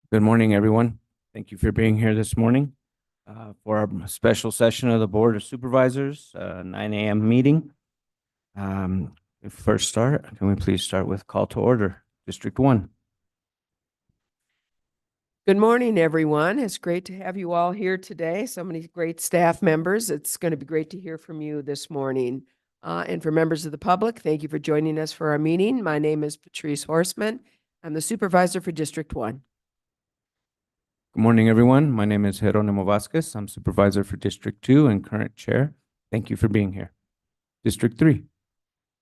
Good morning, everyone. Thank you for being here this morning for our special session of the Board of Supervisors, 9 a.m. meeting. First start, can we please start with call to order? District 1. Good morning, everyone. It's great to have you all here today. So many great staff members. It's going to be great to hear from you this morning. And for members of the public, thank you for joining us for our meeting. My name is Patrice Horseman. I'm the supervisor for District 1. Good morning, everyone. My name is Jeronimo Vasquez. I'm supervisor for District 2 and current chair. Thank you for being here. District 3. Good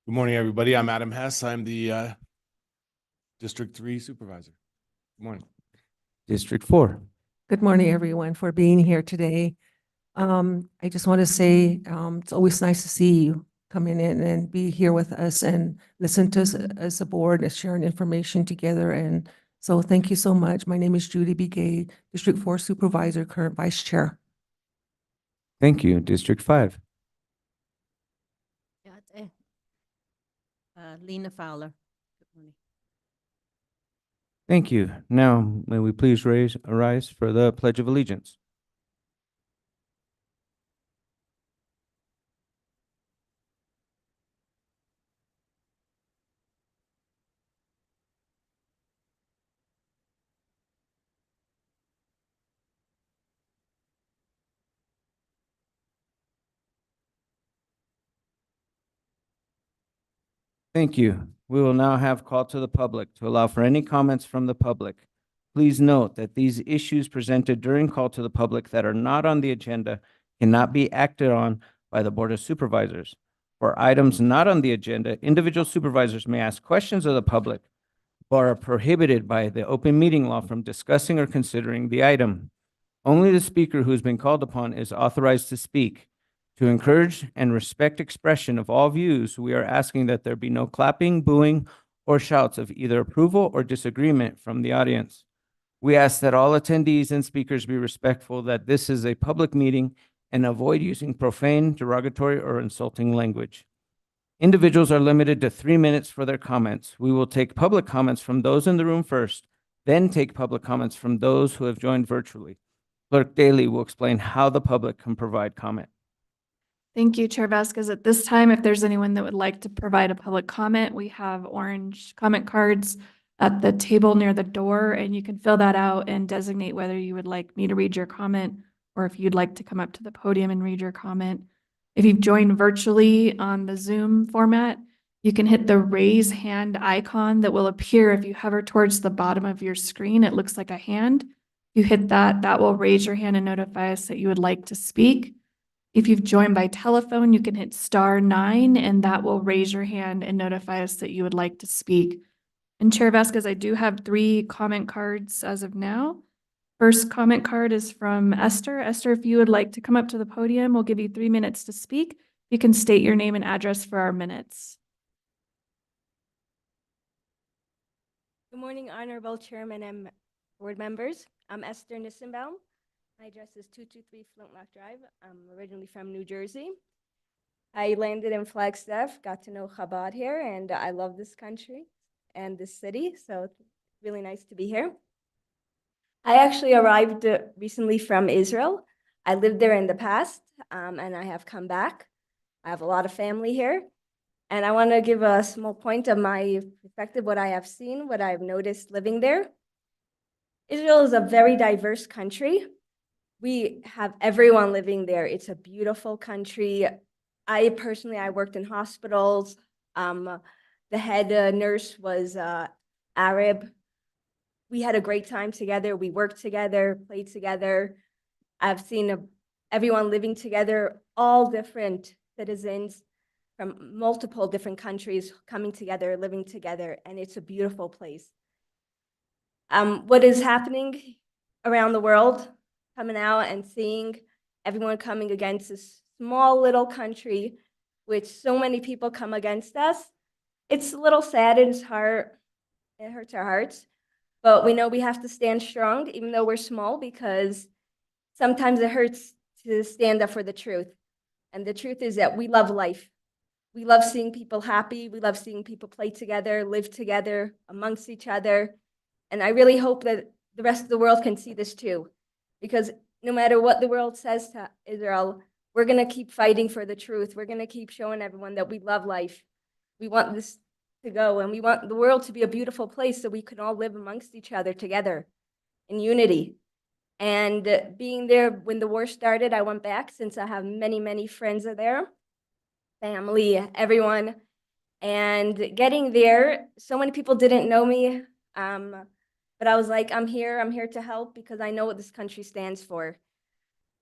morning, everybody. I'm Adam Hess. I'm the District 3 supervisor. Good morning. District 4. Good morning, everyone, for being here today. I just want to say it's always nice to see you coming in and be here with us and listen to us as a board, as sharing information together. And so thank you so much. My name is Judy B. Gay, District 4 Supervisor, current Vice Chair. Thank you. District 5. Lena Fowler. Good morning. Thank you. Now, may we please arise for the Pledge of Allegiance? Thank you. We will now have call to the public to allow for any comments from the public. Please note that these issues presented during call to the public that are not on the agenda cannot be acted on by the Board of Supervisors. For items not on the agenda, individual supervisors may ask questions of the public, but are prohibited by the open meeting law from discussing or considering the item. Only the speaker who has been called upon is authorized to speak. To encourage and respect expression of all views, we are asking that there be no clapping, booing, or shouts of either approval or disagreement from the audience. We ask that all attendees and speakers be respectful that this is a public meeting and avoid using profane, derogatory, or insulting language. Individuals are limited to 3 minutes for their comments. We will take public comments from those in the room first, then take public comments from those who have joined virtually. Clerk Daly will explain how the public can provide comment. Thank you, Chair Vasquez. At this time, if there's anyone that would like to provide a public comment, we have orange comment cards at the table near the door, and you can fill that out and designate whether you would like me to read your comment or if you'd like to come up to the podium and read your comment. If you've joined virtually on the Zoom format, you can hit the raise hand icon that will appear if you hover towards the bottom of your screen. It looks like a hand. You hit that, that will raise your hand and notify us that you would like to speak. If you've joined by telephone, you can hit *9 and that will raise your hand and notify us that you would like to speak. And Chair Vasquez, I do have 3 comment cards as of now. First comment card is from Esther. Esther, if you would like to come up to the podium, we'll give you 3 minutes to speak. You can state your name and address for our minutes. Good morning, Honorable Chairman and board members. I'm Esther Nissenbaum. My address is 223 Flintlock Drive. I'm originally from New Jersey. I landed in Flagstaff, got to know Chabad here, and I love this country and this city, so it's really nice to be here. I actually arrived recently from Israel. I lived there in the past, and I have come back. I have a lot of family here, and I want to give a small point of my perspective, what I have seen, what I've noticed living there. Israel is a very diverse country. We have everyone living there. It's a beautiful country. I worked in hospitals. The head nurse was Arab. We had a great time together. We worked together, played together. I've seen everyone living together, all different citizens from multiple different countries coming together, living together, and it's a beautiful place. What is happening around the world, coming out and seeing everyone coming against this small little country, which so many people come against us. It's a little sad, it hurts our hearts, but we know we have to stand strong, even though we're small, because sometimes it hurts to stand up for the truth. And the truth is that we love life. We love seeing people happy. We love seeing people play together, live together amongst each other. And I really hope that the rest of the world can see this too. Because no matter what the world says to Israel, we're going to keep fighting for the truth. We're going to keep showing everyone that we love life. We want this to go, and we want the world to be a beautiful place so we can all live amongst each other together in unity. And being there when the war started, I went back since I have many, many friends are there, family, everyone. And getting there, so many people didn't know me. But I was like, I'm here to help because I know what this country stands for.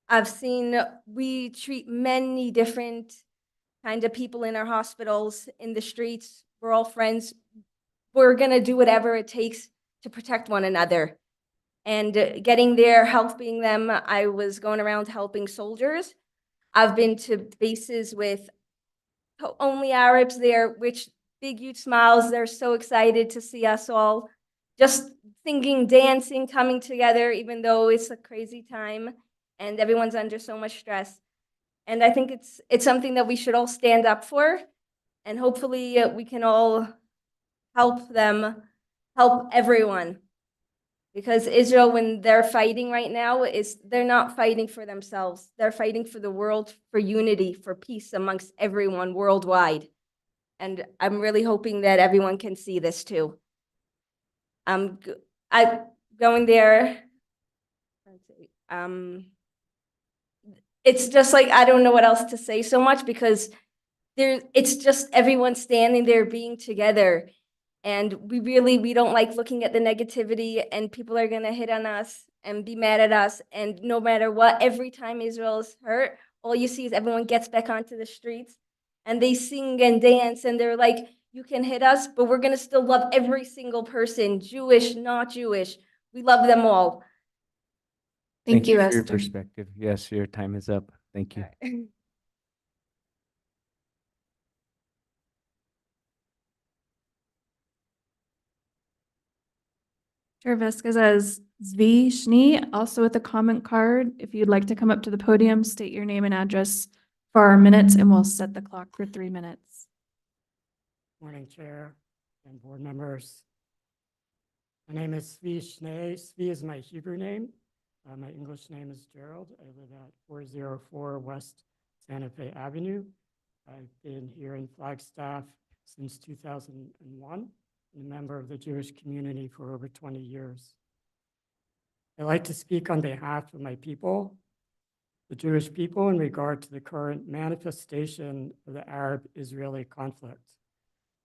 I've seen we treat many different kind of people in our hospitals, in the streets. We're all friends. We're gonna do whatever it takes to protect one another. And getting there, helping them, I was going around helping soldiers. I've been to bases with only Arabs there, which big, huge smiles. They're so excited to see us all just singing, dancing, coming together, even though it's a crazy time and everyone's under so much stress. And I think it's something that we should all stand up for, and hopefully we can all help them, help everyone. Because Israel, when they're fighting right now, they're not fighting for themselves. They're fighting for the world, for unity, for peace amongst everyone worldwide. And I'm really hoping that everyone can see this too. I'm going there. It's just like, I don't know what else to say so much because it's just everyone standing there being together. And we don't like looking at the negativity, and people are going to hit on us and be mad at us. And no matter what, every time Israel is hurt, all you see is everyone gets back onto the streets and they sing and dance. And they're like, you can hit us, but we're going to still love every single person, Jewish, not Jewish. We love them all. Thank you, for your Esther. perspective. Yes, your time is up. Thank you. Chair Vasquez has Zvi Shni, also with a comment card. If you'd like to come up to the podium, state your name and address for our minutes, and we'll set the clock for 3 minutes. Morning, Chair and board members. My name is Zvi Shnei. Zvi is my Hebrew name. My English name is Gerald. I live at 404 West Santa Fe Avenue. I've been here in Flagstaff since 2001, and a member of the Jewish community for over 20 years. I'd like to speak on behalf of my people, the Jewish people, in regard to the current manifestation of the Arab-Israeli conflict.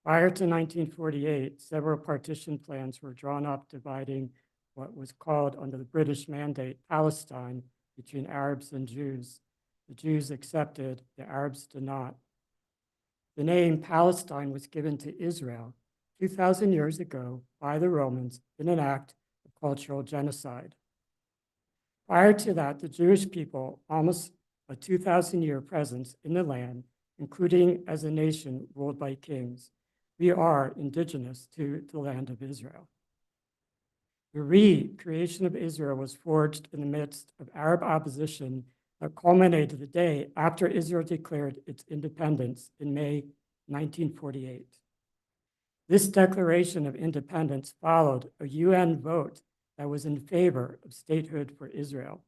Prior to 1948, several partition plans were drawn up dividing what was called, under the British mandate, Palestine between Arabs and Jews. The Jews accepted, the Arabs did not. The name Palestine was given to Israel 2,000 years ago by the Romans in an act of cultural genocide. Prior to that, the Jewish people, almost a 2,000-year presence in the land, including as a nation ruled by kings. We are indigenous to the land of Israel. The recreation of Israel was forged in the midst of Arab opposition that culminated the day after Israel declared its independence in May 1948. This declaration of independence followed a UN vote that was in favor of statehood for Israel.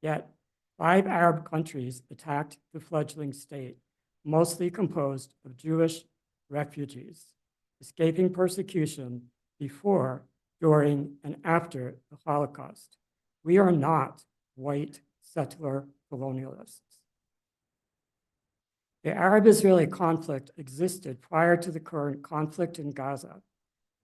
Yet, 5 Arab countries attacked the fledgling state, mostly composed of Jewish refugees, escaping persecution before, during, and after the Holocaust. We are not white settler colonialists. The Arab-Israeli conflict existed prior to the current conflict in Gaza.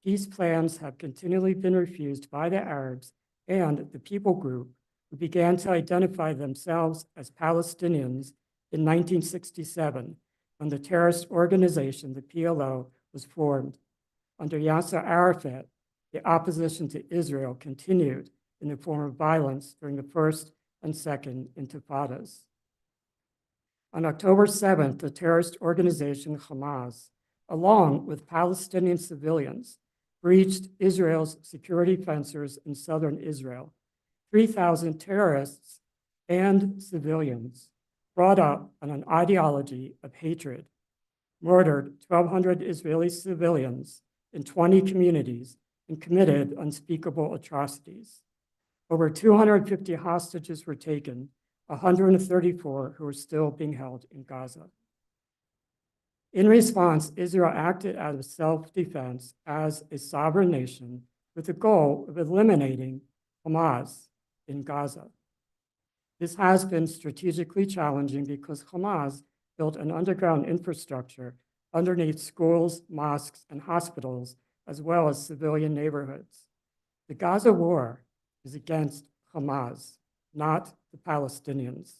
Peace plans have continually been refused by the Arabs and the people group who began to identify themselves as Palestinians in 1967, when the terrorist organization, the PLO, was formed. Under Yasser Arafat, the opposition to Israel continued in the form of violence during the first and second intifadas. On October 7th, the terrorist organization Hamas, along with Palestinian civilians, breached Israel's security fences in southern Israel. 3,000 terrorists and civilians brought up on an ideology of hatred, murdered 1,200 Israeli civilians in 20 communities, and committed unspeakable atrocities. Over 250 hostages were taken, 134 who are still being held in Gaza. In response, Israel acted out of self-defense as a sovereign nation with the goal of eliminating Hamas in Gaza. This has been strategically challenging because Hamas built an underground infrastructure underneath schools, mosques, and hospitals, as well as civilian neighborhoods. The Gaza war is against Hamas, not the Palestinians.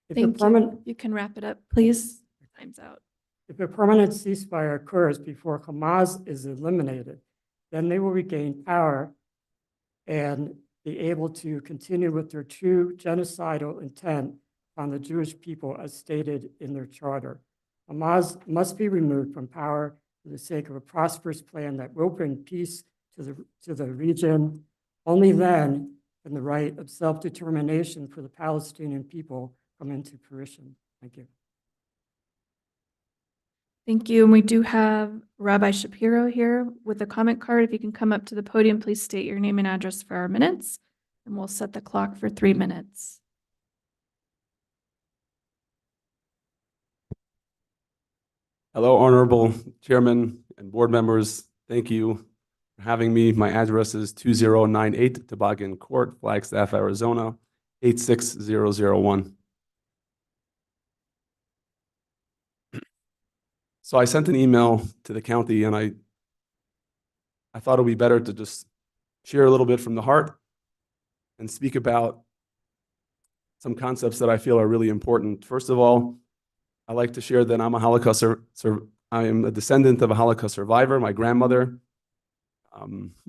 If a Thank you. permanent, You can wrap it up, please. Time's out. if a permanent ceasefire occurs before Hamas is eliminated, then they will regain power and be able to continue with their true genocidal intent on the Jewish people as stated in their charter. Hamas must be removed from power for the sake of a prosperous plan that will bring peace to the region. Only then can the right of self-determination for the Palestinian people come into fruition. Thank you. Thank you. And we do have Rabbi Shapiro here with a comment card. If you can come up to the podium, please state your name and address for our minutes, and we'll set the clock for 3 minutes. Hello, Honorable Chairman and board members. Thank you for having me. My address is 2098 Toboggan Court, Flagstaff, Arizona, 86001. So I sent an email to the county, and I thought it would be better to just share a little bit from the heart and speak about some concepts that I feel are really important. First of all, I like to share that I'm a Holocaust I am a descendant of a Holocaust survivor. My grandmother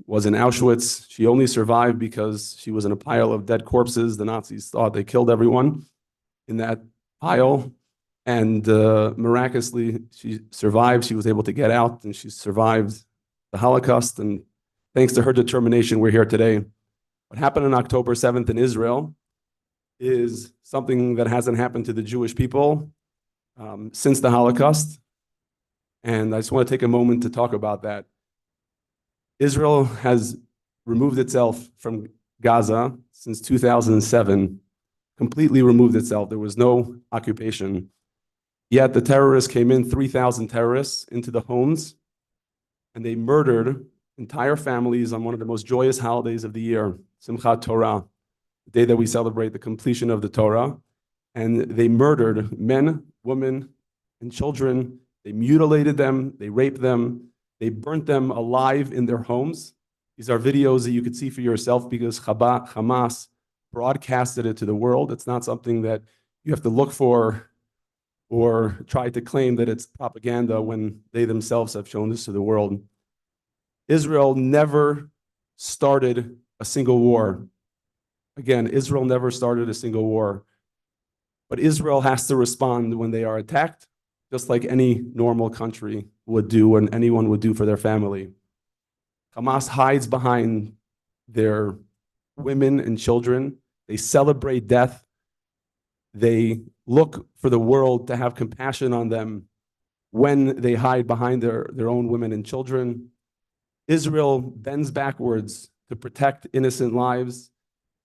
was in Auschwitz. She only survived because she was in a pile of dead corpses. The Nazis thought they killed everyone in that pile. And miraculously, she survived. She was able to get out, and she survived the Holocaust. And thanks to her determination, we're here today. What happened on October 7th in Israel is something that hasn't happened to the Jewish people since the Holocaust. And I just want to take a moment to talk about that. Israel has removed itself from Gaza since 2007, completely removed itself. There was no occupation. Yet the terrorists came in, 3,000 terrorists, into the homes, and they murdered entire families on one of the most joyous holidays of the year, Simchat Torah, the day that we celebrate the completion of the Torah. And they murdered men, women, and children. They mutilated them, they raped them, they burnt them alive in their homes. These are videos that you could see for yourself because Hamas broadcasted it to the world. It's not something that you have to look for or try to claim that it's propaganda when they themselves have shown this to the world. Israel never started a single war. Again, Israel never started a single war. But Israel has to respond when they are attacked, just like any normal country would do and anyone would do for their family. Hamas hides behind their women and children. They celebrate death. They look for the world to have compassion on them when they hide behind their own women and children. Israel bends backwards to protect innocent lives.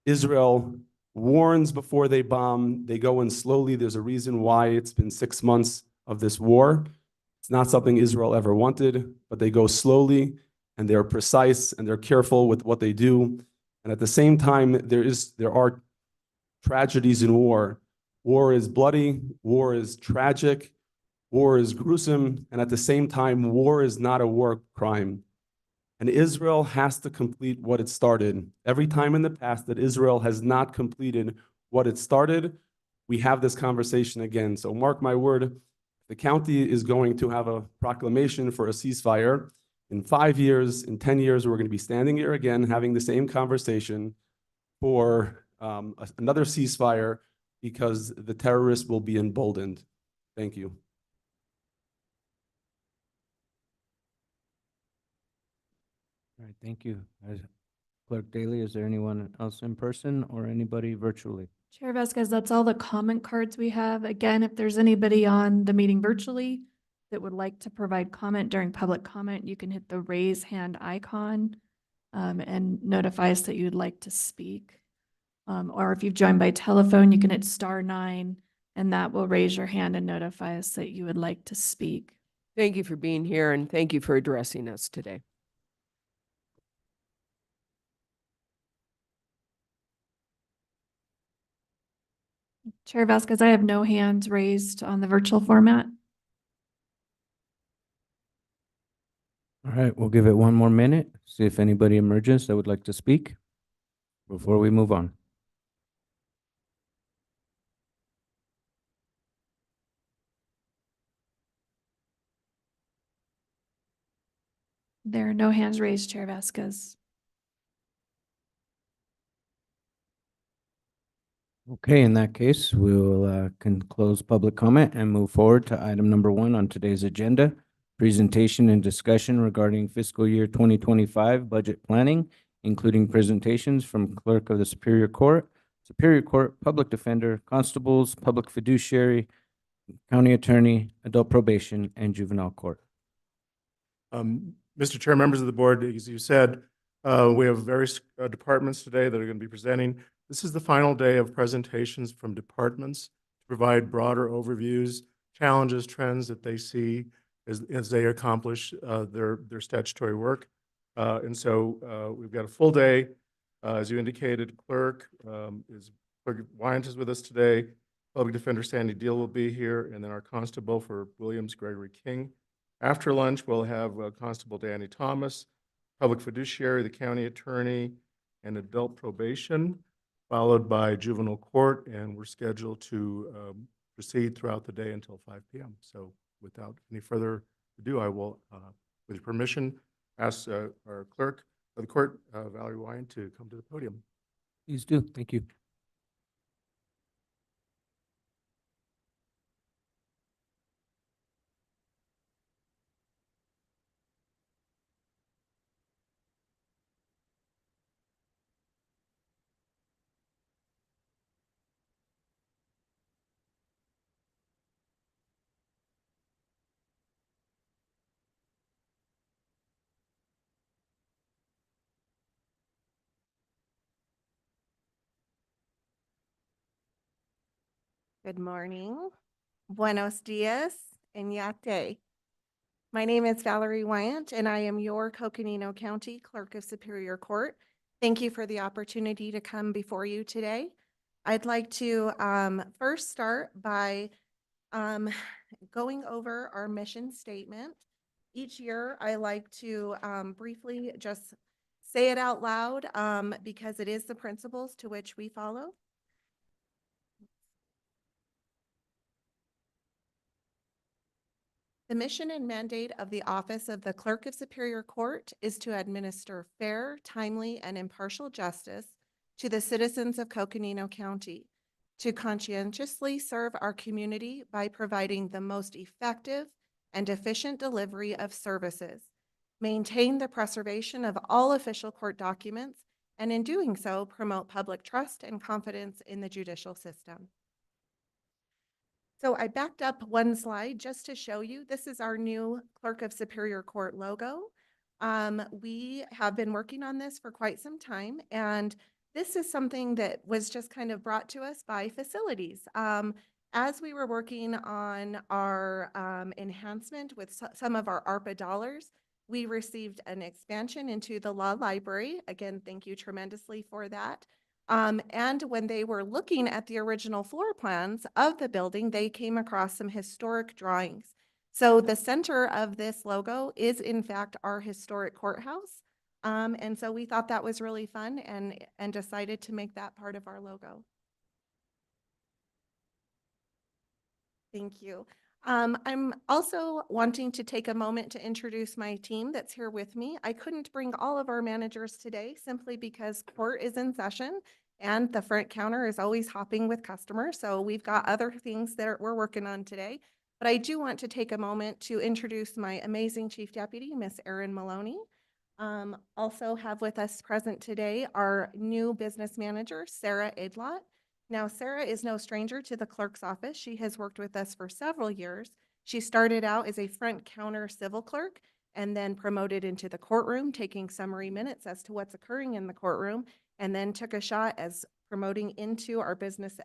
Israel warns before they bomb. They go in slowly. There's a reason why it's been 6 months of this war. It's not something Israel ever wanted, but they go slowly and they're precise and they're careful with what they do. And at the same time, there are tragedies in war. War is bloody, war is tragic, war is gruesome, and at the same time, war is not a war crime. And Israel has to complete what it started. Every time in the past that Israel has not completed what it started, we have this conversation again. So mark my word, the county is going to have a proclamation for a ceasefire. In 5 years, in 10 years, we're going to be standing here again, having the same conversation for another ceasefire because the terrorists will be emboldened. Thank you. All right, thank you. Clerk Daly, is there anyone else in person or anybody virtually? Chair Vasquez, that's all the comment cards we have. Again, if there's anybody on the meeting virtually that would like to provide comment during public comment, you can hit the raise hand icon. and notify us that you would like to speak. Or if you've joined by telephone, you can hit *9 and that will raise your hand and notify us that you would like to speak. Thank you for being here and thank you for addressing us today. Chair Vasquez, I have no hands raised on the virtual format. All right, we'll give it one more minute, see if anybody emerges that would like to speak before we move on. There are no hands raised, Chair Vasquez. Okay, in that case, we'll close public comment and move forward to item number 1 on today's agenda. Presentation and discussion regarding fiscal year 2025 budget planning, including presentations from Clerk of the Superior Court, Public Defender, Constables, Public Fiduciary, County Attorney, Adult Probation, and Juvenile Court. Mr. Chair, members of the board, as you said, we have various departments today that are going to be presenting. This is the final day of presentations from departments to provide broader overviews, challenges, trends that they see as they accomplish their statutory work. And so we've got a full day. As you indicated, Clerk Wyant is with us today. Public Defender Sandy Deal will be here, and then our Constable for Williams, Gregory King. After lunch, we'll have Constable Danny Thomas, Public Fiduciary, the County Attorney, and Adult Probation, followed by Juvenile Court, and we're scheduled to proceed throughout the day until 5 p.m. So without any further ado, I will, with your permission, ask our Clerk of the Court, Valerie Wyant, to come to the podium. Please do. Thank you. Good morning, buenos dias, and yate. My name is Valerie Wyant, and I am your Coconino County Clerk of Superior Court. Thank you for the opportunity to come before you today. I'd like to first start by going over our mission statement. Each year, I like to briefly just say it out loud because it is the principles to which we follow. The mission and mandate of the Office of the Clerk of Superior Court is to administer fair, timely, and impartial justice to the citizens of Coconino County, to conscientiously serve our community by providing the most effective and efficient delivery of services, maintain the preservation of all official court documents, and in doing so, promote public trust and confidence in the judicial system. So I backed up one slide just to show you. This is our new Clerk of Superior Court logo. We have been working on this for quite some time, and this is something that was just kind of brought to us by facilities. As we were working on our enhancement with some of our ARPA dollars, we received an expansion into the law library. Again, thank you tremendously for that. And when they were looking at the original floor plans of the building, they came across some historic drawings. So the center of this logo is in fact our historic courthouse. And so we thought that was really fun and decided to make that part of our logo. Thank you. I'm also wanting to take a moment to introduce my team that's here with me. I couldn't bring all of our managers today simply because court is in session and the front counter is always hopping with customers. So we've got other things that we're working on today. But I do want to take a moment to introduce my amazing Chief Deputy, Miss Erin Maloney. Also have with us present today our new business manager, Sarah Idlott. Now, Sarah is no stranger to the clerk's office. She has worked with us for several years. She started out as a front counter civil clerk, and then promoted into the courtroom, taking summary minutes as to what's occurring in the courtroom, and then took a shot as promoting into our business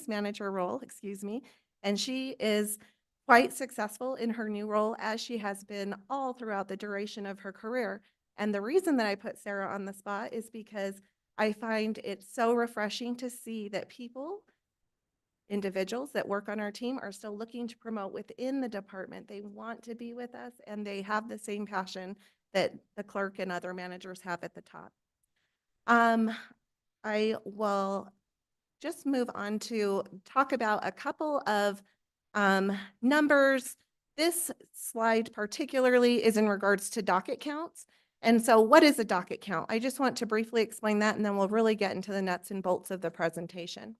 manager role, excuse me. And she is quite successful in her new role, as she has been all throughout the duration of her career. And the reason that I put Sarah on the spot is because I find it so refreshing to see that individuals that work on our team are still looking to promote within the department. They want to be with us, and they have the same passion that the clerk and other managers have at the top. I will just move on to talk about a couple of numbers. This slide particularly is in regards to docket counts. And so what is a docket count? I just want to briefly explain that, and then we'll really get into the nuts and bolts of the presentation.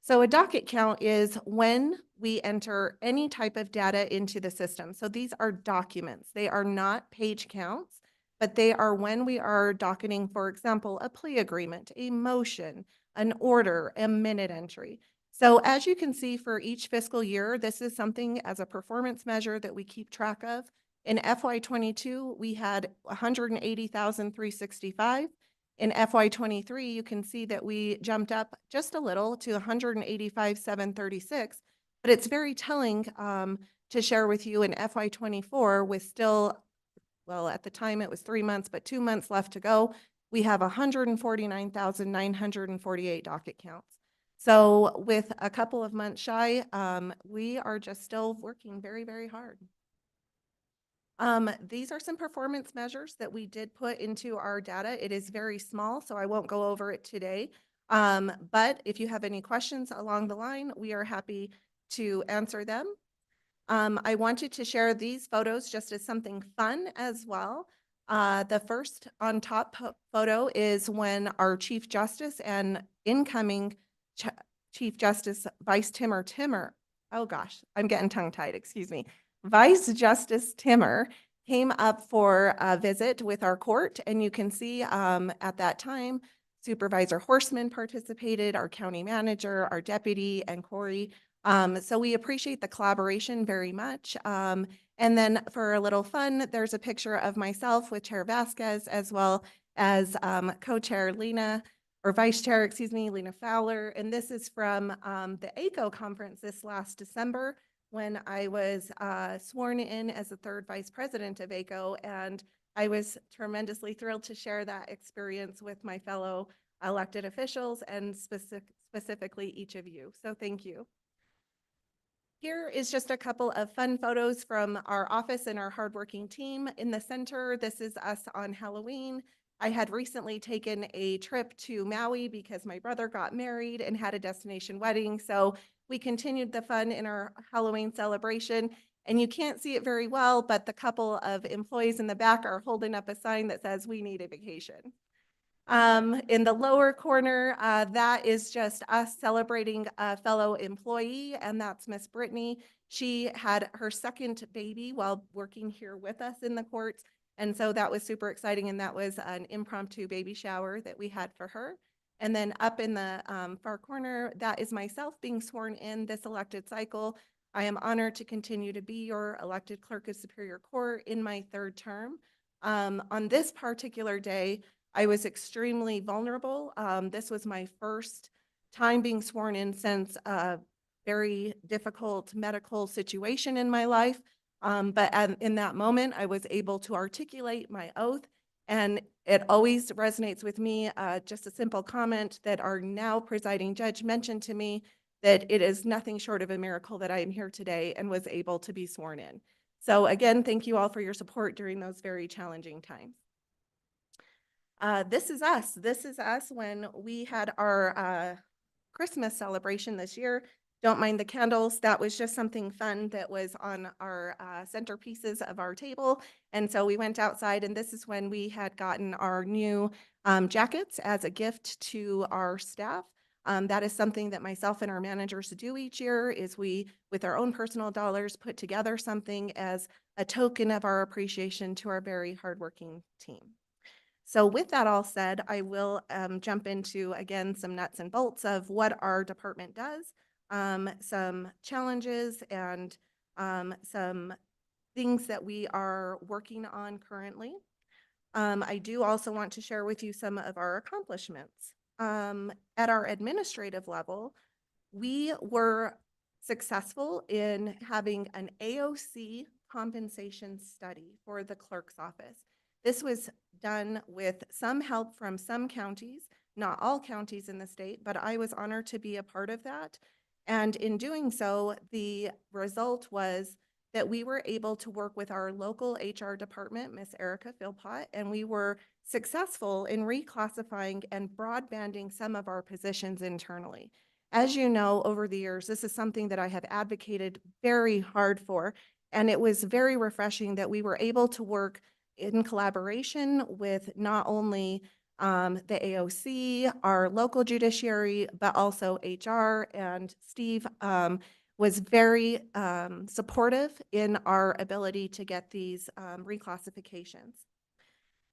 So a docket count is when we enter any type of data into the system. So these are documents. They are not page counts, but they are when we are docketing, for example, a plea agreement, a motion, an order, a minute entry. So as you can see for each fiscal year, this is something as a performance measure that we keep track of. In FY22, we had 180,365. In FY23, you can see that we jumped up just a little to 185,736, but it's very telling to share with you in FY24 with still, well, at the time it was 3 months, but 2 months left to go, we have 149,948 docket counts. So with a couple of months shy, we are just still working very, very hard. These are some performance measures that we did put into our data. It is very small, so I won't go over it today. But if you have any questions along the line, we are happy to answer them. I wanted to share these photos just as something fun as well. The first on top photo is when our Chief Justice and incoming Chief Justice Vice Timmer, oh gosh, I'm getting tongue-tied, excuse me. Vice Justice Timmer came up for a visit with our court, and you can see at that time, Supervisor Horseman participated, our county manager, our deputy, and Corey. So we appreciate the collaboration very much. And then for a little fun, there's a picture of myself with Chair Vasquez, as well as co-chair Lena, or vice chair, excuse me, Lena Fowler. And this is from the ACO conference this last December, when I was sworn in as the third vice president of ACO, and I was tremendously thrilled to share that experience with my fellow elected officials and specifically each of you. So thank you. Here is just a couple of fun photos from our office and our hardworking team. In the center, this is us on Halloween. I had recently taken a trip to Maui because my brother got married and had a destination wedding. So we continued the fun in our Halloween celebration. And you can't see it very well, but the couple of employees in the back are holding up a sign that says, "We need a vacation." In the lower corner, that is just us celebrating a fellow employee, and that's Miss Brittany. She had her second baby while working here with us in the courts, and so that was super exciting, and that was an impromptu baby shower that we had for her. And then up in the far corner, that is myself being sworn in this elected cycle. I am honored to continue to be your elected clerk of Superior Court in my third term. On this particular day, I was extremely vulnerable. This was my first time being sworn in since a very difficult medical situation in my life. But in that moment, I was able to articulate my oath, and it always resonates with me. Just a simple comment that our now presiding judge mentioned to me, that it is nothing short of a miracle that I am here today and was able to be sworn in. So again, thank you all for your support during those very challenging times. This is us. This is us when we had our Christmas celebration this year. Don't mind the candles. That was just something fun that was on our centerpieces of our table. And so we went outside, and this is when we had gotten our new jackets as a gift to our staff. That is something that myself and our managers do each year, is we, with our own personal dollars, put together something as a token of our appreciation to our very hardworking team. So with that all said, I will jump into, again, some nuts and bolts of what our department does, some challenges, and some things that we are working on currently. I do also want to share with you some of our accomplishments. At our administrative level, we were successful in having an AOC compensation study for the clerk's office. This was done with some help from some counties, not all counties in the state, but I was honored to be a part of that. And in doing so, the result was that we were able to work with our local HR department, Miss Erica Philpott, and we were successful in reclassifying and broadbanding some of our positions internally. As you know, over the years, this is something that I have advocated very hard for, and it was very refreshing that we were able to work in collaboration with not only the AOC, our local judiciary, but also HR. And Steve was very supportive in our ability to get these reclassifications.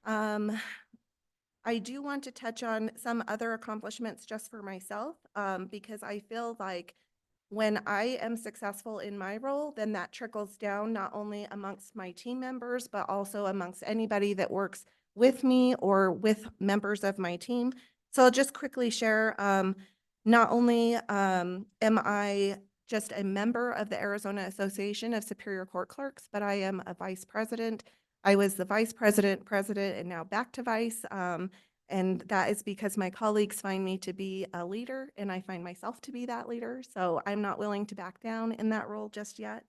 I do want to touch on some other accomplishments just for myself, because I feel like when I am successful in my role, then that trickles down not only amongst my team members, but also amongst anybody that works with me or with members of my team. So I'll just quickly share, not only am I just a member of the Arizona Association of Superior Court Clerks, but I am a vice president. I was the vice president, and now back to vice. And that is because my colleagues find me to be a leader, and I find myself to be that leader. So I'm not willing to back down in that role just yet.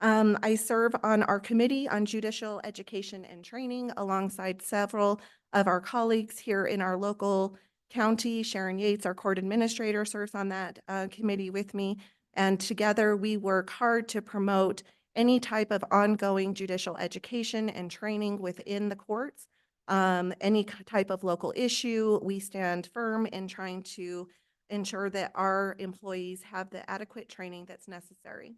I serve on our committee on judicial education and training alongside several of our colleagues here in our local county. Sharon Yates, our court administrator, serves on that committee with me. And together we work hard to promote any type of ongoing judicial education and training within the courts. Any type of local issue, we stand firm in trying to ensure that our employees have the adequate training that's necessary.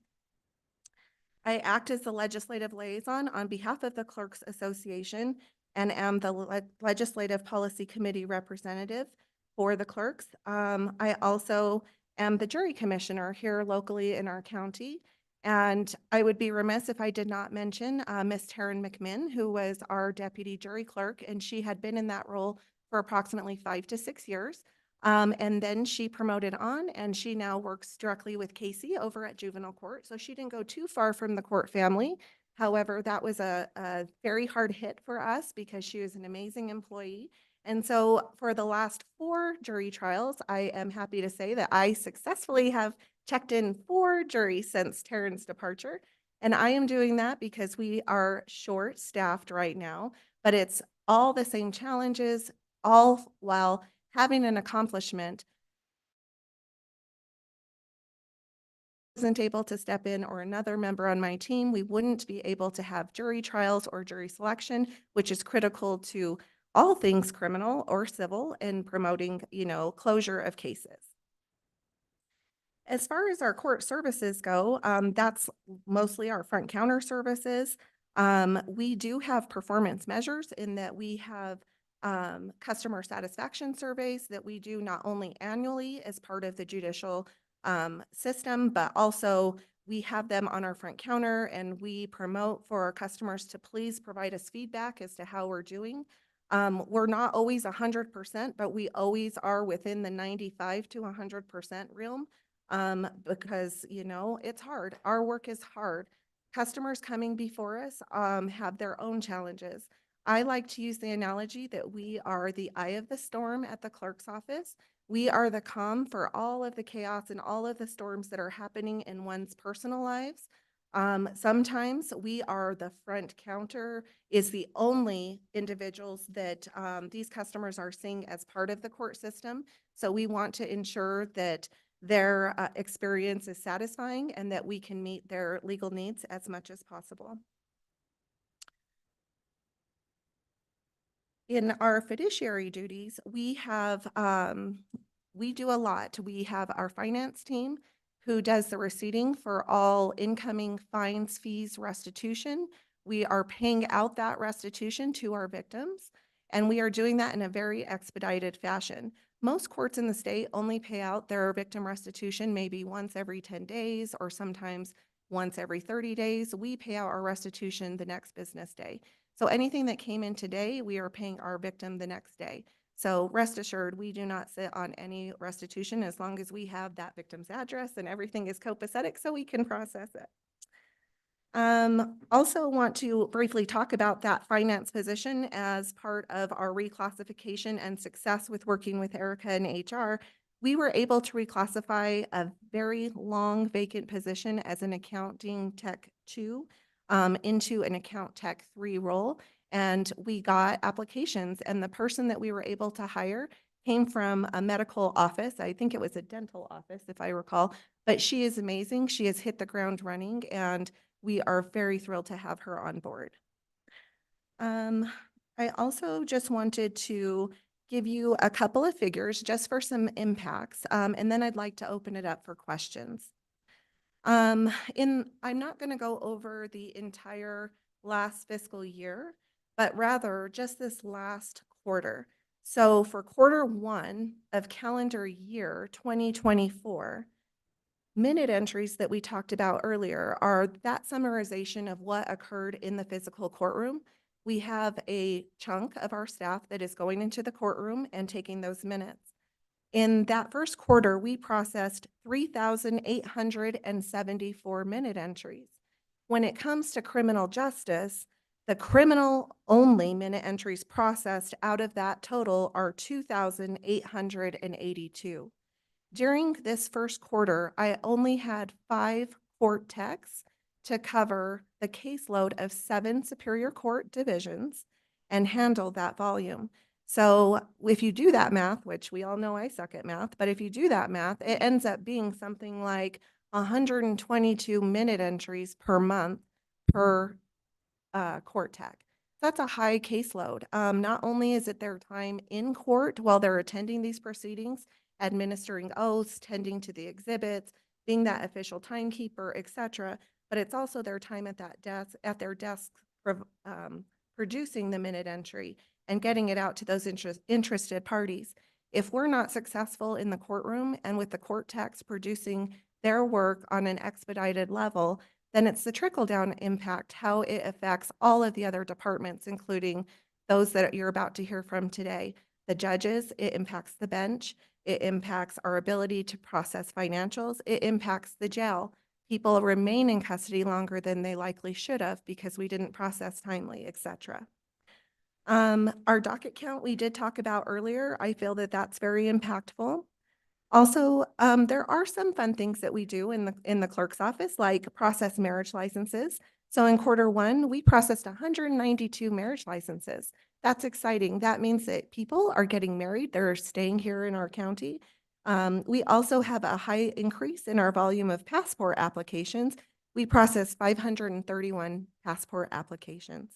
I act as the legislative liaison on behalf of the Clerks Association and am the Legislative Policy Committee representative for the clerks. I also am the jury commissioner here locally in our county. And I would be remiss if I did not mention Miss Taryn McMinn, who was our deputy jury clerk, and she had been in that role for approximately 5 to 6 years. And then she promoted on, and she now works directly with Casey over at juvenile court. So she didn't go too far from the court family. However, that was a very hard hit for us because she was an amazing employee. And so for the last 4 jury trials, I am happy to say that I successfully have checked in 4 juries since Taryn's departure. And I am doing that because we are short-staffed right now, but it's all the same challenges, all while having an accomplishment. Wasn't able to step in, or another member on my team, we wouldn't be able to have jury trials or jury selection, which is critical to all things criminal or civil and promoting, closure of cases. As far as our court services go, that's mostly our front counter services. We do have performance measures in that we have customer satisfaction surveys that we do not only annually as part of the judicial system, but also we have them on our front counter, and we promote for our customers to please provide us feedback as to how we're doing. We're not always 100%, but we always are within the 95 to 100% realm. Because, it's hard. Our work is hard. Customers coming before us have their own challenges. I like to use the analogy that we are the eye of the storm at the clerk's office. We are the calm for all of the chaos and all of the storms that are happening in one's personal lives. Sometimes we are the front counter, is the only individuals that these customers are seeing as part of the court system. So we want to ensure that their experience is satisfying and that we can meet their legal needs as much as possible. In our fiduciary duties, we do a lot. We have our finance team who does the receipting for all incoming fines, fees, restitution. We are paying out that restitution to our victims, and we are doing that in a very expedited fashion. Most courts in the state only pay out their victim restitution maybe once every 10 days or sometimes once every 30 days. We pay out our restitution the next business day. So anything that came in today, we are paying our victim the next day. So rest assured, we do not sit on any restitution as long as we have that victim's address and everything is copacetic so we can process it. Also want to briefly talk about that finance position as part of our reclassification and success with working with Erica and HR. We were able to reclassify a very long vacant position as an accounting tech 2 into an account tech 3 role. And we got applications, and the person that we were able to hire came from a medical office. I think it was a dental office, if I recall, but she is amazing. She has hit the ground running, and we are very thrilled to have her on board. I also just wanted to give you a couple of figures just for some impacts, and then I'd like to open it up for questions. I'm not going to go over the entire last fiscal year, but rather just this last quarter. So for Q1 of calendar year 2024, minute entries that we talked about earlier are that summarization of what occurred in the physical courtroom. We have a chunk of our staff that is going into the courtroom and taking those minutes. In that first quarter, we processed 3,874 minute entries. When it comes to criminal justice, the criminal-only minute entries processed out of that total are 2,882. During this first quarter, I only had 5 court techs to cover the caseload of 7 Superior Court divisions and handle that volume. So if you do that math, which we all know I suck at math, but if you do that math, it ends up being something like 122 minute entries per month per court tech. That's a high caseload. Not only is it their time in court while they're attending these proceedings, administering oaths, tending to the exhibits, being that official timekeeper, etc., but it's also their time at their desk, producing the minute entry and getting it out to those interested parties. If we're not successful in the courtroom and with the court techs producing their work on an expedited level, then it's the trickle-down impact, how it affects all of the other departments, including those that you're about to hear from today. The judges, it impacts the bench, it impacts our ability to process financials, it impacts the jail. People remain in custody longer than they likely should have because we didn't process timely, etc. Our docket count we did talk about earlier. I feel that that's very impactful. Also, there are some fun things that we do in the clerk's office, like process marriage licenses. So in Q1, we processed 192 marriage licenses. That's exciting. That means that people are getting married. They're staying here in our county. We also have a high increase in our volume of passport applications. We processed 531 passport applications.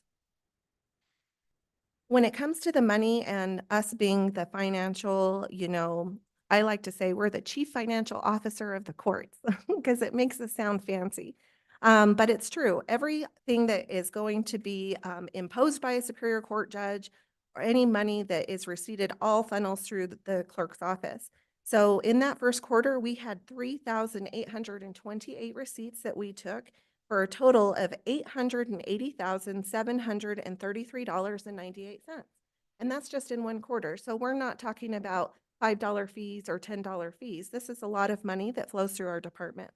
When it comes to the money and us being the financial, I like to say we're the chief financial officer of the courts because it makes us sound fancy. But it's true. Everything that is going to be imposed by a Superior Court judge or any money that is receipted all funnels through the clerk's office. So in that first quarter, we had 3,828 receipts that we took for a total of $880,733.98. And that's just in one quarter. So we're not talking about $5 fees or $10 fees. This is a lot of money that flows through our department.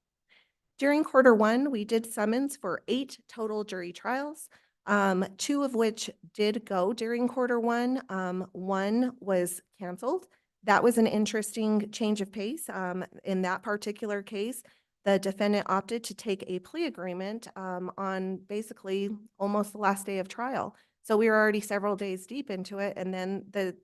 During Q1, we did summons for 8 total jury trials, 2 of which did go during Q1. 1 was canceled. That was an interesting change of pace. In that particular case, the defendant opted to take a plea agreement on basically almost the last day of trial. So we were already several days deep into it, and then the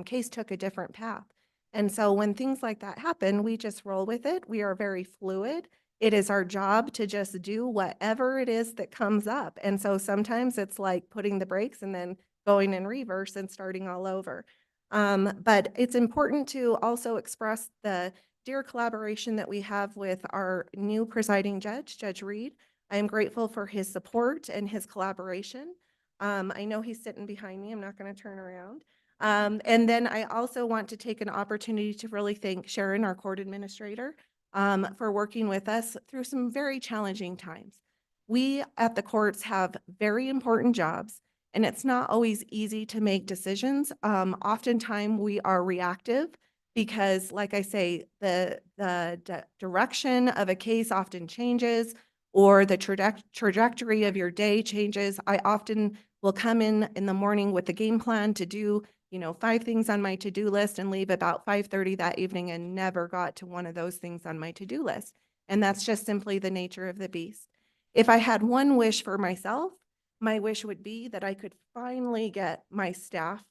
case took a different path. And so when things like that happen, we just roll with it. We are very fluid. It is our job to just do whatever it is that comes up. And so sometimes it's like putting the brakes and then going in reverse and starting all over. But it's important to also express the dear collaboration that we have with our new presiding judge, Judge Reed. I am grateful for his support and his collaboration. I know he's sitting behind me. I'm not going to turn around. And then I also want to take an opportunity to really thank Sharon, our court administrator. for working with us through some very challenging times. We at the courts have very important jobs, and it's not always easy to make decisions. Oftentimes we are reactive because, like I say, the direction of a case often changes, or the trajectory of your day changes. I often will come in the morning with a game plan to do, 5 things on my to-do list and leave about 5:30 that evening and never got to one of those things on my to-do list. And that's just simply the nature of the beast. If I had one wish for myself, my wish would be that I could finally get my staff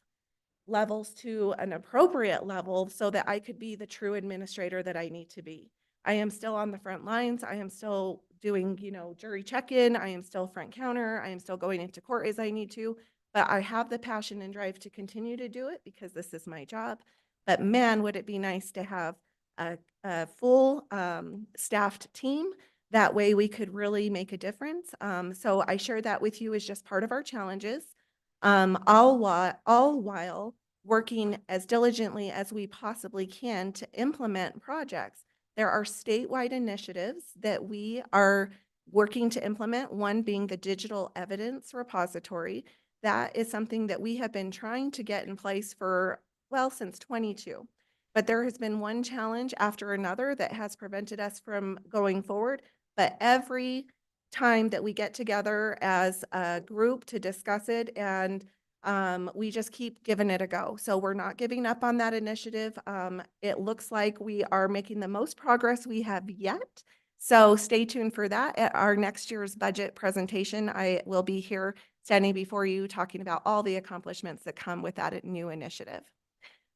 levels to an appropriate level so that I could be the true administrator that I need to be. I am still on the front lines. I am still doing, jury check-in. I am still front counter. I am still going into court as I need to, but I have the passion and drive to continue to do it because this is my job. But man, would it be nice to have a full staffed team. That way we could really make a difference. So I share that with you as just part of our challenges. All while working as diligently as we possibly can to implement projects. There are statewide initiatives that we are working to implement, one being the digital evidence repository. That is something that we have been trying to get in place for, well, since 22. But there has been one challenge after another that has prevented us from going forward. But every time that we get together as a group to discuss it, and we just keep giving it a go. So we're not giving up on that initiative. It looks like we are making the most progress we have yet. So stay tuned for that. At our next year's budget presentation, I will be here standing before you talking about all the accomplishments that come with that new initiative.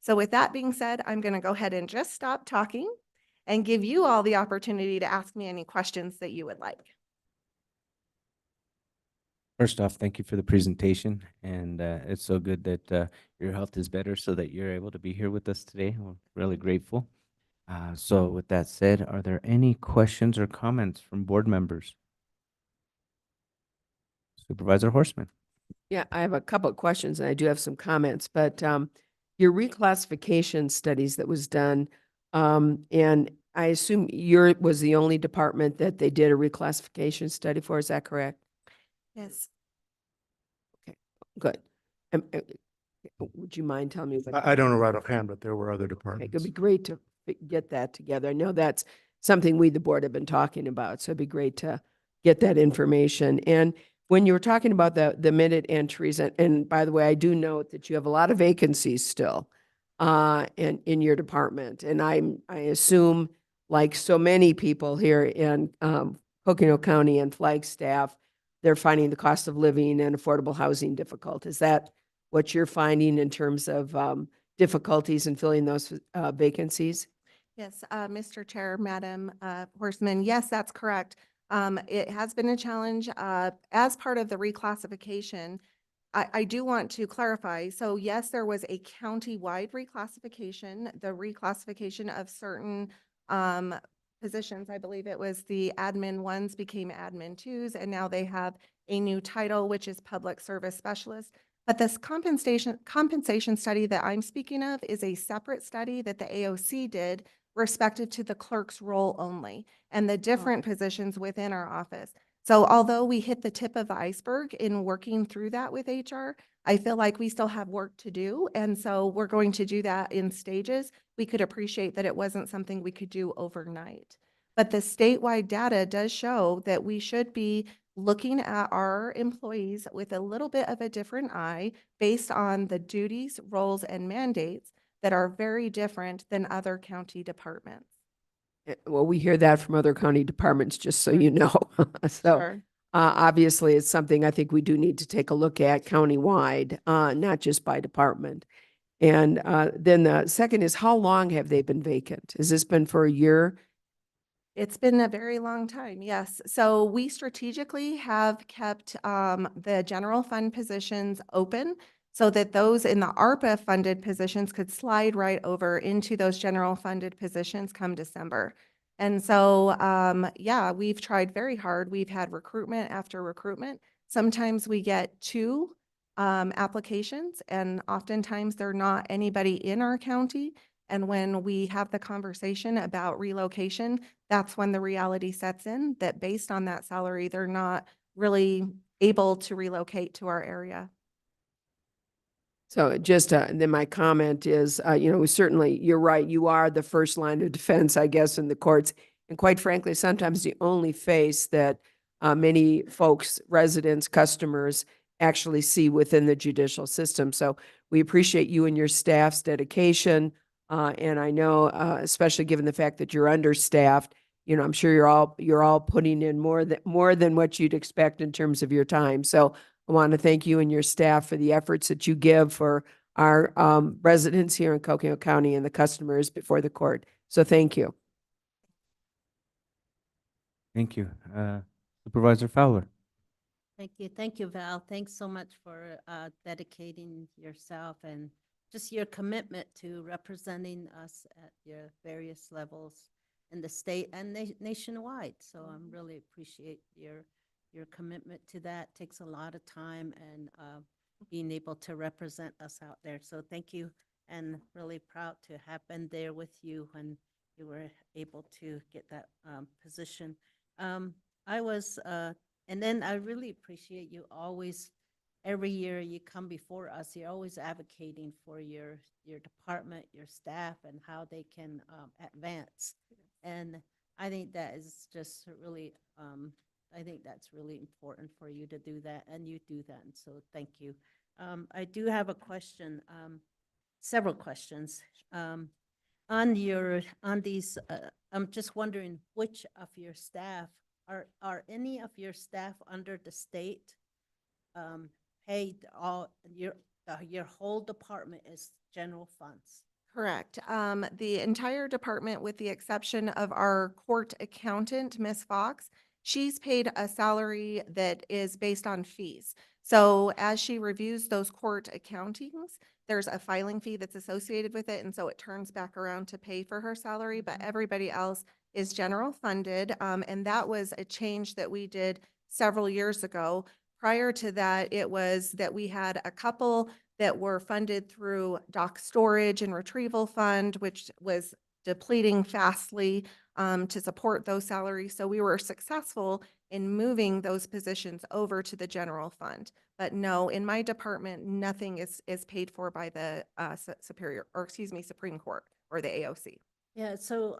So with that being said, I'm going to go ahead and just stop talking and give you all the opportunity to ask me any questions that you would like. First off, thank you for the presentation, and it's so good that your health is better so that you're able to be here with us today. We're really grateful. So with that said, are there any questions or comments from board members? Supervisor Horstman. Yeah, I have a couple of questions and I do have some comments, but your reclassification studies that was done, and I assume was the only department that they did a reclassification study for, is that correct? Yes. Good. Would you mind telling me? I don't know right offhand, but there were other Okay, departments. it'd be great to get that together. I know that's something we, the board, have been talking about, so it'd be great to get that information. And when you were talking about the minute entries, and by the way, I do note that you have a lot of vacancies still in your department. And I assume, like so many people here in Coconino County and Flagstaff, they're finding the cost of living and affordable housing difficult. Is that what you're finding in terms of difficulties in filling those vacancies? Yes, Mr. Chair, Madam Horstman, yes, that's correct. It has been a challenge. As part of the reclassification, I do want to clarify. So yes, there was a county-wide reclassification, the reclassification of certain positions. I believe it was the admin ones became admin twos, and now they have a new title, which is public service specialist. But this compensation study that I'm speaking of is a separate study that the AOC did respective to the clerk's role only and the different positions within our office. So although we hit the tip of the iceberg in working through that with HR, I feel like we still have work to do. And so we're going to do that in stages. We could appreciate that it wasn't something we could do overnight. But the statewide data does show that we should be looking at our employees with a little bit of a different eye based on the duties, roles, and mandates that are very different than other county departments. Well, we hear that from other county departments, just so you know. So Sure. obviously, it's something I think we do need to take a look at countywide, not just by department. And then the second is, how long have they been vacant? Has this been for a year? It's been a very long time, yes. So we strategically have kept the general fund positions open so that those in the ARPA funded positions could slide right over into those general funded positions come December. And so, yeah, we've tried very hard. We've had recruitment after recruitment. Sometimes we get 2 applications, and oftentimes they're not anybody in our county. And when we have the conversation about relocation, that's when the reality sets in that based on that salary, they're not really able to relocate to our area. So just, then my comment is, certainly, you're right, you are the first line of defense, I guess, in the courts. And quite frankly, sometimes the only face that many folks, residents, customers actually see within the judicial system. So we appreciate you and your staff's dedication. And I know, especially given the fact that you're understaffed, I'm sure you're all putting in more than what you'd expect in terms of your time. So I want to thank you and your staff for the efforts that you give for our residents here in Coconino County and the customers before the court. So thank you. Thank you. Supervisor Fowler. Thank you. Thank you, Val. Thanks so much for dedicating yourself and just your commitment to representing us at your various levels in the state and nationwide. So I'm really appreciate your commitment to that. Takes a lot of time and being able to represent us out there. So thank you, and really proud to have been there with you when you were able to get that position. And then I really appreciate you always, every year you come before us, you're always advocating for your department, your staff, and how they can advance. And I think that is just really, I think that's really important for you to do that, and you do that, and so thank you. I do have a question, several questions. On these, I'm just wondering which of your staff, are any of your staff under the state paid? Your whole department is general funds? Correct. The entire department, with the exception of our court accountant, Miss Fox, she's paid a salary that is based on fees. So as she reviews those court accountings, there's a filing fee that's associated with it, and so it turns back around to pay for her salary, but everybody else is general funded, and that was a change that we did several years ago. Prior to that, it was that we had a couple that were funded through dock storage and retrieval fund, which was depleting fastly to support those salaries. So we were successful in moving those positions over to the general fund. But no, in my department, nothing is paid for by the Supreme Court or the AOC. Yeah, so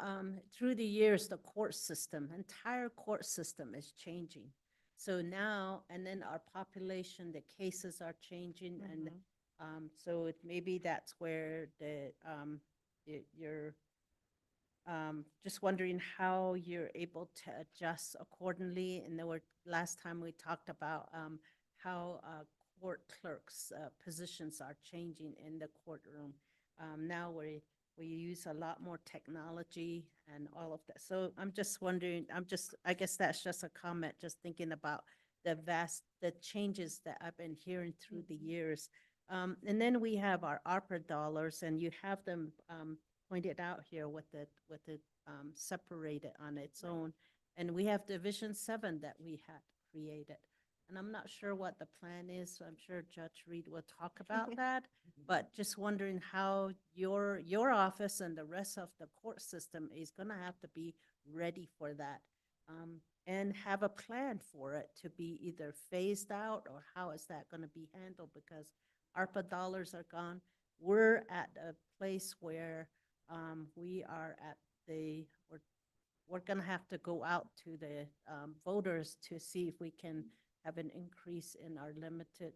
through the years, the court system, entire court system is changing. So now, and then our population, the cases are changing, and so maybe that's where you're just wondering how you're able to adjust accordingly. And last time we talked about how court clerks' positions are changing in the courtroom. Now we use a lot more technology and all of that. So I'm just wondering, I guess that's just a comment, just thinking about the changes that I've been hearing through the years. And then we have our ARPA dollars, and you have them pointed out here with it separated on its own. And we have Division 7 that we had created. And I'm not sure what the plan is, so I'm sure Judge Reed will talk about that. But just wondering how your office and the rest of the court system is going to have to be ready for that, and have a plan for it to be either phased out, or how is that going to be handled, because ARPA dollars are gone. We're at a place where we're going to have to go out to the voters to see if we can have an increase in our limited,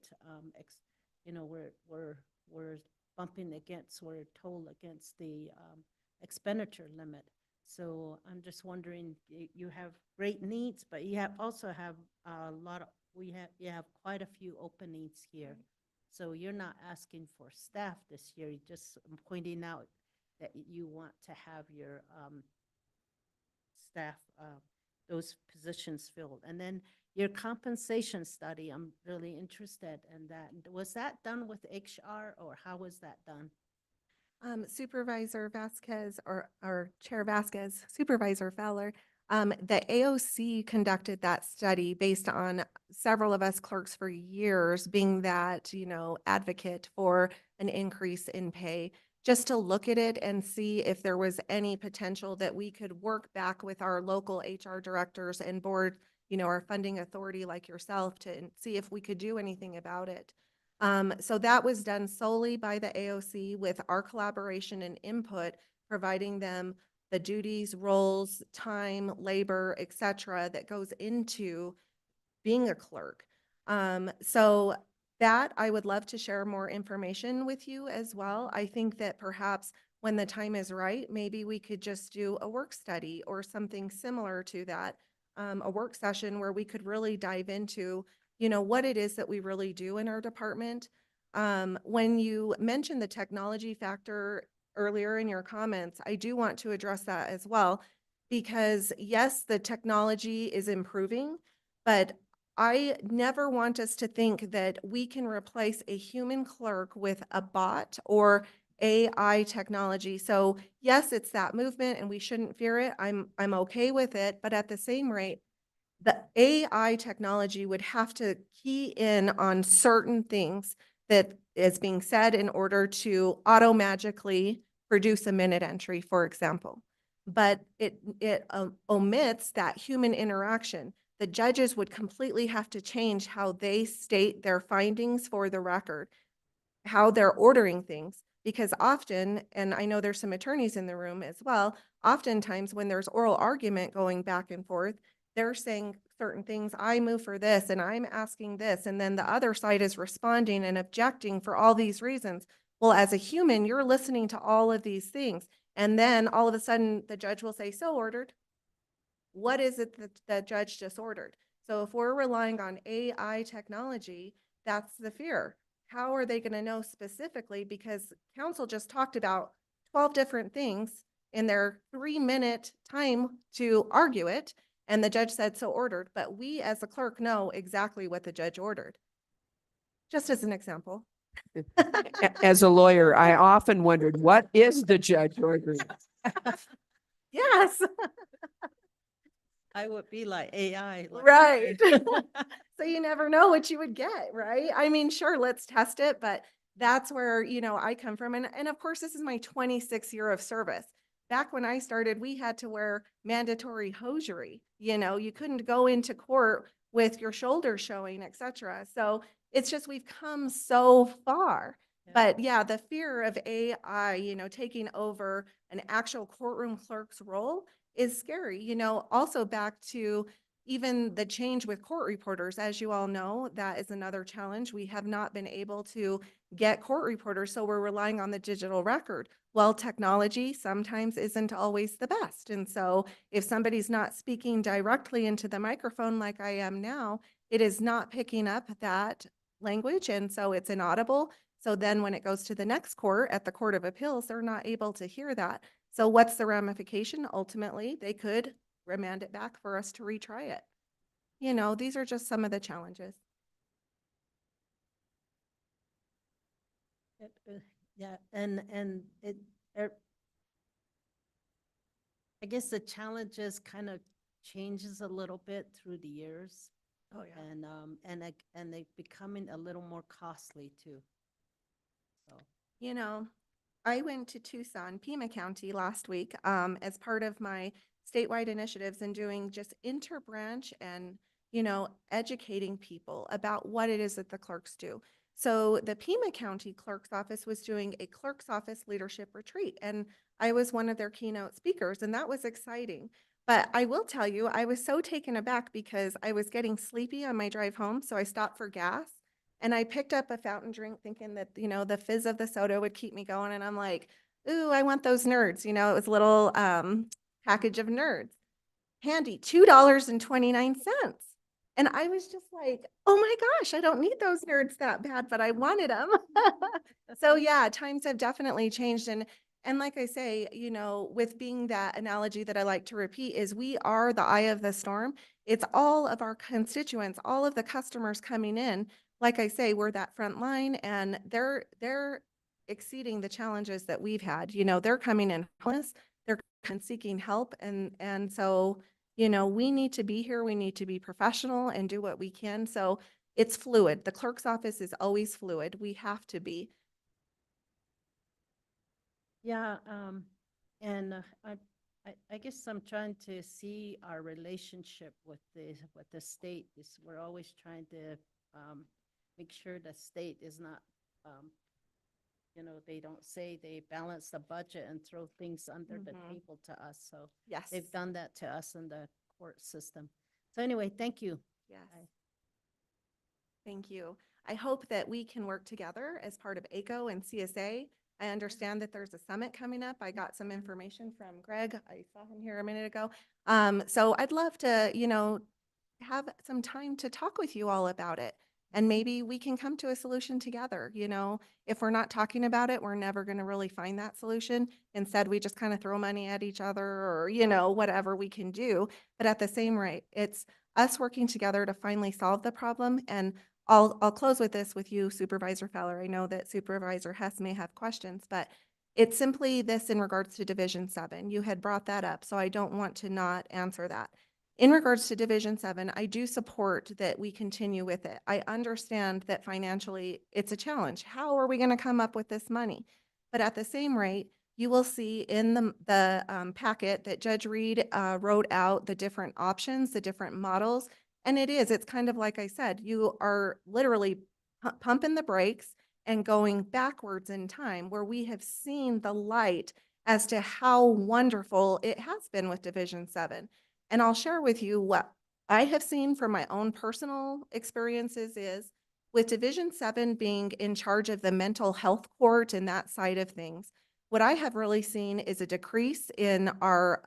we're bumping against, we're told against the expenditure limit. So I'm just wondering, you have great needs, but you also have a lot of, you have quite a few openings here. So you're not asking for staff this year, you're just pointing out that you want to have your staff, those positions filled. And then your compensation study, I'm really interested in that. Was that done with HR, or how was that done? Supervisor Vasquez or Chair Vasquez, Supervisor Fowler, the AOC conducted that study based on several of us clerks for years being that, advocate for an increase in pay. just to look at it and see if there was any potential that we could work back with our local HR directors and board, our funding authority like yourself to see if we could do anything about it. So that was done solely by the AOC with our collaboration and input, providing them the duties, roles, time, labor, et cetera, that goes into being a clerk. So that I would love to share more information with you as well. I think that perhaps when the time is right, maybe we could just do a work study or something similar to that, a work session where we could really dive into, what it is that we really do in our department. When you mentioned the technology factor earlier in your comments, I do want to address that as well, because yes, the technology is improving, but I never want us to think that we can replace a human clerk with a bot or AI technology. So yes, it's that movement and we shouldn't fear it. I'm okay with it, but at the same rate, the AI technology would have to key in on certain things that is being said in order to auto-magically produce a minute entry, for example. But it omits that human interaction. The judges would completely have to change how they state their findings for the record, how they're ordering things, because often, and I know there's some attorneys in the room as well, oftentimes when there's oral argument going back and forth, they're saying certain things, I move for this and I'm asking this, and then the other side is responding and objecting for all these reasons. Well, as a human, you're listening to all of these things, and then all of a sudden the judge will say, so ordered. What is it that the judge just ordered? So if we're relying on AI technology, that's the fear. How are they going to know specifically? Because counsel just talked about 12 different things in their 3-minute time to argue it, and the judge said so ordered. But we as a clerk know exactly what the judge ordered. Just as an example. As a lawyer, I often wondered, what is the judge ordering? Yes. I would be like AI. like- Right. So you never know what you would get, right? I mean, sure, let's test it, but that's where, I come from. And of course, this is my 26th year of service. Back when I started, we had to wear mandatory hosiery. You couldn't go into court with your shoulders showing, et cetera. So it's just, we've come so far. Yeah. But yeah, the fear of AI, taking over an actual courtroom clerk's role is scary. Also back to even the change with court reporters, as you all know, that is another challenge. We have not been able to get court reporters, so we're relying on the digital record. Well, technology sometimes isn't always the best. And so if somebody's not speaking directly into the microphone like I am now, it is not picking up that language, and so it's inaudible. So then when it goes to the next court at the Court of Appeals, they're not able to hear that. So what's the ramification? Ultimately, they could remand it back for us to retry it. These are just some of the challenges. Yeah, and I guess the challenges kind of changes a little bit through the years. Oh, yeah. And they becoming a little more costly too. So. I went to Tucson, Pima County last week as part of my statewide initiatives and doing just interbranch and, educating people about what it is that the clerks do. So the Pima County Clerk's Office was doing a Clerk's Office Leadership Retreat, and I was one of their keynote speakers, and that was exciting. But I will tell you, I was so taken aback because I was getting sleepy on my drive home, so I stopped for gas. And I picked up a fountain drink thinking that, the fizz of the soda would keep me going. And I'm like, ooh, I want those nerds. It was a little package of nerds. Handy, $2.29. And I was just like, oh my gosh, I don't need those nerds that bad, but I wanted them. So yeah, times have definitely changed. And like I say, with being that analogy that I like to repeat is we are the eye of the storm. It's all of our constituents, all of the customers coming in. Like I say, we're that front line, and they're exceeding the challenges that we've had. They're coming in homeless, they're seeking help, and so we need to be here. We need to be professional and do what we can. So it's fluid. The clerk's office is always fluid. We have to be. Yeah, and I guess I'm trying to see our relationship with the state. Is we're always trying to make sure the state is not, they don't say they balance the budget and throw things under the Mhm. table to us. So Yes. they've done that to us in the court system. So anyway, thank you. Yes. I- Thank you. I hope that we can work together as part of ACO and CSA. I understand that there's a summit coming up. I got some information from Greg. I saw him here a minute ago. So I'd love to, have some time to talk with you all about it. And maybe we can come to a solution together. If we're not talking about it, we're never going to really find that solution. Instead, we just kind of throw money at each other or, whatever we can do. But at the same rate, it's us working together to finally solve the problem. And I'll close with this with you, Supervisor Feller. I know that Supervisor Hess may have questions, but it's simply this in regards to Division 7. You had brought that up, so I don't want to not answer that. In regards to Division 7, I do support that we continue with it. I understand that financially it's a challenge. How are we going to come up with this money? But at the same rate, you will see in the packet that Judge Reed wrote out the different options, the different models. And it's kind of like I said, you are literally pumping the brakes and going backwards in time where we have seen the light as to how wonderful it has been with Division 7. And I'll share with you what I have seen from my own personal experiences is with Division 7 being in charge of the mental health court and that side of things, what I have really seen is a decrease in our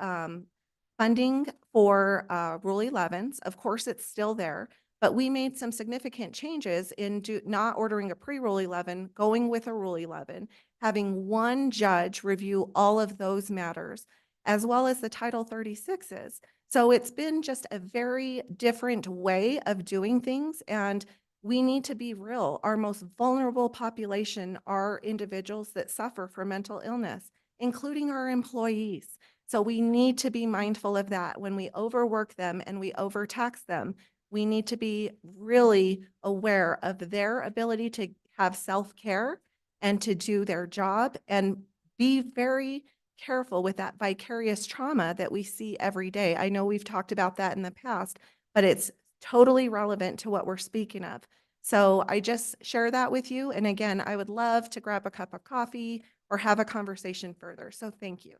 funding for Rule 11s. Of course, it's still there, but we made some significant changes in not ordering a pre-Rule 11, going with a Rule 11, having one judge review all of those matters, as well as the Title 36s. So it's been just a very different way of doing things, and we need to be real. Our most vulnerable population are individuals that suffer from mental illness, including our employees. So we need to be mindful of that. When we overwork them and we overtax them, we need to be really aware of their ability to have self-care and to do their job and be very careful with that vicarious trauma that we see every day. I know we've talked about that in the past, but it's totally relevant to what we're speaking of. So I just share that with you. And again, I would love to grab a cup of coffee or have a conversation further. So thank you.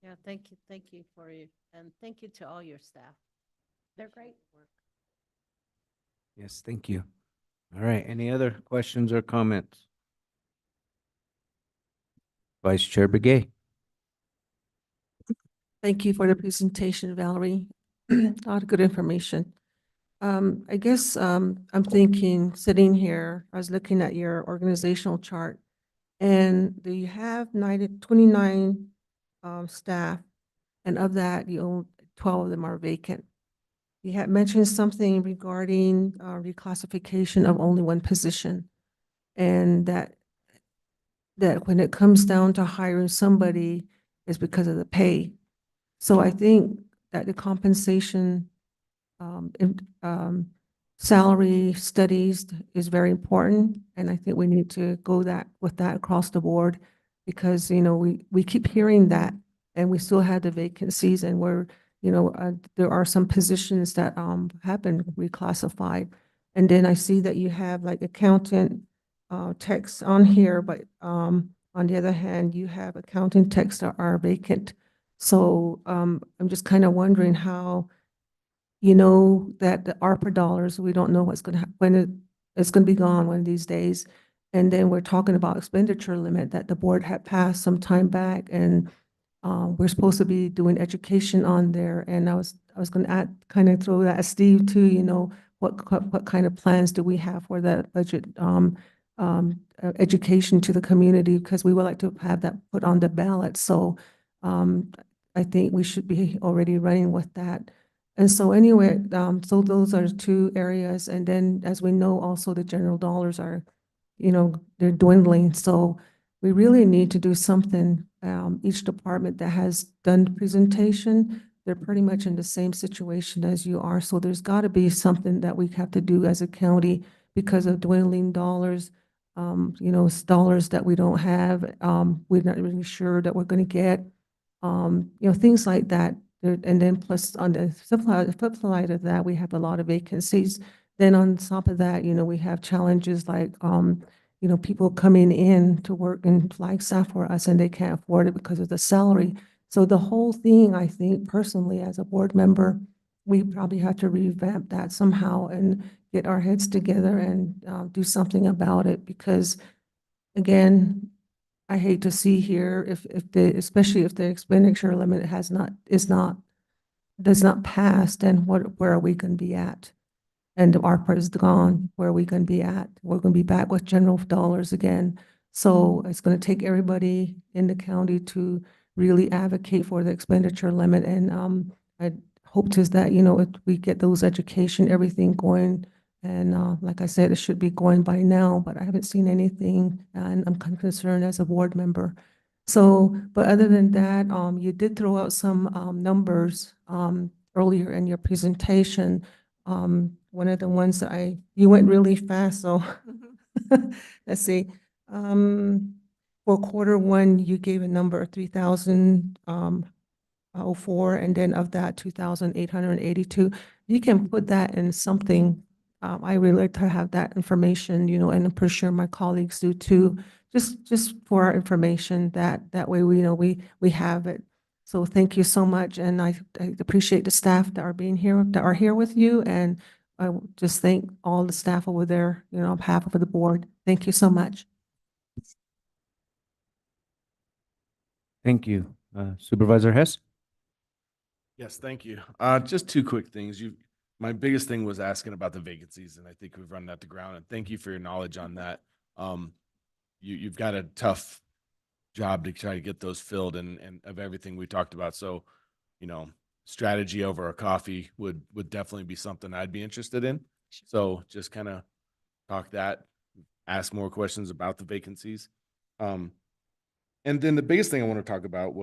Yeah, thank you for you, and thank you to all your staff. They're great work. Yes, thank you. All right, any other questions or comments? Vice Chair Begay. Thank you for the presentation, Valerie. A lot of good information. I guess I'm thinking, sitting here, I was looking at your organizational chart, and you have 29 staff, and of that, 12 of them are vacant. You had mentioned something regarding reclassification of only one position, and that when it comes down to hiring somebody, it's because of the pay. So I think that the compensation salary studies is very important, and I think we need to go with that across the board, because, we keep hearing that, and we still have the vacancies, and there are some positions that have been reclassified. And then I see that you have like accountant techs on here, but on the other hand, you have accountant techs that are vacant. So I'm just kind of wondering how, that the ARPA dollars, we don't know when it's going to be gone one of these days. And then we're talking about expenditure limit that the board had passed some time back, and we're supposed to be doing education on there. And I was going to kind of throw that at Steve too, what kind of plans do we have for that budget education to the community, because we would like to have that put on the ballot. So I think we should be already running with that. And so anyway, so those are two areas. And then, as we know, also the general dollars are, they're dwindling. So we really need to do something. Each department that has done presentation, they're pretty much in the same situation as you are. So there's got to be something that we have to do as a county because of dwindling dollars. dollars that we don't have, we're not really sure that we're going to get, things like that. And then plus on the flip side of that, we have a lot of vacancies. Then on top of that, we have challenges like, people coming in to work in Flagstaff for us and they can't afford it because of the salary. So the whole thing, I think personally, as a board member, we probably have to revamp that somehow and get our heads together and do something about it because, again, I hate to see here especially if the expenditure limit does not pass, then where are we going to be at? And the ARPA is gone, where are we going to be at? We're going to be back with general dollars again. So it's going to take everybody in the county to really advocate for the expenditure limit. And I hoped is that, if we get those education, everything going. And like I said, it should be going by now, but I haven't seen anything and I'm kind of concerned as a board member. So, but other than that, you did throw out some numbers earlier in your presentation. One of the ones that you went really fast, so let's see. For Q1, you gave a number of 3,004, and then of that 2,882. You can put that in something. I really like to have that information, and I'm pretty sure my colleagues do too. Just for our information, that way we know we have it. So thank you so much, and I appreciate the staff that are here with you, and I just thank all the staff over there, on behalf of the board. Thank you so much. Thank you. Supervisor Hess? Yes, thank you. Just two quick things. My biggest thing was asking about the vacancies, and I think we've run that to ground. And thank you for your knowledge on that. You've got a tough job to try to get those filled, and of everything we talked about. So, strategy over a coffee would definitely be something I'd be interested in. So just kind of talk that, ask more questions about the vacancies. And then the biggest thing I want to talk about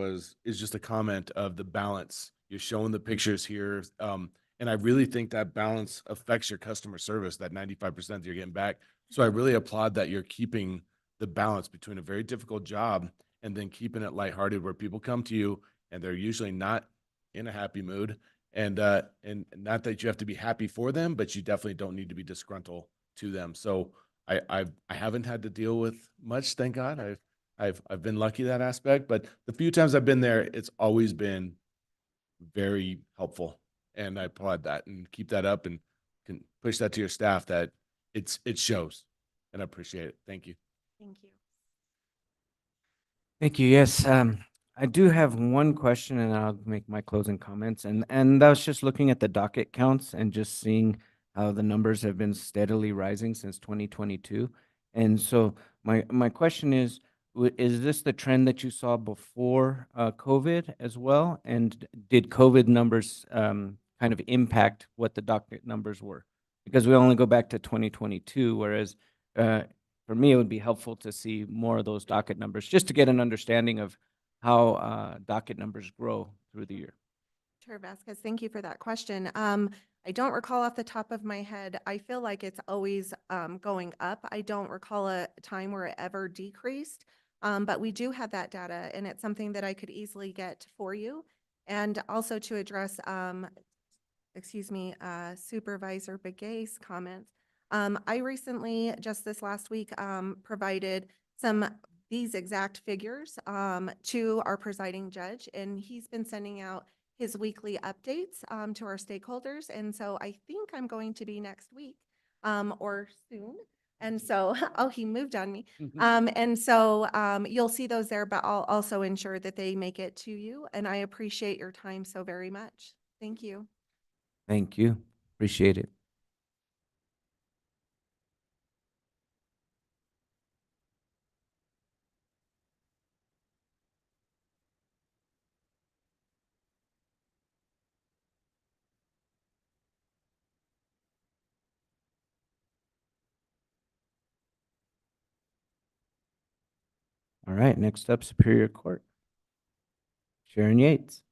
is just a comment of the balance. You're showing the pictures here. And I really think that balance affects your customer service, that 95% that you're getting back. So I really applaud that you're keeping the balance between a very difficult job and then keeping it lighthearted, where people come to you and they're usually not in a happy mood. And not that you have to be happy for them, but you definitely don't need to be disgruntled to them. So I haven't had to deal with much, thank God. I've been lucky that aspect, but the few times I've been there, it's always been very helpful. And I applaud that and keep that up and can push that to your staff that it shows, and I appreciate it. Thank you. Thank you. Thank you. Yes, I do have one question and I'll make my closing comments. And that was just looking at the docket counts and just seeing how the numbers have been steadily rising since 2022. And so my question is this the trend that you saw before COVID as well? And did COVID numbers kind of impact what the docket numbers were? Because we only go back to 2022, whereas for me, it would be helpful to see more of those docket numbers, just to get an understanding of how docket numbers grow through the year. Chair Vasquez, thank you for that question. I don't recall off the top of my head. I feel like it's always going up. I don't recall a time where it ever decreased, but we do have that data, and it's something that I could easily get for you. And also to address, Supervisor Begay's comments. I recently, just this last week, provided these exact figures to our presiding judge, and he's been sending out his weekly updates to our stakeholders. And so I think I'm going to be next week or soon. And so, oh, he moved on me. And so you'll see those there, but I'll also ensure that they make it to you. And I appreciate your time so very much. Thank you. Thank you. Appreciate it. All right, next up, Superior Court. Sharon Yates.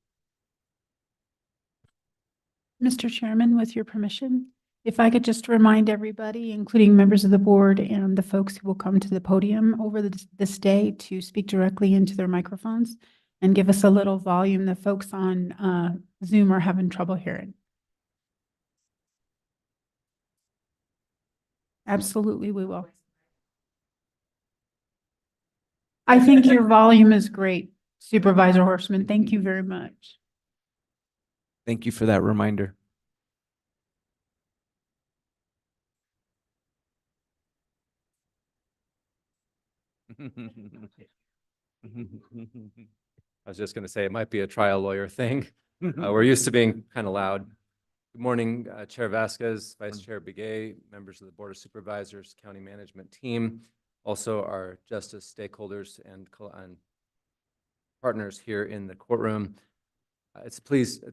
Mr. Chairman, with your permission, If I could just remind everybody, including members of the board and the folks who will come to the podium over this day, to speak directly into their microphones and give us a little volume. The folks on Zoom are having trouble hearing. Absolutely, we will. I think your volume is great, Supervisor Horseman. Thank you very much. Thank you for that reminder. I was just going to say, it might be a trial lawyer thing. We're used to being kind of loud. Good morning, Chair Vasquez, Vice Chair Begay, members of the Board of Supervisors, County Management Team, also our justice stakeholders and partners here in the courtroom. It's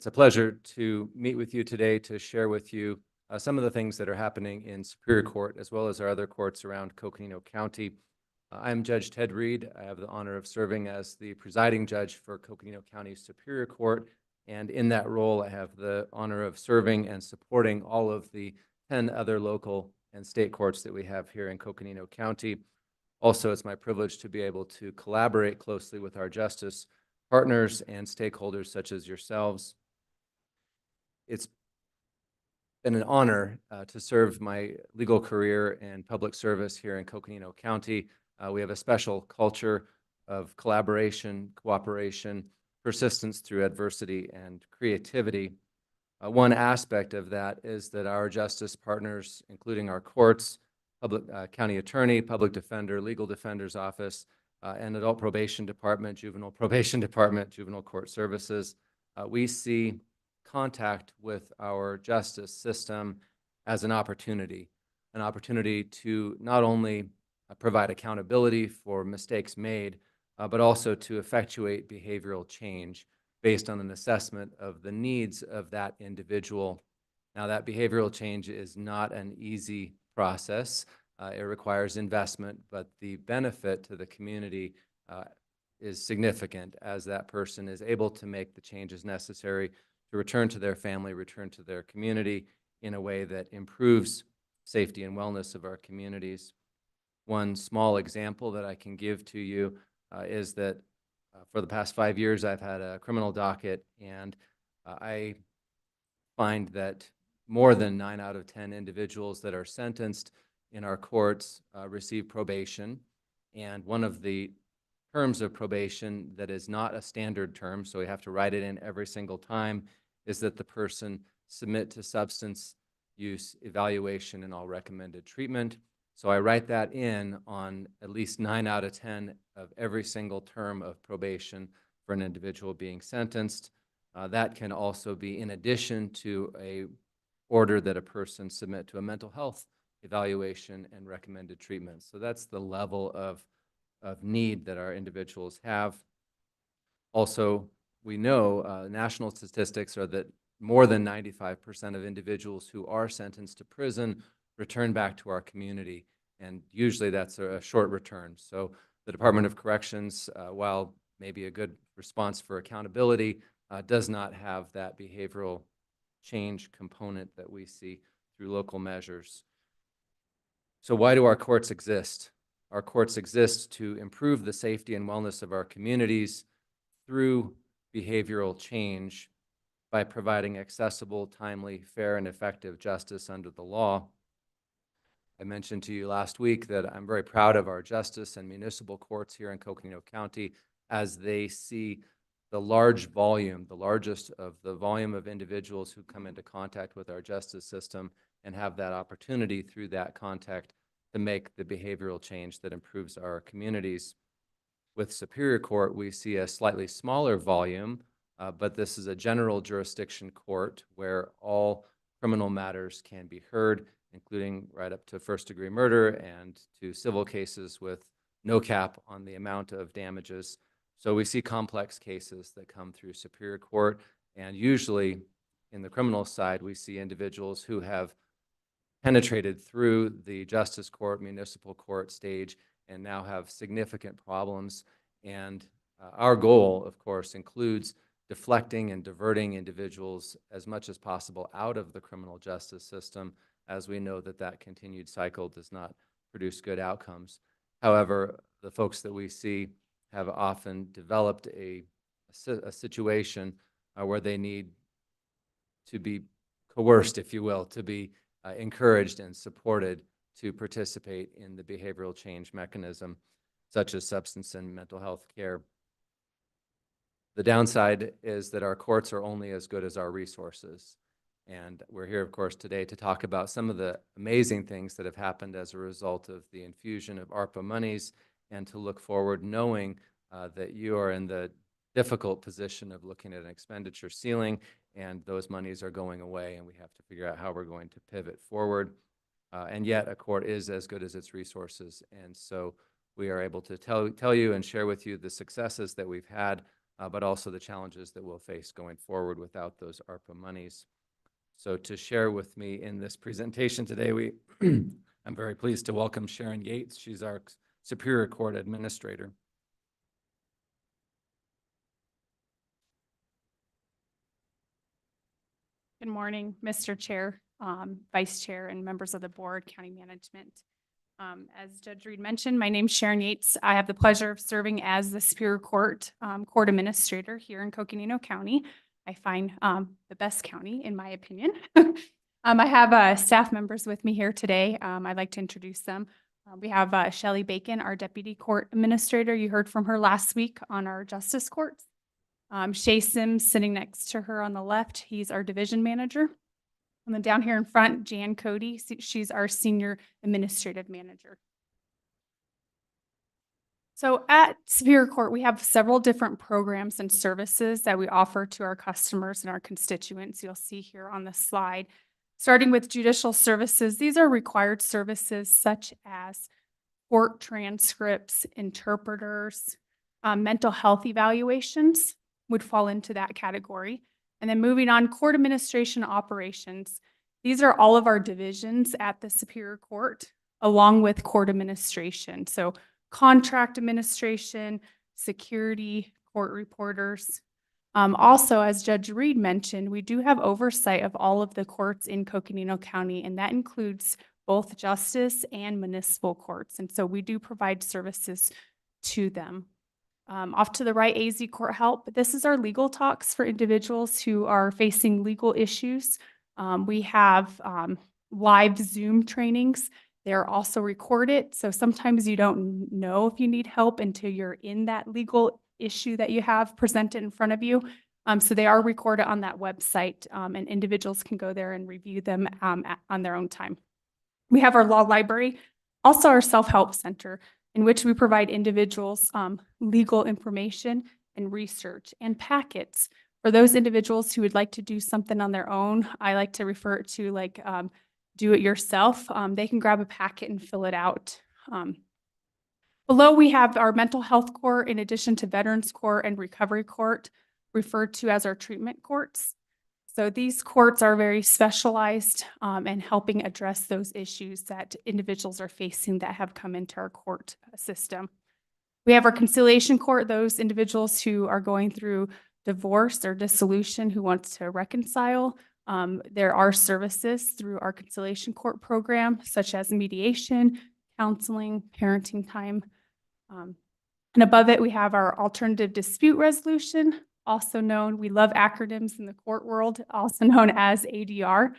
a pleasure to meet with you today to share with you some of the things that are happening in Superior Court as well as our other courts around Coconino County. I'm Judge Ted Reed. I have the honor of serving as the presiding judge for Coconino County Superior Court. And in that role, I have the honor of serving and supporting all of the 10 other local and state courts that we have here in Coconino County. Also, it's my privilege to be able to collaborate closely with our justice partners and stakeholders such as yourselves. It's been an honor to serve my legal career and public service here in Coconino County. We have a special culture of collaboration, cooperation, persistence through adversity, and creativity. One aspect of that is that our justice partners, including our courts, public county attorney, public defender, legal defender's office, and adult probation department, juvenile probation department, juvenile court services, we see contact with our justice system as an opportunity to not only provide accountability for mistakes made, but also to effectuate behavioral change based on an assessment of the needs of that individual. Now, that behavioral change is not an easy process. It requires investment, but the benefit to the community is significant as that person is able to make the changes necessary to return to their family, return to their community in a way that improves safety and wellness of our communities. One small example that I can give to you is that for the past 5 years, I've had a criminal docket, and I find that more than 9 out of 10 individuals that are sentenced in our courts receive probation. And one of the terms of probation that is not a standard term, so we have to write it in every single time, is that the person submit to substance use evaluation and all recommended treatment. So I write that in on at least 9 out of 10 of every single term of probation for an individual being sentenced. That can also be in addition to a order that a person submit to a mental health evaluation and recommended treatment. So that's the level of need that our individuals have. Also, we know national statistics are that more than 95% of individuals who are sentenced to prison return back to our community, and usually that's a short return. So the Department of Corrections, while maybe a good response for accountability, does not have that behavioral change component that we see through local measures. So why do our courts exist? Our courts exist to improve the safety and wellness of our communities through behavioral change by providing accessible, timely, fair, and effective justice under the law. I mentioned to you last week that I'm very proud of our justice and municipal courts here in Coconino County as they see the large volume, the largest of the volume of individuals who come into contact with our justice system and have that opportunity through that contact to make the behavioral change that improves our communities. With Superior Court, we see a slightly smaller volume, but this is a general jurisdiction court where all criminal matters can be heard, including right up to first-degree murder and to civil cases with no cap on the amount of damages. So we see complex cases that come through Superior Court, and usually in the criminal side, we see individuals who have penetrated through the justice court, municipal court stage, and now have significant problems. And our goal, of course, includes deflecting and diverting individuals as much as possible out of the criminal justice system as we know that that continued cycle does not produce good outcomes. However, the folks that we see have often developed a situation where they need to be coerced, if you will, to be encouraged and supported to participate in the behavioral change mechanism, such as substance and mental health care. The downside is that our courts are only as good as our resources. And we're here, of course, today to talk about some of the amazing things that have happened as a result of the infusion of ARPA monies, and to look forward knowing that you are in the difficult position of looking at an expenditure ceiling, and those monies are going away, and we have to figure out how we're going to pivot forward. And yet a court is as good as its resources. And so we are able to tell you and share with you the successes that we've had, but also the challenges that we'll face going forward without those ARPA monies. So to share with me in this presentation today, I'm very pleased to welcome Sharon Yates. She's our Superior Court Administrator. Good morning, Mr. Chair, Vice Chair, and members of the board, county management. As Judge Reed mentioned, my name's Sharon Yates. I have the pleasure of serving as the Superior Court Court Administrator here in Coconino County. I find the best county, in my opinion. I have staff members with me here today. I'd like to introduce them. We have Shelley Bacon, our Deputy Court Administrator. You heard from her last week on our Justice Courts. Shay Sims sitting next to her on the left. He's our Division Manager. And then down here in front, Jan Cody. She's our Senior Administrative Manager. So at Superior Court, we have several different programs and services that we offer to our customers and our constituents. You'll see here on the slide. Starting with judicial services, these are required services such as court transcripts, interpreters, mental health evaluations would fall into that category. And then moving on, court administration operations. These are all of our divisions at the Superior Court, along with court administration. So contract administration, security, court reporters. Also, as Judge Reed mentioned, we do have oversight of all of the courts in Coconino County, and that includes both justice and municipal courts. And so we do provide services to them. Off to the right, AZ Court Help. This is our legal talks for individuals who are facing legal issues. We have live Zoom trainings. They're also recorded, so sometimes you don't know if you need help until you're in that legal issue that you have presented in front of you. So they are recorded on that website, and individuals can go there and review them on their own time. We have our law library, also our self-help center, in which we provide individuals legal information and research and packets. For those individuals who would like to do something on their own, I like to refer it to like do it yourself. They can grab a packet and fill it out. Below, we have our mental health court in addition to Veterans Court and Recovery Court, referred to as our treatment courts. So these courts are very specialized in helping address those issues that individuals are facing that have come into our court system. We have our conciliation court, those individuals who are going through divorce or dissolution who want to reconcile. There are services through our conciliation court program, such as mediation, counseling, parenting time. And above it, we have our alternative dispute resolution, also known, we love acronyms in the court world, also known as ADR.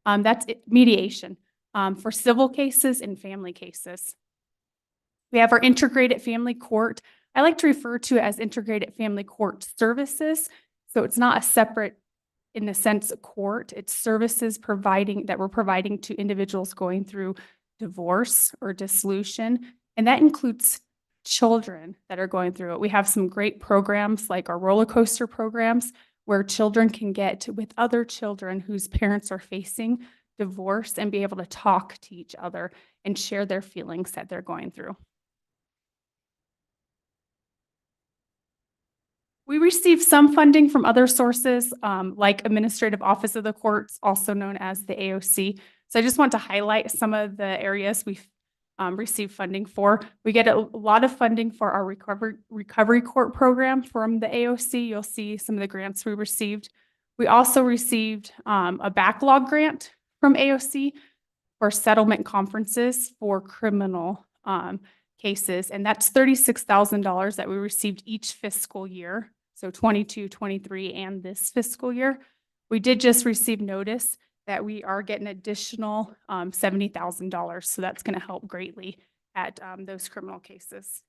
That's mediation for civil cases and family cases. We have our integrated family court. I like to refer to it as integrated family court services. So it's not a separate, in a sense, court. It's services that we're providing to individuals going through divorce or dissolution. And that includes children that are going through it. We have some great programs like our roller coaster programs where children can get with other children whose parents are facing divorce and be able to talk to each other and share their feelings that they're going through. We receive some funding from other sources like Administrative Office of the Courts, also known as the AOC. So I just want to highlight some of the areas we've receive funding for. We get a lot of funding for our recovery court program from the AOC. You'll see some of the grants we received. We also received a backlog grant from AOC. for settlement conferences for criminal cases. And that's $36,000 that we received each fiscal year. So 22, 23, and this fiscal year. We did just receive notice that we are getting additional $70,000. So that's going to help greatly at those criminal cases.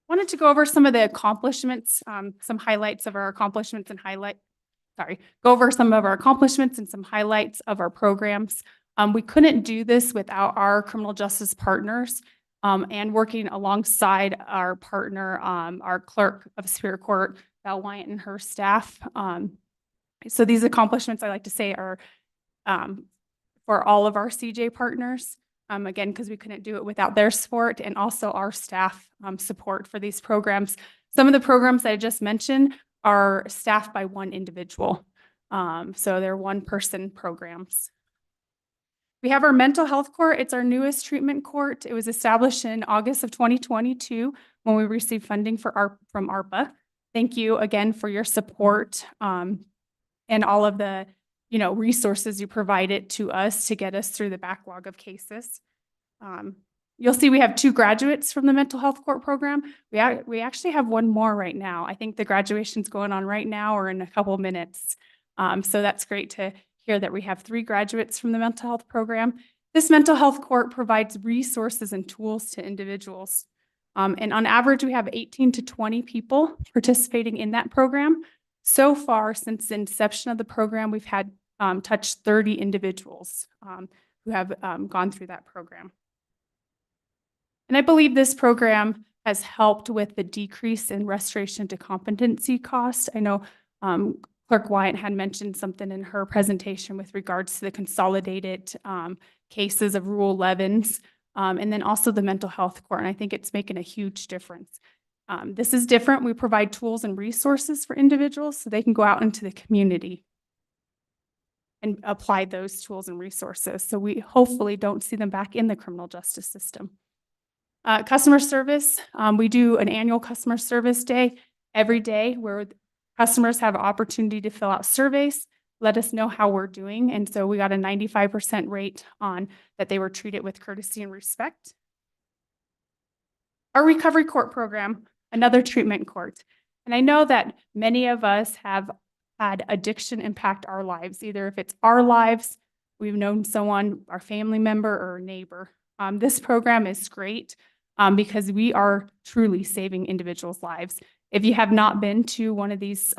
Wanted to go over some of the accomplishments, some highlights of our accomplishments and go over some of our accomplishments and some highlights of our programs. We couldn't do this without our criminal justice partners and working alongside our partner, our clerk of Superior Court, Val Wyant, and her staff. So these accomplishments, I like to say, are for all of our CJ partners. Again, because we couldn't do it without their support and also our staff support for these programs. Some of the programs that I just mentioned are staffed by one individual. So they're one-person programs. We have our mental health court. It's our newest treatment court. It was established in August of 2022 when we received funding from ARPA. Thank you again for your support and all of the resources you provided to us to get us through the backlog of cases. You'll see we have 2 graduates from the mental health court program. We actually have one more right now. I think the graduation's going on right now or in a couple of minutes. So that's great to hear that we have 3 graduates from the mental health program. This mental health court provides resources and tools to individuals. And on average, we have 18 to 20 people participating in that program. So far, since the inception of the program, we've had touched 30 individuals who have gone through that program. And I believe this program has helped with the decrease in restoration to competency cost. I know Clerk Wyatt had mentioned something in her presentation with regards to the consolidated cases of Rule 11s and then also the mental health court. And I think it's making a huge difference. This is different. We provide tools and resources for individuals so they can go out into the community and apply those tools and resources. So we hopefully don't see them back in the criminal justice system. Customer service, we do an annual customer service day every day where customers have an opportunity to fill out surveys, let us know how we're doing. And so we got a 95% rate on that they were treated with courtesy and respect. Our recovery court program, another treatment court. And I know that many of us have had addiction impact our lives, either if it's our lives, we've known someone, our family member or a neighbor. This program is great because we are truly saving individuals' lives. If you have not been to one of these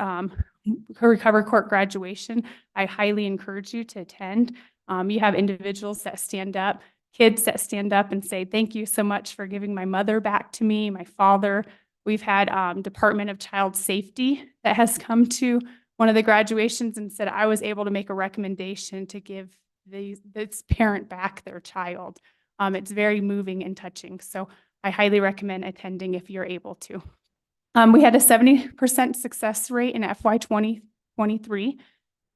recovery court graduation, I highly encourage you to attend. You have individuals that stand up, kids that stand up and say, thank you so much for giving my mother back to me, my father. We've had Department of Child Safety that has come to one of the graduations and said, I was able to make a recommendation to give this parent back their child. It's very moving and touching. So I highly recommend attending if you're able to. We had a 70% success rate in FY 2023.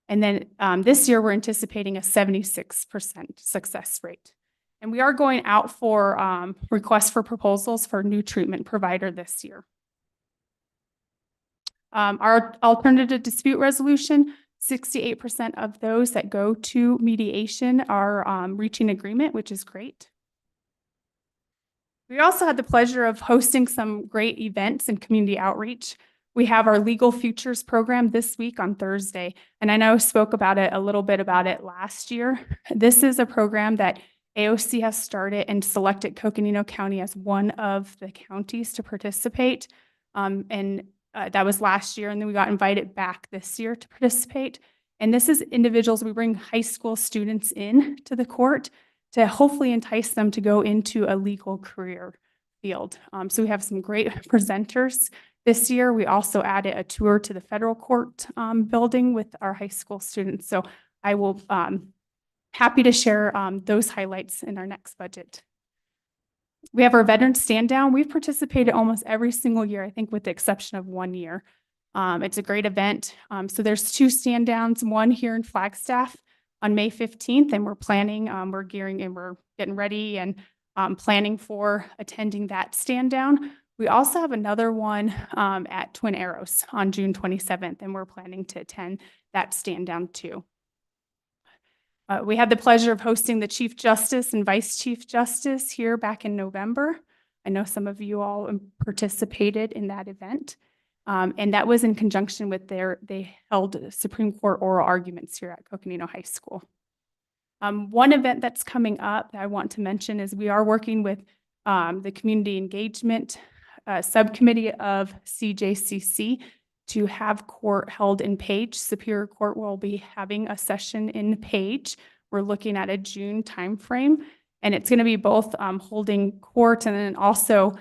And then this year we're anticipating a 76% success rate. And we are going out for requests for proposals for a new treatment provider this year. Our alternative dispute resolution, 68% of those that go to mediation are reaching agreement, which is great. We also had the pleasure of hosting some great events and community outreach. We have our Legal Futures program this week on Thursday, and I know I spoke about it a little bit about it last year. This is a program that AOC has started and selected Coconino County as one of the counties to participate. That was last year, and then we got invited back this year to participate. And this is individuals, we bring high school students in to the court to hopefully entice them to go into a legal career field. So we have some great presenters this year. We also added a tour to the federal court building with our high school students. So I will happy to share those highlights in our next budget. We have our veteran stand down. We've participated almost every single year, I think with the exception of 1 year. It's a great event. So there's 2 stand downs, one here in Flagstaff on May 15th, and we're planning, we're gearing and we're getting ready and planning for attending that stand down. We also have another one at Twin Arrows on June 27th, and we're planning to attend that stand down too. We had the pleasure of hosting the Chief Justice and Vice Chief Justice here back in November. I know some of you all participated in that event. And that was in conjunction with they held Supreme Court oral arguments here at Coconino High School. One event that's coming up that I want to mention is we are working with the Community Engagement Subcommittee of CJCC to have court held in Page. Superior Court will be having a session in Page. We're looking at a June timeframe, and it's going to be both holding court and then also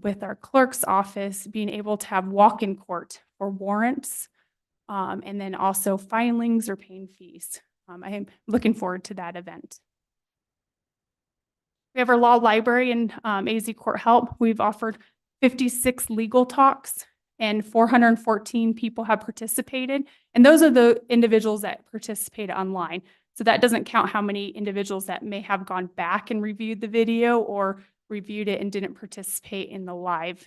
with our clerk's office being able to have walk-in court for warrants and then also filings or paying fees. I am looking forward to that event. We have our law library and AZ Court Help. We've offered 56 legal talks and 414 people have participated. And those are the individuals that participated online. So that doesn't count how many individuals that may have gone back and reviewed the video or reviewed it and didn't participate in the live.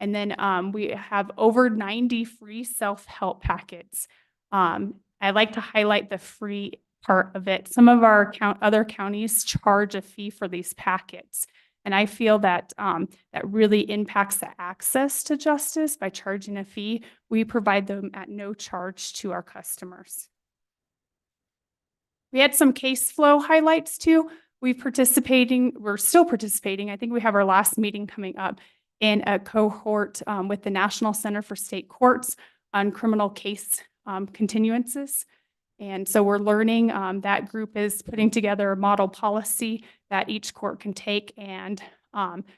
And then we have over 90 free self-help packets. I like to highlight the free part of it. Some of our other counties charge a fee for these packets. And I feel that that really impacts the access to justice by charging a fee. We provide them at no charge to our customers. We had some case flow highlights too. We're still participating. I think we have our last meeting coming up in a cohort with the National Center for State Courts on criminal case continuances. And so we're learning, that group is putting together a model policy that each court can take and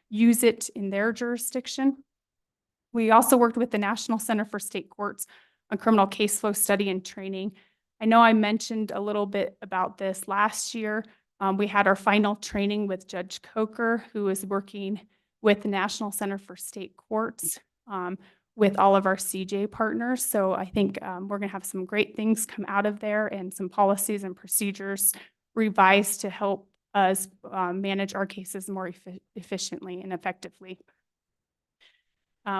use it in their jurisdiction. We also worked with the National Center for State Courts on criminal case flow study and training. I know I mentioned a little bit about this last year. We had our final training with Judge Coker, who is working with the National Center for State Courts with all of our CJ partners. So I think we're going to have some great things come out of there and some policies and procedures revised to help us manage our cases more efficiently and effectively.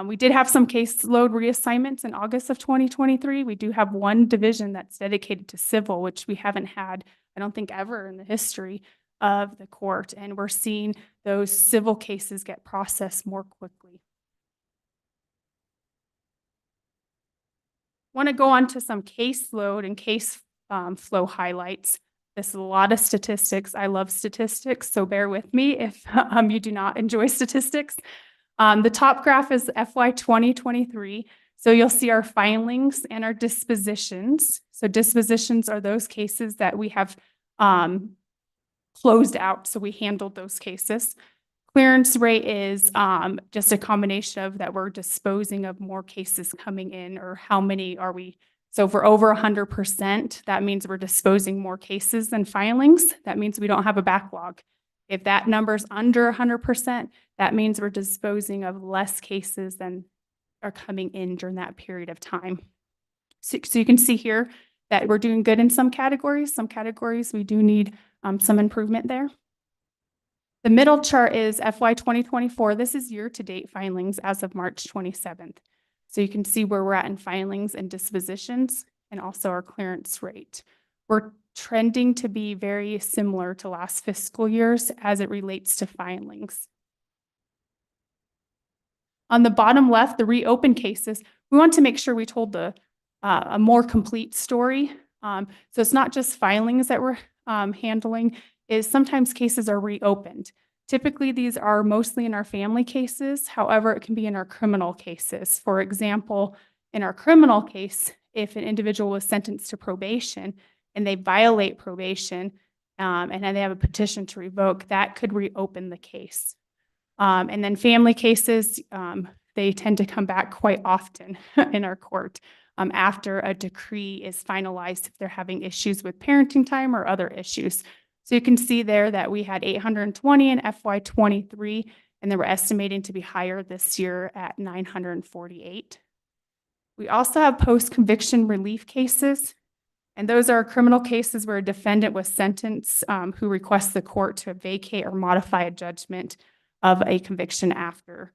We did have some caseload reassignments in August of 2023. We do have one division that's dedicated to civil, which we haven't had, I don't think, ever in the history of the court. And we're seeing those civil cases get processed more quickly. Want to go on to some caseload and case flow highlights. This is a lot of statistics. I love statistics, so bear with me if you do not enjoy statistics. The top graph is FY 2023. So you'll see our filings and our dispositions. So dispositions are those cases that we have closed out. So we handled those cases. Clearance rate is just a combination of that we're disposing of more cases coming in, or how many are we. So if we're over 100%, that means we're disposing more cases than filings. That means we don't have a backlog. If that number's under 100%, that means we're disposing of less cases than are coming in during that period of time. So you can see here that we're doing good in some categories. Some categories we do need some improvement there. The middle chart is FY 2024. This is year-to-date filings as of March 27th. So you can see where we're at in filings and dispositions and also our clearance rate. We're trending to be very similar to last fiscal years as it relates to filings. On the bottom left, the reopened cases, we want to make sure we told a more complete story. So it's not just filings that we're handling, is sometimes cases are reopened. Typically, these are mostly in our family cases. However, it can be in our criminal cases. For example, in our criminal case, if an individual was sentenced to probation and they violate probation and then they have a petition to revoke, that could reopen the case. And then family cases, they tend to come back quite often in our court after a decree is finalized if they're having issues with parenting time or other issues. So you can see there that we had 820 in FY 23, and they were estimating to be higher this year at 948. We also have post-conviction relief cases, and those are criminal cases where a defendant was sentenced who requests the court to vacate or modify a judgment of a conviction after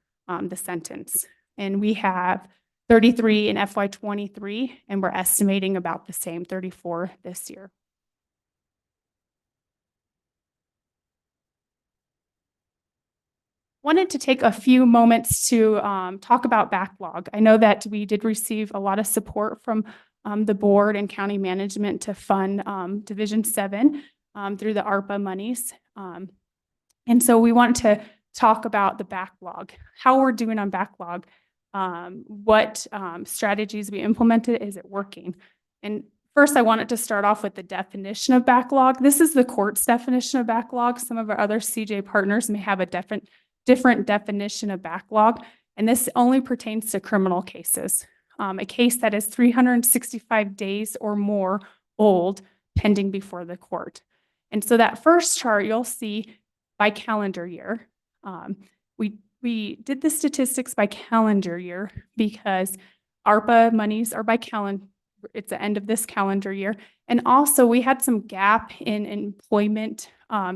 the sentence. And we have 33 in FY '23, and we're estimating about the same, 34 this year. Wanted to take a few moments to talk about backlog. I know that we did receive a lot of support from the board and county management to fund Division 7 through the ARPA monies. And so we want to talk about the backlog, how we're doing on backlog, what strategies we implemented, is it working? And first, I wanted to start off with the definition of backlog. This is the court's definition of backlog. Some of our other CJ partners may have a different definition of backlog, and this only pertains to criminal cases. A case that is 365 days or more old pending before the court. And so that first chart you'll see by calendar year. We did the statistics by calendar year because ARPA monies are by calendar. It's the end of this calendar year. And also we had some gap in employment,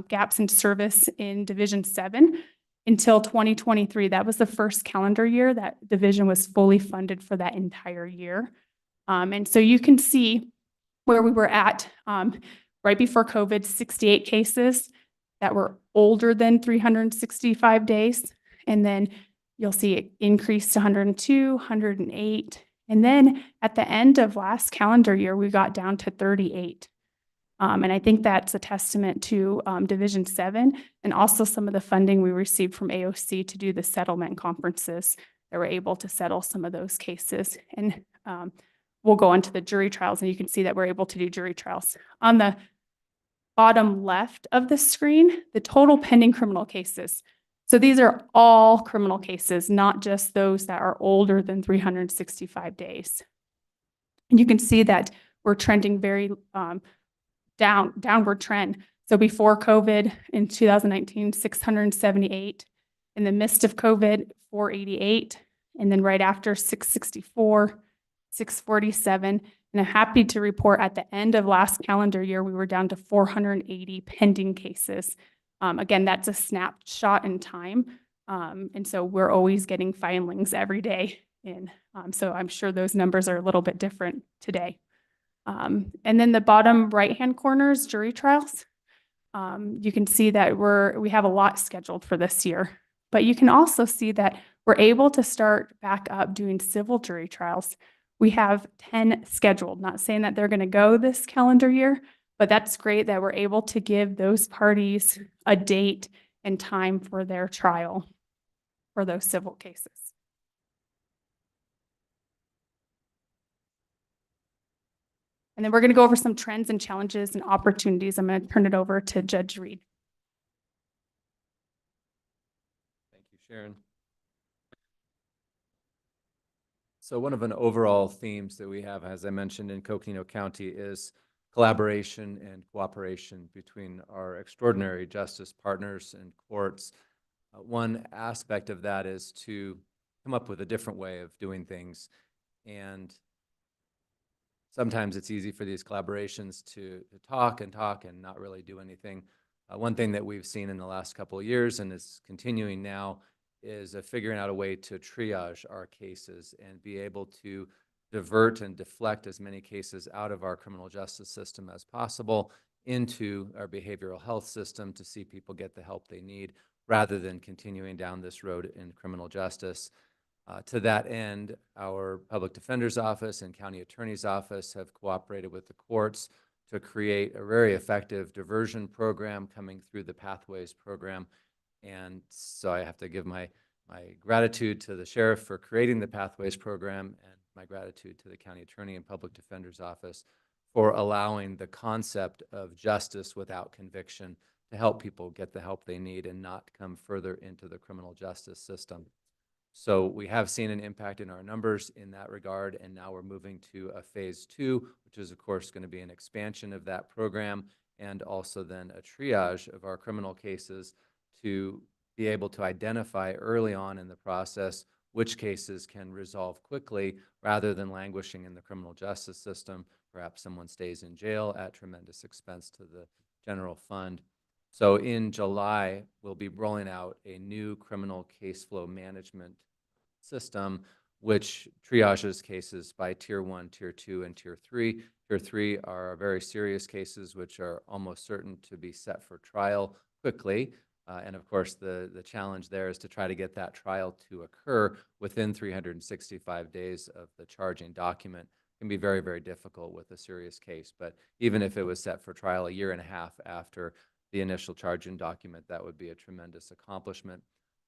gaps in service in Division 7 until 2023. That was the first calendar year that division was fully funded for that entire year. And so you can see where we were at right before COVID, 68 cases that were older than 365 days. And then you'll see it increased to 102, 108. And then at the end of last calendar year, we got down to 38. And I think that's a testament to Division 7 and also some of the funding we received from AOC to do the settlement conferences that were able to settle some of those cases. And we'll go on to the jury trials, and you can see that we're able to do jury trials. On the bottom left of the screen, the total pending criminal cases. So these are all criminal cases, not just those that are older than 365 days. And you can see that we're trending very downward trend. So before COVID in 2019, 678. In the midst of COVID, 488. And then right after, 664, 647. And I'm happy to report at the end of last calendar year, we were down to 480 pending cases. Again, that's a snapshot in time. And so we're always getting filings every day in. So I'm sure those numbers are a little bit different today. And then the bottom right-hand corner is jury trials. You can see that we have a lot scheduled for this year, but you can also see that we're able to start back up doing civil jury trials. We have 10 scheduled, not saying that they're going to go this calendar year, but that's great that we're able to give those parties a date and time for their trial for those civil cases. And then we're going to go over some trends and challenges and opportunities. I'm going to turn it over to Judge Reed. Thank you, Sharon. So one of an overall themes that we have, as I mentioned, in Coconino County is collaboration and cooperation between our extraordinary justice partners and courts. One aspect of that is to come up with a different way of doing things. And sometimes it's easy for these collaborations to talk and not really do anything. One thing that we've seen in the last couple of years and is continuing now is figuring out a way to triage our cases and be able to divert and deflect as many cases out of our criminal justice system as possible into our behavioral health system to see people get the help they need rather than continuing down this road in criminal justice. To that end, our public defender's office and county attorney's office have cooperated with the courts to create a very effective diversion program coming through the Pathways program. And so I have to give my gratitude to the sheriff for creating the Pathways program and my gratitude to the county attorney and public defender's office for allowing the concept of justice without conviction to help people get the help they need and not come further into the criminal justice system. So we have seen an impact in our numbers in that regard, and now we're moving to a phase 2, which is of course going to be an expansion of that program and also then a triage of our criminal cases to be able to identify early on in the process which cases can resolve quickly rather than languishing in the criminal justice system. Perhaps someone stays in jail at tremendous expense to the general fund. So in July, we'll be rolling out a new criminal case flow management system, which triages cases by tier 1, tier 2, and tier 3. Tier 3 are very serious cases, which are almost certain to be set for trial quickly. And of course, the challenge there is to try to get that trial to occur within 365 days of the charging document. It can be very, very difficult with a serious case. But even if it was set for trial a year and a half after the initial charging document, that would be a tremendous accomplishment.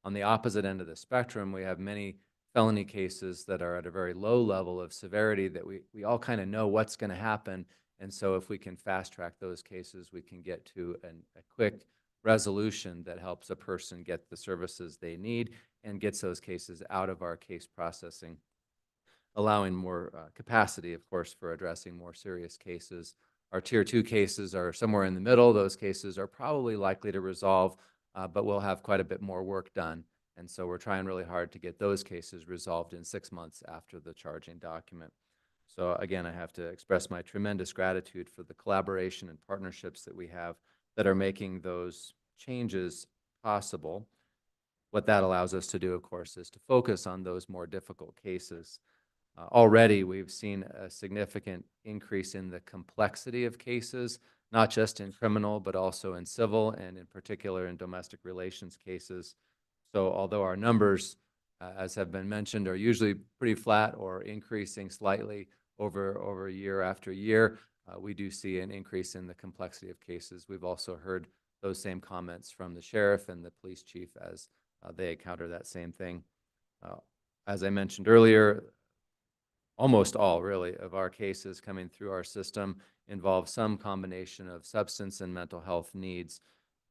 On the opposite end of the spectrum, we have many felony cases that are at a very low level of severity that we all kind of know what's going to happen. And so if we can fast track those cases, we can get to a quick resolution that helps a person get the services they need and gets those cases out of our case processing, allowing more capacity, of course, for addressing more serious cases. Our tier 2 cases are somewhere in the middle. Those cases are probably likely to resolve, but we'll have quite a bit more work done. And so we're trying really hard to get those cases resolved in 6 months after the charging document. So again, I have to express my tremendous gratitude for the collaboration and partnerships that we have that are making those changes possible. What that allows us to do, of course, is to focus on those more difficult cases. Already, we've seen a significant increase in the complexity of cases, not just in criminal, but also in civil, and in particular in domestic relations cases. So although our numbers, as have been mentioned, are usually pretty flat or increasing slightly over year after year, we do see an increase in the complexity of cases. We've also heard those same comments from the sheriff and the police chief as they encounter that same thing. As I mentioned earlier, almost all, really, of our cases coming through our system involve some combination of substance and mental health needs.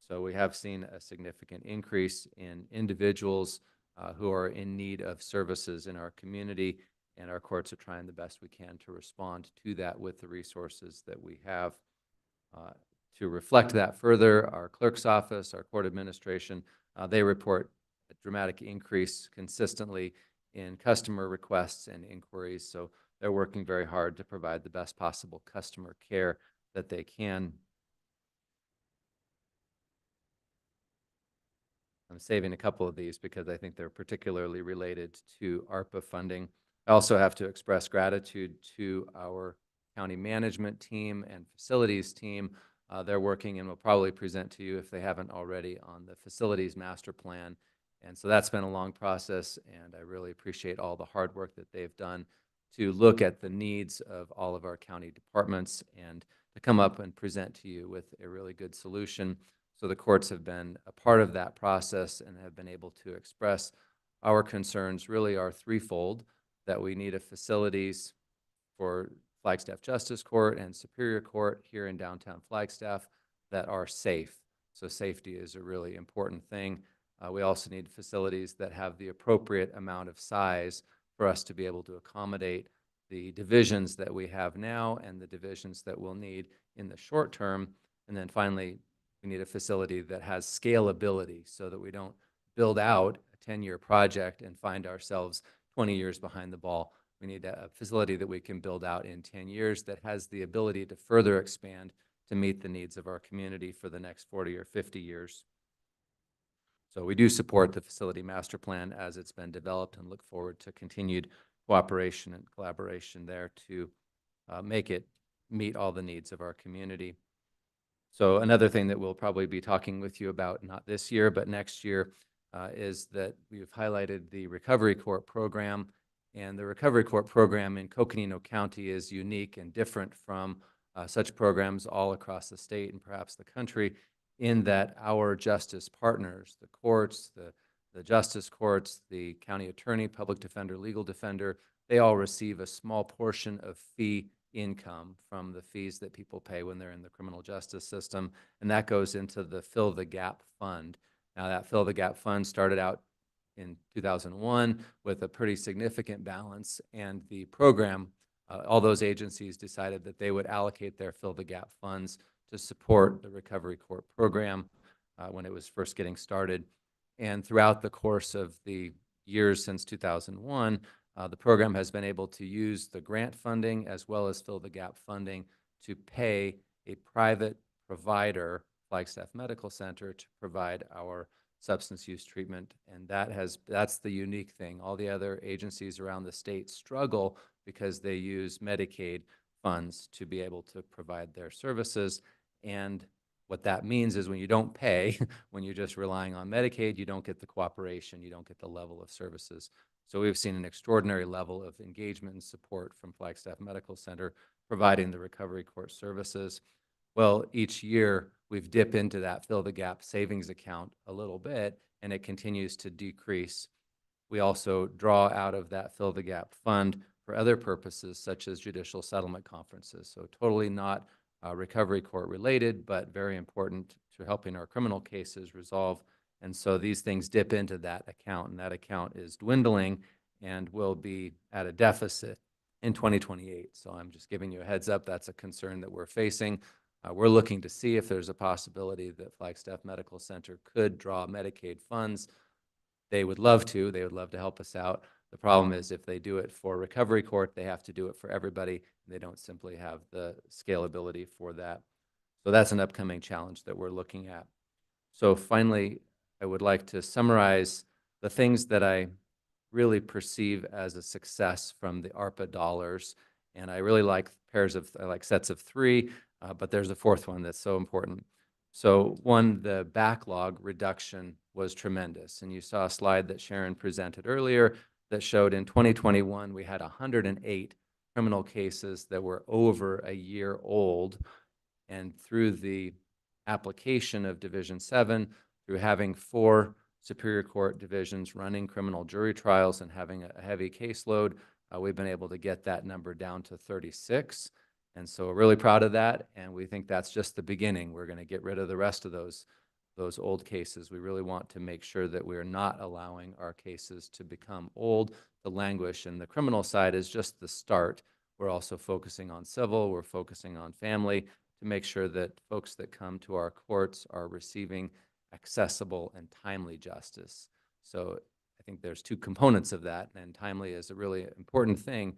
So we have seen a significant increase in individuals who are in need of services in our community, and our courts are trying the best we can to respond to that with the resources that we have. To reflect that further, our clerk's office, our court administration, they report a dramatic increase consistently in customer requests and inquiries. So they're working very hard to provide the best possible customer care that they can. I'm saving a couple of these because I think they're particularly related to ARPA funding. I also have to express gratitude to our county management team and facilities team. They're working and will probably present to you, if they haven't already, on the facilities master plan. And so that's been a long process, and I really appreciate all the hard work that they've done to look at the needs of all of our county departments and to come up and present to you with a really good solution. So the courts have been a part of that process and have been able to express our concerns really are threefold: that we need a facilities for Flagstaff Justice Court and Superior Court here in downtown Flagstaff that are safe. So safety is a really important thing. We also need facilities that have the appropriate amount of size for us to be able to accommodate the divisions that we have now and the divisions that we'll need in the short term. And then finally, we need a facility that has scalability so that we don't build out a 10-year project and find ourselves 20 years behind the ball. We need a facility that we can build out in 10 years that has the ability to further expand to meet the needs of our community for the next 40 or 50 years. So we do support the facility master plan as it's been developed and look forward to continued cooperation and collaboration there to make it meet all the needs of our community. So another thing that we'll probably be talking with you about, not this year, but next year, is that we've highlighted the Recovery Court program. And the Recovery Court program in Coconino County is unique and different from such programs all across the state and perhaps the country, in that our justice partners, the courts, the justice courts, the county attorney, public defender, legal defender, they all receive a small portion of fee income from the fees that people pay when they're in the criminal justice system, and that goes into the Fill the Gap Fund. Now, that Fill the Gap Fund started out in 2001 with a pretty significant balance, and the program, all those agencies decided that they would allocate their Fill the Gap funds to support the Recovery Court program when it was first getting started. And throughout the course of the years since 2001, the program has been able to use the grant funding as well as Fill the Gap funding to pay a private provider Flagstaff Medical Center to provide our substance use treatment. And that's the unique thing. All the other agencies around the state struggle because they use Medicaid funds to be able to provide their services. And what that means is when you don't pay, when you're just relying on Medicaid, you don't get the cooperation, you don't get the level of services. So we've seen an extraordinary level of engagement and support from Flagstaff Medical Center providing the recovery court services. Well, each year we've dipped into that fill the gap savings account a little bit, and it continues to decrease. We also draw out of that fill the gap fund for other purposes such as judicial settlement conferences. So totally not recovery court related, but very important to helping our criminal cases resolve. And so these things dip into that account, and that account is dwindling and will be at a deficit in 2028. So I'm just giving you a heads up. That's a concern that we're facing. We're looking to see if there's a possibility that Flagstaff Medical Center could draw Medicaid funds. They would love to. They would love to help us out. The problem is if they do it for recovery court, they have to do it for everybody. They don't simply have the scalability for that. So that's an upcoming challenge that we're looking at. So finally, I would like to summarize the things that I really perceive as a success from the ARPA dollars. And I really like I like sets of three, but there's a fourth one that's so important. So one, the backlog reduction was tremendous. And you saw a slide that Sharon presented earlier that showed in 2021, we had 108 criminal cases that were over a year old. And through the application of Division 7, through having 4 Superior Court divisions running criminal jury trials and having a heavy caseload, we've been able to get that number down to 36. And so we're really proud of that, and we think that's just the beginning. We're going to get rid of the rest of those old cases. We really want to make sure that we are not allowing our cases to become old, to languish, and the criminal side is just the start. We're also focusing on civil, we're focusing on family to make sure that folks that come to our courts are receiving accessible and timely justice. So I think there's 2 components of that, and timely is a really important thing.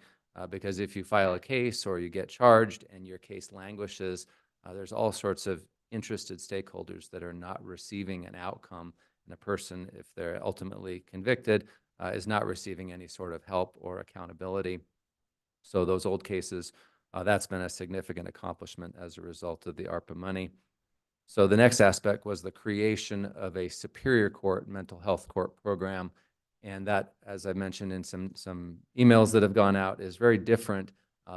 Because if you file a case or you get charged and your case languishes, there's all sorts of interested stakeholders that are not receiving an outcome. And a person, if they're ultimately convicted, is not receiving any sort of help or accountability. So those old cases, that's been a significant accomplishment as a result of the ARPA money. So the next aspect was the creation of a Superior Court mental health court program. And that, as I mentioned in some emails that have gone out, is very different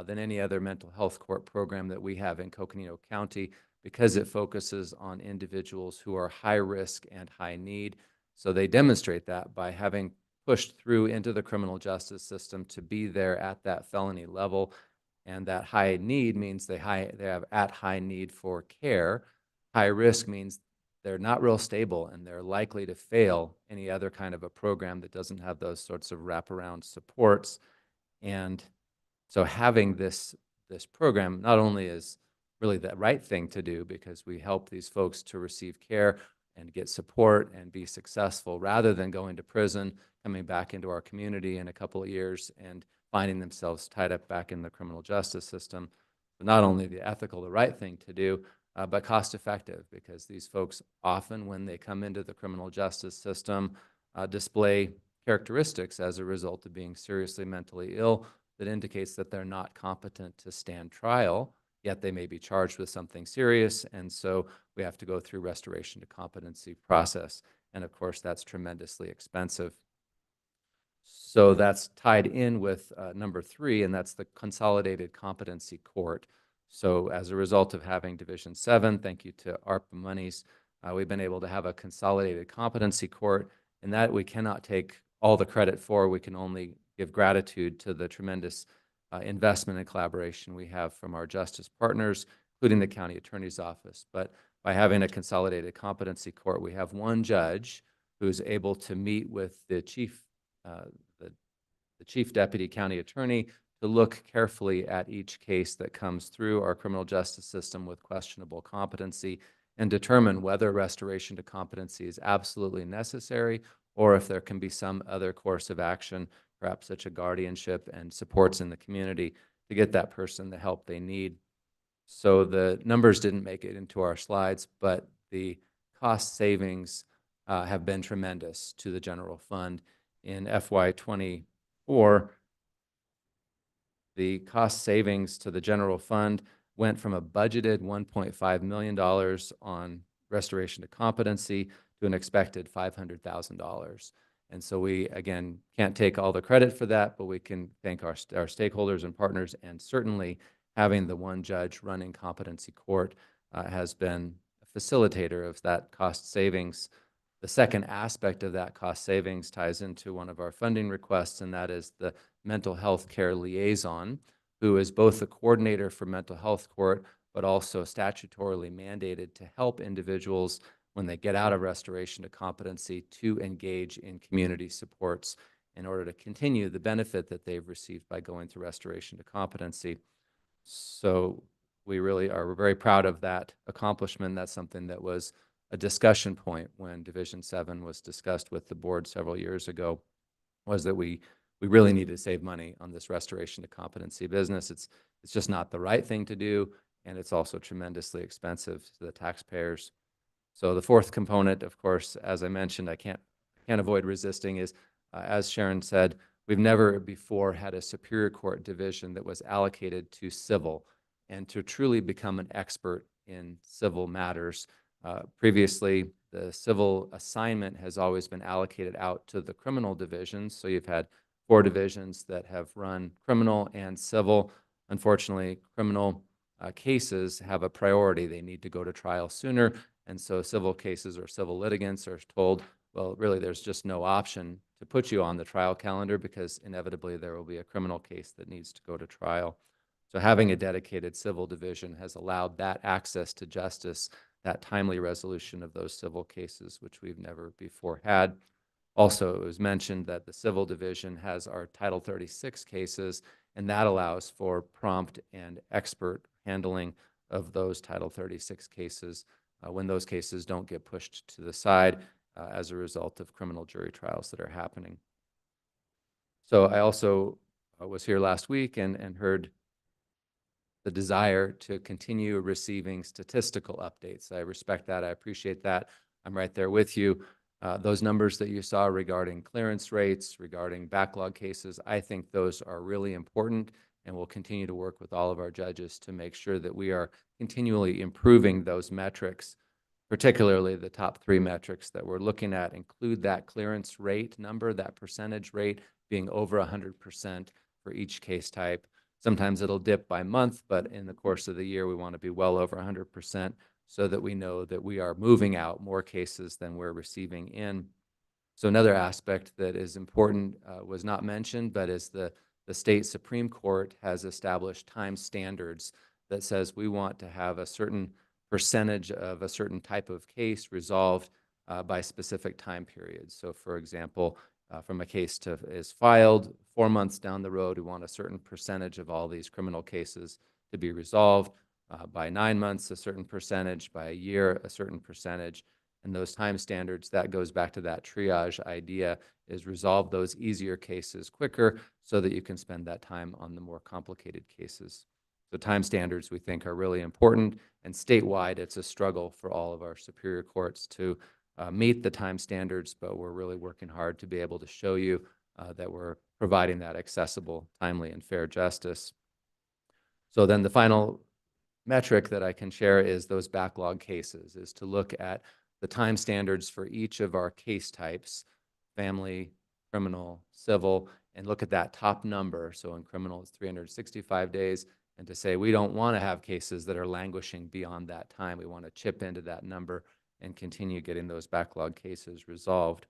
than any other mental health court program that we have in Coconino County because it focuses on individuals who are high risk and high need. So they demonstrate that by having pushed through into the criminal justice system to be there at that felony level. And that high need means they have at high need for care. High risk means they're not real stable and they're likely to fail any other kind of a program that doesn't have those sorts of wraparound supports. And so having this program not only is really the right thing to do because we help these folks to receive care and get support and be successful rather than going to prison, coming back into our community in a couple of years and finding themselves tied up back in the criminal justice system. But not only the ethical, the right thing to do, but cost effective because these folks often, when they come into the criminal justice system, display characteristics as a result of being seriously mentally ill that indicates that they're not competent to stand trial, yet they may be charged with something serious. And so we have to go through restoration to competency process. And of course, that's tremendously expensive. So that's tied in with number 3, and that's the Consolidated Competency Court. So as a result of having Division 7, thank you to ARPA monies, we've been able to have a Consolidated Competency Court, and that we cannot take all the credit for. We can only give gratitude to the tremendous investment and collaboration we have from our justice partners, including the county attorney's office. But by having a Consolidated Competency Court, we have one judge who's able to meet with the chief deputy county attorney to look carefully at each case that comes through our criminal justice system with questionable competency and determine whether restoration to competency is absolutely necessary or if there can be some other course of action, perhaps such a guardianship and supports in the community to get that person the help they need. So the numbers didn't make it into our slides, but the cost savings have been tremendous to the general fund. In FY '24, the cost savings to the general fund went from a budgeted $1.5 million on restoration to competency to an expected $500,000. And so we, again, can't take all the credit for that, but we can thank our stakeholders and partners, and certainly having the one judge running competency court has been a facilitator of that cost savings. The second aspect of that cost savings ties into one of our funding requests, and that is the mental health care liaison, who is both the coordinator for mental health court, but also statutorily mandated to help individuals when they get out of restoration to competency to engage in community supports in order to continue the benefit that they've received by going through restoration to competency. So we really are very proud of that accomplishment. That's something that was a discussion point when Division 7 was discussed with the board several years ago, was that we really need to save money on this restoration to competency business. It's just not the right thing to do, and it's also tremendously expensive to the taxpayers. So the fourth component, of course, as I mentioned, I can't avoid resisting, is, as Sharon said, we've never before had a Superior Court division that was allocated to civil and to truly become an expert in civil matters. Previously, the civil assignment has always been allocated out to the criminal divisions. So you've had 4 divisions that have run criminal and civil. Unfortunately, criminal cases have a priority. They need to go to trial sooner. And so civil cases or civil litigants are told, well, really, there's just no option to put you on the trial calendar because inevitably there will be a criminal case that needs to go to trial. So having a dedicated civil division has allowed that access to justice, that timely resolution of those civil cases, which we've never before had. Also, it was mentioned that the civil division has our Title 36 cases, and that allows for prompt and expert handling of those Title 36 cases when those cases don't get pushed to the side as a result of criminal jury trials that are happening. So I also was here last week and heard the desire to continue receiving statistical updates. I respect that. I appreciate that. I'm right there with you. Those numbers that you saw regarding clearance rates, regarding backlog cases, I think those are really important, and we'll continue to work with all of our judges to make sure that we are continually improving those metrics. Particularly the top 3 metrics that we're looking at include that clearance rate number, that percentage rate being over 100% for each case type. Sometimes it'll dip by month, but in the course of the year, we want to be well over 100% so that we know that we are moving out more cases than we're receiving in. So another aspect that is important was not mentioned, but is the state Supreme Court has established time standards that says we want to have a certain percentage of a certain type of case resolved by specific time periods. So for example, from a case is filed 4 months down the road, we want a certain percentage of all these criminal cases to be resolved. By 9 months, a certain percentage, by a year, a certain percentage. And those time standards, that goes back to that triage idea, is resolve those easier cases quicker so that you can spend that time on the more complicated cases. So time standards, we think, are really important, and statewide, it's a struggle for all of our superior courts to meet the time standards, but we're really working hard to be able to show you that we're providing that accessible, timely, and fair justice. So then the final metric that I can share is those backlog cases, is to look at the time standards for each of our case types, family, criminal, civil, and look at that top number. So in criminal, it's 365 days. And to say we don't want to have cases that are languishing beyond that time. We want to chip into that number and continue getting those backlog cases resolved.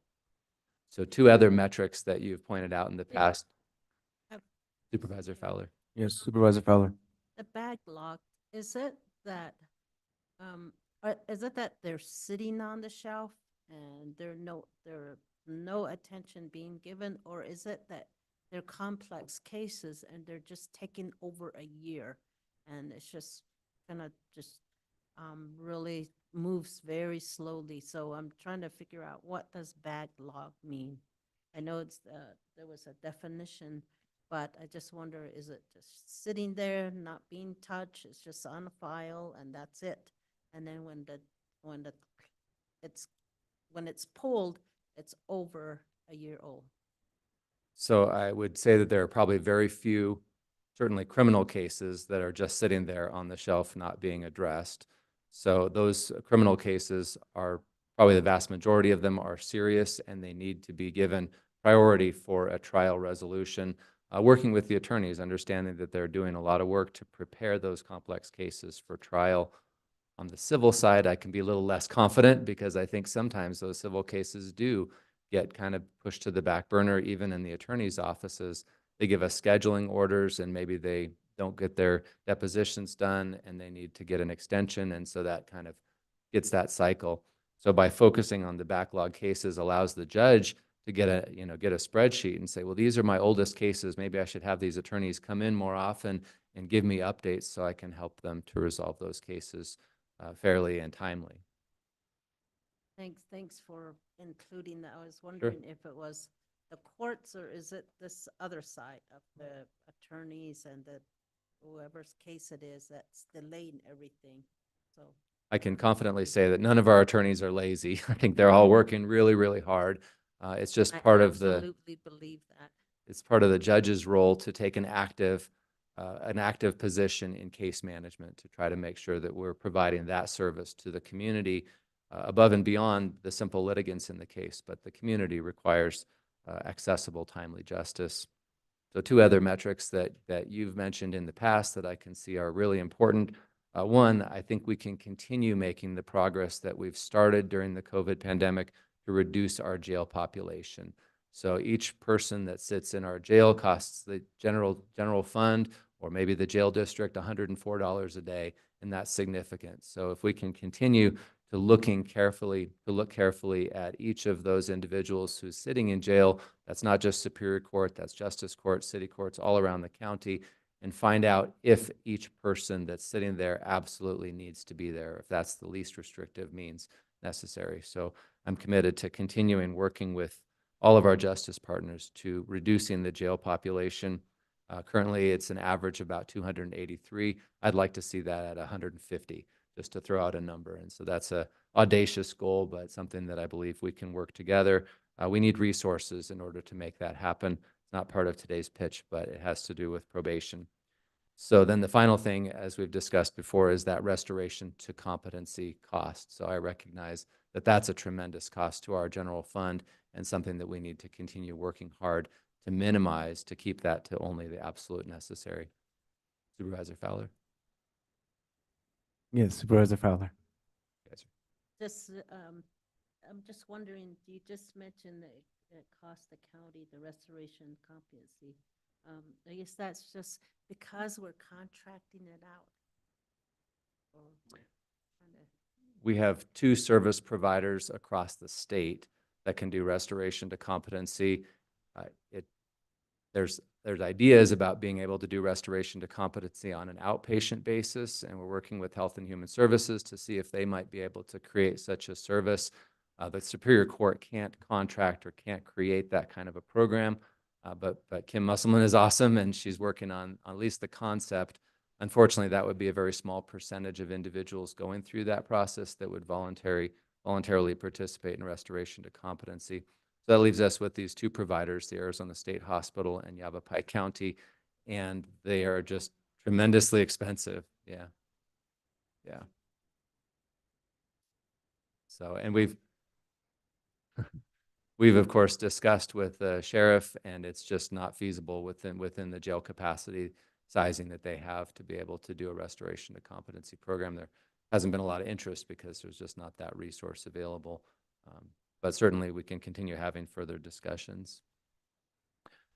So 2 other metrics that you've pointed out in the past. Supervisor Fowler. Yes, Supervisor Fowler. The backlog, is it that they're sitting on the shelf and there's no attention being given, or is it that they're complex cases and they're just taking over a year and it's just kind of just really moves very slowly? So I'm trying to figure out, what does backlog mean? I know it's there was a definition, but I just wonder, is it just sitting there, not being touched? It's just on file and that's it. And then when the when it's pulled, it's over a year old? So I would say that there are probably very few, certainly criminal cases that are just sitting there on the shelf not being addressed. So those criminal cases are probably the vast majority of them are serious and they need to be given priority for a trial resolution. Working with the attorneys, understanding that they're doing a lot of work to prepare those complex cases for trial. On the civil side, I can be a little less confident because I think sometimes those civil cases do get kind of pushed to the back burner, even in the attorney's offices. They give us scheduling orders and maybe they don't get their depositions done and they need to get an extension. And so that kind of gets that cycle. So by focusing on the backlog cases allows the judge to get a spreadsheet and say, well, these are my oldest cases. Maybe I should have these attorneys come in more often and give me updates so I can help them to resolve those cases fairly and timely. Thanks for including that. I was wondering if it was the courts or is it this other side of the attorneys and the whoever's case it is that's delaying everything. So I can confidently say that none of our attorneys are lazy. I think they're all working really, really hard. It's just part of the. Absolutely believe that. It's part of the judge's role to take an active position in case management to try to make sure that we're providing that service to the community above and beyond the simple litigants in the case, but the community requires accessible, timely justice. So two other metrics that you've mentioned in the past that I can see are really important. One, I think we can continue making the progress that we've started during the COVID pandemic to reduce our jail population. So each person that sits in our jail costs the general fund or maybe the jail district $104 a day, and that's significant. So if we can continue to look carefully at each of those individuals who's sitting in jail, that's not just Superior Court, that's Justice Court, city courts all around the county, and find out if each person that's sitting there absolutely needs to be there, if that's the least restrictive means necessary. So I'm committed to continuing working with all of our justice partners to reducing the jail population. Currently, it's an average of about 283. I'd like to see that at 150, just to throw out a number. And so that's a audacious goal, but something that I believe we can work together. We need resources in order to make that happen. It's not part of today's pitch, but it has to do with probation. So then the final thing, as we've discussed before, is that restoration to competency cost. So I recognize that that's a tremendous cost to our general fund and something that we need to continue working hard to minimize, to keep that to only the absolute necessary. Supervisor Fowler? Yes, Supervisor Fowler. Yes, Just, I'm just wondering, you just mentioned that it costs the county the restoration competency. I guess that's just because we're contracting it out. we have 2 service providers across the state that can do restoration to competency. There's ideas about being able to do restoration to competency on an outpatient basis, and we're working with Health and Human Services to see if they might be able to create such a service. The Superior Court can't contract or can't create that kind of a program, but Kim Musselman is awesome, and she's working on at least the concept. Unfortunately, that would be a very small percentage of individuals going through that process that would voluntarily participate in restoration to competency. So that leaves us with these 2 providers, the Arizona State Hospital and Yavapai County, and they are just tremendously expensive. Yeah. So, and we've of course discussed with the sheriff, and it's just not feasible within the jail capacity sizing that they have to be able to do a restoration to competency program. There hasn't been a lot of interest because there's just not that resource available. But certainly we can continue having further discussions.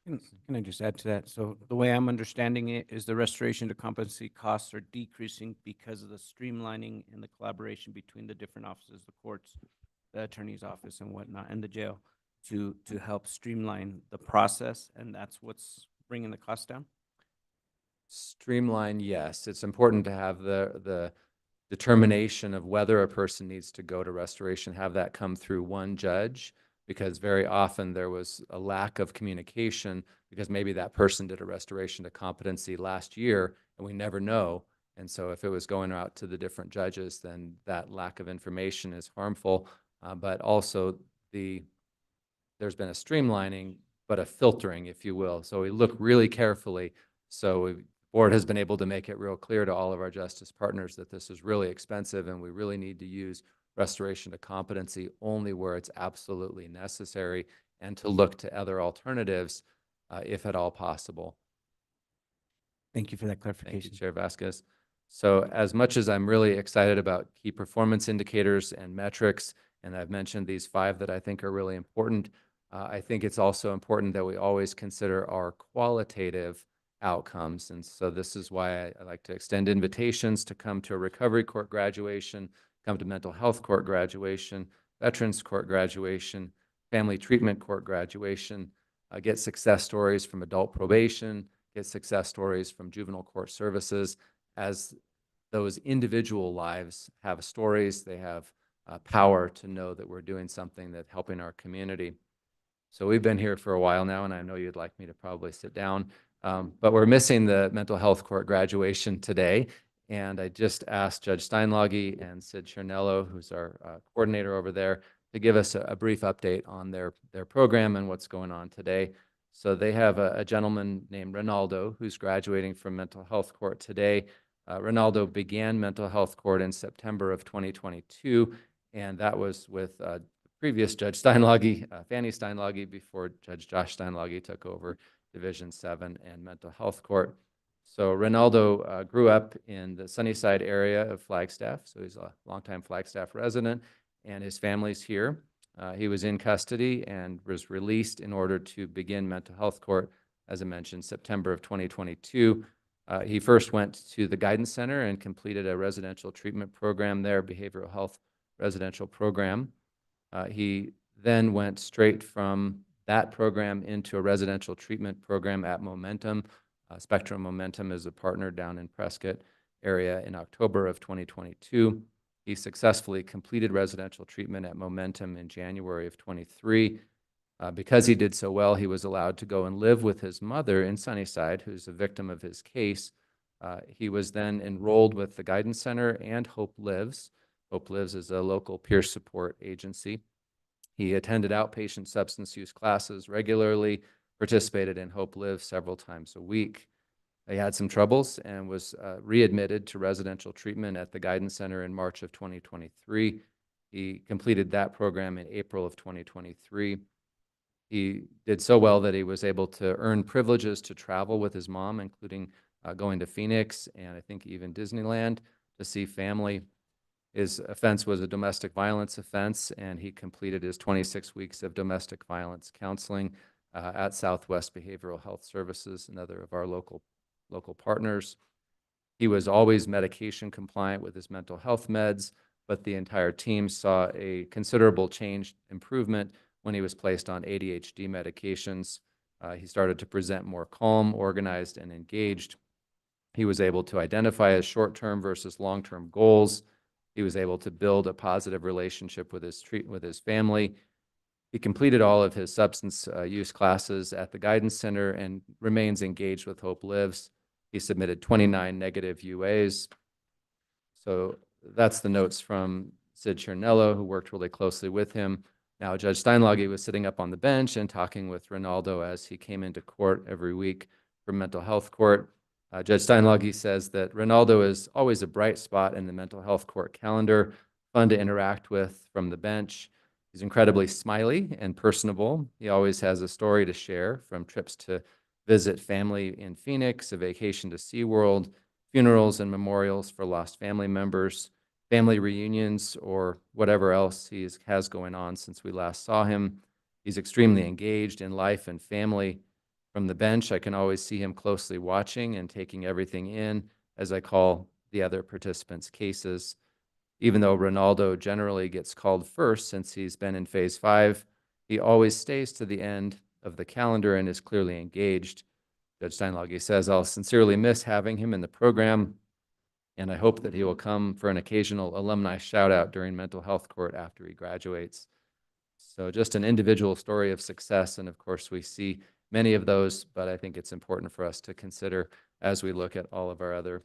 Can I just add to that? So the way I'm understanding it is the restoration to competency costs are decreasing because of the streamlining and the collaboration between the different offices, the courts, the attorney's office and whatnot, and the jail to help streamline the process, and that's what's bringing the cost down? Streamline, yes. It's important to have the determination of whether a person needs to go to restoration, have that come through one judge, because very often there was a lack of communication because maybe that person did a restoration to competency last year and we never know. And so if it was going out to the different judges, then that lack of information is harmful. but also there's been a streamlining, but a filtering, if you will. So we look really carefully. So the board has been able to make it real clear to all of our justice partners that this is really expensive and we really need to use restoration to competency only where it's absolutely necessary, and to look to other alternatives if at all possible. Thank you for that Thank you, clarification. Chair Vasquez. So as much as I'm really excited about key performance indicators and metrics, and I've mentioned these 5 that I think are really important, I think it's also important that we always consider our qualitative outcomes. And so this is why I like to extend invitations to come to a recovery court graduation, come to mental health court graduation, veterans court graduation, family treatment court graduation, get success stories from adult probation, get success stories from juvenile court services, as those individual lives have stories, they have power to know that we're doing something that's helping our community. So we've been here for a while now, and I know you'd like me to probably sit down, but we're missing the mental health court graduation today. And I just asked Judge Steinlage and Sid Chernello, who's our coordinator over there, to give us a brief update on their program and what's going on today. So they have a gentleman named Ronaldo who's graduating from mental health court today. Ronaldo began mental health court in September of 2022, and that was with previous Judge Steinlage, Fanny Steinlage, before Judge Josh Steinlage took over Division 7 and mental health court. So Ronaldo grew up in the Sunnyside area of Flagstaff, so he's a longtime Flagstaff resident, and his family's here. He was in custody and was released in order to begin mental health court, as I mentioned, September of 2022. He first went to the Guidance Center and completed a residential treatment program there, behavioral health residential program. He then went straight from that program into a residential treatment program at Momentum. Spectrum Momentum is a partner down in Prescott area in October of 2022. He successfully completed residential treatment at Momentum in January of 23. Because he did so well, he was allowed to go and live with his mother in Sunnyside, who's a victim of his case. He was then enrolled with the Guidance Center and Hope Lives. Hope Lives is a local peer support agency. He attended outpatient substance use classes regularly, participated in Hope Lives several times a week. He had some troubles and was readmitted to residential treatment at the Guidance Center in March of 2023. He completed that program in April of 2023. He did so well that he was able to earn privileges to travel with his mom, including going to Phoenix and I think even Disneyland to see family. His offense was a domestic violence offense, and he completed his 26 weeks of domestic violence counseling at Southwest Behavioral Health Services, another of our local partners. He was always medication compliant with his mental health meds, but the entire team saw a considerable improvement when he was placed on ADHD medications. He started to present more calm, organized, and engaged. He was able to identify his short-term versus long-term goals. He was able to build a positive relationship with his family. He completed all of his substance use classes at the Guidance Center and remains engaged with Hope Lives. He submitted 29 negative UAs. So that's the notes from Sid Chernello, who worked really closely with him. Now, Judge Steinlage was sitting up on the bench and talking with Ronaldo as he came into court every week for mental health court. Judge Steinlage says that Ronaldo is always a bright spot in the mental health court calendar, fun to interact with from the bench. He's incredibly smiley and personable. He always has a story to share, from trips to visit family in Phoenix, a vacation to SeaWorld, funerals and memorials for lost family members, family reunions, or whatever else he has going on since we last saw him. He's extremely engaged in life and family. From the bench, I can always see him closely watching and taking everything in, as I call the other participants' cases. Even though Ronaldo generally gets called first since he's been in Phase 5, he always stays to the end of the calendar and is clearly engaged. Judge Steinlage says, "I'll sincerely miss having him in the program, and I hope that he will come for an occasional alumni shout-out during mental health court after he graduates." So just an individual story of success, and of course we see many of those, but I think it's important for us to consider as we look at all of our other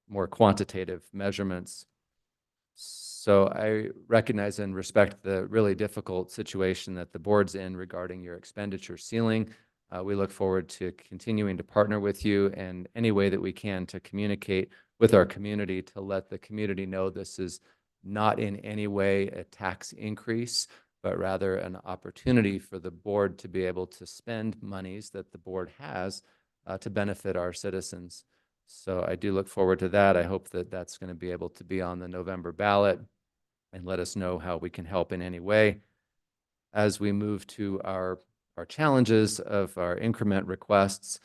more quantitative measurements. So I recognize and respect the really difficult situation that the board's in regarding your expenditure ceiling. We look forward to continuing to partner with you in any way that we can to communicate with our community, to let the community know this is not in any way a tax increase, but rather an opportunity for the board to be able to spend monies that the board has to benefit our citizens. So I do look forward to that. I hope that that's going to be able to be on the November ballot, and let us know how we can help in any way. As we move to our challenges of our increment requests,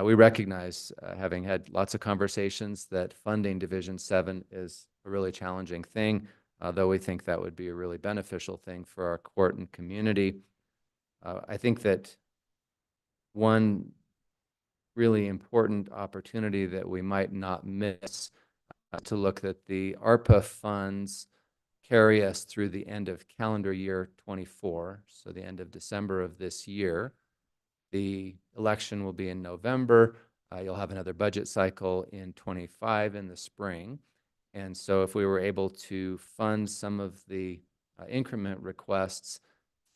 we recognize, having had lots of conversations, that funding Division 7 is a really challenging thing, though we think that would be a really beneficial thing for our court and community. I think that one really important opportunity that we might not miss to look at the ARPA funds carry us through the end of calendar year 24, so the end of December of this year. The election will be in November. You'll have another budget cycle in 25 in the spring. And so if we were able to fund some of the increment requests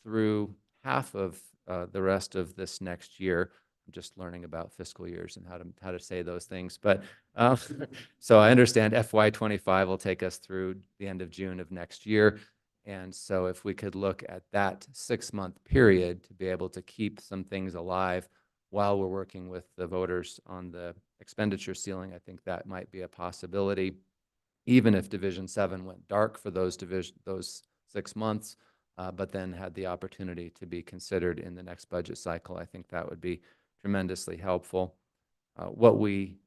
through half of the rest of this next year, I'm just learning about fiscal years and how to say those things. But so I understand FY25 will take us through the end of June of next year. And so if we could look at that 6-month period to be able to keep some things alive while we're working with the voters on the expenditure ceiling, I think that might be a possibility. Even if Division 7 went dark for those 6 months, but then had the opportunity to be considered in the next budget cycle, I think that would be tremendously helpful. What we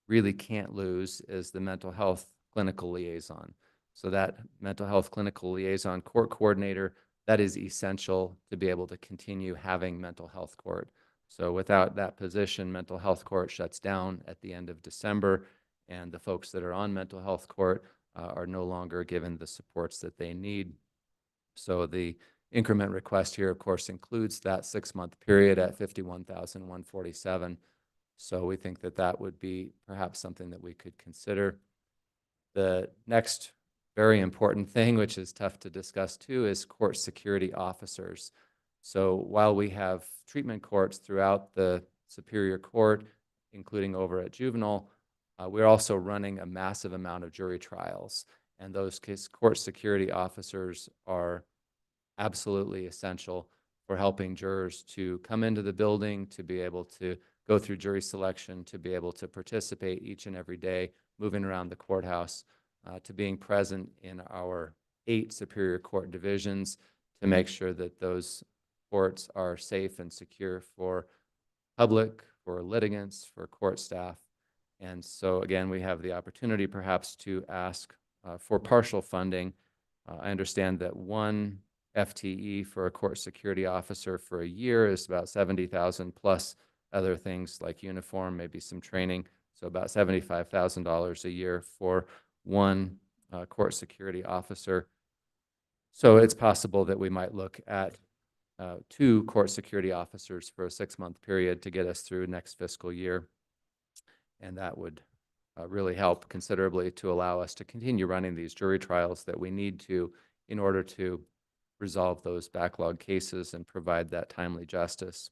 really can't lose is the mental health clinical liaison. So that mental health clinical liaison court coordinator, that is essential to be able to continue having mental health court. So without that position, mental health court shuts down at the end of December, and the folks that are on mental health court are no longer given the supports that they need. So the increment request here, of course, includes that 6-month period at $51,147. So we think that that would be perhaps something that we could consider. The next very important thing, which is tough to discuss too, is court security officers. So while we have treatment courts throughout the Superior Court, including over at juvenile, we're also running a massive amount of jury trials. And those court security officers are absolutely essential for helping jurors to come into the building, to be able to go through jury selection, to be able to participate each and every day, moving around the courthouse, to being present in our 8 Superior Court divisions to make sure that those courts are safe and secure for public, for litigants, for court staff. And so again, we have the opportunity perhaps to ask for partial funding. I understand that one FTE for a court security officer for a year is about $70,000 plus other things like uniform, maybe some training. So about $75,000 a year for one court security officer. So it's possible that we might look at 2 court security officers for a 6-month period to get us through next fiscal year. And that would really help considerably to allow us to continue running these jury trials that we need to in order to resolve those backlog cases and provide that timely justice.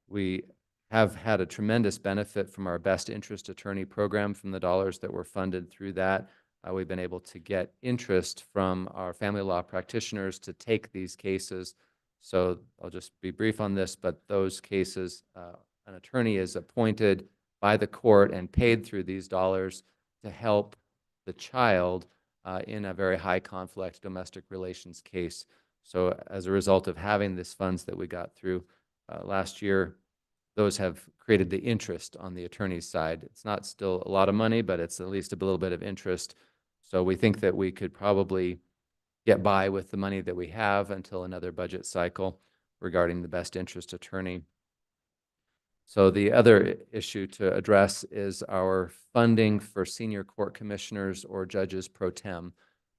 We have had a tremendous benefit from our best interest attorney program from the dollars that were funded through that. We've been able to get interest from our family law practitioners to take these cases. So I'll just be brief on this, but those cases, an attorney is appointed by the court and paid through these dollars to help the child in a very high conflict domestic relations case. So as a result of having these funds that we got through last year, those have created the interest on the attorney's side. It's not still a lot of money, but it's at least a little bit of interest. So we think that we could probably get by with the money that we have until another budget cycle regarding the best interest attorney. So the other issue to address is our funding for senior court commissioners or judges pro tem.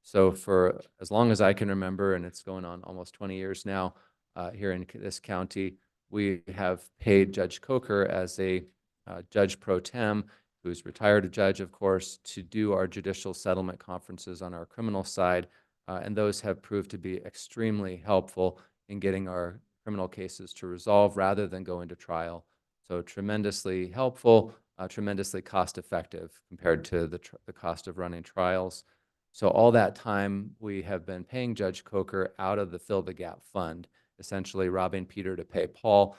So for as long as I can remember, and it's going on almost 20 years now here in this county, we have paid Judge Coker as a judge pro tem, who's retired judge, of course, to do our judicial settlement conferences on our criminal side. And those have proved to be extremely helpful in getting our criminal cases to resolve rather than go into trial. So tremendously helpful, tremendously cost-effective compared to the cost of running trials. So all that time, we have been paying Judge Coker out of the Fill the Gap Fund, essentially robbing Peter to pay Paul,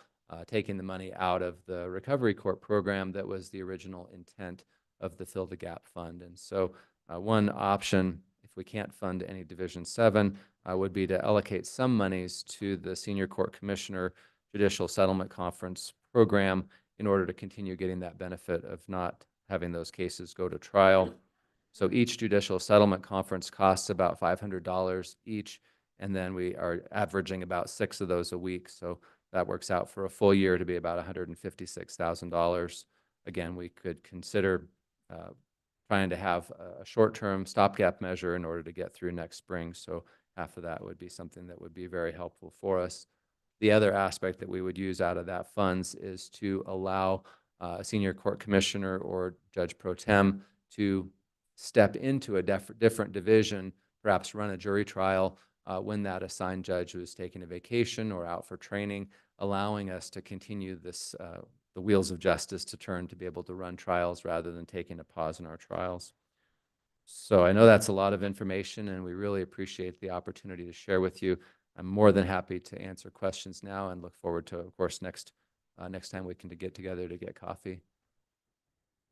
taking the money out of the recovery court program that was the original intent of the Fill the Gap Fund. And so one option, if we can't fund any Division 7, would be to allocate some monies to the Senior Court Commissioner Judicial Settlement Conference program in order to continue getting that benefit of not having those cases go to trial. So each judicial settlement conference costs about $500 each, and then we are averaging about 6 of those a week. So that works out for a full year to be about $156,000. Again, we could consider trying to have a short-term stopgap measure in order to get through next spring. So half of that would be something that would be very helpful for us. The other aspect that we would use out of that funds is to allow a senior court commissioner or judge pro tem to step into a different division, perhaps run a jury trial when that assigned judge was taking a vacation or out for training, allowing us to continue this, the wheels of justice to turn to be able to run trials rather than taking a pause in our trials. So I know that's a lot of information, and we really appreciate the opportunity to share with you. I'm more than happy to answer questions now and look forward to, of course, next time we can get together to get coffee.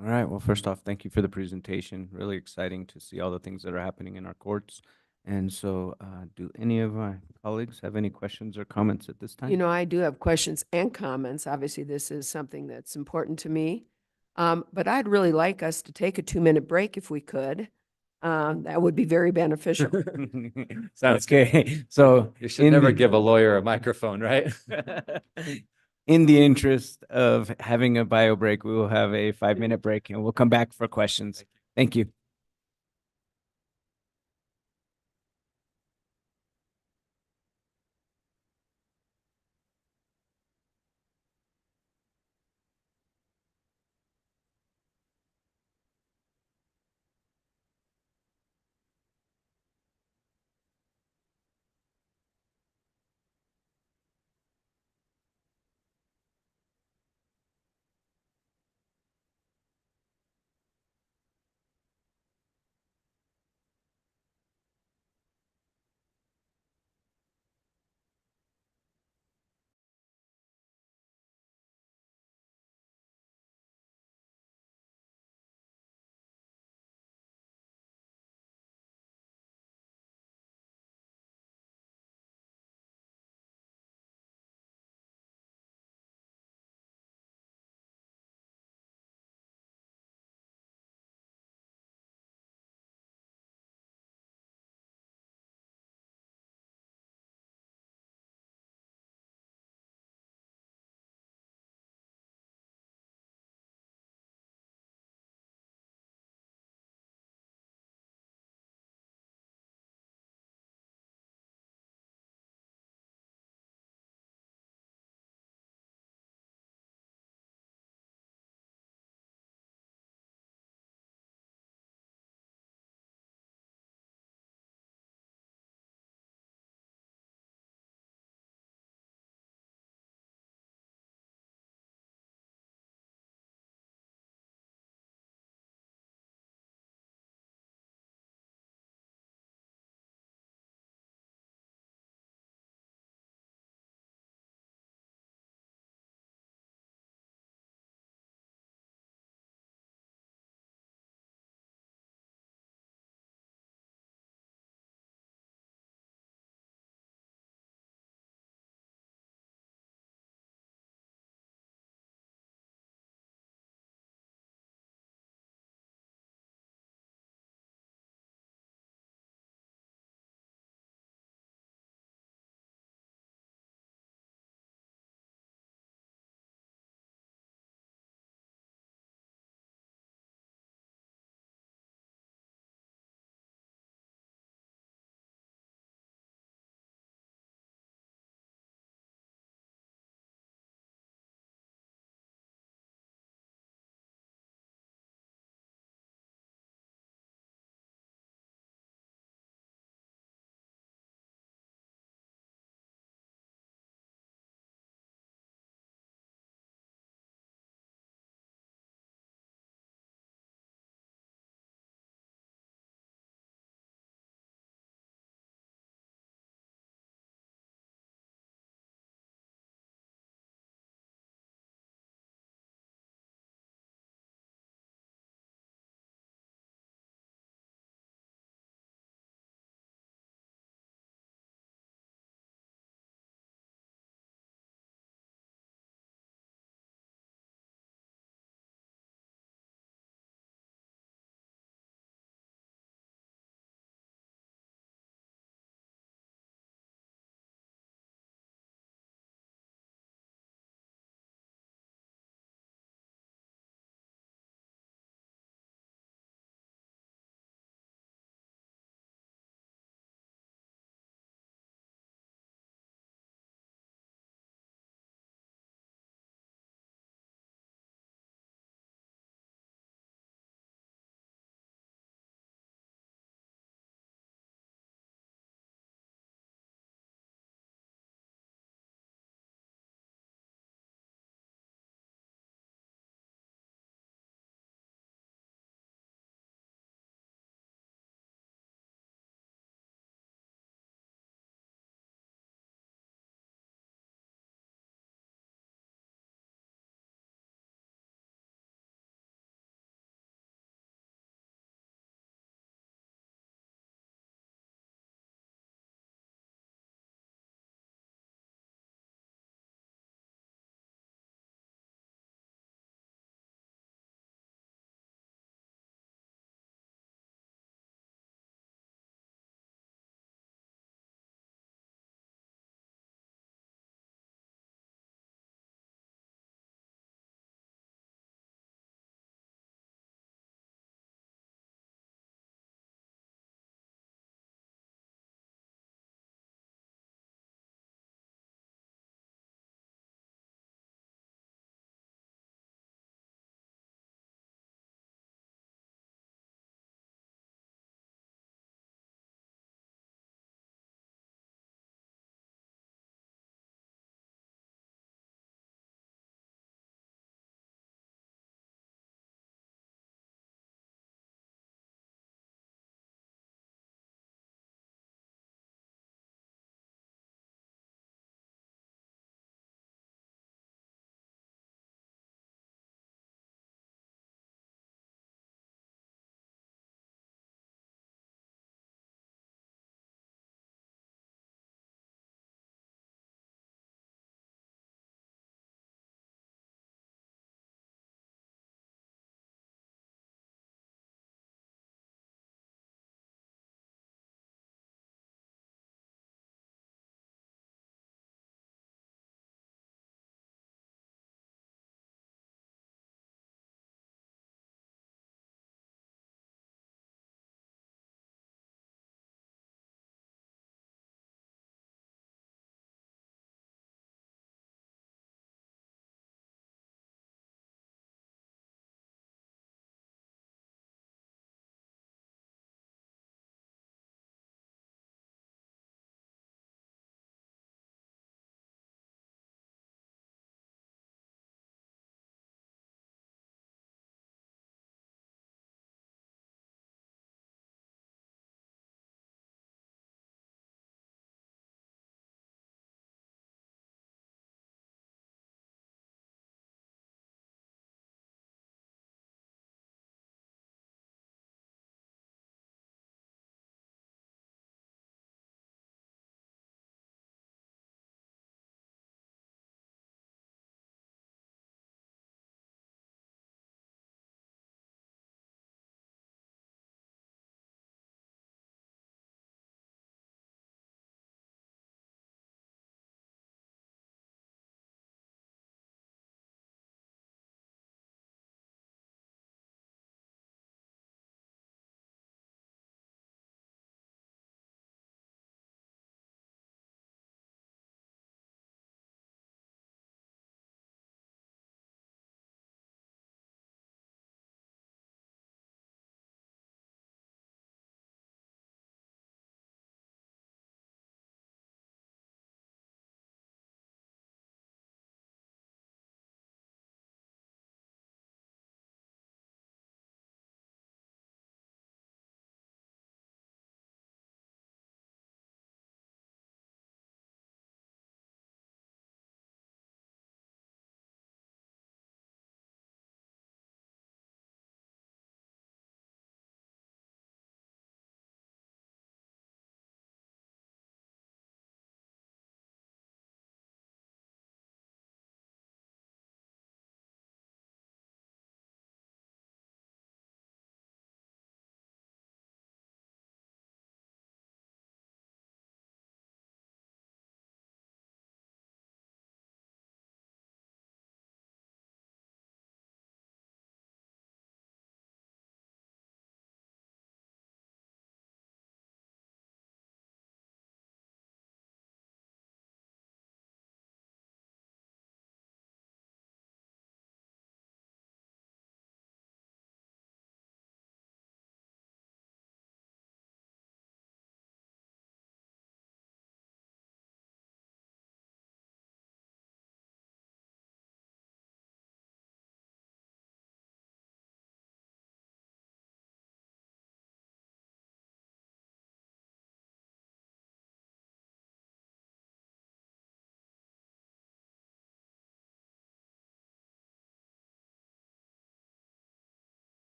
All right. Well, first off, thank you for the presentation. Really exciting to see all the things that are happening in our courts. And so do any of my colleagues have any questions or comments at this time? You know, I do have questions and comments. Obviously, this is something that's important to me. But I'd really like us to take a 2-minute break if we could. That would be very beneficial. Sounds okay. So You should never give a lawyer a microphone, right? in the interest of having a bio break, we will have a 5-minute break and we'll come back for questions. Thank you.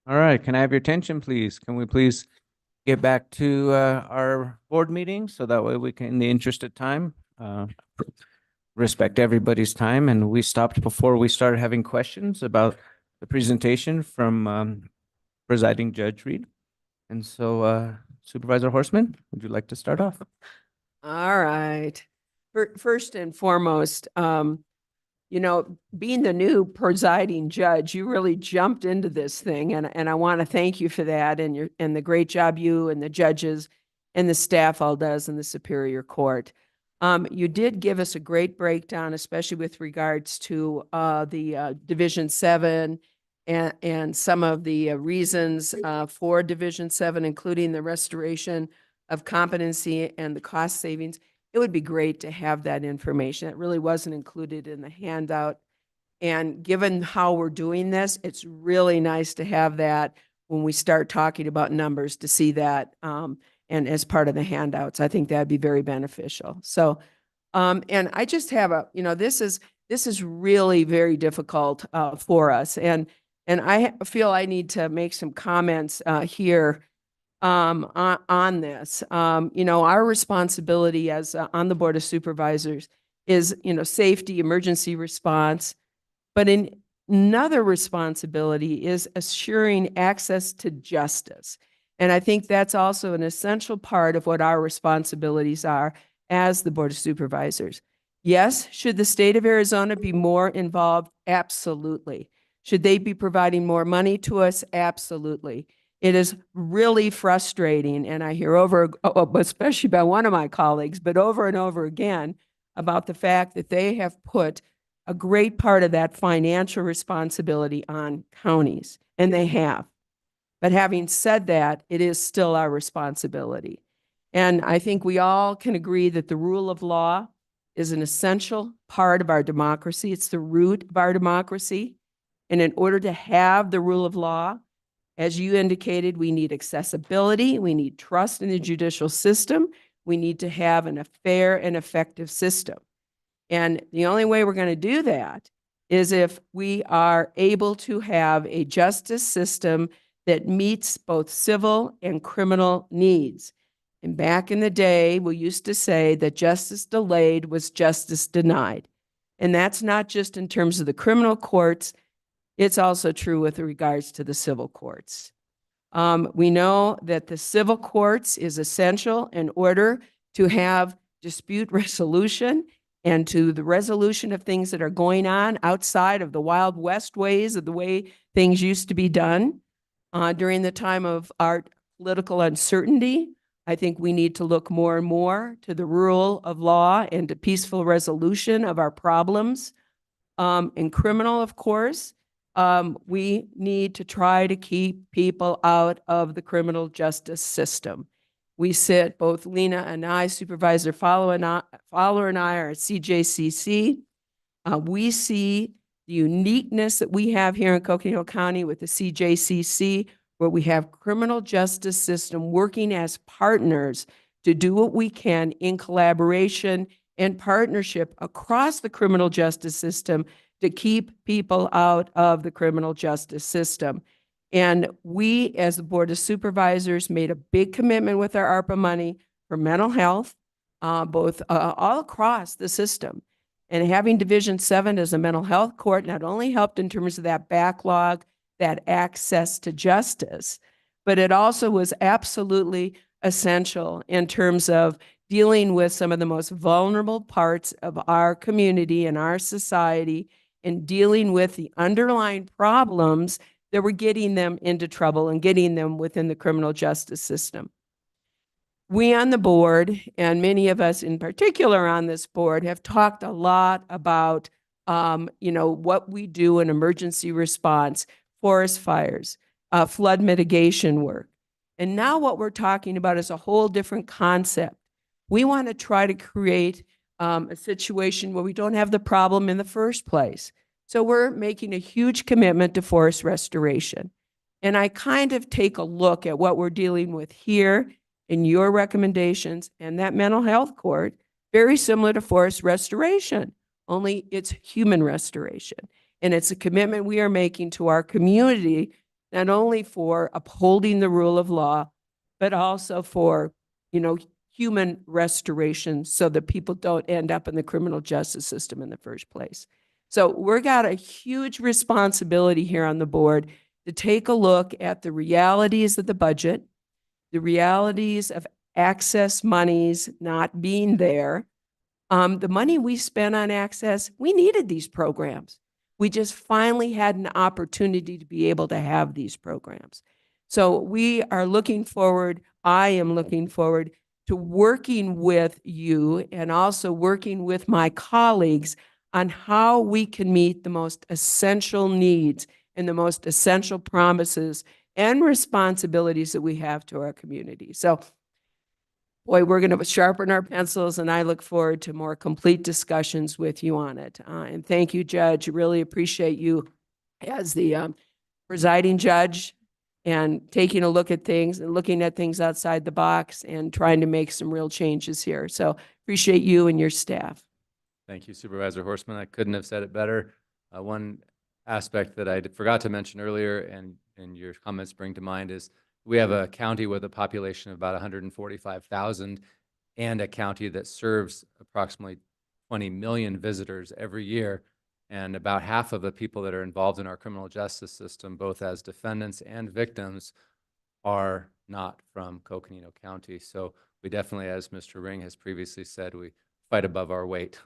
All right, can I have your attention, please? Can we please get back to our board meeting so that way we can, in the interest of time, respect everybody's time. And we stopped before we started having questions about the presentation from presiding Judge Reed. And so Supervisor Horstman, would you like to start off? All right. First and foremost, you know, being the new presiding judge, you really jumped into this thing, and I want to thank you for that and the great job you and the judges and the staff all does in the Superior Court. You did give us a great breakdown, especially with regards to the Division 7 and some of the reasons for Division 7, including the restoration of competency and the cost savings. It would be great to have that information. It really wasn't included in the handout. And given how we're doing this, it's really nice to have that when we start talking about numbers, to see that and as part of the handouts. I think that'd be very beneficial. So, and I just have this is really very difficult for us. And I feel I need to make some comments here on this. Our responsibility as on the Board of Supervisors is, safety, emergency response, but another responsibility is assuring access to justice. And I think that's also an essential part of what our responsibilities are as the Board of Supervisors. Yes, should the state of Arizona be more involved? Absolutely. Should they be providing more money to us? Absolutely. It is really frustrating, and I hear especially by one of my colleagues, but over and over again, about the fact that they have put a great part of that financial responsibility on counties, and they have. But having said that, it is still our responsibility. And I think we all can agree that the rule of law is an essential part of our democracy. It's the root of our democracy. And in order to have the rule of law, as you indicated, we need accessibility, we need trust in the judicial system, we need to have a fair and effective system. And the only way we're going to do that is if we are able to have a justice system that meets both civil and criminal needs. And back in the day, we used to say that justice delayed was justice denied. And that's not just in terms of the criminal courts, it's also true with regards to the civil courts. We know that the civil courts is essential in order to have dispute resolution and to the resolution of things that are going on outside of the Wild West ways of the way things used to be done. During the time of our political uncertainty, I think we need to look more and more to the rule of law and to peaceful resolution of our problems. In criminal, of course, we need to try to keep people out of the criminal justice system. We sit, both Lena and I, Supervisor Fowler and I are at CJCC. We see the uniqueness that we have here in Coconino County with the CJCC, where we have criminal justice system working as partners to do what we can in collaboration and partnership across the criminal justice system to keep people out of the criminal justice system. And we, as the Board of Supervisors, made a big commitment with our ARPA money for mental health, both all across the system. And having Division 7 as a mental health court not only helped in terms of that backlog, that access to justice, but it also was absolutely essential in terms of dealing with some of the most vulnerable parts of our community and our society, and dealing with the underlying problems that were getting them into trouble and getting them within the criminal justice system. We on the board, and many of us in particular on this board, have talked a lot about what we do in emergency response, forest fires, flood mitigation work. And now what we're talking about is a whole different concept. We want to try to create a situation where we don't have the problem in the first place. So we're making a huge commitment to forest restoration. And I kind of take a look at what we're dealing with here in your recommendations and that mental health court, very similar to forest restoration, only it's human restoration. And it's a commitment we are making to our community not only for upholding the rule of law, but also for, human restoration so that people don't end up in the criminal justice system in the first place. So we're got a huge responsibility here on the board to take a look at the realities of the budget, the realities of access monies not being there. The money we spent on access, we needed these programs. We just finally had an opportunity to be able to have these programs. So we are looking forward, I am looking forward to working with you and also working with my colleagues on how we can meet the most essential needs and the most essential promises and responsibilities that we have to our community. So, boy, we're going to sharpen our pencils, and I look forward to more complete discussions with you on it. And thank you, Judge. Really appreciate you as the presiding judge and taking a look at things and looking at things outside the box and trying to make some real changes here. So appreciate you and your staff. Thank you, Supervisor Horstman. I couldn't have said it better. One aspect that I forgot to mention earlier and your comments bring to mind is we have a county with a population of about 145,000 and a county that serves approximately 20 million visitors every year. And about half of the people that are involved in our criminal justice system, both as defendants and victims, are not from Coconino County. So we definitely, as Mr. Ring has previously said, we fight above our weight.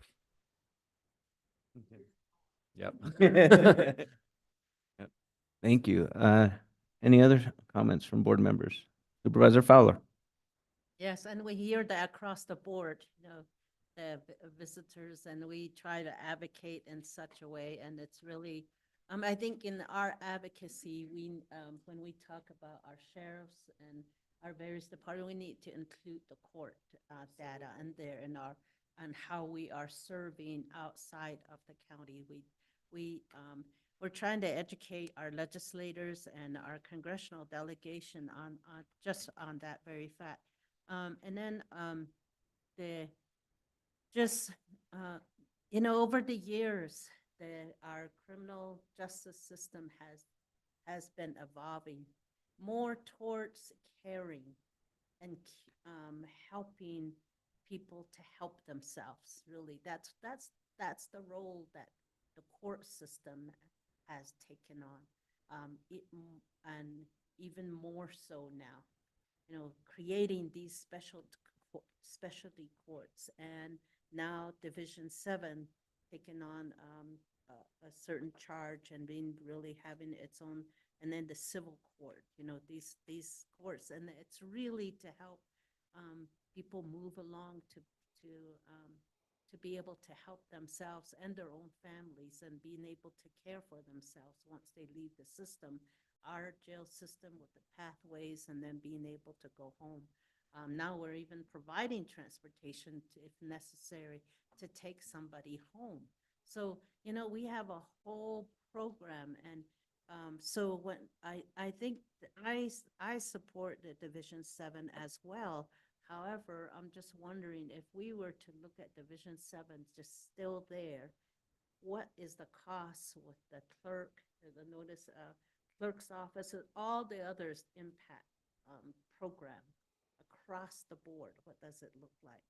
Yep. Thank you. Any other comments from board members? Supervisor Fowler? Yes, and we hear that across the board, the visitors, and we try to advocate in such a way, and it's really, I think in our advocacy, when we talk about our sheriffs and our various departments, we need to include the court data in there and how we are serving outside of the county. We're trying to educate our legislators and our congressional delegation on just on that very fact. And then over the years, our criminal justice system has been evolving more towards caring and helping people to help themselves. Really, that's the role that the court system has taken on, and even more so now. Creating these specialty courts, and now Division 7 taking on a certain charge and really having its own, and then the civil court. These courts, and it's really to help people move along to be able to help themselves and their own families and being able to care for themselves once they leave the system, our jail system with the pathways, and then being able to go home. Now we're even providing transportation if necessary to take somebody home. So, we have a whole program, and so when I think I support the Division 7 as well. However, I'm just wondering if we were to look at Division 7 just still there, what is the cost with the clerk, the notice clerk's office, and all the others impact program across the board? What does it look like?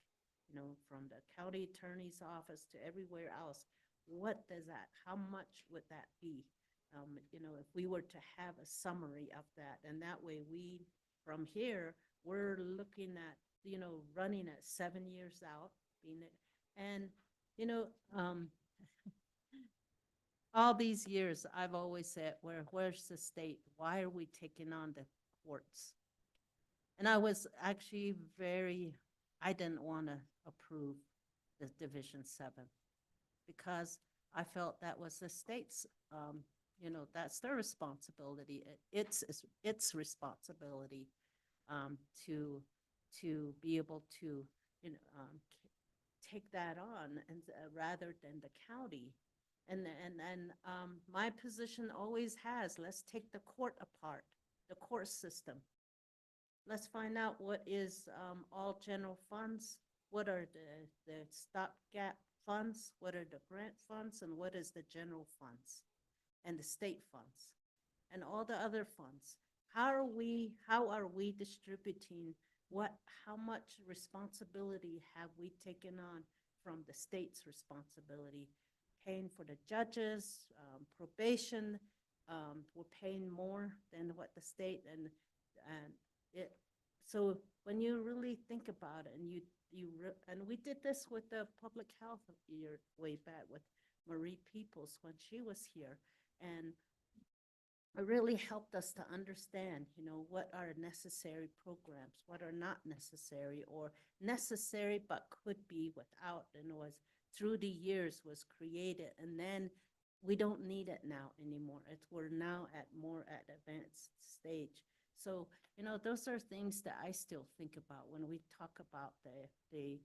From the county attorney's office to everywhere else, what does that, how much would that be? If we were to have a summary of that, and that way from here, we're looking at, running at 7 years out, and, all these years, I've always said, where's the state? Why are we taking on the courts? And I was actually I didn't want to approve the Division 7 because I felt that was the state's, that's their responsibility. It's responsibility to be able to, take that on, and rather than the county. And my position always has, let's take the court apart, the court system. Let's find out what is all general funds, what are the stopgap funds, what are the grant funds, and what is the general funds and the state funds. and all the other funds. How are we distributing how much responsibility have we taken on from the state's responsibility? Paying for the judges, probation, we're paying more than what the state and so when you really think about it, and we did this with the public health year way back with Marie Peoples when she was here, and it really helped us to understand, what are necessary programs, what are not necessary, or necessary but could be without, and was through the years was created, and then we don't need it now anymore. We're now at more at advanced stage. So, those are things that I still think about when we talk about the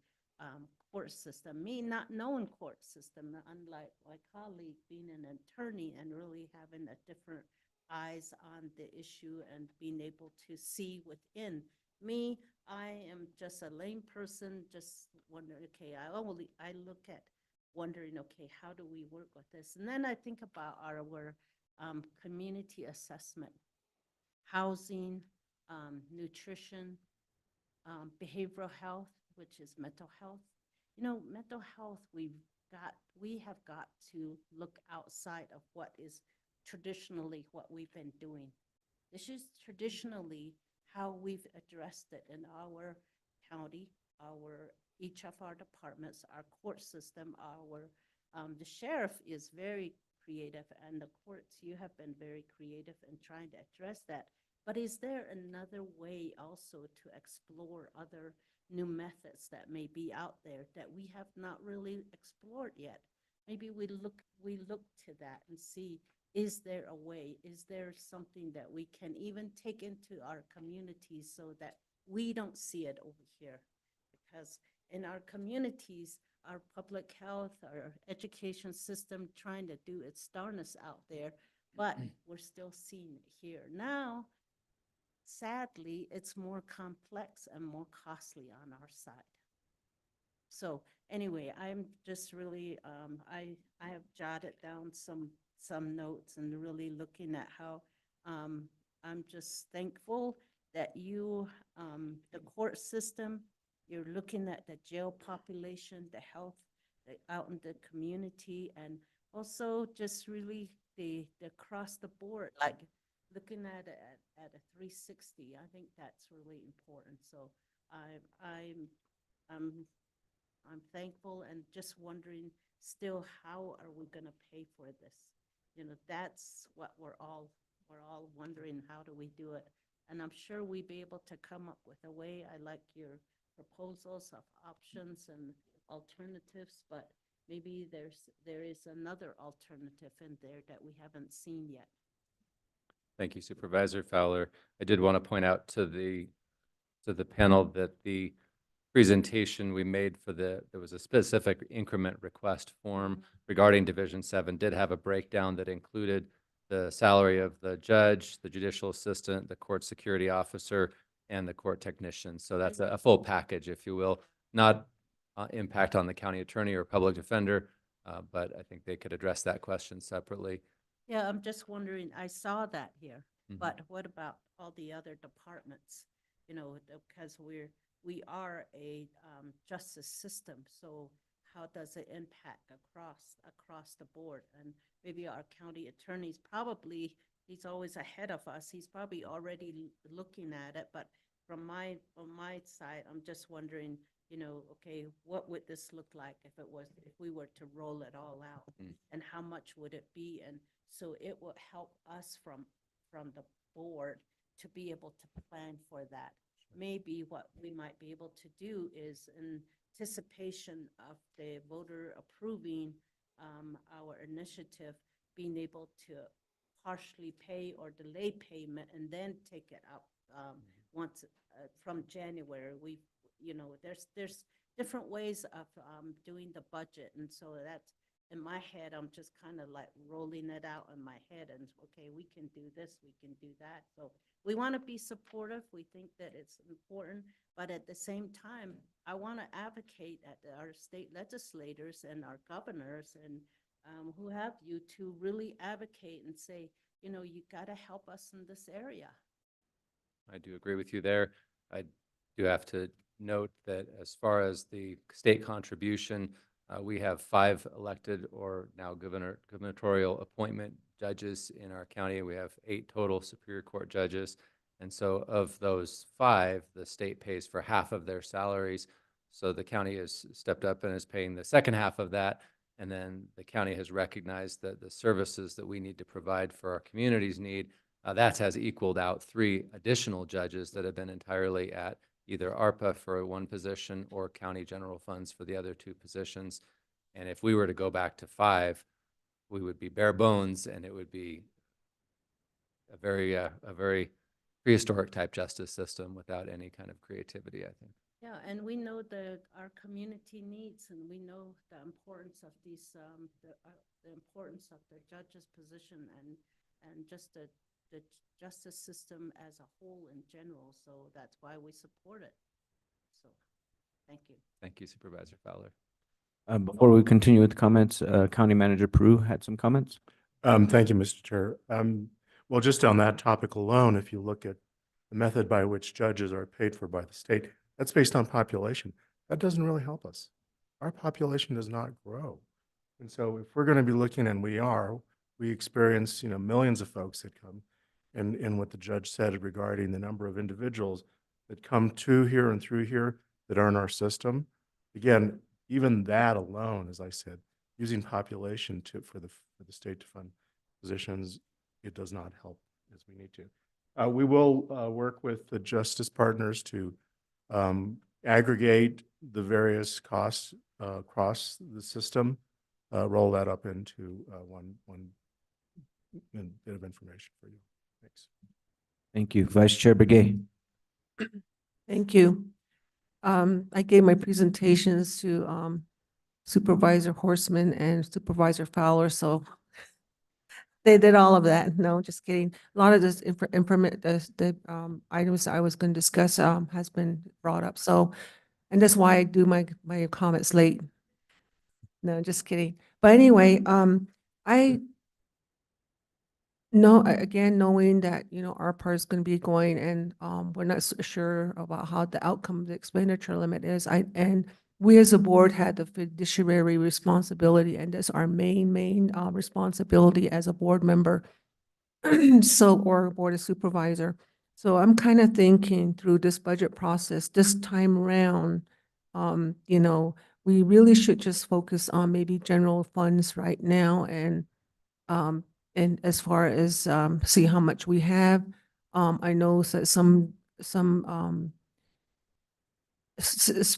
court system. Me not knowing court system, unlike my colleague being an attorney and really having a different eyes on the issue and being able to see within. Me, I am just a lame person, just wondering, okay, I look at wondering, okay, how do we work with this? And then I think about our community assessment, housing, nutrition, behavioral health, which is mental health. Mental health, we have got to look outside of what is traditionally what we've been doing. This is traditionally how we've addressed it in our county, each of our departments, our court system, the sheriff is very creative, and the courts, you have been very creative in trying to address that. But is there another way also to explore other new methods that may be out there that we have not really explored yet? Maybe we look to that and see, is there a way? Is there something that we can even take into our communities so that we don't see it over here? Because in our communities, our public health, our education system trying to do its darnest out there, but we're still seeing it here. Now, sadly, it's more complex and more costly on our side. So anyway, I'm just really, I have jotted down some notes and really looking at how I'm just thankful that you, the court system, you're looking at the jail population, the health out in the community, and also just really the across the board, like looking at it at a 360. I think that's really important. So I'm thankful and just wondering still, how are we going to pay for this? That's what we're all wondering. How do we do it? And I'm sure we'd be able to come up with a way. I like your proposals of options and alternatives, but maybe there is another alternative in there that we haven't seen yet. Thank you, Supervisor Fowler. I did want to point out to the panel that the presentation we made there was a specific increment request form regarding Division 7, did have a breakdown that included the salary of the judge, the judicial assistant, the court security officer, and the court technician. So that's a full package, if you will, not impact on the county attorney or public defender, but I think they could address that question separately. Yeah, I'm just wondering, I saw that here, but what about all the other departments? Because we are a justice system, so how does it impact across the board? And maybe our county attorneys, probably, he's always ahead of us. He's probably already looking at it, but on my side, I'm just wondering, okay, what would this look like if we were to roll it all out, and how much would it be? And so it will help us from the board to be able to plan for that. Maybe what we might be able to do is, in anticipation of the voter approving our initiative, being able to partially pay or delay payment and then take it up once from January. There's different ways of doing the budget, and so that's in my head. I'm just kind of like rolling it out in my head, and okay, we can do this, we can do that. So we want to be supportive. We think that it's important, but at the same time, I want to advocate at our state legislators and our governors and who have you to really advocate and say, you know, you gotta help us in this area. I do agree with you there. I do have to note that as far as the state contribution, we have 5 elected or now gubernatorial appointment judges in our county. We have 8 total Superior Court judges. And so of those 5, the state pays for half of their salaries. So the county has stepped up and is paying the second half of that. And then the county has recognized that the services that we need to provide for our communities need, that has equaled out 3 additional judges that have been entirely at either ARPA for one position or county general funds for the other 2 positions. And if we were to go back to 5, we would be bare bones, and it would be a very prehistoric type justice system without any kind of creativity, I think. Yeah, and we know our community needs, and we know the importance of these, the importance of the judge's position and just the justice system as a whole in general. So that's why we support it. So, thank you. Thank you, Supervisor Fowler. Before we continue with comments, County Manager Peru had some comments. Thank you, Mr. Chair. Well, just on that topic alone, if you look at the method by which judges are paid for by the state, that's based on population. That doesn't really help us. Our population does not grow. And so if we're going to be looking, and we experience, you know, millions of folks that come, and what the judge said regarding the number of individuals that come to here and through here that are in our system. Again, even that alone, as I said, using population for the state to fund positions, it does not help as we need to. We will work with the justice partners to aggregate the various costs across the system, roll that up into one bit of information for you. Thanks. Thank you. Vice Chair Begay. Thank you. I gave my presentations to Supervisor Horseman and Supervisor Fowler, so they did all of that. No, just kidding. A lot of this the items I was going to discuss has been brought up. So, and that's why I do my comments late. No, just kidding. But anyway, I know, again, knowing that, you know, our part is going to be going, and we're not so sure about how the outcome of the expenditure limit is. And we as a board had the fiduciary responsibility, and that's our main responsibility as a board member. So, or board of supervisor. So I'm kind of thinking through this budget process this time around, you know, we really should just focus on maybe general funds right now, and as far as see how much we have. I know that some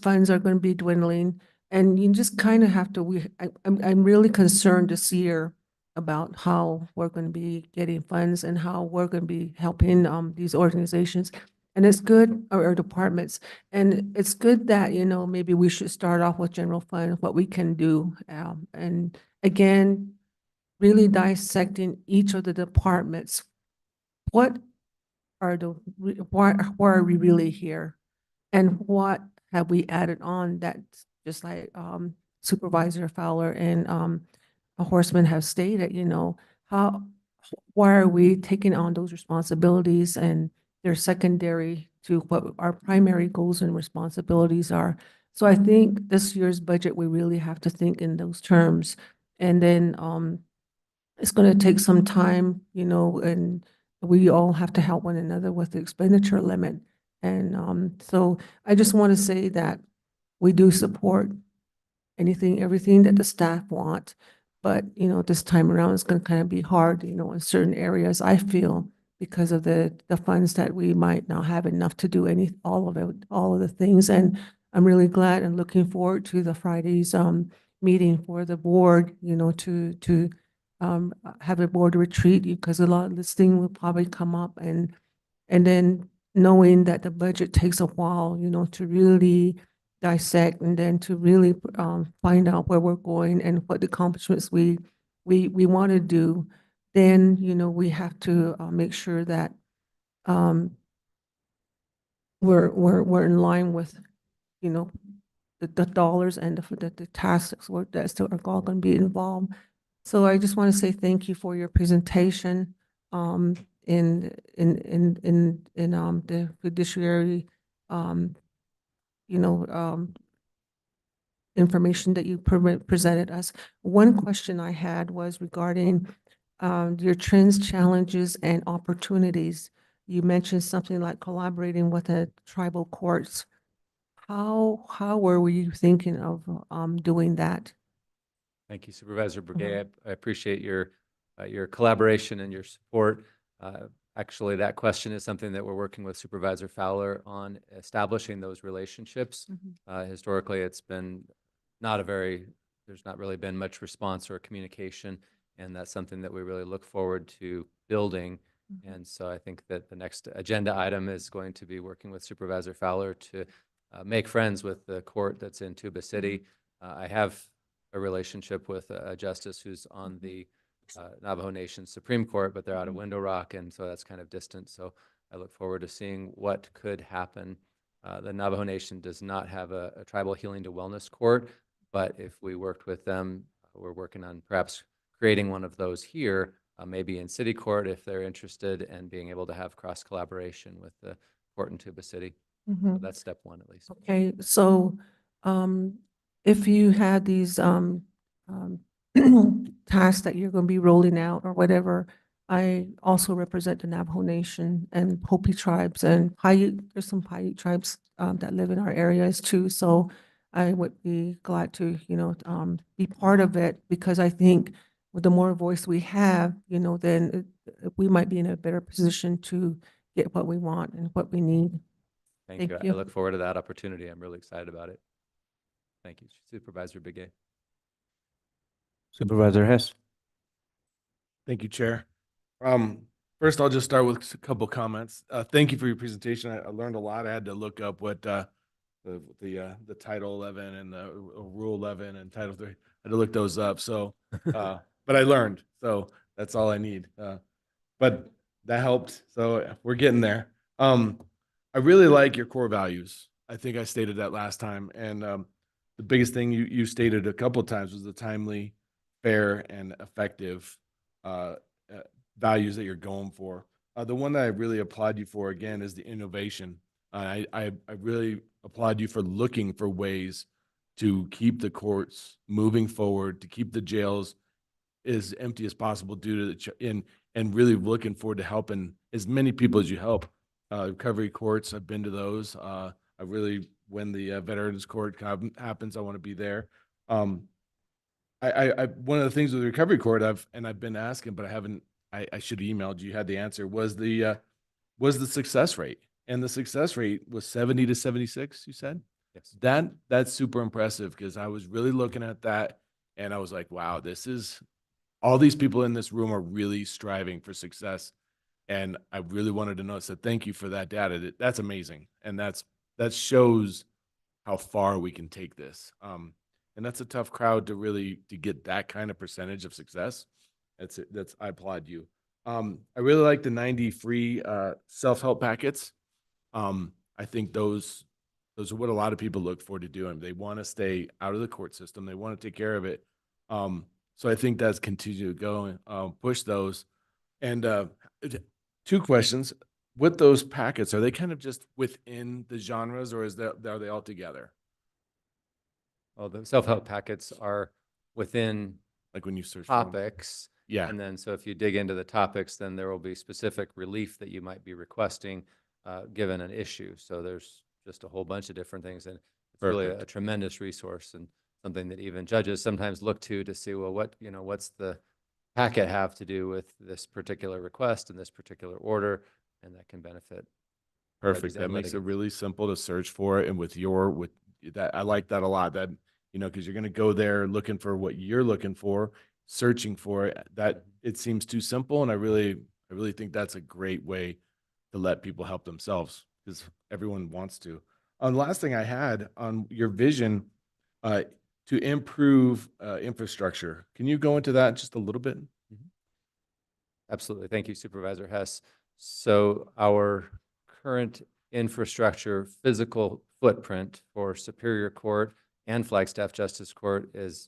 funds are going to be dwindling, and you just kind of have to, I'm really concerned this year about how we're going to be getting funds and how we're going to be helping these organizations. And it's good, our departments, and it's good that, you know, maybe we should start off with general fund, what we can do. And again, really dissecting each of the departments. What are why are we really here? And what have we added on that, just like Supervisor Fowler and Horseman have stated, you know, why are we taking on those responsibilities, and they're secondary to what our primary goals and responsibilities are. So I think this year's budget, we really have to think in those terms. And then it's going to take some time, you know, and we all have to help one another with the expenditure limit. And so I just want to say that we do support everything that the staff want. But, you know, this time around, it's going to kind of be hard, you know, in certain areas, I feel, because of the funds that we might not have enough to do all of the things. And I'm really glad and looking forward to the Friday's meeting for the board, you know, to have a board retreat, because a lot of this thing will probably come up, and then knowing that the budget takes a while, you know, to really dissect, and then to really find out where we're going and what accomplishments we want to do. Then, you know, we have to make sure that we're in line with, you know, the dollars and the tasks that are all going to be involved. So I just want to say thank you for your presentation. in the fiduciary, you know, information that you presented us. One question I had was regarding your trends, challenges, and opportunities. You mentioned something like collaborating with the tribal courts. How were you thinking of doing that? Thank you, Supervisor Brigay. I appreciate your collaboration and your support. Actually, that question is something that we're working with Supervisor Fowler on, establishing those relationships. Historically, it's been there's not really been much response or communication, and that's something that we really look forward to building. And so I think that the next agenda item is going to be working with Supervisor Fowler to make friends with the court that's in Tuba City. I have a relationship with a justice who's on the Navajo Nation Supreme Court, but they're out of Window Rock, and so that's kind of distant. So I look forward to seeing what could happen. The Navajo Nation does not have a tribal healing to wellness court, but if we worked with them, we're working on perhaps creating one of those here, maybe in city court if they're interested, and being able to have cross collaboration with the court in Tuba City. So that's step one, at least. Okay, so if you had these tasks that you're going to be rolling out or whatever, I also represent the Navajo Nation and Hopi tribes and Paiute. There's some Paiute tribes that live in our areas too. So I would be glad to, be part of it, because I think with the more voice we have, then we might be in a better position to get what we want and what we need. Thank you. I look forward to that opportunity. I'm really excited about it. Thank you, Supervisor Begay. Supervisor Hess. Thank you, Chair. First, I'll just start with a couple comments. Thank you for your presentation. I learned a lot. I had to look up what the Title 11 and the Rule 11 and Title 3. I had to look those up. So, but I learned. So that's all I need. But that helped. So we're getting there. I really like your core values. I think I stated that last time. And the biggest thing you stated a couple of times was the timely, fair, and effective values that you're going for. The one that I really applaud you for, again, is the innovation. I really applaud you for looking for ways to keep the courts moving forward, to keep the jails as empty as possible due to and really looking forward to helping as many people as you help. Recovery courts, I've been to those. I really, when the Veterans Court happens, I want to be there. One of the things with the Recovery Court I've been asking, but I haven't. I should have emailed you. Had the answer was the success rate, and the success rate was 70 to 76. You said yes. That's super impressive, because I was really looking at that and I was like, wow, this is all these people in this room are really striving for success, and I really wanted to know. So thank you for that data. That's amazing, and that shows how far we can take this. And that's a tough crowd to get that kind of percentage of success. I applaud you. I really like the 90 free self-help packets. I think those are what a lot of people look forward to doing. They want to stay out of the court system. They want to take care of it. So I think that's continue to go and push those. And two questions. With those packets, are they kind of just within the genres, or are they all together? Well, the self-help packets are within Like when you search topics. Yeah. And then, so if you dig into the topics, then there will be specific relief that you might be requesting given an issue. So there's just a whole bunch of different things. And it's really a tremendous resource, and something that even judges sometimes look to see, well, what's the packet have to do with this particular request and this particular order, and that can benefit. Perfect. That makes it really simple to search for it. And with that, I like that a lot. That, because you're going to go there looking for what you're looking for, searching for it. That it seems too simple, and I really think that's a great way to let people help themselves, because everyone wants to. The last thing I had on your vision to improve infrastructure. Can you go into that just a little bit? Absolutely. Thank you, Supervisor Hess. So our current infrastructure physical footprint for Superior Court and Flagstaff Justice Court is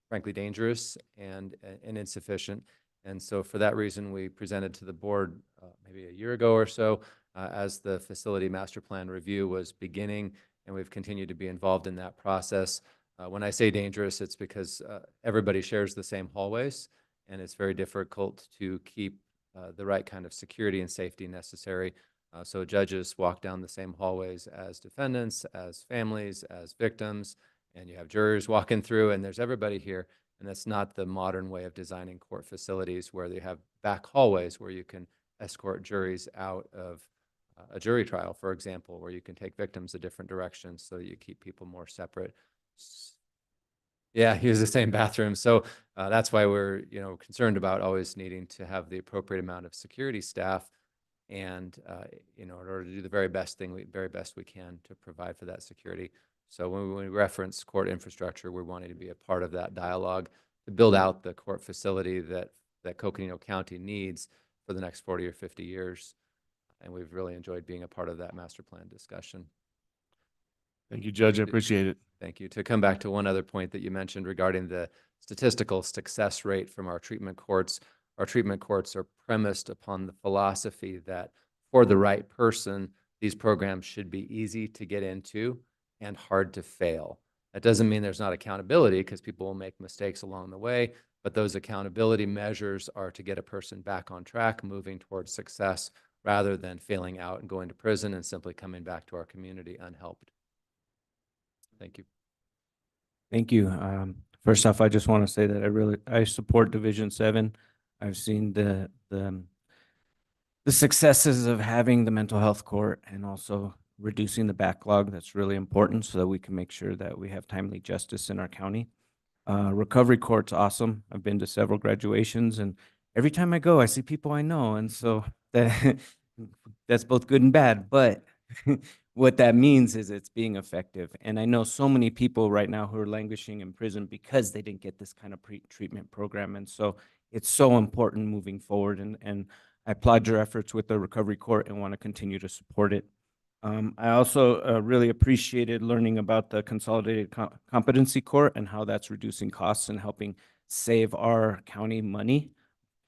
frankly dangerous and insufficient. And so for that reason, we presented to the board maybe a year ago or so as the facility master plan review was beginning, and we've continued to be involved in that process. When I say dangerous, it's because everybody shares the same hallways, and it's very difficult to keep the right kind of security and safety necessary. So judges walk down the same hallways as defendants, as families, as victims, and you have jurors walking through, and there's everybody here. And that's not the modern way of designing court facilities where they have back hallways where you can escort juries out of a jury trial, for example, where you can take victims a different direction so that you keep people more separate. Yeah, use the same bathroom. So that's why we're, concerned about always needing to have the appropriate amount of security staff, and in order to do the very best we can to provide for that security. So when we reference court infrastructure, we're wanting to be a part of that dialogue to build out the court facility that Coconino County needs for the next 40 or 50 years. And we've really enjoyed being a part of that master plan discussion. Thank you, Judge. I appreciate it. Thank you. To come back to one other point that you mentioned regarding the statistical success rate from our treatment courts are premised upon the philosophy that for the right person, these programs should be easy to get into and hard to fail. That doesn't mean there's not accountability, because people will make mistakes along the way, but those accountability measures are to get a person back on track, moving towards success, rather than failing out and going to prison and simply coming back to our community unhelped. Thank you. Thank you. First off, I just want to say that I support Division 7. I've seen the successes of having the mental health court and also reducing the backlog. That's really important so that we can make sure that we have timely justice in our county. Recovery court's awesome. I've been to several graduations, and every time I go, I see people I know. And so that's both good and bad. But what that means is it's being effective. And I know so many people right now who are languishing in prison because they didn't get this kind of pre-treatment program. And so it's so important moving forward. And I applaud your efforts with the recovery court and want to continue to support it. I also really appreciated learning about the consolidated competency court and how that's reducing costs and helping save our county money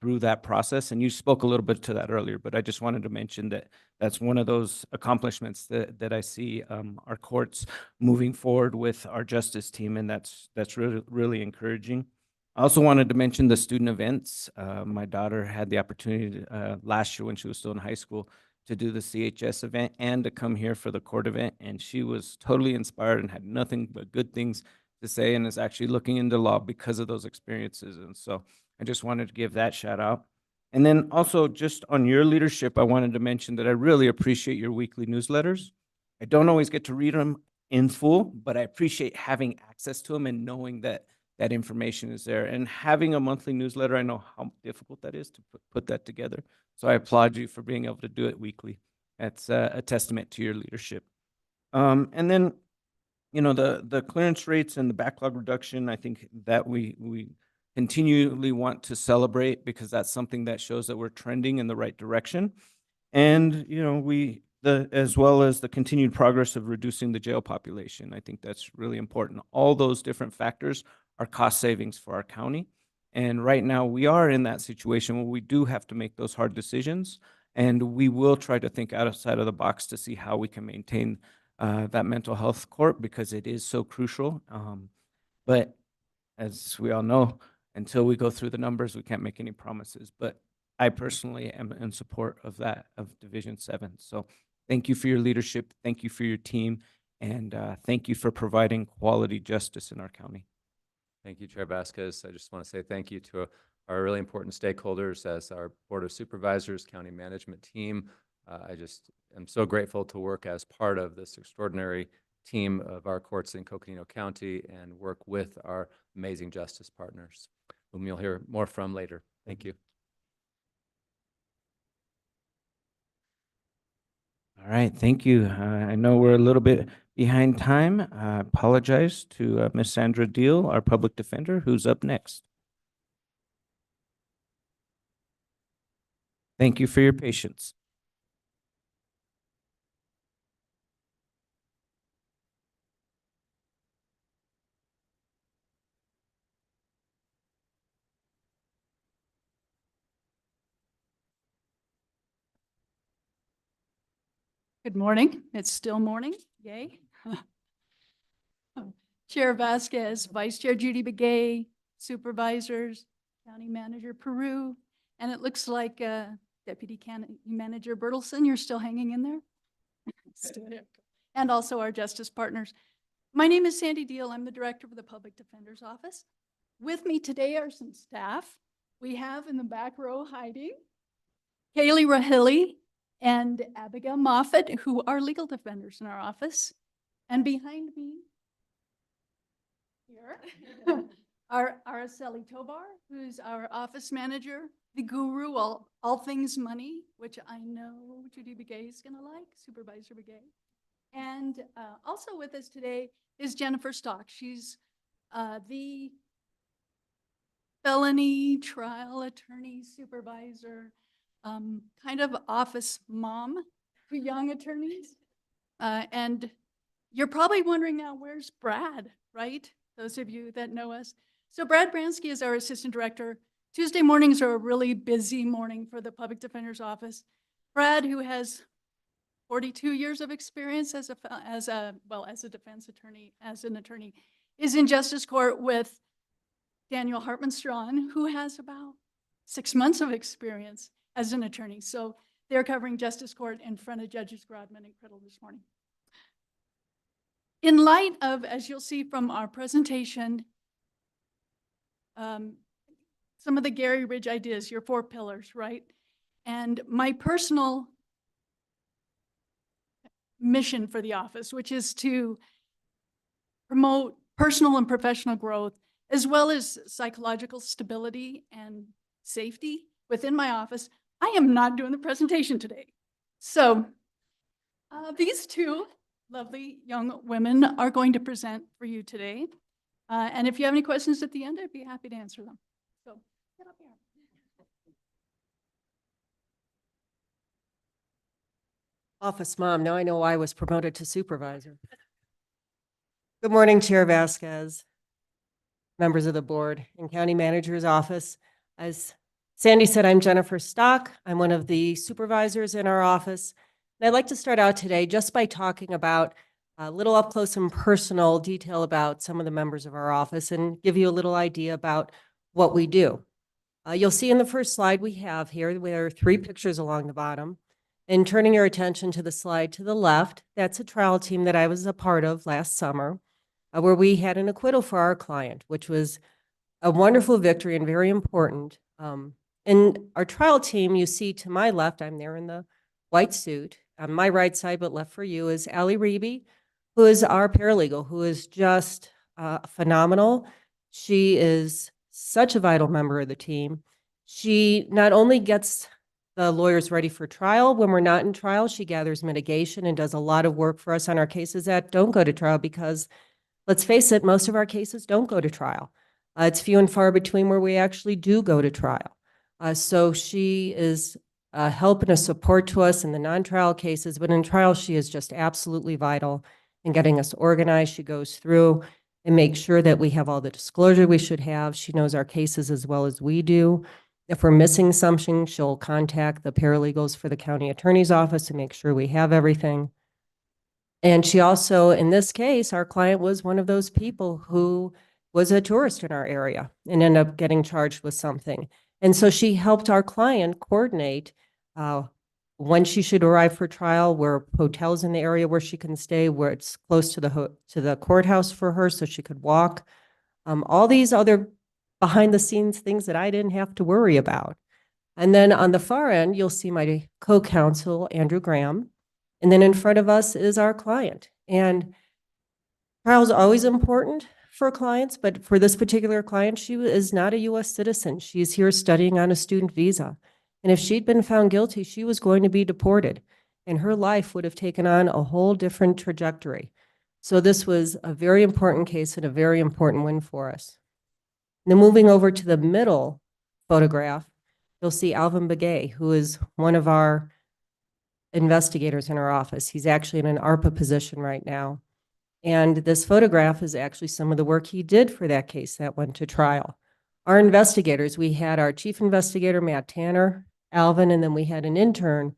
through that process. And you spoke a little bit to that earlier, but I just wanted to mention that that's one of those accomplishments that I see our courts moving forward with our justice team, and that's really, really encouraging. I also wanted to mention the student events. My daughter had the opportunity last year when she was still in high school to do the CHS event and to come here for the court event, and she was totally inspired and had nothing but good things to say, and is actually looking into law because of those experiences. And so I just wanted to give that shout out. And then also just on your leadership, I wanted to mention that I really appreciate your weekly newsletters. I don't always get to read them in full, but I appreciate having access to them and knowing that that information is there. And having a monthly newsletter, I know how difficult that is to put that together. So I applaud you for being able to do it weekly. That's a testament to your leadership. And then, the clearance rates and the backlog reduction, I think that we continually want to celebrate, because that's something that shows that we're trending in the right direction. And, as well as the continued progress of reducing the jail population. I think that's really important. All those different factors are cost savings for our county. And right now we are in that situation where we do have to make those hard decisions, and we will try to think outside of the box to see how we can maintain that mental health court, because it is so crucial. But as we all know, until we go through the numbers, we can't make any promises. But I personally am in support of that, of Division 7. So thank you for your leadership. Thank you for your team. And thank you for providing quality justice in our county. Thank you, Chair Vasquez. I just want to say thank you to our really important stakeholders as our Board of Supervisors, county management team. I just am so grateful to work as part of this extraordinary team of our courts in Coconino County and work with our amazing justice partners, whom you'll hear more from later. Thank you. All right, thank you. I know we're a little bit behind time. I apologize to Ms. Sandra Deal, our public defender, who's up next. Thank you for your patience. Good morning. It's still morning. Yay. Chair Vasquez, Vice Chair Judy Begay, Supervisors, County Manager Peru, and it looks like Deputy County Manager Bertelson, you're still hanging in there? Still here. And also our justice partners. My name is Sandy Deal. I'm the Director of the Public Defender's Office. With me today are some staff. We have in the back row hiding Kaylee Rahilly and Abigail Moffett, who are legal defenders in our office. And behind me here are Araceli Tobar, who's our office manager, the guru, all things money, which I know Judy Begay is gonna like, Supervisor Begay. And also with us today is Jennifer Stock. She's the felony trial attorney supervisor, kind of office mom to young attorneys. And you're probably wondering now, where's Brad, right? Those of you that know us. So Brad Bransky is our assistant director. Tuesday mornings are a really busy morning for the Public Defender's Office. Brad, who has 42 years of experience as a defense attorney, as an attorney, is in justice court with Daniel Hartman-Strawn, who has about 6 months of experience as an attorney. So they're covering justice court in front of Judges Grodman and Criddle this morning. In light of, as you'll see from our presentation, some of the Gary Ridge ideas, your 4 pillars, right? And my personal mission for the office, which is to promote personal and professional growth, as well as psychological stability and safety within my office. I am not doing the presentation today. So these 2 lovely young women are going to present for you today. And if you have any questions at the end, I'd be happy to answer them. So get up here. Office mom, now I know why I was promoted to supervisor. Good morning, Chair Vasquez, members of the board, and county manager's office. As Sandy said, I'm Jennifer Stock. I'm one of the supervisors in our office. And I'd like to start out today just by talking about a little up close and personal detail about some of the members of our office and give you a little idea about what we do. You'll see in the first slide we have here, there are 3 pictures along the bottom. And turning your attention to the slide to the left, that's a trial team that I was a part of last summer, where we had an acquittal for our client, which was a wonderful victory and very important. In our trial team, you see to my left, I'm there in the white suit. On my right side, but left for you, is Allie Reeby, who is our paralegal, who is just phenomenal. She is such a vital member of the team. She not only gets the lawyers ready for trial when we're not in trial, she gathers mitigation and does a lot of work for us on our cases that don't go to trial because, let's face it, most of our cases don't go to trial. It's few and far between where we actually do go to trial. So she is a help and a support to us in the non-trial cases, but in trial, she is just absolutely vital in getting us organized. She goes through and makes sure that we have all the disclosure we should have. She knows our cases as well as we do. If we're missing something, she'll contact the paralegals for the county attorney's office to make sure we have everything. And she also, in this case, our client was one of those people who was a tourist in our area and ended up getting charged with something. And so she helped our client coordinate when she should arrive for trial, where hotels in the area where she can stay, where it's close to the courthouse for her so she could walk. All these other behind the scenes things that I didn't have to worry about. And then on the far end, you'll see my co-counsel, Andrew Graham. And then in front of us is our client. And trial is always important for clients, but for this particular client, she is not a U.S. citizen. She's here studying on a student visa. And if she'd been found guilty, she was going to be deported, and her life would have taken on a whole different trajectory. So this was a very important case and a very important win for us. Now moving over to the middle photograph, you'll see Alvin Begay, who is one of our investigators in our office. He's actually in an ARPA position right now. And this photograph is actually some of the work he did for that case that went to trial. Our investigators, we had our chief investigator, Matt Tanner, Alvin, and then we had an intern,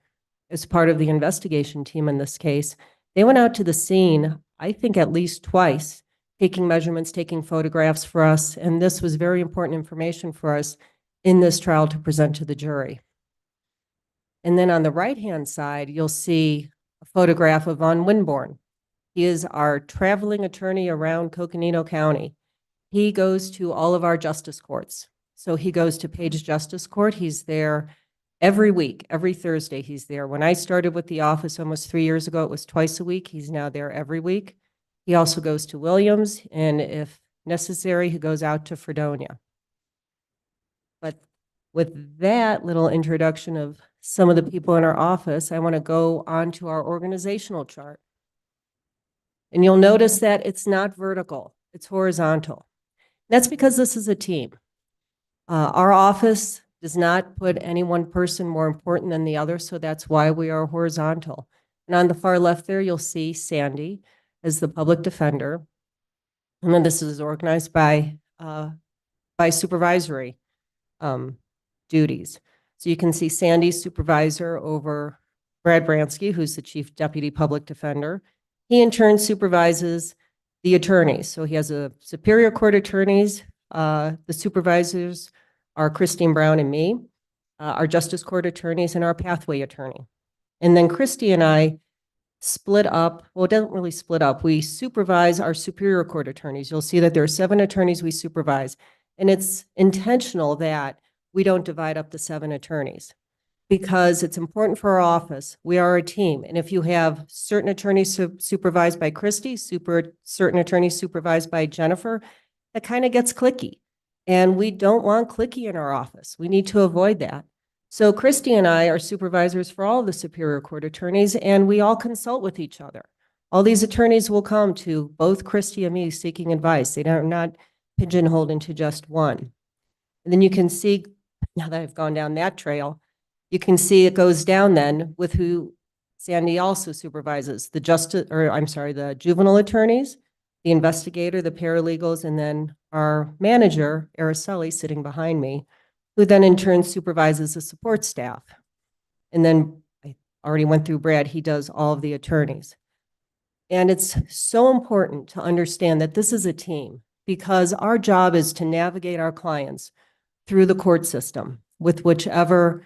as part of the investigation team in this case. They went out to the scene, I think at least twice, taking measurements, taking photographs for us, and this was very important information for us in this trial to present to the jury. And then on the right-hand side, you'll see a photograph of Von Winborn. He is our traveling attorney around Coconino County. He goes to all of our justice courts. So he goes to Page Justice Court. He's there every week, every Thursday he's there. When I started with the office almost 3 years ago, it was twice a week. He's now there every week. He also goes to Williams, and if necessary, he goes out to Fredonia. But with that little introduction of some of the people in our office, I want to go on to our organizational chart. And you'll notice that it's not vertical, it's horizontal. That's because this is a team. Our office does not put any one person more important than the other, so that's why we are horizontal. And on the far left there, you'll see Sandy as the public defender. And then this is organized by supervisory duties. So you can see Sandy's supervisor over Brad Bransky, who's the chief deputy public defender. He in turn supervises the attorneys. So he has a Superior Court attorneys. The supervisors are Christine Brown and me, our Justice Court attorneys, and our pathway attorney. And then Christy and I split up. Well, it doesn't really split up. We supervise our Superior Court attorneys. You'll see that there are 7 attorneys we supervise. And it's intentional that we don't divide up the 7 attorneys because it's important for our office. We are a team. And if you have certain attorneys supervised by Christy, certain attorneys supervised by Jennifer, that kind of gets cliquey. And we don't want cliquey in our office. We need to avoid that. So Christy and I are supervisors for all the Superior Court attorneys, and we all consult with each other. All these attorneys will come to both Christy and me seeking advice. They are not pigeonholed into just one. And then you can see, now that I've gone down that trail, you can see it goes down then with who Sandy also supervises, the juvenile attorneys, the investigator, the paralegals, and then our manager, Araceli, sitting behind me, who then in turn supervises the support staff. And then I already went through Brad, he does all of the attorneys. And it's so important to understand that this is a team because our job is to navigate our clients through the court system with whichever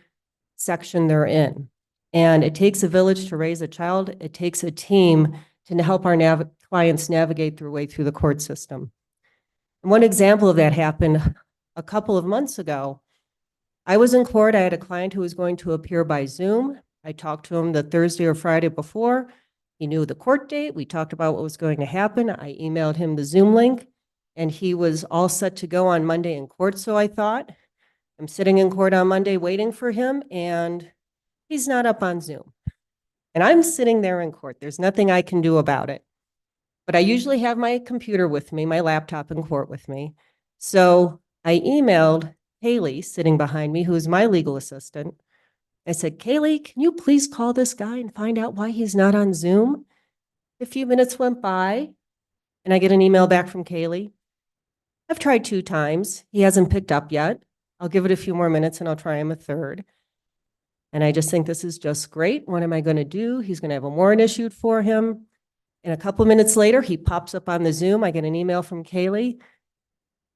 section they're in. And it takes a village to raise a child. It takes a team to help our clients navigate their way through the court system. And one example of that happened a couple of months ago. I was in court. I had a client who was going to appear by Zoom. I talked to him the Thursday or Friday before. He knew the court date. We talked about what was going to happen. I emailed him the Zoom link, and he was all set to go on Monday in court, so I thought. I'm sitting in court on Monday waiting for him, and he's not up on Zoom. And I'm sitting there in court. There's nothing I can do about it. But I usually have my computer with me, my laptop in court with me. So I emailed Haley, sitting behind me, who is my legal assistant. I said, Kaylee, can you please call this guy and find out why he's not on Zoom? A few minutes went by, and I get an email back from Kaylee. I've tried 2 times. He hasn't picked up yet. I'll give it a few more minutes, and I'll try him a third. And I just think this is just great. What am I going to do? He's going to have a warrant issued for him. And a couple of minutes later, he pops up on the Zoom. I get an email from Kaylee.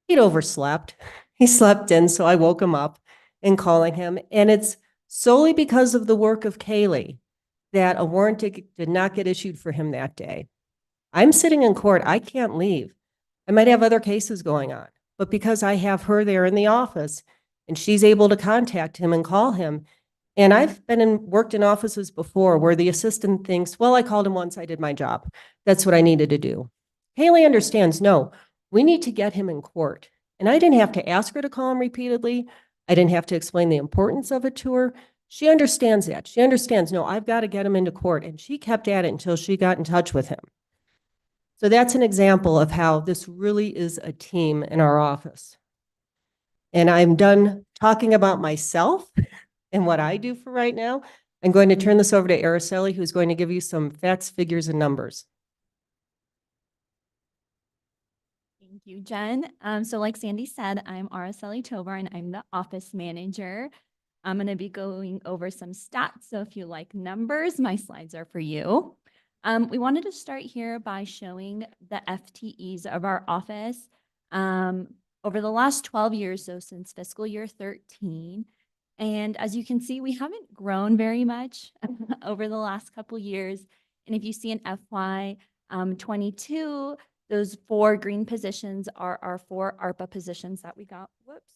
He'd overslept. He slept in, so I woke him up and calling him. And it's solely because of the work of Kaylee that a warrant did not get issued for him that day. I'm sitting in court. I can't leave. I might have other cases going on, but because I have her there in the office and she's able to contact him and call him. And I've worked in offices before where the assistant thinks, well, I called him once, I did my job. That's what I needed to do. Haley understands, no, we need to get him in court. And I didn't have to ask her to call him repeatedly. I didn't have to explain the importance of it to her. She understands that. She understands, no, I've got to get him into court. And she kept at it until she got in touch with him. So that's an example of how this really is a team in our office. And I'm done talking about myself and what I do for right now. I'm going to turn this over to Araceli, who's going to give you some facts, figures, and numbers. Thank you, Jen. So like Sandy said, I'm Araceli Tovar, and I'm the office manager. I'm going to be going over some stats. So if you like numbers, my slides are for you. We wanted to start here by showing the FTEs of our office over the last 12 years, so since fiscal year 13. And as you can see, we haven't grown very much over the last couple years. And if you see in FY 22, those 4 green positions are our 4 ARPA positions that we got. Whoops.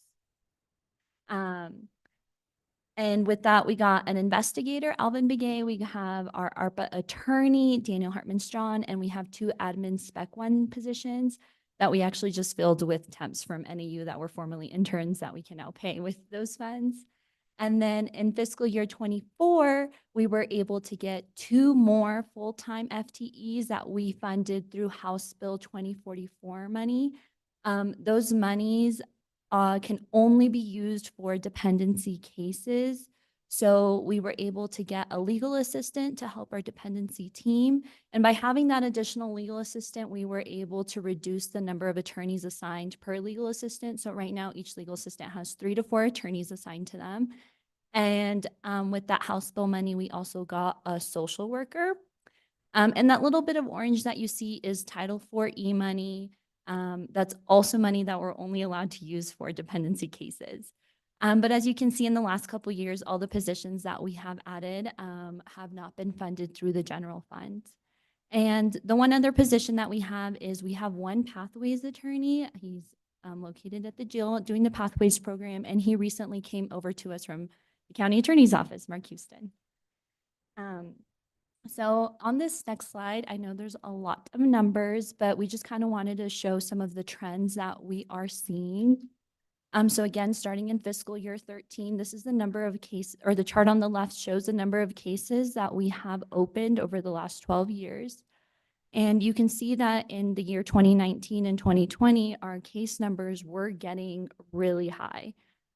And with that, we got an investigator, Alvin Begay. We have our ARPA attorney, Daniel Hartman-Strawn, and we have 2 admin spec 1 positions that we actually just filled with temps from NAU that were formerly interns that we can now pay with those funds. And then in fiscal year 24, we were able to get 2 more full-time FTEs that we funded through House Bill 2044 money. Those monies can only be used for dependency cases. So we were able to get a legal assistant to help our dependency team. And by having that additional legal assistant, we were able to reduce the number of attorneys assigned per legal assistant. So right now, each legal assistant has 3 to 4 attorneys assigned to them. And with that House Bill money, we also got a social worker. And that little bit of orange that you see is Title IV-E money. That's also money that we're only allowed to use for dependency cases. But as you can see in the last couple of years, all the positions that we have added have not been funded through the general fund. And the one other position that we have is we have 1 Pathways attorney. He's located at the jail doing the Pathways program, and he recently came over to us from the county attorney's office, Mark Houston. So on this next slide, I know there's a lot of numbers, but we just kind of wanted to show some of the trends that we are seeing. So again, starting in fiscal year 13, this is the number of cases, or the chart on the left shows the number of cases that we have opened over the last 12 years. And you can see that in the year 2019 and 2020, our case numbers were getting really high.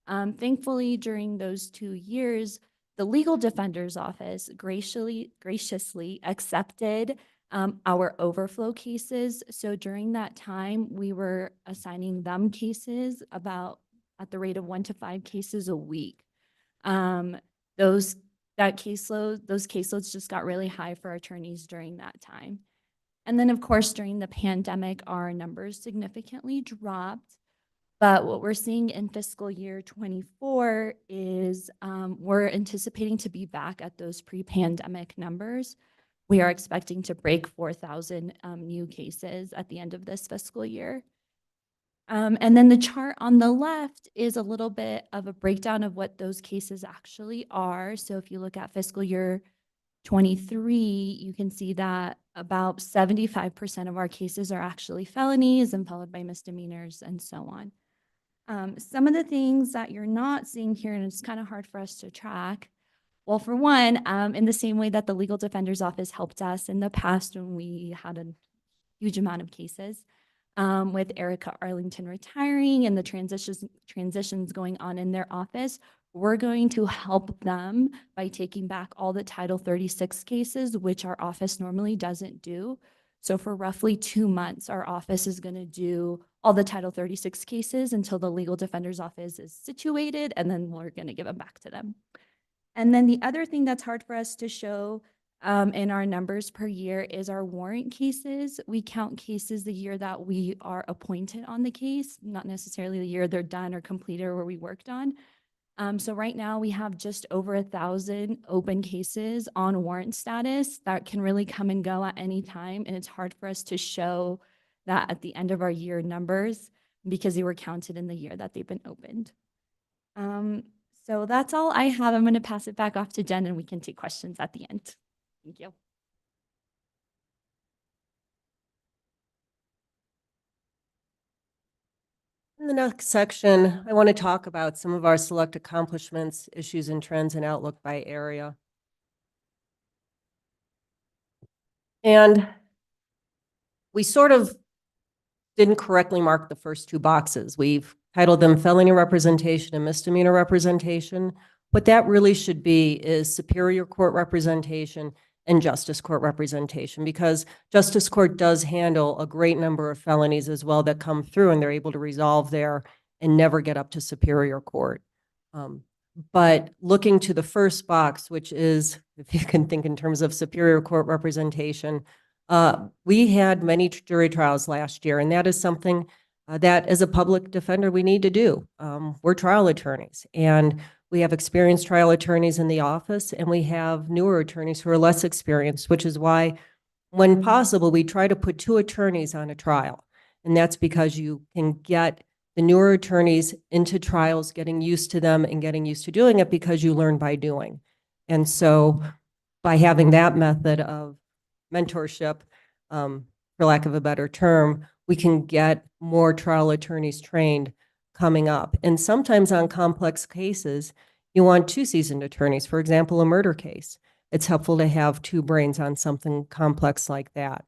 Thankfully, during those 2 years, the Legal Defender's Office graciously accepted our overflow cases. So during that time, we were assigning them cases about at the rate of 1 to 5 cases a week. Those caseloads just got really high for attorneys during that time. And then, of course, during the pandemic, our numbers significantly dropped. But what we're seeing in fiscal year 24 is we're anticipating to be back at those pre-pandemic numbers. We are expecting to break 4,000 new cases at the end of this fiscal year. And then the chart on the left is a little bit of a breakdown of what those cases actually are. So if you look at fiscal year 23, you can see that about 75% of our cases are actually felonies and followed by misdemeanors and so on. Some of the things that you're not seeing here, and it's kind of hard for us to track. Well, for one, in the same way that the Legal Defender's Office helped us in the past when we had a huge amount of cases, with Erica Arlington retiring and the transitions going on in their office, we're going to help them by taking back all the Title 36 cases, which our office normally doesn't do. So for roughly 2 months, our office is going to do all the Title 36 cases until the Legal Defender's Office is situated, and then we're going to give them back to them. And then the other thing that's hard for us to show in our numbers per year is our warrant cases. We count cases the year that we are appointed on the case, not necessarily the year they're done or completed or we worked on. So right now we have just over 1,000 open cases on warrant status that can really come and go at any time. And it's hard for us to show that at the end of our year numbers because they were counted in the year that they've been opened. So that's all I have. I'm going to pass it back off to Jen and we can take questions at the end. Thank you. In the next section, I want to talk about some of our select accomplishments, issues and trends, and outlook by area. And we sort of didn't correctly mark the first 2 boxes. We've titled them felony representation and misdemeanor representation. What that really should be is superior court representation and justice court representation, because justice court does handle a great number of felonies as well that come through and they're able to resolve there and never get up to superior court. But looking to the first box, which is, if you can think in terms of Superior Court representation, we had many jury trials last year, and that is something that as a public defender, we need to do. We're trial attorneys, and we have experienced trial attorneys in the office, and we have newer attorneys who are less experienced, which is why, when possible, we try to put two attorneys on a trial. And that's because you can get the newer attorneys into trials, getting used to them and getting used to doing it because you learn by doing. And so by having that method of mentorship, for lack of a better term, we can get more trial attorneys trained coming up. And sometimes on complex cases, you want two seasoned attorneys, for example, a murder case. It's helpful to have two brains on something complex like that.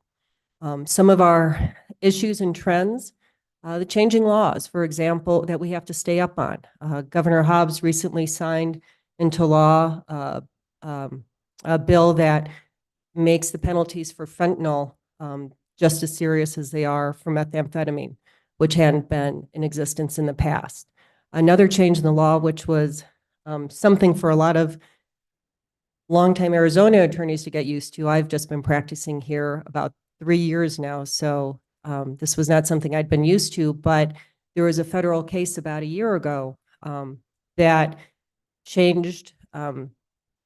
Some of our issues and trends, the changing laws, for example, that we have to stay up on. Governor Hobbs recently signed into law a bill that makes the penalties for fentanyl just as serious as they are for methamphetamine, which hadn't been in existence in the past. Another change in the law, which was something for a lot of longtime Arizona attorneys to get used to. I've just been practicing here about 3 years now, so this was not something I'd been used to, but there was a federal case about a year ago that changed an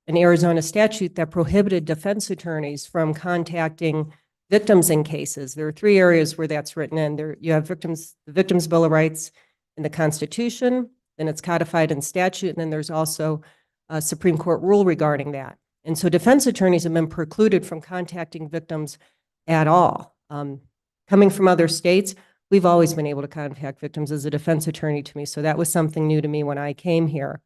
Arizona statute that prohibited defense attorneys from contacting victims in cases. There are 3 areas where that's written in. There, you have the Victims' Bill of Rights in the Constitution, then it's codified in statute, and then there's also a Supreme Court rule regarding that. And so defense attorneys have been precluded from contacting victims at all. Coming from other states, we've always been able to contact victims as a defense attorney to me, so that was something new to me when I came here.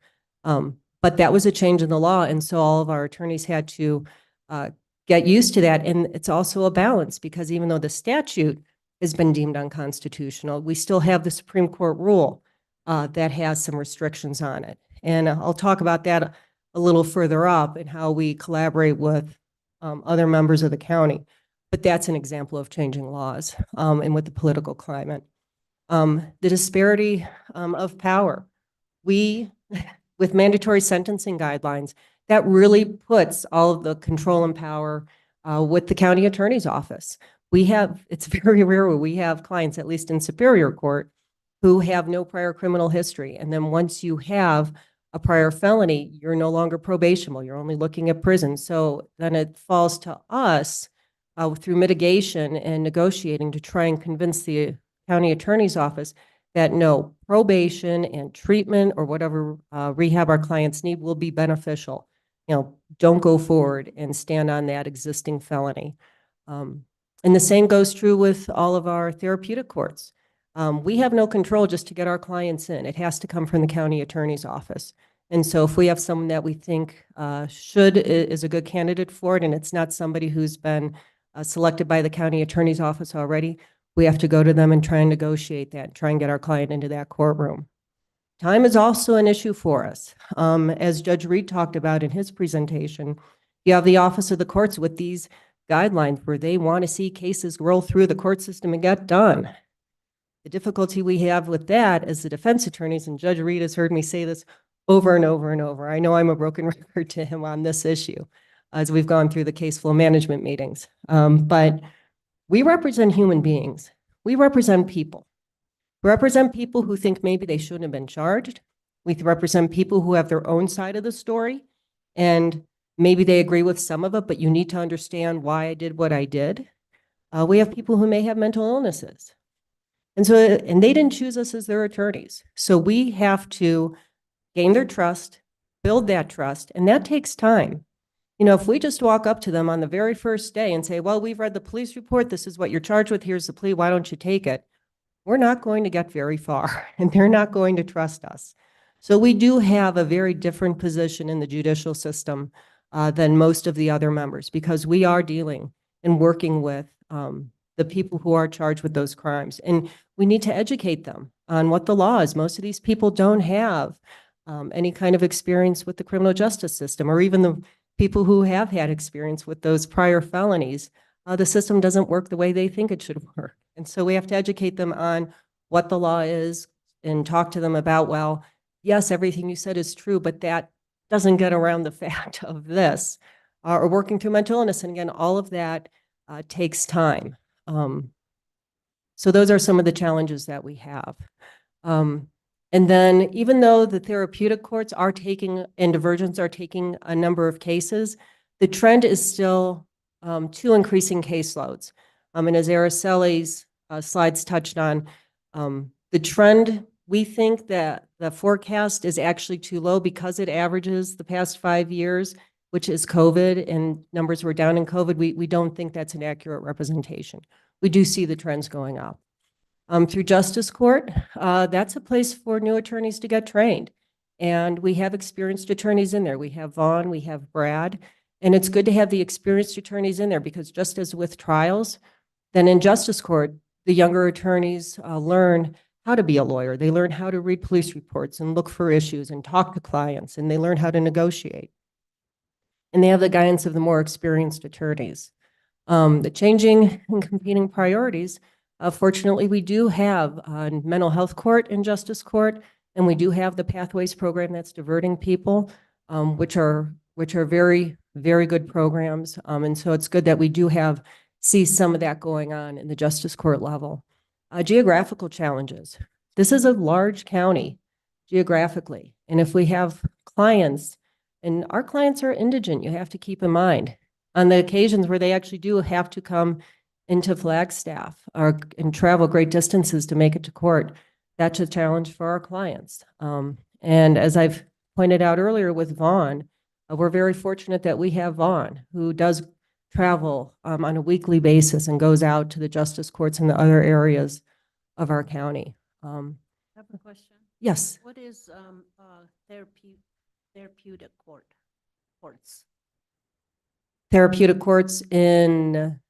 But that was a change in the law, and so all of our attorneys had to get used to that. And it's also a balance, because even though the statute has been deemed unconstitutional, we still have the Supreme Court rule that has some restrictions on it. And I'll talk about that a little further up and how we collaborate with other members of the county. But that's an example of changing laws and with the political climate. The disparity of power. We, with mandatory sentencing guidelines, that really puts all of the control and power with the county attorney's office. We have, it's very rare where we have clients, at least in Superior Court, who have no prior criminal history. And then once you have a prior felony, you're no longer probationable. You're only looking at prison. So then it falls to us through mitigation and negotiating to try and convince the county attorney's office that no, probation and treatment or whatever rehab our clients need will be beneficial. You know, don't go forward and stand on that existing felony. And the same goes true with all of our therapeutic courts. We have no control just to get our clients in. It has to come from the county attorney's office. And so if we have someone that we think is a good candidate for it, and it's not somebody who's been selected by the county attorney's office already, we have to go to them and try and negotiate that, try and get our client into that courtroom. Time is also an issue for us. As Judge Reed talked about in his presentation, you have the Office of the Courts with these guidelines where they want to see cases roll through the court system and get done. The difficulty we have with that as the defense attorneys, and Judge Reed has heard me say this over and over and over. I know I'm a broken record to him on this issue as we've gone through the case flow management meetings. But we represent human beings. We represent people. We represent people who think maybe they shouldn't have been charged. We represent people who have their own side of the story, and maybe they agree with some of it, but you need to understand why I did what I did. We have people who may have mental illnesses. And they didn't choose us as their attorneys. So we have to gain their trust, build that trust, and that takes time. You know, if we just walk up to them on the very first day and say, well, we've read the police report, this is what you're charged with, here's the plea, why don't you take it? We're not going to get very far, and they're not going to trust us. So we do have a very different position in the judicial system than most of the other members, because we are dealing and working with the people who are charged with those crimes. And we need to educate them on what the law is. Most of these people don't have any kind of experience with the criminal justice system, or even the people who have had experience with those prior felonies. The system doesn't work the way they think it should work. And so we have to educate them on what the law is and talk to them about, well, yes, everything you said is true, but that doesn't get around the fact of this, or working through mental illness. And again, all of that takes time. So those are some of the challenges that we have. And then even though the therapeutic courts are taking and divergents are taking a number of cases, the trend is still to increasing caseloads. And as Araceli's slides touched on, the trend, we think that the forecast is actually too low because it averages the past 5 years, which is COVID, and numbers were down in COVID. We don't think that's an accurate representation. We do see the trends going up. Through Justice Court, that's a place for new attorneys to get trained. And we have experienced attorneys in there. We have Vaughn, we have Brad, and it's good to have the experienced attorneys in there because just as with trials, then in Justice Court, the younger attorneys learn how to be a lawyer. They learn how to read police reports and look for issues and talk to clients, and they learn how to negotiate. And they have the guidance of the more experienced attorneys. The changing and competing priorities, fortunately, we do have mental health court and justice court, and we do have the Pathways program that's diverting people, which are very, very good programs. And so it's good that we do see some of that going on in the justice court level. Geographical challenges. This is a large county geographically. And if we have clients, and our clients are indigent, you have to keep in mind, on the occasions where they actually do have to come into Flagstaff and travel great distances to make it to court, that's a challenge for our clients. And as I've pointed out earlier with Vaughn, we're very fortunate that we have Vaughn, who does travel on a weekly basis and goes out to the justice courts in the other areas of our county. I have a question. Yes. What is therapeutic courts? Therapeutic courts in,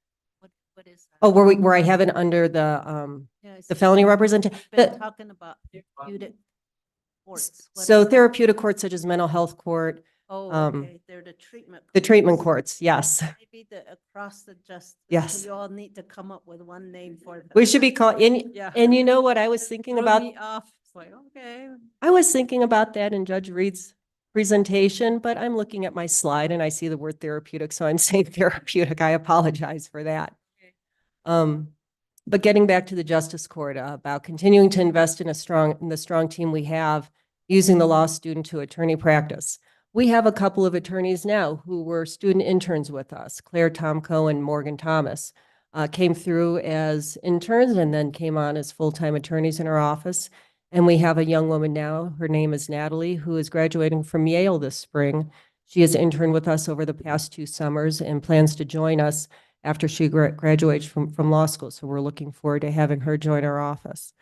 What is that? oh, where I have it under the felony representation. Been talking about therapeutic courts. What So is that? therapeutic courts such as mental health court. Oh, um, okay, they're the treatment. The treatment courts. courts, yes. Maybe across the justice. Yes. You all need to come up with one name for them. We should be called, Yeah. and you know what I was thinking Throw about? me off. It's like, okay. I was thinking about that in Judge Reed's presentation, but I'm looking at my slide and I see the word therapeutic, so I'm saying therapeutic. I apologize for that. But getting back to the Justice Court, about continuing to invest in the strong team we have, using the law student to attorney practice. We have a couple of attorneys now who were student interns with us. Claire Tomko and Morgan Thomas came through as interns and then came on as full-time attorneys in our office. And we have a young woman now, her name is Natalie, who is graduating from Yale this spring. She has interned with us over the past 2 summers and plans to join us after she graduates from law school. So we're looking forward to having her join our office.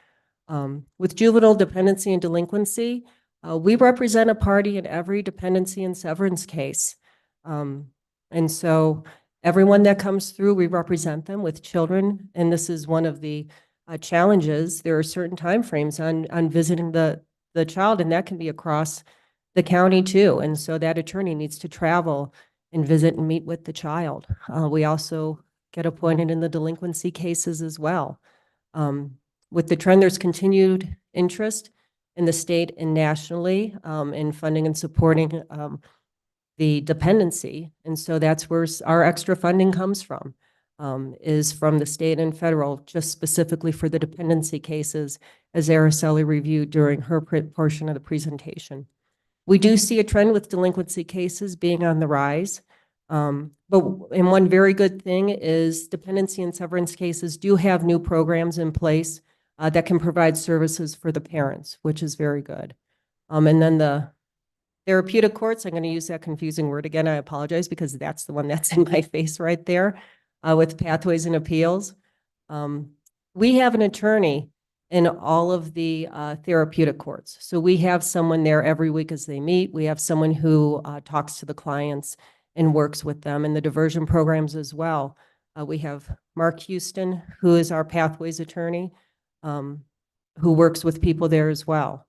With juvenile dependency and delinquency, we represent a party in every dependency and severance case. And so everyone that comes through, we represent them with children. And this is one of the challenges. There are certain timeframes on visiting the child, and that can be across the county too. And so that attorney needs to travel and visit and meet with the child. We also get appointed in the delinquency cases as well. With the trend, there's continued interest in the state and nationally in funding and supporting the dependency. And so that's where our extra funding comes from, is from the state and federal, just specifically for the dependency cases, as Araceli reviewed during her portion of the presentation. We do see a trend with delinquency cases being on the rise. And one very good thing is dependency and severance cases do have new programs in place that can provide services for the parents, which is very good. And then the therapeutic courts, I'm going to use that confusing word again. I apologize because that's the one that's in my face right there with Pathways and Appeals. We have an attorney in all of the therapeutic courts. So we have someone there every week as they meet. We have someone who talks to the clients and works with them in the diversion programs as well. We have Mark Houston, who is our Pathways attorney, who works with people there as well.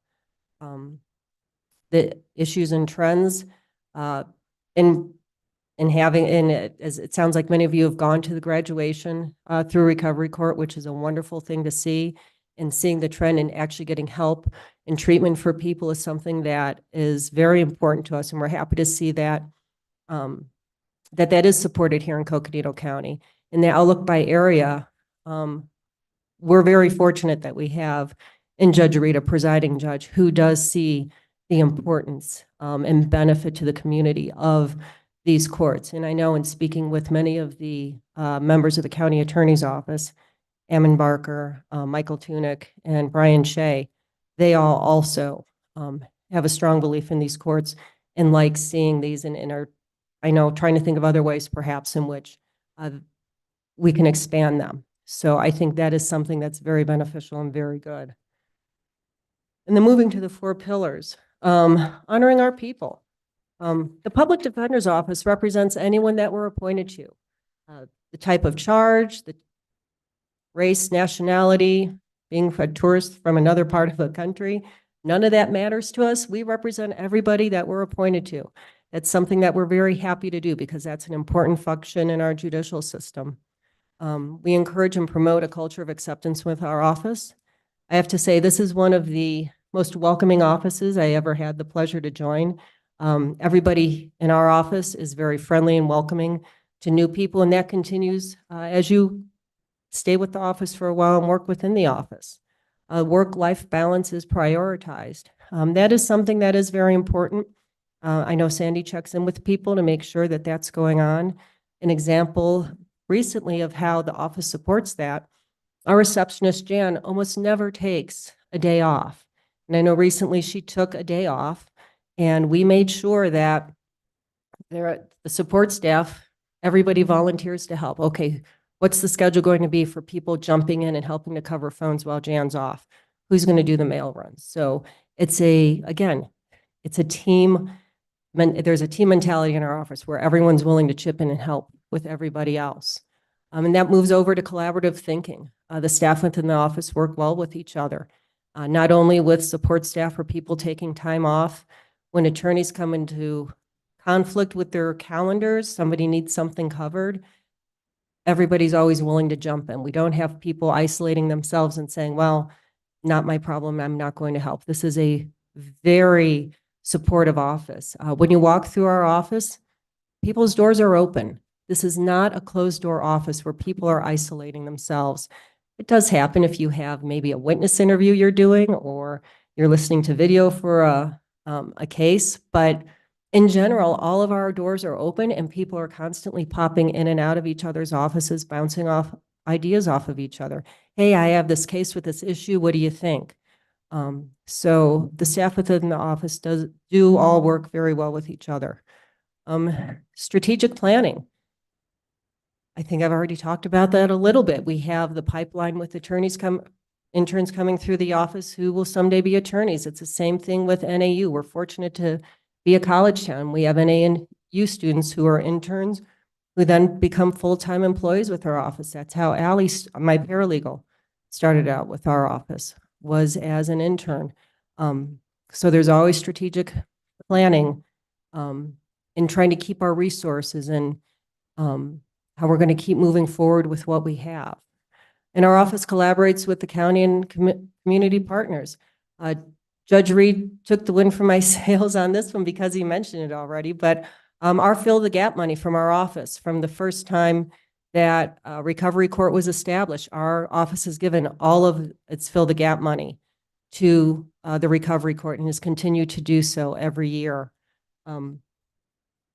The issues and trends as it sounds like many of you have gone to the graduation through recovery court, which is a wonderful thing to see. and seeing the trend and actually getting help and treatment for people is something that is very important to us. And we're happy to see that, that is supported here in Coconino County. In the outlook by area, we're very fortunate that we have in Judge Reed a presiding judge who does see the importance and benefit to the community of these courts. And I know in speaking with many of the members of the county attorney's office, Ammon Barker, Michael Tunick, and Brian Shea, they all also have a strong belief in these courts and like seeing these and are, I know, trying to think of other ways perhaps in which we can expand them. So I think that is something that's very beneficial and very good. And then moving to the 4 pillars, honoring our people. The Public Defender's Office represents anyone that we're appointed to. The type of charge, the race, nationality, being a tourist from another part of the country, none of that matters to us. We represent everybody that we're appointed to. That's something that we're very happy to do because that's an important function in our judicial system. We encourage and promote a culture of acceptance with our office. I have to say, this is one of the most welcoming offices I ever had the pleasure to join. Everybody in our office is very friendly and welcoming to new people, and that continues as you stay with the office for a while and work within the office. Work-life balance is prioritized. That is something that is very important. I know Sandy checks in with people to make sure that that's going on. An example recently of how the office supports that, our receptionist, Jan, almost never takes a day off. And I know recently she took a day off, and we made sure that the support staff, everybody volunteers to help. Okay, what's the schedule going to be for people jumping in and helping to cover phones while Jan's off? Who's going to do the mail runs? So it's again, it's a team. There's a team mentality in our office where everyone's willing to chip in and help with everybody else. And that moves over to collaborative thinking. The staff within the office work well with each other, not only with support staff or people taking time off. When attorneys come into conflict with their calendars, somebody needs something covered, everybody's always willing to jump in. We don't have people isolating themselves and saying, well, not my problem, I'm not going to help. This is a very supportive office. When you walk through our office, people's doors are open. This is not a closed door office where people are isolating themselves. It does happen if you have maybe a witness interview you're doing or you're listening to video for a case, but in general, all of our doors are open and people are constantly popping in and out of each other's offices, bouncing off ideas off of each other. Hey, I have this case with this issue. What do you think? So the staff within the office do all work very well with each other. Strategic planning. I think I've already talked about that a little bit. We have the pipeline with interns coming through the office who will someday be attorneys. It's the same thing with NAU. We're fortunate to be a college town. We have NAU students who are interns who then become full-time employees with our office. That's how Allie, my paralegal, started out with our office, was as an intern. So there's always strategic planning in trying to keep our resources and how we're going to keep moving forward with what we have. And our office collaborates with the county and community partners. Judge Reed took the win for my sails on this one because he mentioned it already, but our Fill the Gap money from our office, from the first time that Recovery Court was established, our office has given all of its Fill the Gap money to the Recovery Court and has continued to do so every year.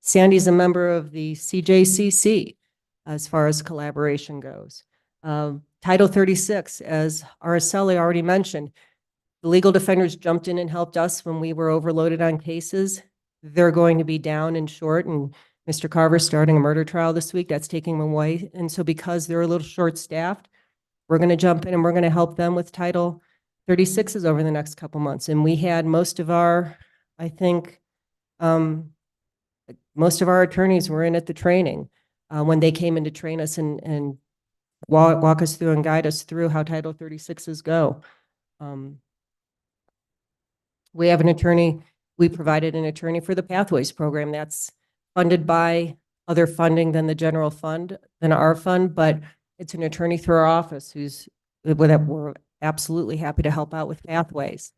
Sandy's a member of the CJCC as far as collaboration goes. Title 36, as Araceli already mentioned, the legal defenders jumped in and helped us when we were overloaded on cases. They're going to be down and short, and Mr. Carver's starting a murder trial this week. That's taking them away. And so because they're a little short-staffed, we're going to jump in and we're going to help them with Title 36s over the next couple months. And we had most of our, I think, most of our attorneys were in at the training when they came in to train us and walk us through and guide us through how Title 36s go. We have an attorney, we provided an attorney for the Pathways program that's funded by other funding than the general fund, than our fund, but it's an attorney through our office who's, we're absolutely happy to help out with pathways.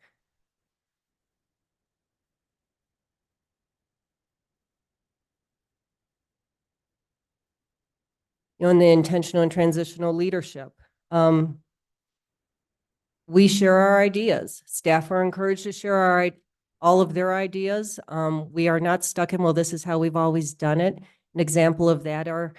In the intentional and transitional leadership. We share our ideas. Staff are encouraged to share all of their ideas. We are not stuck in, well, this is how we've always done it. An example of that are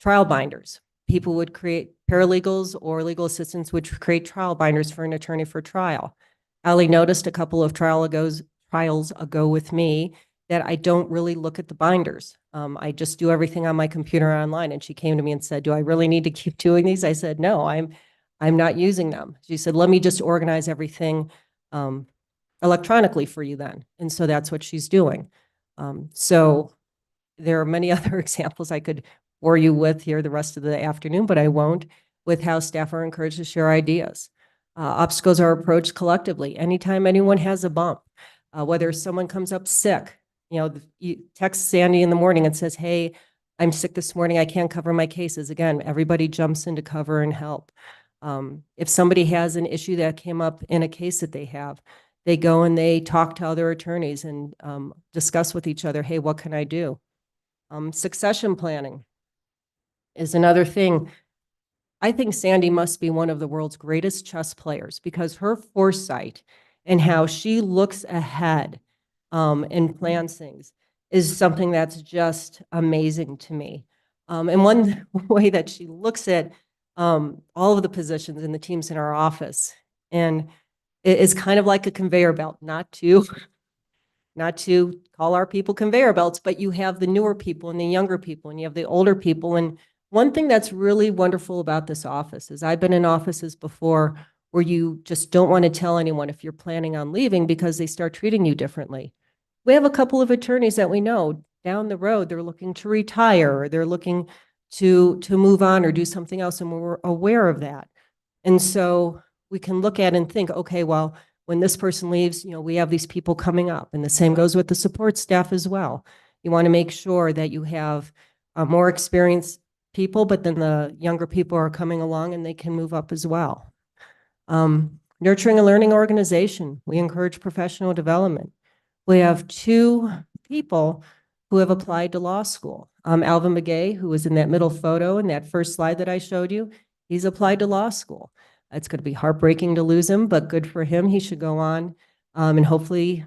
trial binders. People would create, paralegals or legal assistants would create trial binders for an attorney for trial. Ally noticed a couple of trials ago with me that I don't really look at the binders. I just do everything on my computer online. And she came to me and said, do I really need to keep doing these? I said, no, I'm not using them. She said, let me just organize everything electronically for you then. And so that's what she's doing. So there are many other examples I could bore you with here the rest of the afternoon, but I won't, with how staff are encouraged to share ideas. Obstacles are approached collectively. Anytime anyone has a bump, whether someone comes up sick, you text Sandy in the morning and says, hey, I'm sick this morning, I can't cover my cases. Again, everybody jumps in to cover and help. If somebody has an issue that came up in a case that they have, they go and they talk to other attorneys and discuss with each other, hey, what can I do? Succession planning is another thing. I think Sandy must be one of the world's greatest chess players because her foresight and how she looks ahead and plans things is something that's just amazing to me. And one way that she looks at all of the positions and the teams in our office, and it is kind of like a conveyor belt, not to call our people conveyor belts, but you have the newer people and the younger people and you have the older people. And one thing that's really wonderful about this office is I've been in offices before where you just don't want to tell anyone if you're planning on leaving because they start treating you differently. We have a couple of attorneys that we know down the road, they're looking to retire or they're looking to move on or do something else, and we're aware of that. And so we can look at and think, okay, well, when this person leaves, we have these people coming up, and the same goes with the support staff as well. You want to make sure that you have more experienced people, but then the younger people are coming along and they can move up as well. Nurturing a learning organization. We encourage professional development. We have 2 people who have applied to law school. Alvin McGay, who was in that middle photo in that first slide that I showed you, he's applied to law school. It's going to be heartbreaking to lose him, but good for him. He should go on and hopefully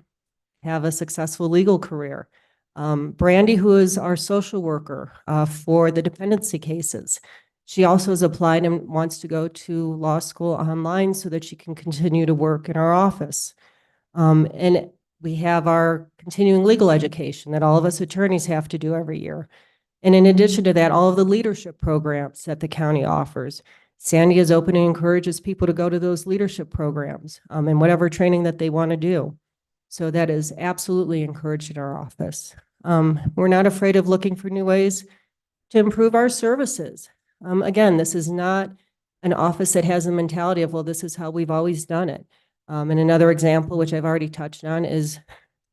have a successful legal career. Brandy, who is our social worker for the dependency cases, she also has applied and wants to go to law school online so that she can continue to work in our office. And we have our continuing legal education that all of us attorneys have to do every year. And in addition to that, all of the leadership programs that the county offers. Sandy is open and encourages people to go to those leadership programs and whatever training that they want to do. So that is absolutely encouraged in our office. We're not afraid of looking for new ways to improve our services. Again, this is not an office that has a mentality of, well, this is how we've always done it. And another example, which I've already touched on, is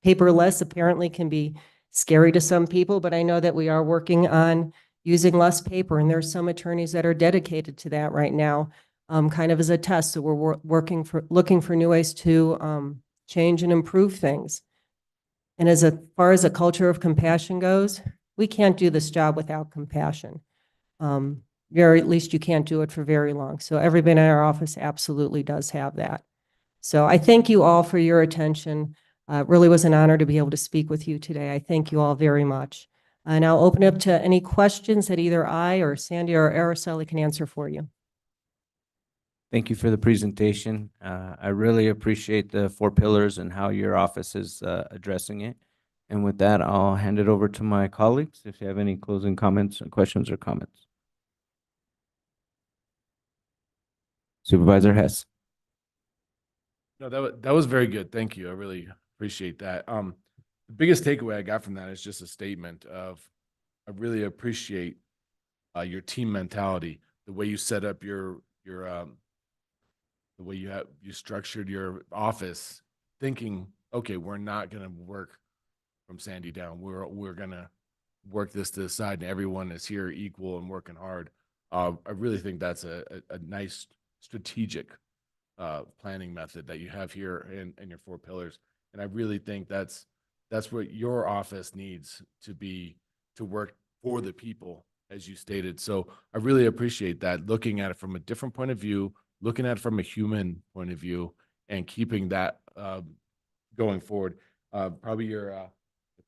paperless apparently can be scary to some people, but I know that we are working on using less paper, and there are some attorneys that are dedicated to that right now, kind of as a test. So we're looking for new ways to change and improve things. And as far as a culture of compassion goes, we can't do this job without compassion. Or at least you can't do it for very long. So everybody in our office absolutely does have that. So I thank you all for your attention. It really was an honor to be able to speak with you today. I thank you all very much. And I'll open up to any questions that either I or Sandy or Araceli can answer for you. Thank you for the presentation. I really appreciate the 4 pillars and how your office is addressing it. And with that, I'll hand it over to my colleagues if you have any closing comments, questions, or comments. Supervisor Hess. No, that was very good. Thank you. I really appreciate that. The biggest takeaway I got from that is just a statement of, I really appreciate your team mentality, the way you set up the way you structured your office, thinking, okay, we're not going to work from Sandy down. We're going to work this to the side, and everyone is here equal and working hard. I really think that's a nice strategic planning method that you have here in your 4 pillars. And I really think that's what your office needs to work for the people, as you stated. So I really appreciate that, looking at it from a different point of view, looking at it from a human point of view, and keeping that going forward. Probably your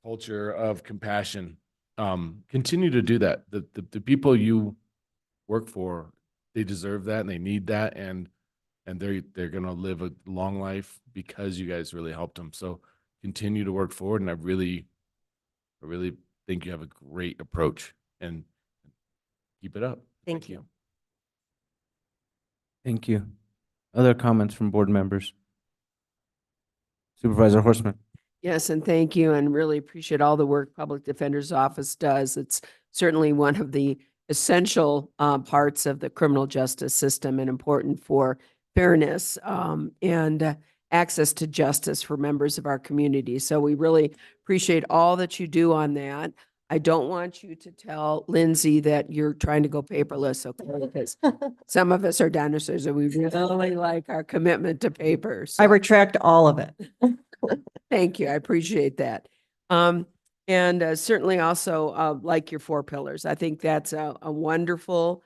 culture of compassion. Continue to do that. The people you work for, they deserve that and they need that, and they're gonna live a long life because you guys really helped them. So continue to work forward, and I really think you have a great approach, and keep it up. Thank you. Thank you. Other comments from board members? Supervisor Horstman. Yes, and thank you, and really appreciate all the work Public Defender's Office does. It's certainly one of the essential parts of the criminal justice system and important for fairness and access to justice for members of our community. So we really appreciate all that you do on that. I don't want you to tell Lindsay that you're trying to go paperless, okay? Because some of us are dinosaurs and we really like our commitment to paper. I So retract all of it. thank you. I appreciate that. And certainly also like your 4 pillars. I think that's a wonderful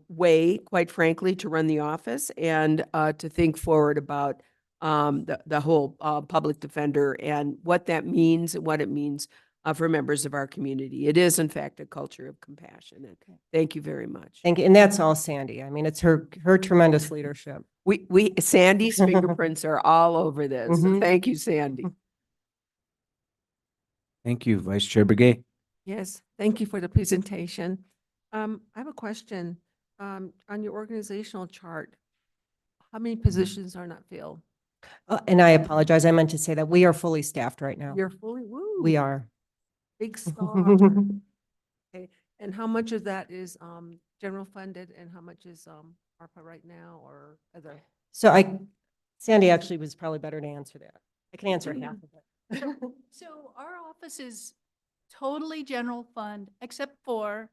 way, quite frankly, to run the office and to think forward about the whole public defender and what that means and what it means for members of our community. It is, in fact, a culture of compassion. And thank you very much. Thank you. And that's all Sandy. I mean, it's her tremendous leadership. Sandy's fingerprints are all over this. So Mhm. thank you, Sandy. Thank you, Vice Chair Begay. Yes, thank you for the presentation. I have a question. On your organizational chart, how many positions are not filled? And I apologize. I meant to say that we are fully staffed right now. You're fully, woo. We are. Big star. Okay, and how much of that is general funded and how much is ARPA right now or other? So Sandy actually was probably better to answer that. I can answer half of it. So our office is totally general fund, except for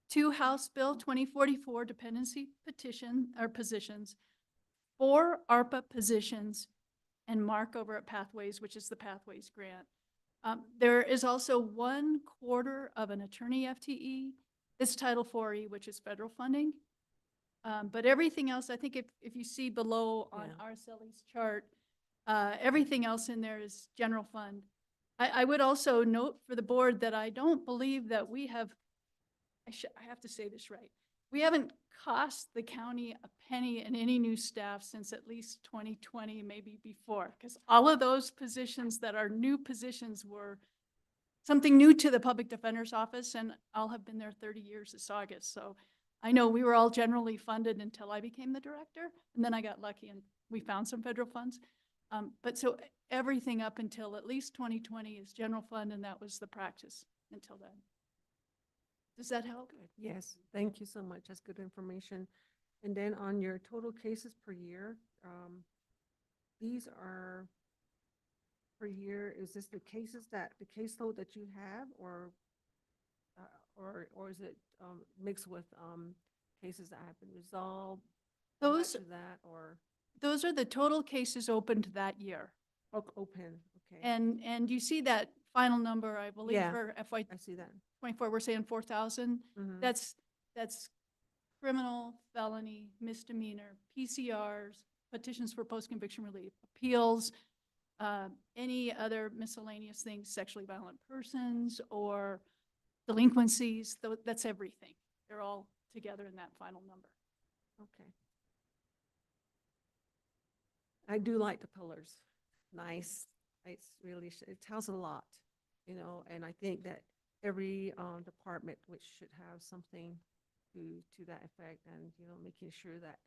2 House Bill 2044 dependency positions, 4 ARPA positions, and Mark over at Pathways, which is the Pathways grant. There is also 1/4 of an attorney FTE. It's Title 4E, which is federal funding. But everything else, I think if you see below on Araceli's chart, everything else in there is general fund. I would also note for the board that I don't believe that we have, I have to say this right, we haven't cost the county a penny in any new staff since at least 2020, maybe before, because all of those positions that are new positions were something new to the Public Defender's Office, and I'll have been there 30 years this August. So I know we were all generally funded until I became the director, and then I got lucky and we found some federal funds. But so everything up until at least 2020 is general fund, and that was the practice until then. Does that help? Yes, thank you so much. That's good information. And then on your total cases per year, these are per year. Is this the caseload that you have, or is it mixed with cases that have been resolved? Those Much of that, or Those are the total cases opened that year. open? Okay. And you see that final number, I believe, Yeah, for FY I see that. 24, we're saying 4,000. Mhm. That's criminal, felony, misdemeanor, PCRs, petitions for post-conviction relief, appeals, any other miscellaneous things, sexually violent persons or delinquencies. That's everything. They're all together in that final number. Okay. I do like the pillars. Nice. It's really, it tells a lot, and I think that every department which should have something to that effect, and, making sure that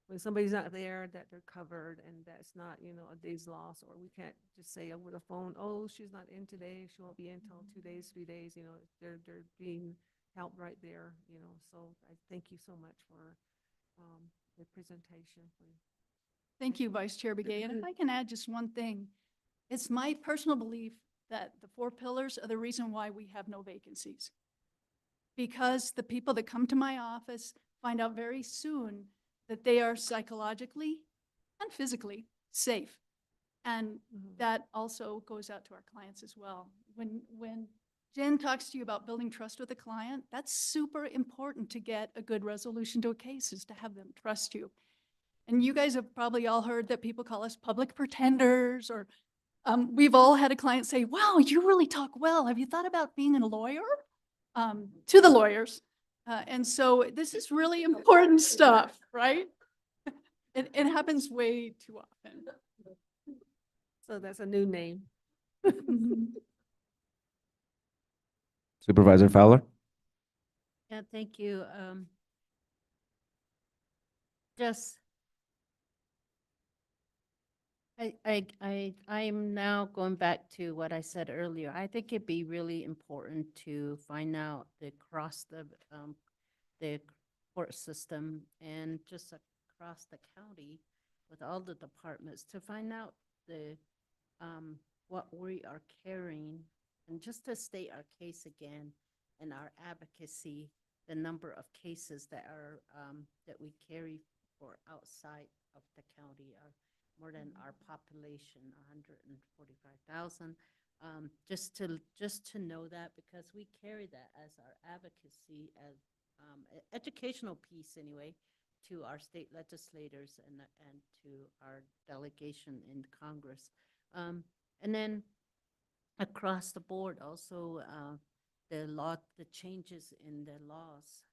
when somebody's not there, that they're covered and that's not, a day's loss, or we can't just say over the phone, oh, she's not in today, she won't be in until 2 days, 3 days, they're being helped right there, so I thank you so much for the presentation. Thank you, Vice Chair Begay. And if I can add just one thing, it's my personal belief that the 4 pillars are the reason why we have no vacancies. Because the people that come to my office find out very soon that they are psychologically and physically safe. And that also goes out to our clients as well. When Jen talks to you about building trust with a client, that's super important to get a good resolution to a case, is to have them trust you. And you guys have probably all heard that people call us public pretenders, or we've all had a client say, wow, you really talk well. Have you thought about being a lawyer? To the lawyers. And so this is really important stuff, right? It happens way too often. So that's a new name. Supervisor Fowler? Yeah, thank you. Just, I'm now going back to what I said earlier. I think it'd be really important to find out across the court system and just across the county with all the departments to find out what we are carrying, and just to state our case again and our advocacy, the number of cases that are that we carry for outside of the county are more than our population, 145,000. Just to know that, because we carry that as our advocacy, as educational piece anyway, to our state legislators and to our delegation in Congress. And then across the board also, the changes in the laws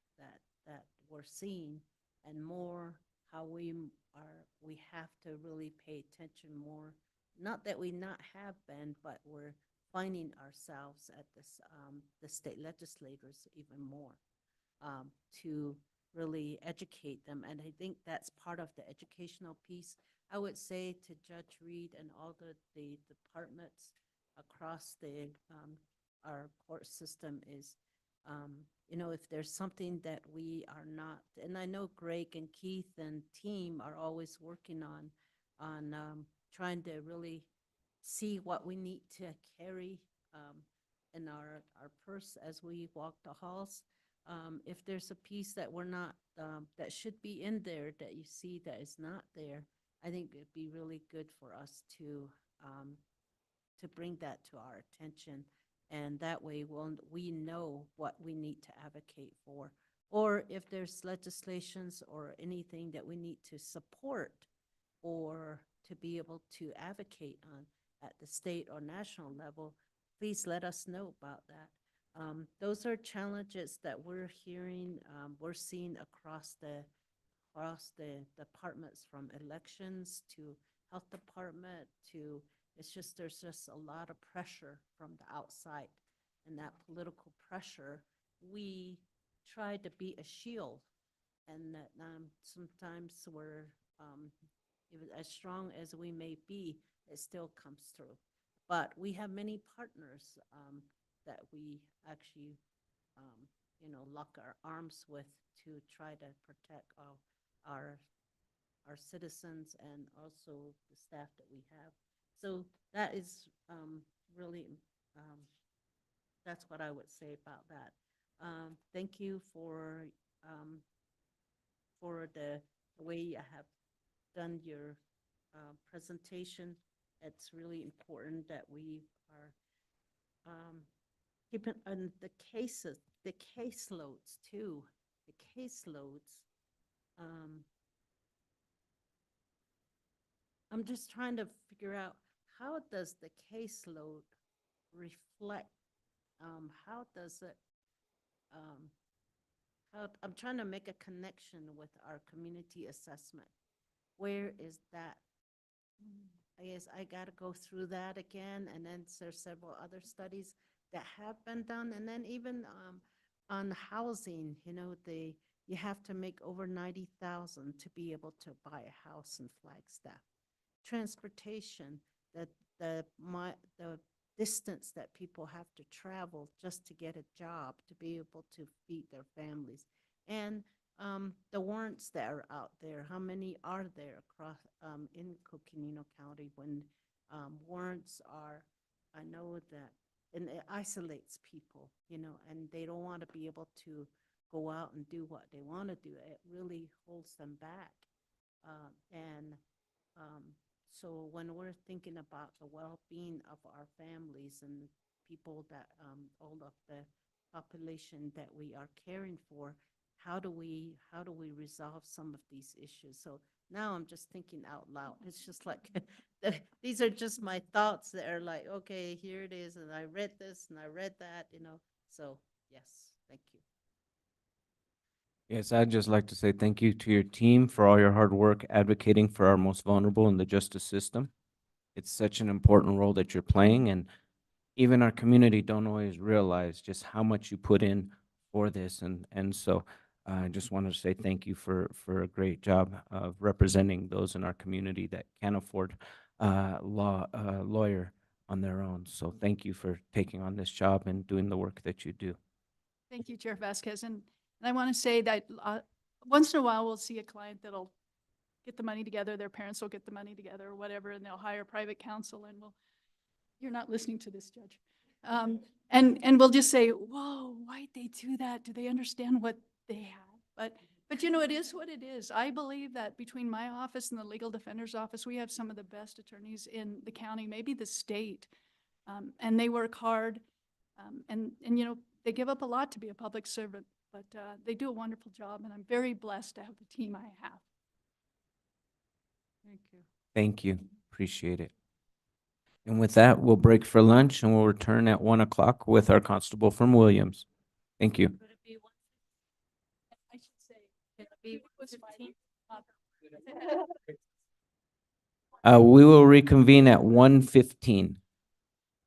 that we're seeing, and more how we have to really pay attention more. Not that we not have been, but we're finding ourselves at this the state legislators even more to really educate them. And I think that's part of the educational piece. I would say to Judge Reed and all the departments across our court system is, if there's something that we are not, and I know Greg and Keith and team are always working on trying to really see what we need to carry in our purse as we walk the halls. If there's a piece that we're not, that should be in there that you see that is not there, I think it'd be really good for us to bring that to our attention. And that way we know what we need to advocate for. Or if there's legislations or anything that we need to support or to be able to advocate on at the state or national level, please let us know about that. Those are challenges that we're hearing, we're seeing across the departments, from elections to health department to, there's just a lot of pressure from the outside. And that political pressure, we try to be a shield, and that sometimes we're, even as strong as we may be, it still comes through. But we have many partners that we actually, lock our arms with to try to protect our citizens and also the staff that we have. So that is really, that's what I would say about that. Thank you for the way you have done your presentation. It's really important that we are keeping on the cases, the caseloads too. The caseloads. I'm just trying to figure out, how does the caseload reflect? How does it? I'm trying to make a connection with our community assessment. Where is that? I guess I got to go through that again, and then there's several other studies that have been done, and then even on housing, you have to make over 90,000 to be able to buy a house in Flagstaff. Transportation, the distance that people have to travel just to get a job to be able to feed their families, and the warrants that are out there. How many are there across in Coconino County? When warrants are, I know that, and it isolates people, and they don't want to be able to go out and do what they want to do. It really holds them back, and So when we're thinking about the well-being of our families and the people that, all of the population that we are caring for, how do we resolve some of these issues? So now I'm just thinking out loud. It's just like, these are just my thoughts that are like, okay, here it is, and I read this and I read that, so yes, thank you. Yes, I'd just like to say thank you to your team for all your hard work advocating for our most vulnerable in the justice system. It's such an important role that you're playing, and even our community don't always realize just how much you put in for this. And so I just wanted to say thank you for a great job of representing those in our community that can't afford lawyer on their own. So thank you for taking on this job and doing the work that you do. Thank you, Chair Vasquez. And I want to say that once in a while, we'll see a client that'll get the money together, their parents will get the money together or whatever, and they'll hire private counsel and you're not listening to this, Judge. And we'll just say, whoa, why'd they do that? Do they understand what they have? But it is what it is. I believe that between my office and the Legal Defender's Office, we have some of the best attorneys in the county, maybe the state. And they work hard. And they give up a lot to be a public servant, but they do a wonderful job. And I'm very blessed to have the team I have. Thank you. Thank you. Appreciate it. And with that, we'll break for lunch and we'll return at 1 o'clock with our constable from Williams. Thank you. Could it be one? I should say, could it be 1:15? We will reconvene at 1:15.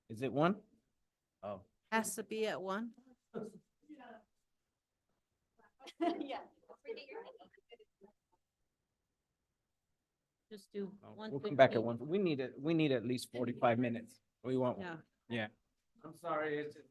Is it 1? Oh. Has to be at 1? Yeah. Just do one. We'll come back at 1. We need at least 45 minutes. We won't. Yeah. Yeah. I'm sorry. It's just.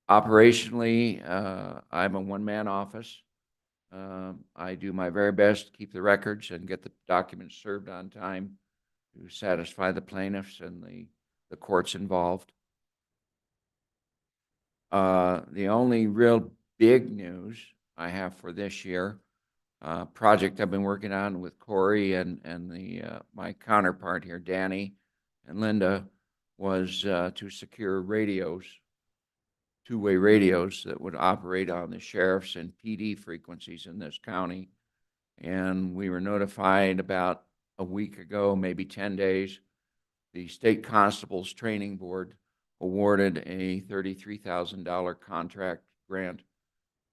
Operationally, I'm a one-man office. I do my very best to keep the records and get the documents served on time to satisfy the plaintiffs and the courts involved. The only real big news I have for this year, project I've been working on with Corey and my counterpart here, Danny and Linda, was to secure radios, two-way radios that would operate on the sheriff's and PD frequencies in this county. And we were notified about a week ago, maybe 10 days, the State Constables Training Board awarded a $33,000 contract grant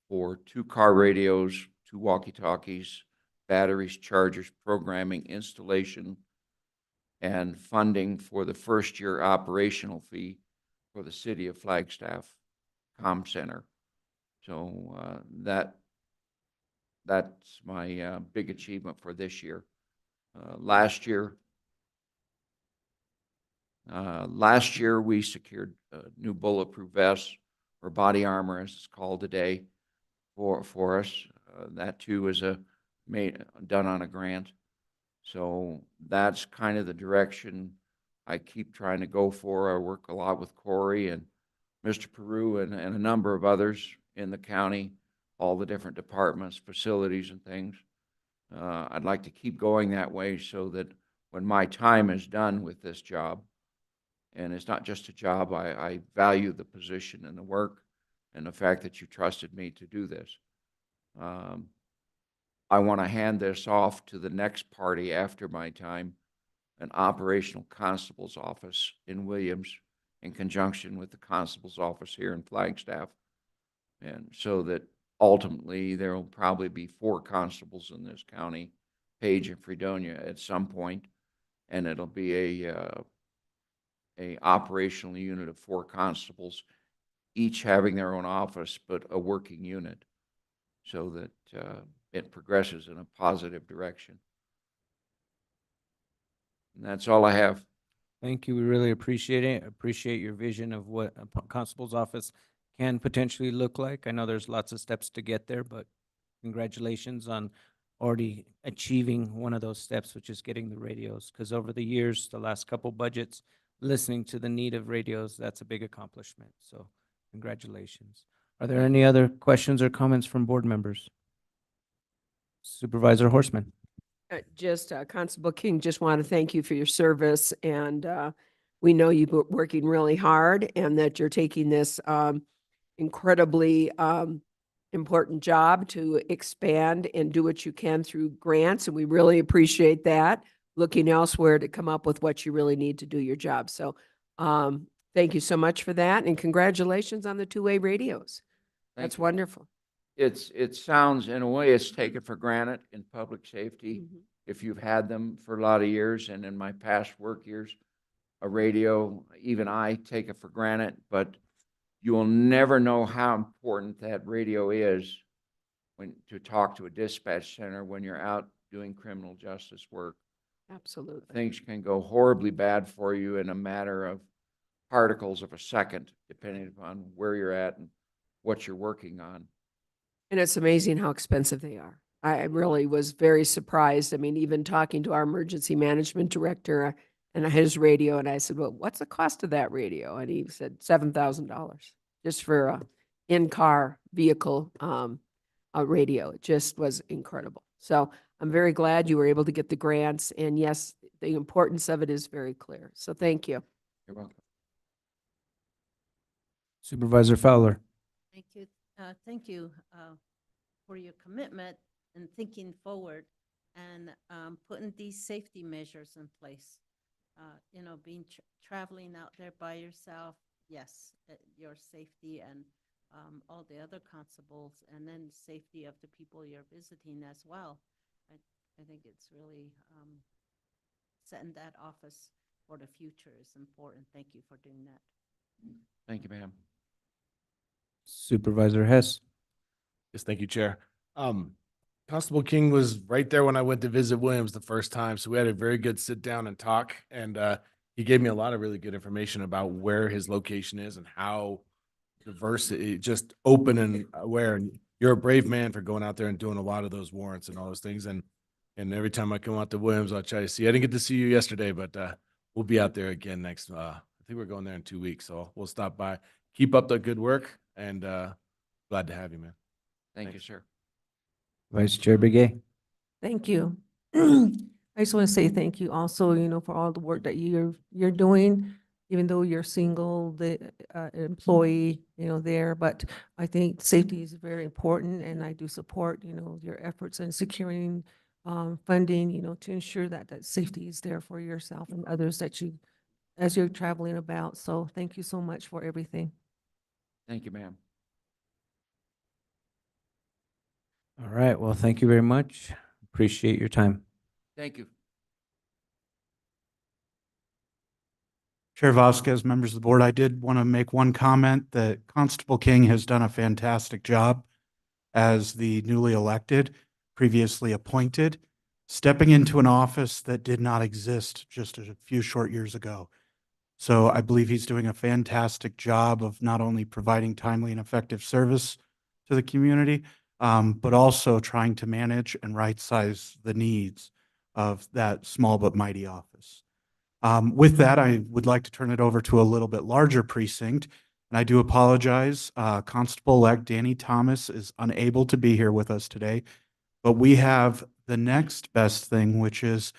for 2 car radios, 2 walkie-talkies, batteries, chargers, programming, installation, and funding for the first-year operational fee for the City of Flagstaff Comm Center. So that's my big achievement for this year. Last year we secured new bulletproof vests, or body armor as it's called today, for us. That too is done on a grant. So that's kind of the direction I keep trying to go for. I work a lot with Corey and Mr. Peru and a number of others in the county, all the different departments, facilities and things. I'd like to keep going that way so that when my time is done with this job, and it's not just a job, I value the position and the work and the fact that you trusted me to do this. I want to hand this off to the next party after my time, an operational constable's office in Williams, in conjunction with the constable's office here in Flagstaff. And so that ultimately there will probably be 4 constables in this county, Page and Fredonia, at some point, and it'll be a operational unit of 4 constables, each having their own office, but a working unit, so that it progresses in a positive direction. And that's all I have. Thank you. We really appreciate it. Appreciate your vision of what a constable's office can potentially look like. I know there's lots of steps to get there, but congratulations on already achieving one of those steps, which is getting the radios. Because over the years, the last couple budgets, listening to the need of radios, that's a big accomplishment. So congratulations. Are there any other questions or comments from board members? Supervisor Horstman. Constable King, just want to thank you for your service, and we know you've been working really hard and that you're taking this incredibly important job to expand and do what you can through grants, and we really appreciate that, looking elsewhere to come up with what you really need to do your job. So thank you so much for that, and congratulations on the two-way radios. That's wonderful. It sounds, in a way, it's taken for granted in public safety. If you've had them for a lot of years, and in my past work years, a radio, even I take it for granted, but you will never know how important that radio is to talk to a dispatch center when you're out doing criminal justice work. Absolutely. Things can go horribly bad for you in a matter of particles of a second, depending upon where you're at and what you're working on. And it's amazing how expensive they are. I really was very surprised. I mean, even talking to our emergency management director and his radio, and I said, well, what's the cost of that radio? And he said $7,000 just for a in-car vehicle radio. It just was incredible. So I'm very glad you were able to get the grants. And yes, the importance of it is very clear. So thank you. You're welcome. Supervisor Fowler. Thank you. Thank you for your commitment and thinking forward and putting these safety measures in place. You know, being traveling out there by yourself, yes, your safety and all the other constables, and then safety of the people you're visiting as well. I think it's really setting that office for the future is important. Thank you for doing that. Thank you, ma'am. Supervisor Hess. Yes, thank you, Chair. Constable King was right there when I went to visit Williams the first time, so we had a very good sit down and talk, and he gave me a lot of really good information about where his location is and how diversity, just open and aware. And you're a brave man for going out there and doing a lot of those warrants and all those things. And every time I come out to Williams, I'll try to see. I didn't get to see you yesterday, but we'll be out there again next. I think we're going there in 2 weeks, so we'll stop by. Keep up the good work, and glad to have you, man. Thank you, sir. Vice Chair Begay. Thank you. I just want to say thank you also, for all the work that you're doing, even though you're single, the employee, there. But I think safety is very important, and I do support, your efforts in securing funding, to ensure that safety is there for yourself and others as you're traveling about. So thank you so much for everything. Thank you, ma'am. All right, well, thank you very much. Appreciate your time. Thank you. Chair Vasquez, members of the board, I did want to make one comment that Constable King has done a fantastic job as the newly elected, previously appointed, stepping into an office that did not exist just a few short years ago. So I believe he's doing a fantastic job of not only providing timely and effective service to the community, but also trying to manage and right-size the needs of that small but mighty office. With that, I would like to turn it over to a little bit larger precinct, and I do apologize. Constable-elect Danny Thomas is unable to be here with us today, but we have the next best thing, which is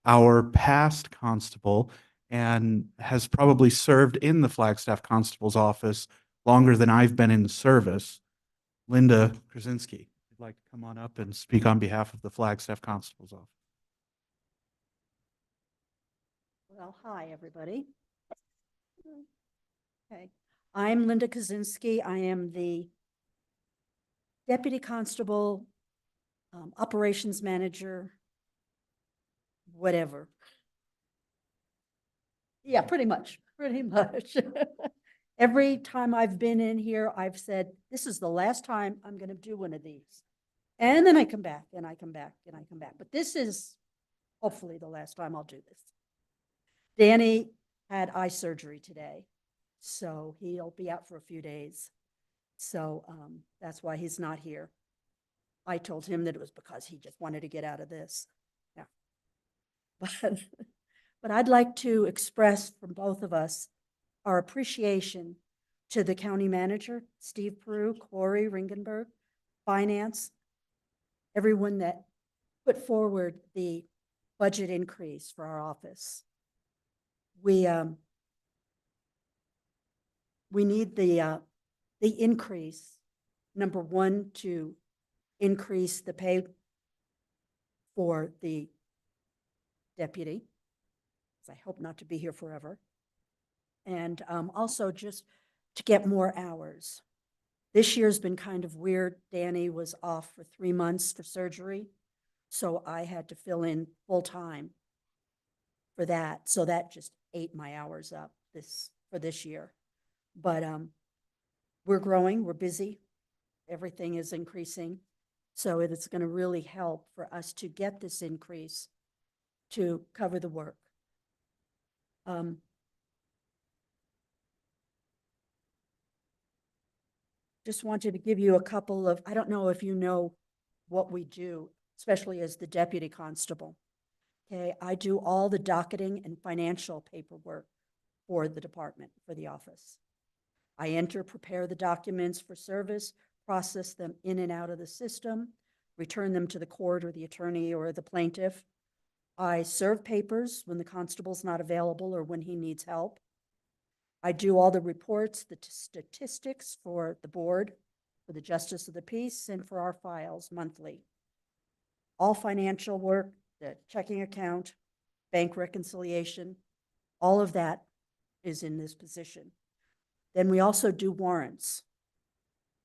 our past constable and has probably served in the Flagstaff Constable's office longer than I've been in the service, Linda Krasinski. I'd like to come on up and speak on behalf of the Flagstaff Constable's office. Well, hi, everybody. Okay, I'm Linda Kaczynski. I am the Deputy Constable, Operations Manager, whatever. Yeah, pretty much. Every time I've been in here, I've said, this is the last time I'm going to do one of these. And then I come back, and I come back, and I come back. But this is hopefully the last time I'll do this. Danny had eye surgery today, so he'll be out for a few days. So that's why he's not here. I told him that it was because he just wanted to get out of this. Yeah. But I'd like to express from both of us our appreciation to the county manager, Steve Peru, Corey Ringenberg, finance, everyone that put forward the budget increase for our office. We need the increase, number one, to increase the pay for the deputy, because I hope not to be here forever, and also just to get more hours. This year's been kind of weird. Danny was off for 3 months for surgery, so I had to fill in full time for that. So that just ate my hours up for this year. But we're growing, we're busy, everything is increasing. So it's going to really help for us to get this increase to cover the work. Just wanted to give you a couple of, I don't know if you know what we do, especially as the deputy constable. Okay, I do all the docketing and financial paperwork for the department, for the office. I enter, prepare the documents for service, process them in and out of the system, return them to the court or the attorney or the plaintiff. I serve papers when the constable's not available or when he needs help. I do all the reports, the statistics for the board, for the Justice of the Peace, and for our files monthly. All financial work, the checking account, bank reconciliation, all of that is in this position. Then we also do warrants.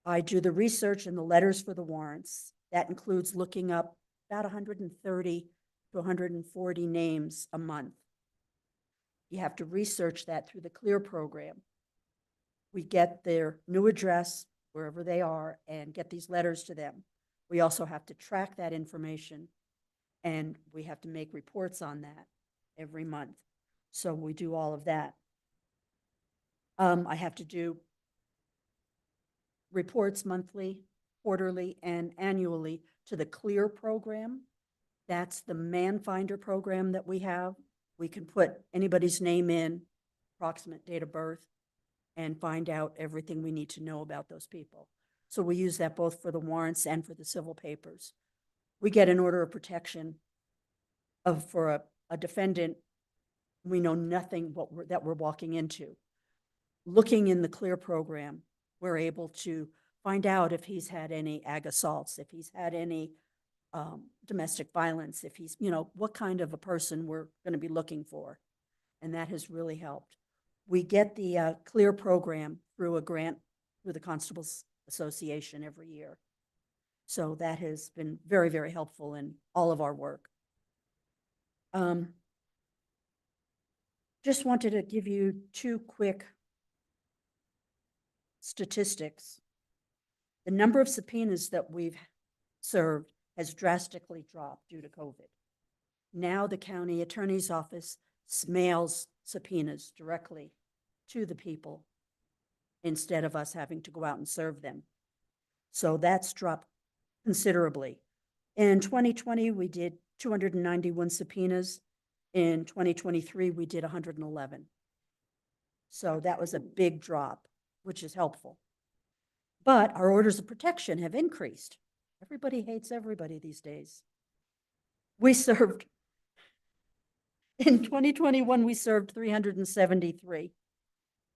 I do the research and the letters for the warrants. That includes looking up about 130 to 140 names a month. You have to research that through the CLEAR program. We get their new address, wherever they are, and get these letters to them. We also have to track that information, and we have to make reports on that every month. So we do all of that. I have to do reports monthly, quarterly, and annually to the CLEAR program. That's the man finder program that we have. We can put anybody's name in, approximate date of birth, and find out everything we need to know about those people. So we use that both for the warrants and for the civil papers. We get an order of protection for a defendant. We know nothing that we're walking into. Looking in the CLEAR program, we're able to find out if he's had any ag assaults, if he's had any domestic violence, if he's, what kind of a person we're going to be looking for. And that has really helped. We get the CLEAR program through a grant through the Constables Association every year. So that has been very, very helpful in all of our work. Just wanted to give you two quick statistics. The number of subpoenas that we've served has drastically dropped due to COVID. Now the county attorney's office mails subpoenas directly to the people instead of us having to go out and serve them. So that's dropped considerably. In 2020, we did 291 subpoenas. In 2023, we did 111. So that was a big drop, which is helpful. But our orders of protection have increased. Everybody hates everybody these days. We served, in 2021, we served 373.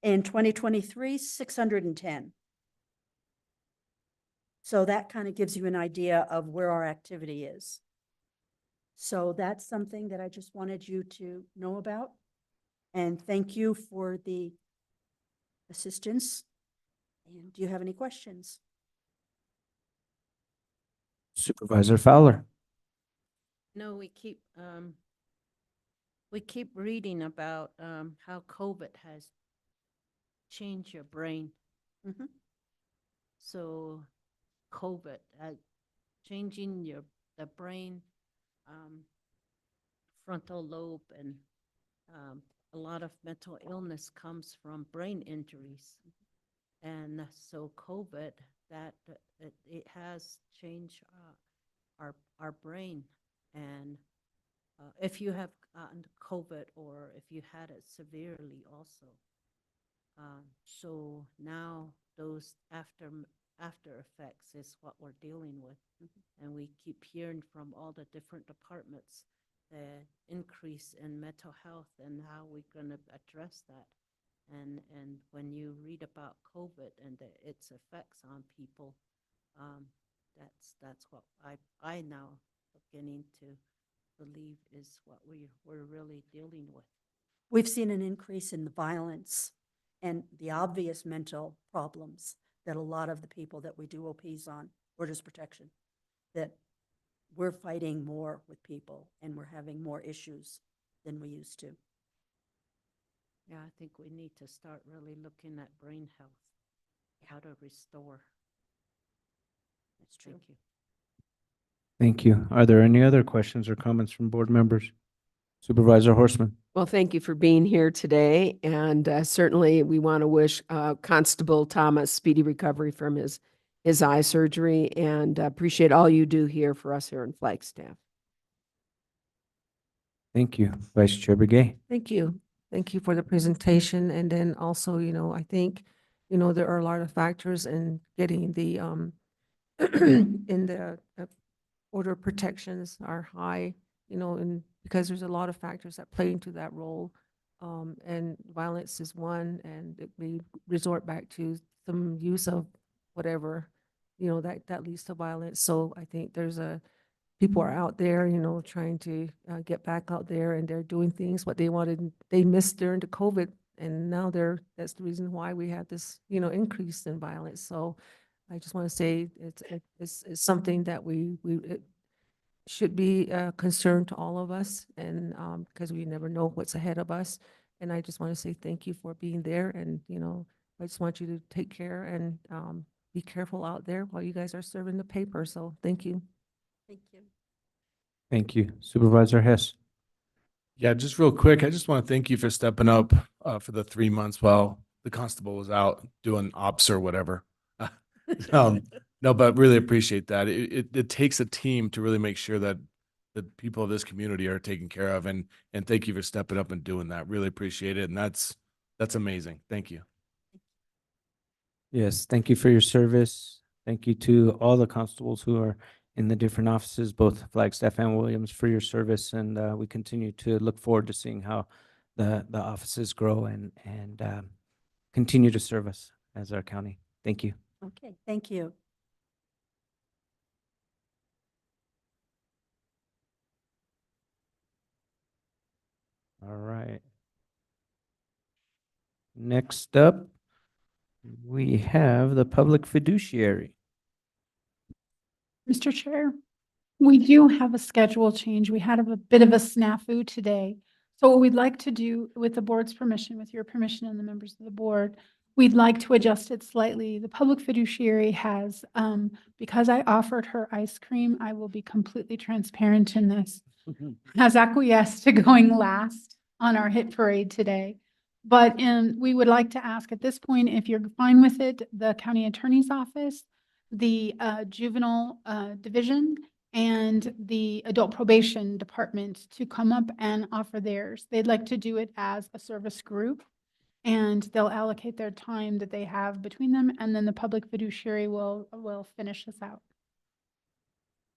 In 2023, 610. So that kind of gives you an idea of where our activity is. So that's something that I just wanted you to know about. And thank you for the assistance. And do you have any questions? Supervisor Fowler. No, we keep reading about how COVID has changed your brain. Mhm. So COVID changing the brain, frontal lobe, and a lot of mental illness comes from brain injuries. And so COVID, it has changed our brain. And if you have gotten COVID or if you had it severely also. So now those after effects is what we're dealing with. And we keep hearing from all the different departments the increase in mental health and how we're going to address that. And when you read about COVID and its effects on people, that's what I now beginning to believe is what we're really dealing with. We've seen an increase in the violence and the obvious mental problems that a lot of the people that we do OPs on, orders of protection, that we're fighting more with people and we're having more issues than we used to. Yeah, I think we need to start really looking at brain health, how to restore. That's true. Thank you. Thank you. Are there any other questions or comments from board members? Supervisor Horstman. Well, thank you for being here today. And certainly we want to wish Constable Thomas speedy recovery from his eye surgery, and appreciate all you do here for us here in Flagstaff. Thank you. Vice Chair Begay. Thank you. Thank you for the presentation. And then also, I think, there are a lot of factors in getting the, in the order of protections are high, and because there's a lot of factors that play into that role. And violence is one, and we resort back to some use of whatever, that leads to violence. So I think people are out there, trying to get back out there, and they're doing things what they missed during the COVID. And now that's the reason why we had this, increase in violence. So I just want to say it's something that it should be a concern to all of us, and because we never know what's ahead of us. And I just want to say thank you for being there. And, I just want you to take care and be careful out there while you guys are serving the paper. So thank you. Thank you. Thank you. Supervisor Hess. Yeah, just real quick, I just want to thank you for stepping up for the 3 months while the constable was out doing ops or whatever. No, but really appreciate that. It takes a team to really make sure that the people of this community are taken care of, and thank you for stepping up and doing that. Really appreciate it, and that's amazing. Thank you. Yes, thank you for your service. Thank you to all the constables who are in the different offices, both Flagstaff and Williams, for your service. And we continue to look forward to seeing how the offices grow and continue to serve us as our county. Thank you. Okay, thank you. All right. Next up, we have the public fiduciary. Mr. Chair, we do have a schedule change. We had a bit of a snafu today. So what we'd like to do, with the board's permission, with your permission and the members of the board, we'd like to adjust it slightly. The public fiduciary has, because I offered her ice cream, I will be completely transparent in this, has acquiesced to going last on our hit parade today. But we would like to ask at this point, if you're fine with it, the county attorney's office, the juvenile division, and the adult probation department to come up and offer theirs. They'd like to do it as a service group, and they'll allocate their time that they have between them, and then the public fiduciary will finish us out.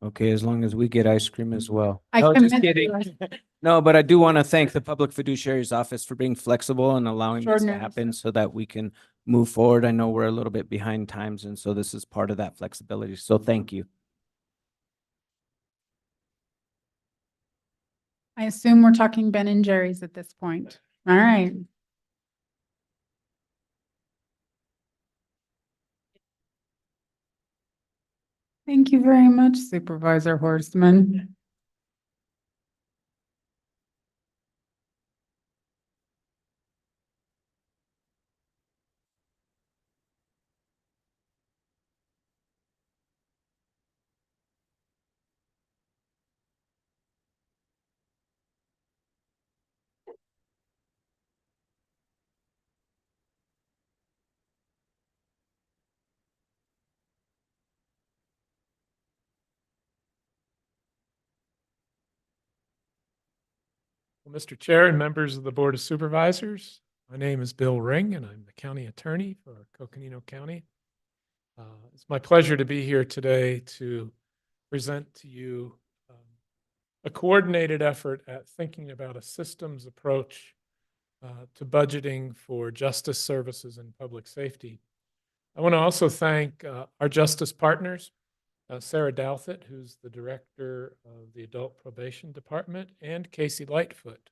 Okay, as long as we get ice cream as well. I No, just commit to kidding. us. No, but I do want to thank the public fiduciary's office for being flexible and allowing this to Extraordinary. happen so that we can move forward. I know we're a little bit behind times, and so this is part of that flexibility. So thank you. I assume we're talking Ben and Jerry's at this point. All right. Thank you very much, Supervisor Horstman. Well, Mr. Chair and members of the Board of Supervisors, my name is Bill Ring, and I'm the county attorney for Coconino County. It's my pleasure to be here today to present to you a coordinated effort at thinking about a systems approach to budgeting for justice services and public safety. I want to also thank our justice partners, Sarah Douthit, who's the director of the Adult Probation Department, and Casey Lightfoot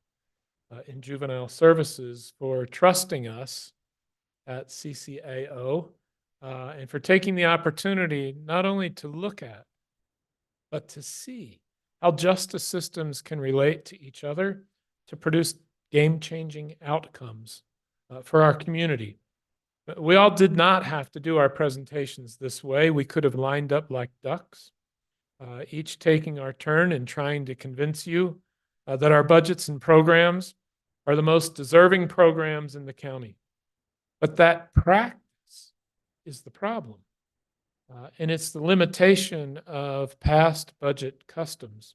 in Juvenile Services, for trusting us at CCAO and for taking the opportunity not only to look at, but to see how justice systems can relate to each other to produce game-changing outcomes for our community. We all did not have to do our presentations this way. We could have lined up like ducks, each taking our turn and trying to convince you that our budgets and programs are the most deserving programs in the county. But that practice is the problem. And it's the limitation of past budget customs.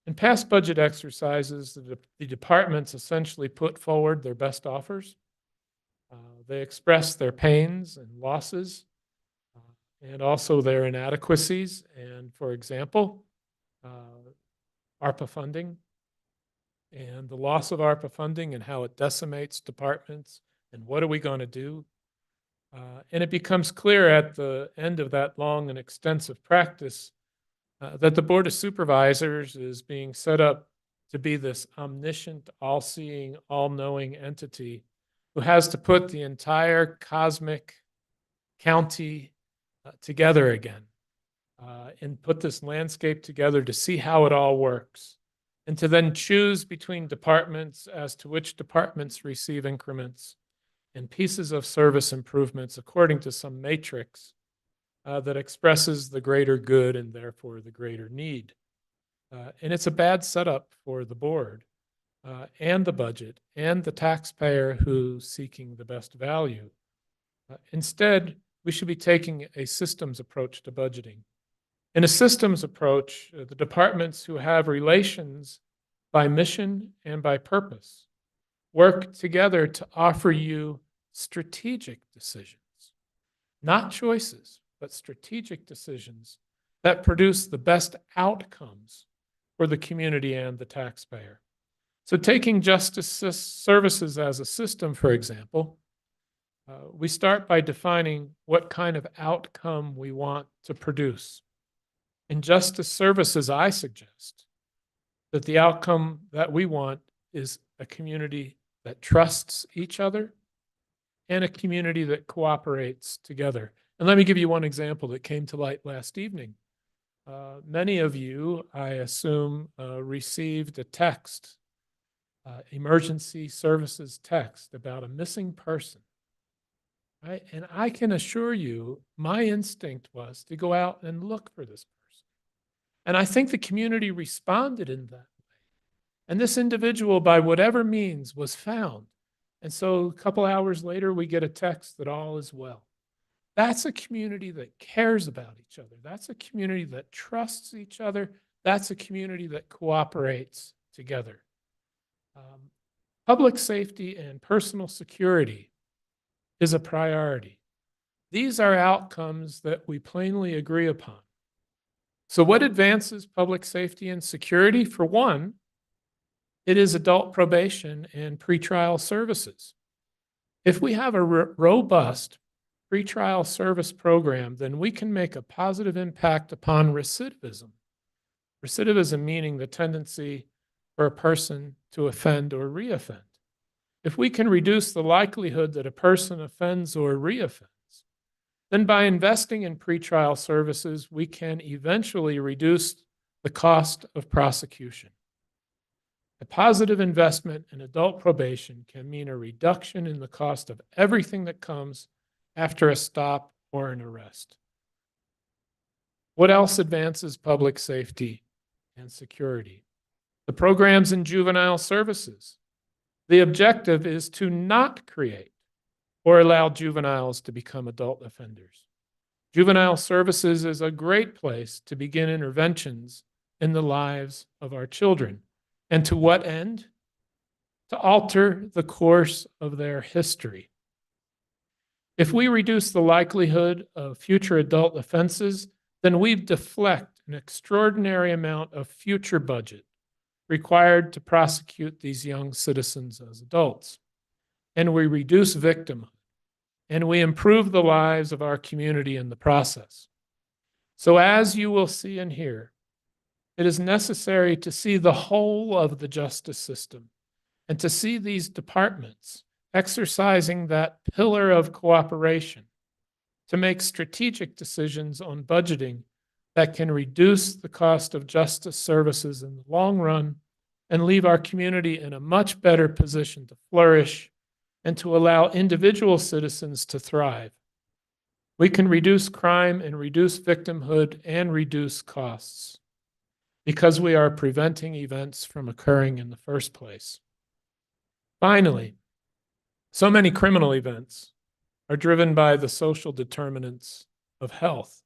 In past budget exercises, the departments essentially put forward their best offers. They express their pains and losses and also their inadequacies. And for example, ARPA funding and the loss of ARPA funding and how it decimates departments and what are we going to do? And it becomes clear at the end of that long and extensive practice that the Board of Supervisors is being set up to be this omniscient, all-seeing, all-knowing entity who has to put the entire cosmic county together again and put this landscape together to see how it all works, and to then choose between departments as to which departments receive increments and pieces of service improvements according to some matrix that expresses the greater good and therefore the greater need. And it's a bad setup for the board and the budget and the taxpayer who's seeking the best value. Instead, we should be taking a systems approach to budgeting. In a systems approach, the departments who have relations by mission and by purpose work together to offer you strategic decisions, not choices, but strategic decisions that produce the best outcomes for the community and the taxpayer. So taking justice services as a system, for example, we start by defining what kind of outcome we want to produce. In justice services, I suggest that the outcome that we want is a community that trusts each other and a community that cooperates together. And let me give you one example that came to light last evening. Many of you, I assume, received a text, emergency services text about a missing person. Right? And I can assure you, my instinct was to go out and look for this person. And I think the community responded in that way. And this individual, by whatever means, was found. And so a couple hours later, we get a text that all is well. That's a community that cares about each other. That's a community that trusts each other. That's a community that cooperates together. Public safety and personal security is a priority. These are outcomes that we plainly agree upon. So what advances public safety and security? For one, it is adult probation and pretrial services. If we have a robust pretrial service program, then we can make a positive impact upon recidivism. Recidivism meaning the tendency for a person to offend or reoffend. If we can reduce the likelihood that a person offends or reoffends, then by investing in pretrial services, we can eventually reduce the cost of prosecution. A positive investment in adult probation can mean a reduction in the cost of everything that comes after a stop or an arrest. What else advances public safety and security? The programs in juvenile services. The objective is to not create or allow juveniles to become adult offenders. Juvenile services is a great place to begin interventions in the lives of our children. And to what end? To alter the course of their history. If we reduce the likelihood of future adult offenses, then we deflect an extraordinary amount of future budget required to prosecute these young citizens as adults. And we reduce victimhood, and we improve the lives of our community in the process. So as you will see and hear, it is necessary to see the whole of the justice system and to see these departments exercising that pillar of cooperation to make strategic decisions on budgeting that can reduce the cost of justice services in the long run and leave our community in a much better position to flourish and to allow individual citizens to thrive. We can reduce crime and reduce victimhood and reduce costs because we are preventing events from occurring in the first place. Finally, so many criminal events are driven by the social determinants of health.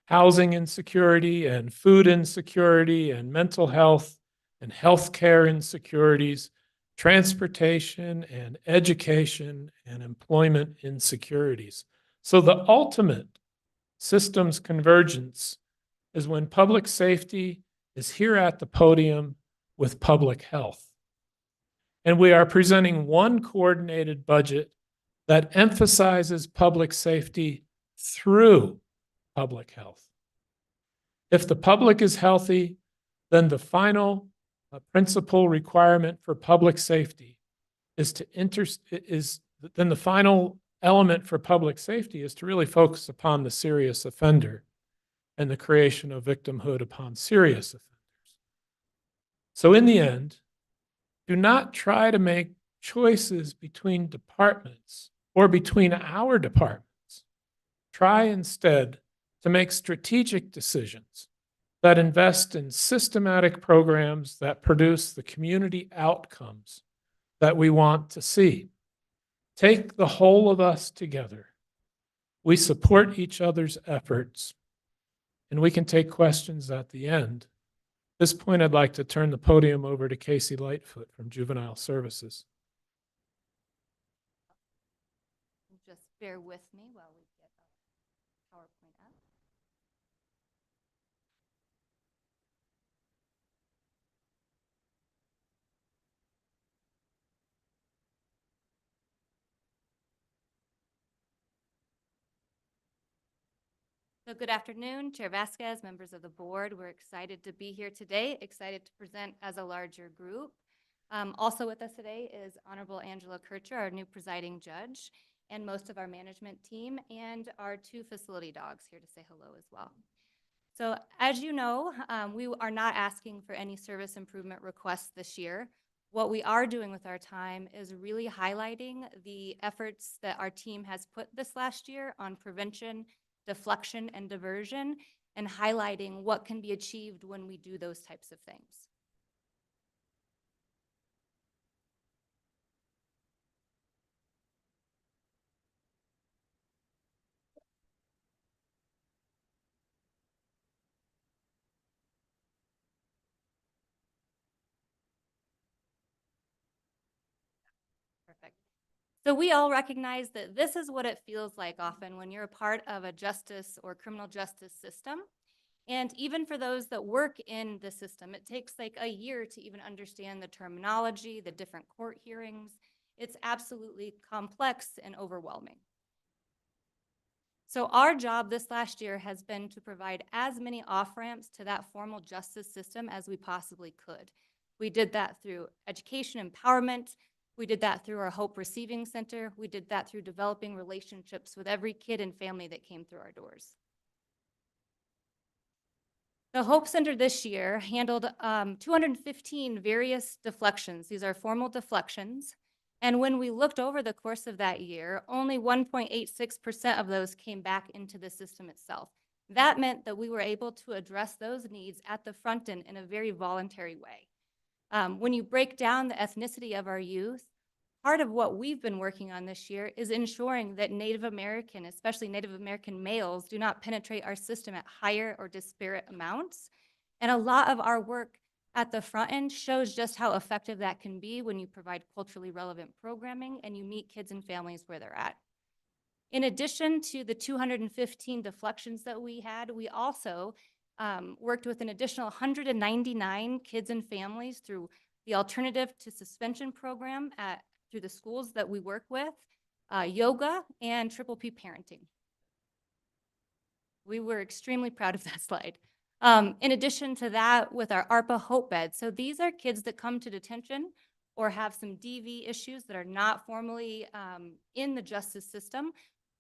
Housing insecurity and food insecurity and mental health and healthcare insecurities, transportation and education and employment insecurities. So the ultimate systems convergence is when public safety is here at the podium with public health. And we are presenting one coordinated budget that emphasizes public safety through public health. If the public is healthy, then the final principal requirement for public safety then the final element for public safety is to really focus upon the serious offender and the creation of victimhood upon serious offenders. So in the end, do not try to make choices between departments or between our departments. Try instead to make strategic decisions that invest in systematic programs that produce the community outcomes that we want to see. Take the whole of us together We support each other's efforts, and we can take questions at the end. At this point, I'd like to turn the podium over to Casey Lightfoot from Juvenile Services. Just bear with me while we get our PowerPoint up. So good afternoon, Chair Vasquez, members of the board. We're excited to be here today, excited to present as a larger group. Also with us today is Honorable Angela Kircher, our new presiding judge, and most of our management team, and our 2 facility dogs here to say hello as well. So as you know, we are not asking for any service improvement requests this year. What we are doing with our time is really highlighting the efforts that our team has put this last year on prevention, deflection, and diversion, and highlighting what can be achieved when we do those types of things. Perfect. So we all recognize that this is what it feels like often when you're a part of a justice or criminal justice system. And even for those that work in the system, it takes like a year to even understand the terminology, the different court hearings. It's absolutely complex and overwhelming. So our job this last year has been to provide as many off-ramps to that formal justice system as we possibly could. We did that through education empowerment. We did that through our Hope Receiving Center. We did that through developing relationships with every kid and family that came through our doors. The Hope Center this year handled 215 various deflections. These are formal deflections. And when we looked over the course of that year, only 1.86% of those came back into the system itself. That meant that we were able to address those needs at the front end in a very voluntary way. When you break down the ethnicity of our youth, part of what we've been working on this year is ensuring that Native American, especially Native American males, do not penetrate our system at higher or disparate amounts. And a lot of our work at the front end shows just how effective that can be when you provide culturally relevant programming and you meet kids and families where they're at. In addition to the 215 deflections that we had, we also worked with an additional 199 kids and families through the Alternative to Suspension program through the schools that we work with, yoga, and Triple P parenting. We were extremely proud of that slide. In addition to that, with our ARPA Hope Beds, so these are kids that come to detention or have some DV issues that are not formally in the justice system.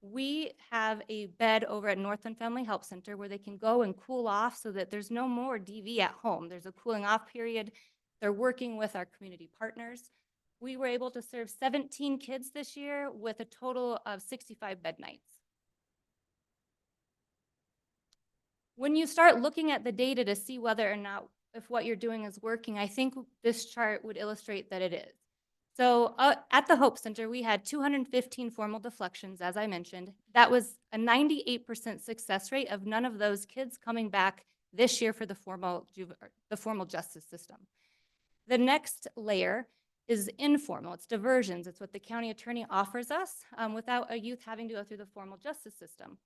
We have a bed over at Northland Family Help Center where they can go and cool off so that there's no more DV at home. There's a cooling off period. They're working with our community partners. We were able to serve 17 kids this year with a total of 65 bed nights. When you start looking at the data to see whether or not if what you're doing is working, I think this chart would illustrate that it is. So at the Hope Center, we had 215 formal deflections, as I mentioned. That was a 98% success rate of none of those kids coming back this year for the formal justice system. The next layer is informal. It's diversions. It's what the county attorney offers us without a youth having to go through the formal justice system.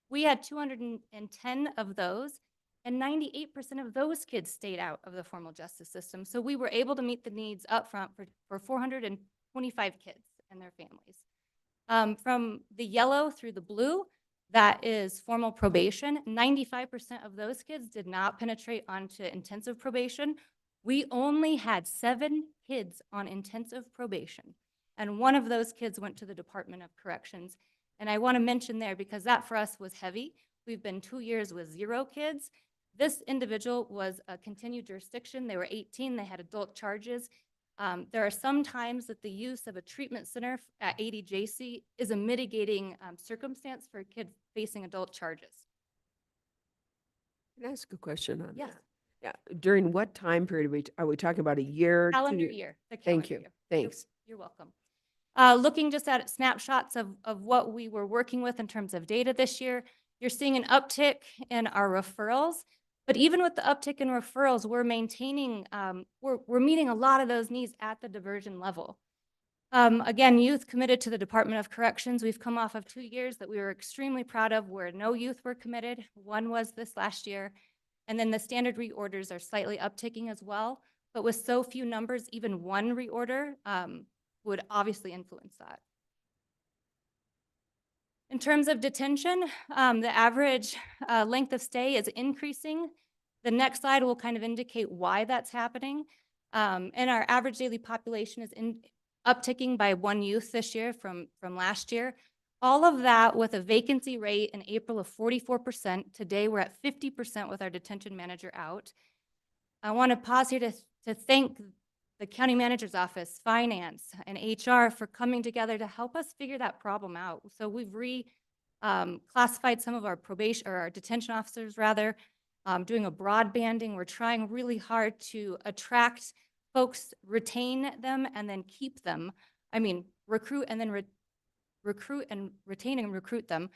We had 210 of those, and 98% of those kids stayed out of the formal justice system. So we were able to meet the needs up front for 425 kids and their families. From the yellow through the blue, that is formal probation. 95% of those kids did not penetrate onto intensive probation. We only had 7 kids on intensive probation, and one of those kids went to the Department of Corrections. And I want to mention there, because that for us was heavy. We've been 2 years with 0 kids. This individual was a continued jurisdiction. They were 18. They had adult charges. There are some times that the use of a treatment center at ADJC is a mitigating circumstance for a kid facing adult charges. Can I ask a question on Yes. that? Yeah. During what time period are we talking about? A year? Calendar 2 year. The Thank calendar you. year. Thanks. You're welcome. Looking just at snapshots of what we were working with in terms of data this year, you're seeing an uptick in our referrals. But even with the uptick in referrals, we're maintaining, we're meeting a lot of those needs at the diversion level. Again, youth committed to the Department of Corrections. We've come off of 2 years that we were extremely proud of where no youth were committed. One was this last year. And then the standard reorders are slightly upticking as well. But with so few numbers, even one reorder would obviously influence that. In terms of detention, the average length of stay is increasing. The next slide will kind of indicate why that's happening. And our average daily population is upticking by 1 youth this year from last year. All of that with a vacancy rate in April of 44%. Today, we're at 50% with our detention manager out. I want to pause here to thank the county manager's office, finance, and HR for coming together to help us figure that problem out. So we've classified some of our probation or our detention officers rather, doing a broad banding. We're trying really hard to attract folks, retain them, and then keep them. I mean, recruit and then recruit and retain and recruit them,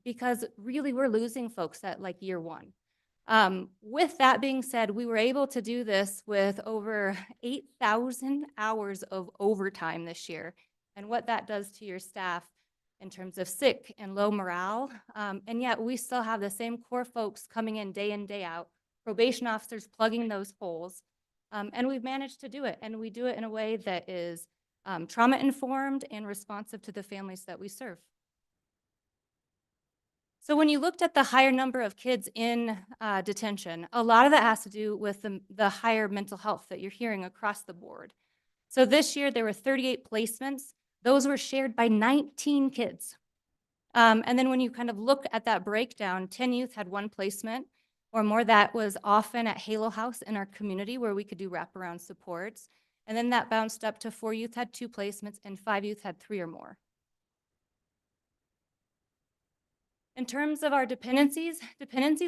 because really we're losing folks at like year 1. With that being said, we were able to do this with over 8,000 hours of overtime this year, and what that does to your staff in terms of sick and low morale. And yet we still have the same core folks coming in, day out, probation officers plugging those holes. And we've managed to do it, and we do it in a way that is trauma-informed and responsive to the families that we serve. So when you looked at the higher number of kids in detention, a lot of that has to do with the higher mental health that you're hearing across the board. So this year, there were 38 placements. Those were shared by 19 kids. And then when you kind of look at that breakdown, 10 youth had 1 placement or more. That was often at Halo House in our community where we could do wraparound supports. And then that bounced up to 4 youth had 2 placements and 5 youth had 3 or more. In terms of our dependencies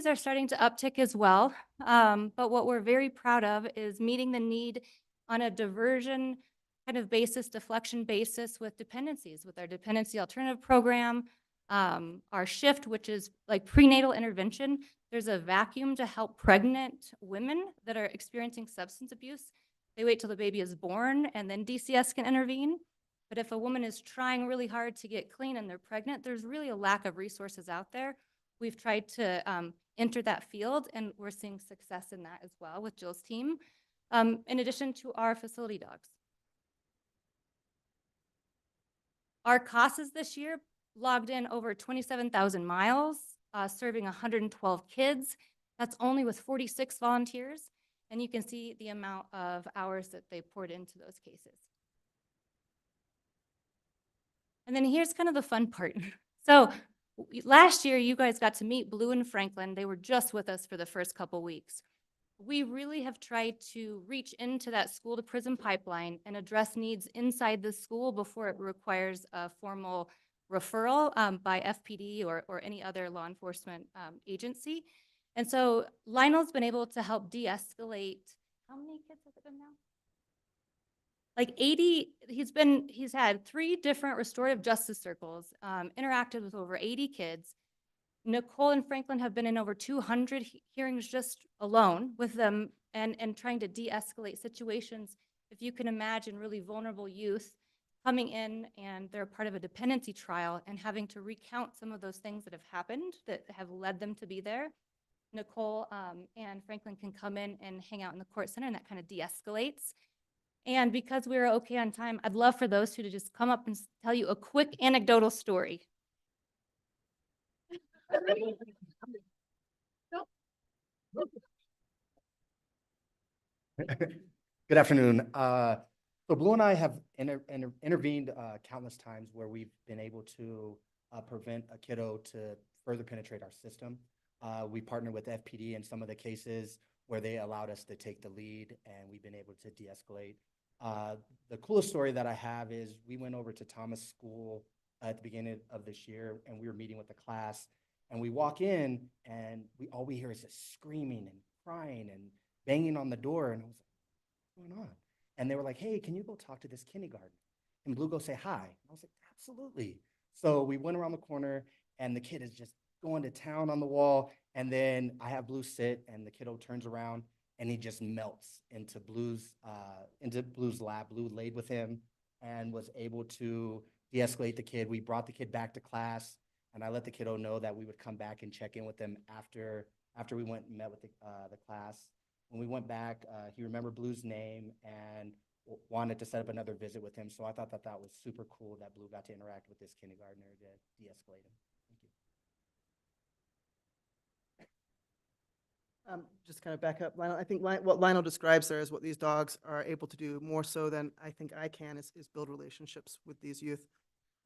are starting to uptick as well. But what we're very proud of is meeting the need on a diversion kind of basis, deflection basis with dependencies, with our dependency alternative program, our shift, which is like prenatal intervention. There's a vacuum to help pregnant women that are experiencing substance abuse. They wait till the baby is born and then DCS can intervene. But if a woman is trying really hard to get clean and they're pregnant, there's really a lack of resources out there. We've tried to enter that field, and we're seeing success in that as well with Jill's team, in addition to our facility dogs. Our CASAs this year logged in over 27,000 miles, serving 112 kids. That's only with 46 volunteers. And you can see the amount of hours that they poured into those cases. And then here's kind of the fun part. So last year, you guys got to meet Blue and Franklin. They were just with us for the first couple weeks. We really have tried to reach into that school to prison pipeline and address needs inside the school before it requires a formal referral by FPD or any other law enforcement agency. And so Lionel's been able to help de-escalate. How many kids has it been now? Like 80, he's had 3 different restorative justice circles, interacted with over 80 kids. Nicole and Franklin have been in over 200 hearings just alone with them and trying to de-escalate situations. If you can imagine really vulnerable youth coming in and they're part of a dependency trial and having to recount some of those things that have happened that have led them to be there. Nicole and Franklin can come in and hang out in the court center, and that kind of de-escalates. And because we were okay on time, I'd love for those 2 to just come up and tell you a quick anecdotal story. Good afternoon. So Blue and I have intervened countless times where we've been able to prevent a kiddo to further penetrate our system. We partnered with FPD in some of the cases where they allowed us to take the lead, and we've been able to de-escalate. The coolest story that I have is we went over to Thomas School at the beginning of this year, and we were meeting with the class, and we walk in, and all we hear is just screaming and crying and banging on the door, and I was like, what's going on? And they were like, hey, can you go talk to this kindergarten? can Blue go say hi? I was like, absolutely. So we went around the corner and the kid is just going to town on the wall. And then I have Blue sit and the kiddo turns around and he just melts into Blue's lap. Blue laid with him and was able to de-escalate the kid. We brought the kid back to class and I let the kiddo know that we would come back and check in with them after we went and met with the class. When we went back, he remembered Blue's name and wanted to set up another visit with him. So I thought that that was super cool that Blue got to interact with this kindergartner to de-escalate him. Thank you. Just kind of back up, Lionel. I think what Lionel describes there is what these dogs are able to do more so than I think I can is build relationships with these youth.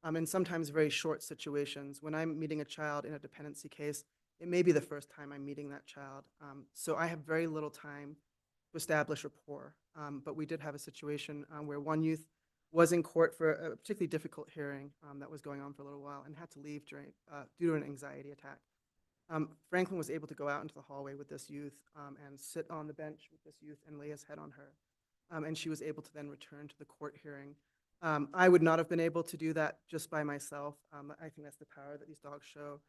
In sometimes very short situations. When I'm meeting a child in a dependency case, it may be the first time I'm meeting that child. So I have very little time to establish rapport. But we did have a situation where one youth was in court for a particularly difficult hearing that was going on for a little while and had to leave due to an anxiety attack. Franklin was able to go out into the hallway with this youth and sit on the bench with this youth and lay his head on her. And she was able to then return to the court hearing. I would not have been able to do that just by myself. I think that's the power that these dogs show.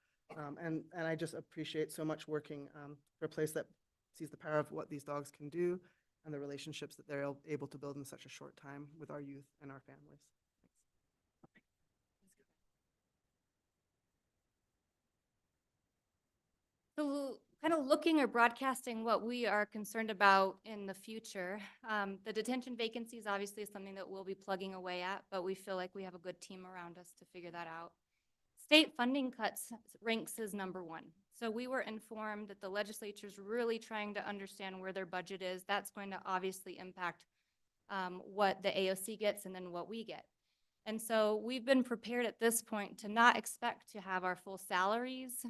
And I just appreciate so much working for a place that sees the power of what these dogs can do and the relationships that they're able to build in such a short time with our youth and our families. So kind of looking or broadcasting what we are concerned about in the future. The detention vacancies obviously is something that we'll be plugging away at, but we feel like we have a good team around us to figure that out. State funding cuts ranks as number one. So we were informed that the legislature's really trying to understand where their budget is. That's going to obviously impact what the AOC gets and then what we get. And so we've been prepared at this point to not expect to have our full salaries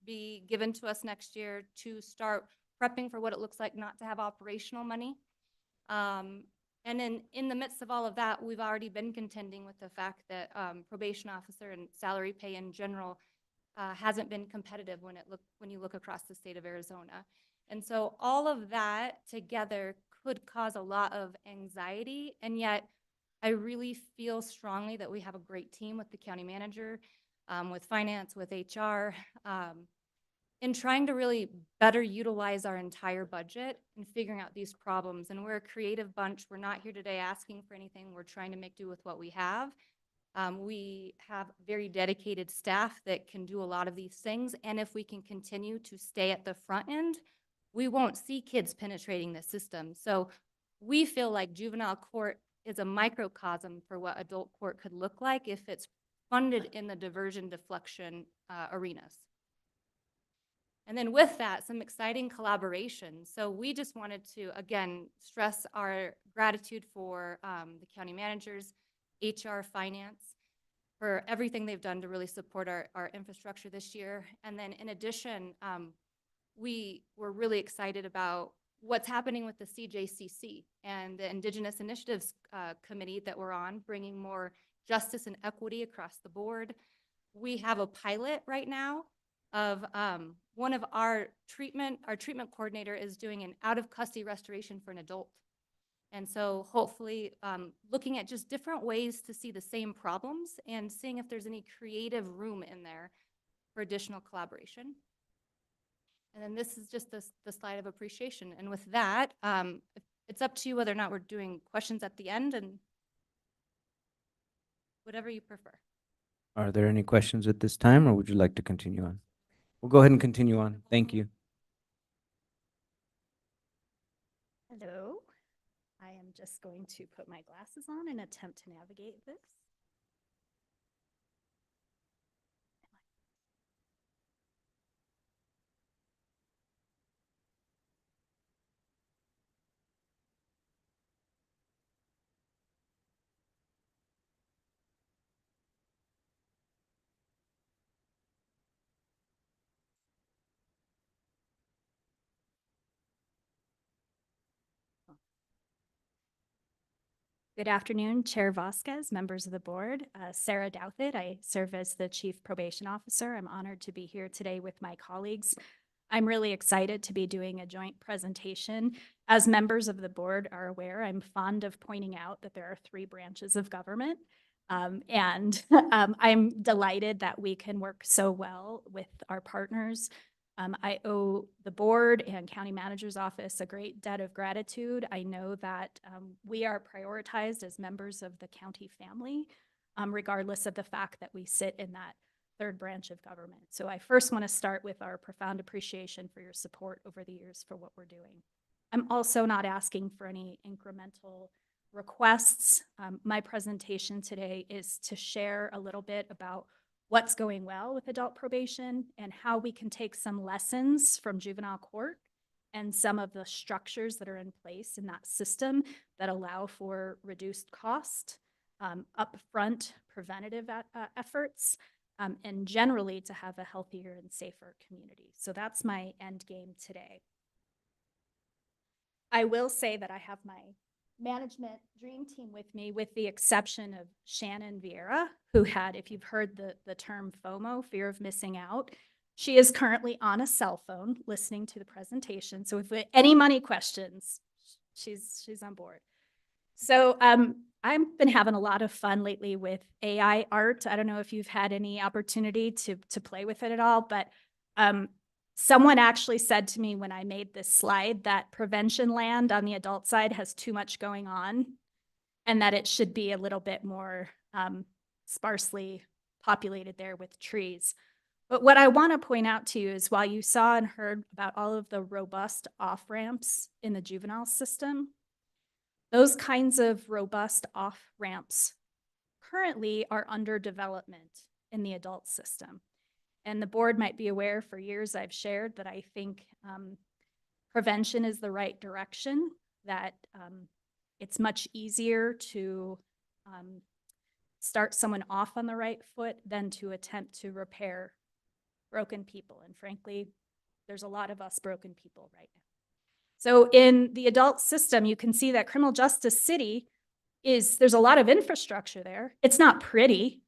be given to us next year, to start prepping for what it looks like not to have operational money. And in the midst of all of that, we've already been contending with the fact that probation officer and salary pay in general hasn't been competitive when you look across the state of Arizona. And so all of that together could cause a lot of anxiety, and yet I really feel strongly that we have a great team with the county manager, with finance, with HR, in trying to really better utilize our entire budget and figuring out these problems. And we're a creative bunch. We're not here today asking for anything. We're trying to make do with what we have. We have very dedicated staff that can do a lot of these things. And if we can continue to stay at the front end, we won't see kids penetrating the system. So we feel like juvenile court is a microcosm for what adult court could look like if it's funded in the diversion deflection arenas. And then with that, some exciting collaboration. So we just wanted to, again, stress our gratitude for the county managers, HR, finance, for everything they've done to really support our infrastructure this year. And then in addition, we were really excited about what's happening with the CJCC and the Indigenous Initiatives Committee that we're on, bringing more justice and equity across the board. We have a pilot right now of one of our treatment coordinator is doing an out of custody restoration for an adult. And so hopefully looking at just different ways to see the same problems and seeing if there's any creative room in there for additional collaboration. And then this is just the slide of appreciation. And with that, it's up to you whether or not we're doing questions at the end and whatever you prefer. Are there any questions at this time, or would you like to continue on? We'll go ahead and continue on. Thank you. Hello. I am just going to put my glasses on and attempt to navigate this. Good afternoon, Chair Vasquez, members of the board. Sarah Douthit, I serve as the Chief Probation Officer. I'm honored to be here today with my colleagues I'm really excited to be doing a joint presentation. As members of the board are aware, I'm fond of pointing out that there are 3 branches of government. I'm delighted that we can work so well with our partners. I owe the board and county manager's office a great debt of gratitude. I know that we are prioritized as members of the county family, regardless of the fact that we sit in that 3rd branch of government. So I first want to start with our profound appreciation for your support over the years for what we're doing. I'm also not asking for any incremental requests. My presentation today is to share a little bit about what's going well with adult probation and how we can take some lessons from juvenile court and some of the structures that are in place in that system that allow for reduced cost, upfront preventative efforts, and generally to have a healthier and safer community. So that's my end game today. I will say that I have my management dream team with me, with the exception of Shannon Vieira, who had, if you've heard the term FOMO, fear of missing out, she is currently on a cell phone listening to the presentation. So if any money questions, she's on board. So I've been having a lot of fun lately with AI art. I don't know if you've had any opportunity to play with it at all, but someone actually said to me when I made this slide that prevention land on the adult side has too much going on and that it should be a little bit more sparsely populated there with trees. But what I want to point out to you is while you saw and heard about all of the robust off-ramps in the juvenile system, those kinds of robust off-ramps currently are under development in the adult system. And the board might be aware, for years I've shared that I think prevention is the right direction, that it's much easier to start someone off on the right foot than to attempt to repair broken people. And frankly, there's a lot of us broken people right now. So in the adult system, you can see that criminal justice city there's a lot of infrastructure there. It's not pretty,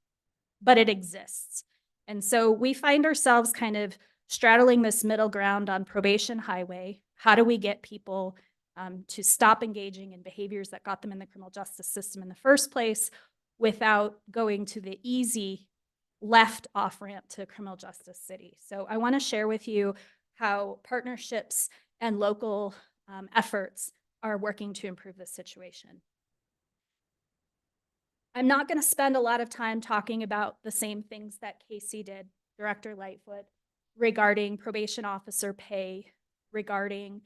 but it exists. And so we find ourselves kind of straddling this middle ground on probation highway. How do we get people to stop engaging in behaviors that got them in the criminal justice system in the first place without going to the easy left off-ramp to criminal justice city? So I want to share with you how partnerships and local efforts are working to improve this situation. I'm not going to spend a lot of time talking about the same things that Casey did, Director Lightfoot, regarding probation officer pay, regarding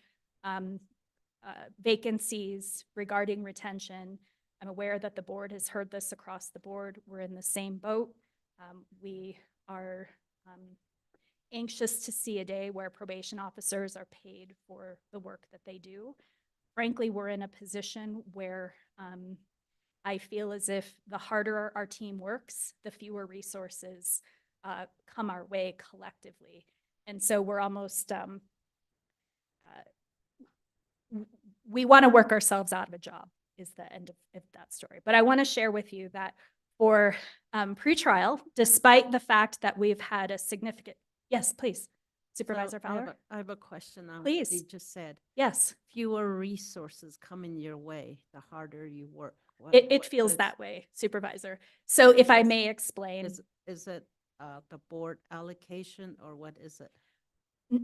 vacancies, regarding retention. I'm aware that the board has heard this across the board. We're in the same boat. We are anxious to see a day where probation officers are paid for the work that they do. Frankly, we're in a position where I feel as if the harder our team works, the fewer resources come our way collectively. And so we're almost, we want to work ourselves out of a job is the end of that story. But I want to share with you that for pretrial, despite the fact that we've had a significant, yes, please, Supervisor Fowler. I have a question on what Please. you just said. Yes. Fewer resources coming your way, the harder you work. It feels that way, Supervisor. So if I may explain. Is it the board allocation or what is it?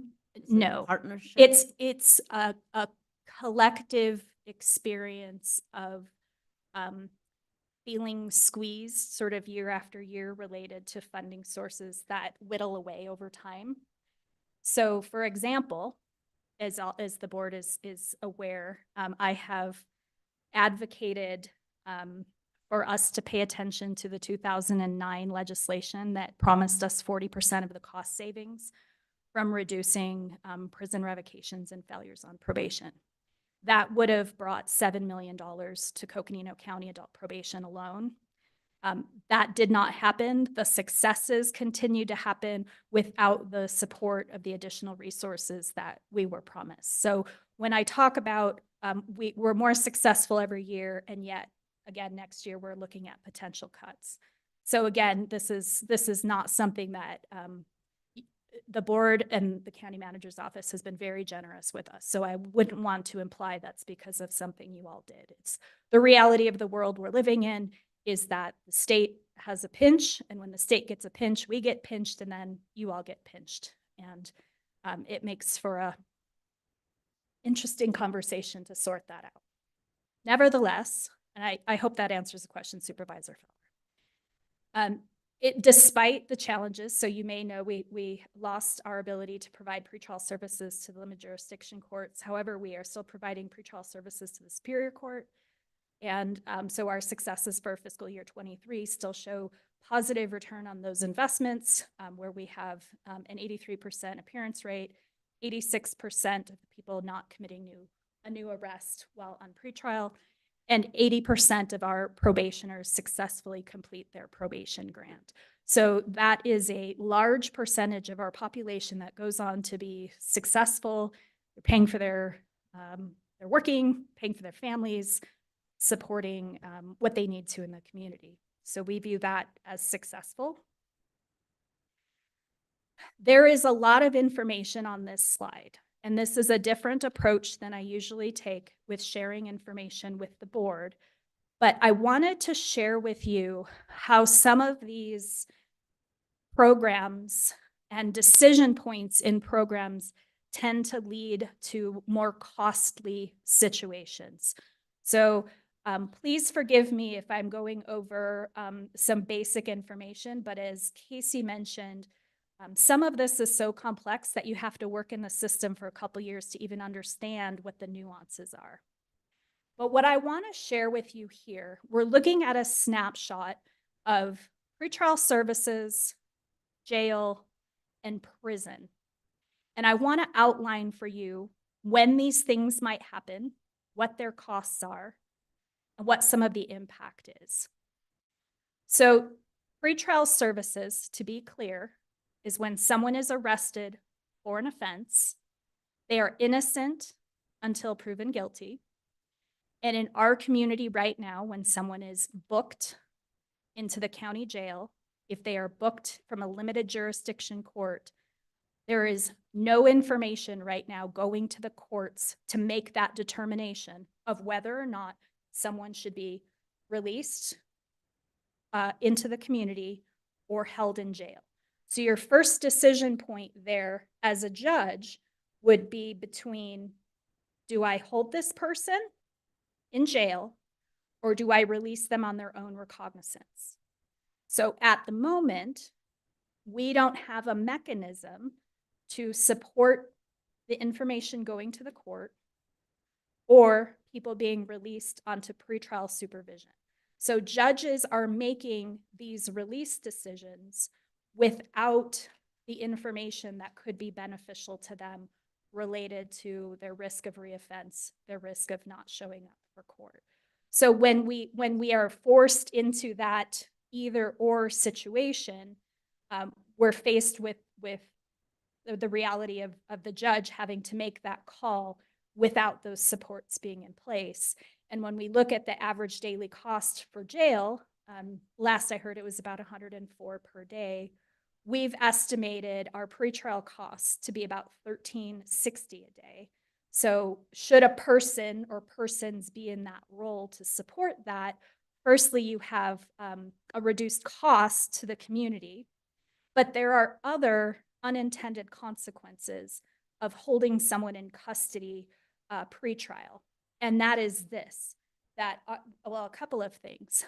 No. Partnership? It's a collective experience of feeling squeezed sort of year after year related to funding sources that whittle away over time. So for example, as the board is aware, I have advocated for us to pay attention to the 2009 legislation that promised us 40% of the cost savings from reducing prison revocations and failures on probation. That would have brought $7 million to Coconino County adult probation alone. That did not happen. The successes continued to happen without the support of the additional resources that we were promised. So when I talk about we're more successful every year, and yet again next year we're looking at potential cuts. So again, this is not something that the board and the county manager's office has been very generous with us. So I wouldn't want to imply that's because of something you all did. It's the reality of the world we're living in is that the state has a pinch, and when the state gets a pinch, we get pinched, and then you all get pinched. And it makes for a interesting conversation to sort that out. Nevertheless, and I hope that answers the question, Supervisor Feller. Despite the challenges, so you may know we lost our ability to provide pretrial services to the limited jurisdiction courts. However, we are still providing pretrial services to the Superior Court. And so our successes for fiscal year 23 still show positive return on those investments, where we have an 83% appearance rate, 86% of the people not committing a new arrest while on pretrial, and 80% of our probationers successfully complete their probation grant. So that is a large percentage of our population that goes on to be successful. They're paying for they're working, paying for their families, supporting what they need to in the community. So we view that as successful. There is a lot of information on this slide, and this is a different approach than I usually take with sharing information with the board. But I wanted to share with you how some of these programs and decision points in programs tend to lead to more costly situations. So please forgive me if I'm going over some basic information, but as Casey mentioned, some of this is so complex that you have to work in the system for a couple years to even understand what the nuances are. But what I want to share with you here, we're looking at a snapshot of pretrial services, jail, and prison. And I want to outline for you when these things might happen, what their costs are, and what some of the impact is. So pretrial services, to be clear, is when someone is arrested for an offense, they are innocent until proven guilty. And in our community right now, when someone is booked into the county jail, if they are booked from a limited jurisdiction court, there is no information right now going to the courts to make that determination of whether or not someone should be released into the community or held in jail. So your first decision point there as a judge would be between, do I hold this person in jail or do I release them on their own recognizance? So at the moment, we don't have a mechanism to support the information going to the court or people being released onto pretrial supervision. So judges are making these release decisions without the information that could be beneficial to them related to their risk of reoffense, their risk of not showing up for court. So when we are forced into that either or situation, we're faced with the reality of the judge having to make that call without those supports being in place. And when we look at the average daily cost for jail, last I heard it was about $104 per day. We've estimated our pretrial costs to be about $13.60 a day. So should a person or persons be in that role to support that, firstly, you have a reduced cost to the community, but there are other unintended consequences of holding someone in custody pretrial. And that is this, that, well, a couple of things.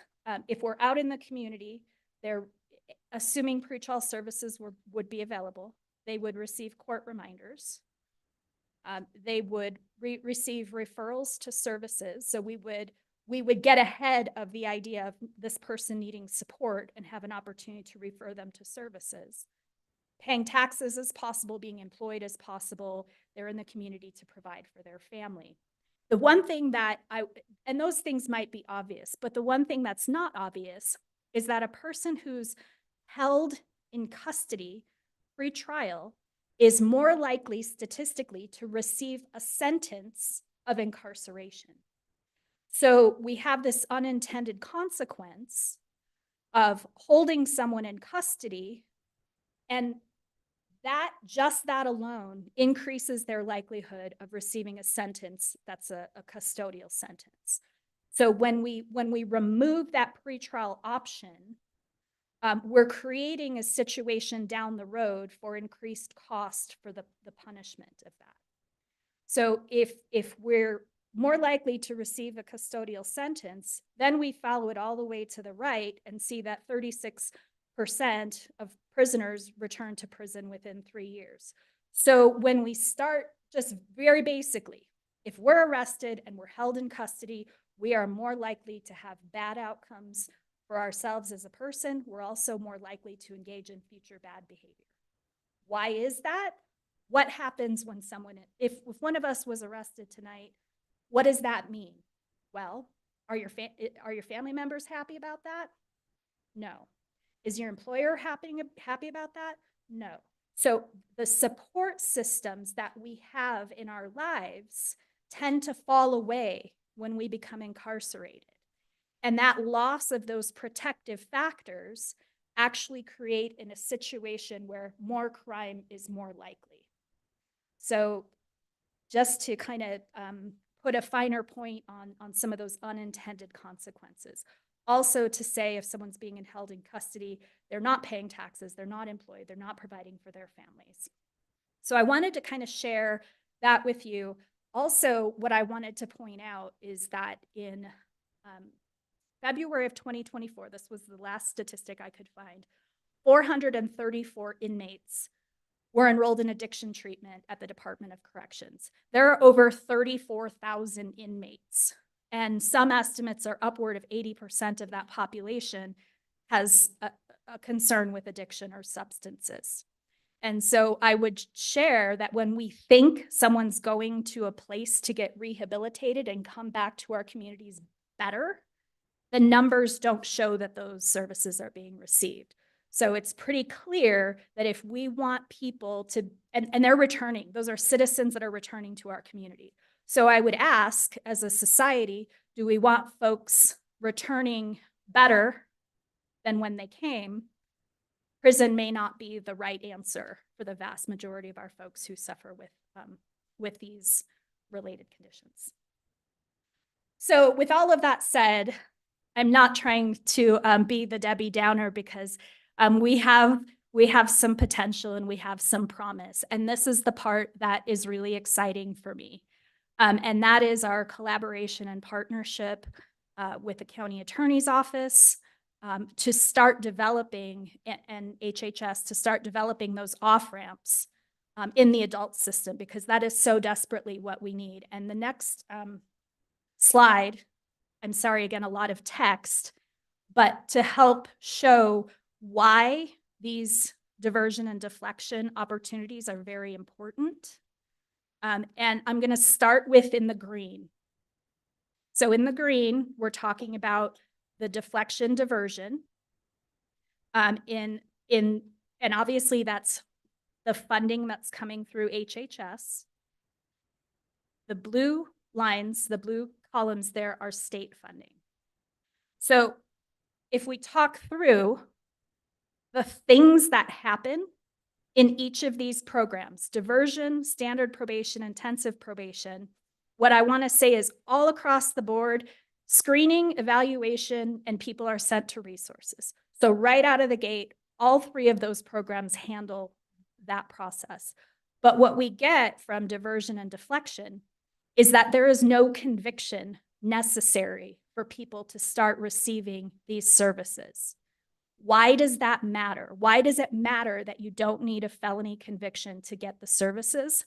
If we're out in the community, they're assuming pretrial services would be available, they would receive court reminders. They would receive referrals to services. So we would get ahead of the idea of this person needing support and have an opportunity to refer them to services. Paying taxes as possible, being employed as possible. They're in the community to provide for their family. The one thing that and those things might be obvious, but the one thing that's not obvious is that a person who's held in custody pre-trial is more likely statistically to receive a sentence of incarceration. So we have this unintended consequence of holding someone in custody, and just that alone increases their likelihood of receiving a sentence that's a custodial sentence. So when we remove that pretrial option, we're creating a situation down the road for increased cost for the punishment of that. So if we're more likely to receive a custodial sentence, then we follow it all the way to the right and see that 36% of prisoners return to prison within 3 years. So when we start, just very basically, if we're arrested and we're held in custody, we are more likely to have bad outcomes for ourselves as a person. We're also more likely to engage in future bad behavior. Why is that? What happens when if one of us was arrested tonight, what does that mean? Well, are your family members happy about that? No. Is your employer happy about that? No. So the support systems that we have in our lives tend to fall away when we become incarcerated. And that loss of those protective factors actually create in a situation where more crime is more likely. So just to kind of put a finer point on some of those unintended consequences. Also to say if someone's being held in custody, they're not paying taxes, they're not employed, they're not providing for their families. So I wanted to kind of share that with you. Also, what I wanted to point out is that in February of 2024, this was the last statistic I could find, 434 inmates were enrolled in addiction treatment at the Department of Corrections. There are over 34,000 inmates, and some estimates are upward of 80% of that population has a concern with addiction or substances. And so I would share that when we think someone's going to a place to get rehabilitated and come back to our communities better, the numbers don't show that those services are being received. So it's pretty clear that if we want people to, and they're returning, those are citizens that are returning to our community. So I would ask, as a society, do we want folks returning better than when they came? Prison may not be the right answer for the vast majority of our folks who suffer with these related conditions. So with all of that said, I'm not trying to be the Debbie Downer, because we have some potential and we have some promise. And this is the part that is really exciting for me. And that is our collaboration and partnership with the county attorney's office to start developing, and HHS to start developing those off-ramps in the adult system, because that is so desperately what we need. And the next slide, I'm sorry, again, a lot of text, but to help show why these diversion and deflection opportunities are very important. And I'm going to start with in the green. So in the green, we're talking about the deflection diversion. And obviously that's the funding that's coming through HHS. The blue lines, the blue columns there are state funding. So if we talk through the things that happen in each of these programs, diversion, standard probation, intensive probation, what I want to say is all across the board, screening, evaluation, and people are sent to resources. So right out of the gate, all three of those programs handle that process. But what we get from diversion and deflection is that there is no conviction necessary for people to start receiving these services. Why does that matter? Why does it matter that you don't need a felony conviction to get the services?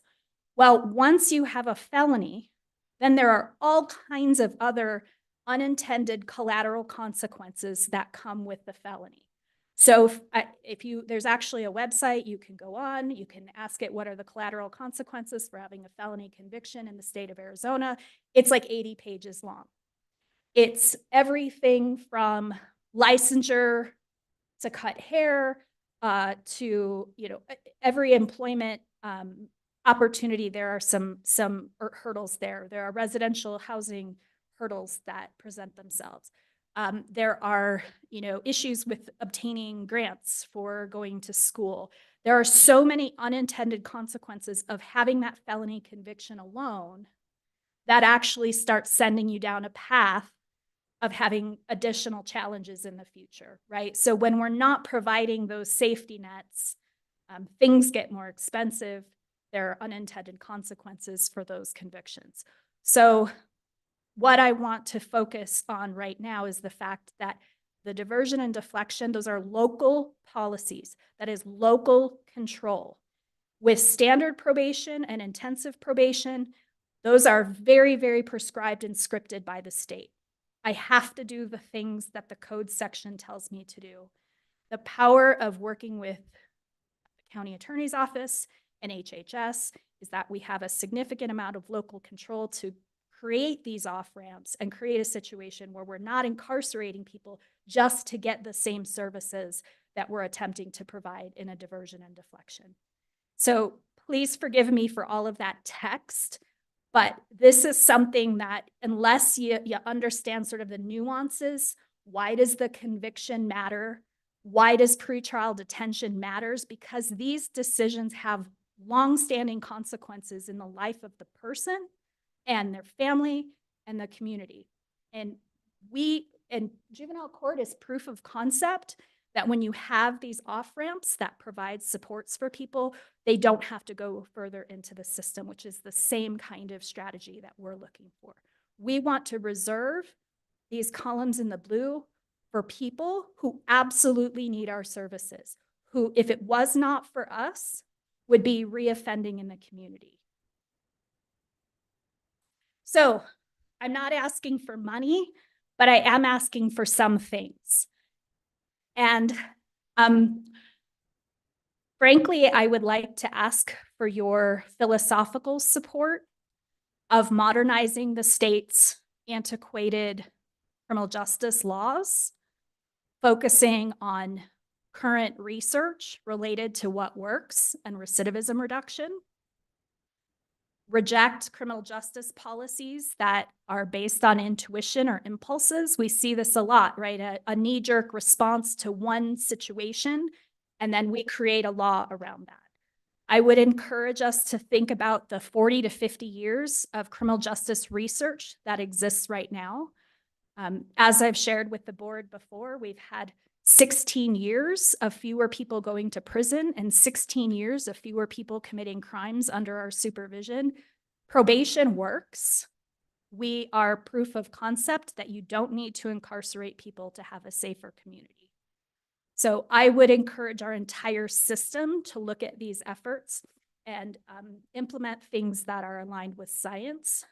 Well, once you have a felony, then there are all kinds of other unintended collateral consequences that come with the felony. So there's actually a website you can go on, you can ask it, what are the collateral consequences for having a felony conviction in the state of Arizona? It's like 80 pages long. It's everything from licensure to cut hair to, every employment opportunity. There are some hurdles there. There are residential housing hurdles that present themselves. There are, issues with obtaining grants for going to school. There are so many unintended consequences of having that felony conviction alone that actually starts sending you down a path of having additional challenges in the future, right? So when we're not providing those safety nets, things get more expensive. There are unintended consequences for those convictions. So what I want to focus on right now is the fact that the diversion and deflection, those are local policies. That is local control. With standard probation and intensive probation, those are very, very prescribed and scripted by the state. I have to do the things that the code section tells me to do. The power of working with the county attorney's office and HHS is that we have a significant amount of local control to create these off-ramps and create a situation where we're not incarcerating people just to get the same services that we're attempting to provide in a diversion and deflection. So please forgive me for all of that text, but this is something that unless you understand sort of the nuances, why does the conviction matter? Why does pretrial detention matters? Because these decisions have longstanding consequences in the life of the person and their family and the community. And juvenile court is proof of concept that when you have these off-ramps that provide supports for people, they don't have to go further into the system, which is the same kind of strategy that we're looking for. We want to reserve these columns in the blue for people who absolutely need our services, who, if it was not for us, would be reoffending in the community. So I'm not asking for money, but I am asking for some things. And frankly, I would like to ask for your philosophical support of modernizing the state's antiquated criminal justice laws, focusing on current research related to what works and recidivism reduction, reject criminal justice policies that are based on intuition or impulses. We see this a lot, right? A knee-jerk response to one situation, and then we create a law around that. I would encourage us to think about the 40 to 50 years of criminal justice research that exists right now. As I've shared with the board before, we've had 16 years of fewer people going to prison and 16 years of fewer people committing crimes under our supervision. Probation works. We are proof of concept that you don't need to incarcerate people to have a safer community. So I would encourage our entire system to look at these efforts and implement things that are aligned with science.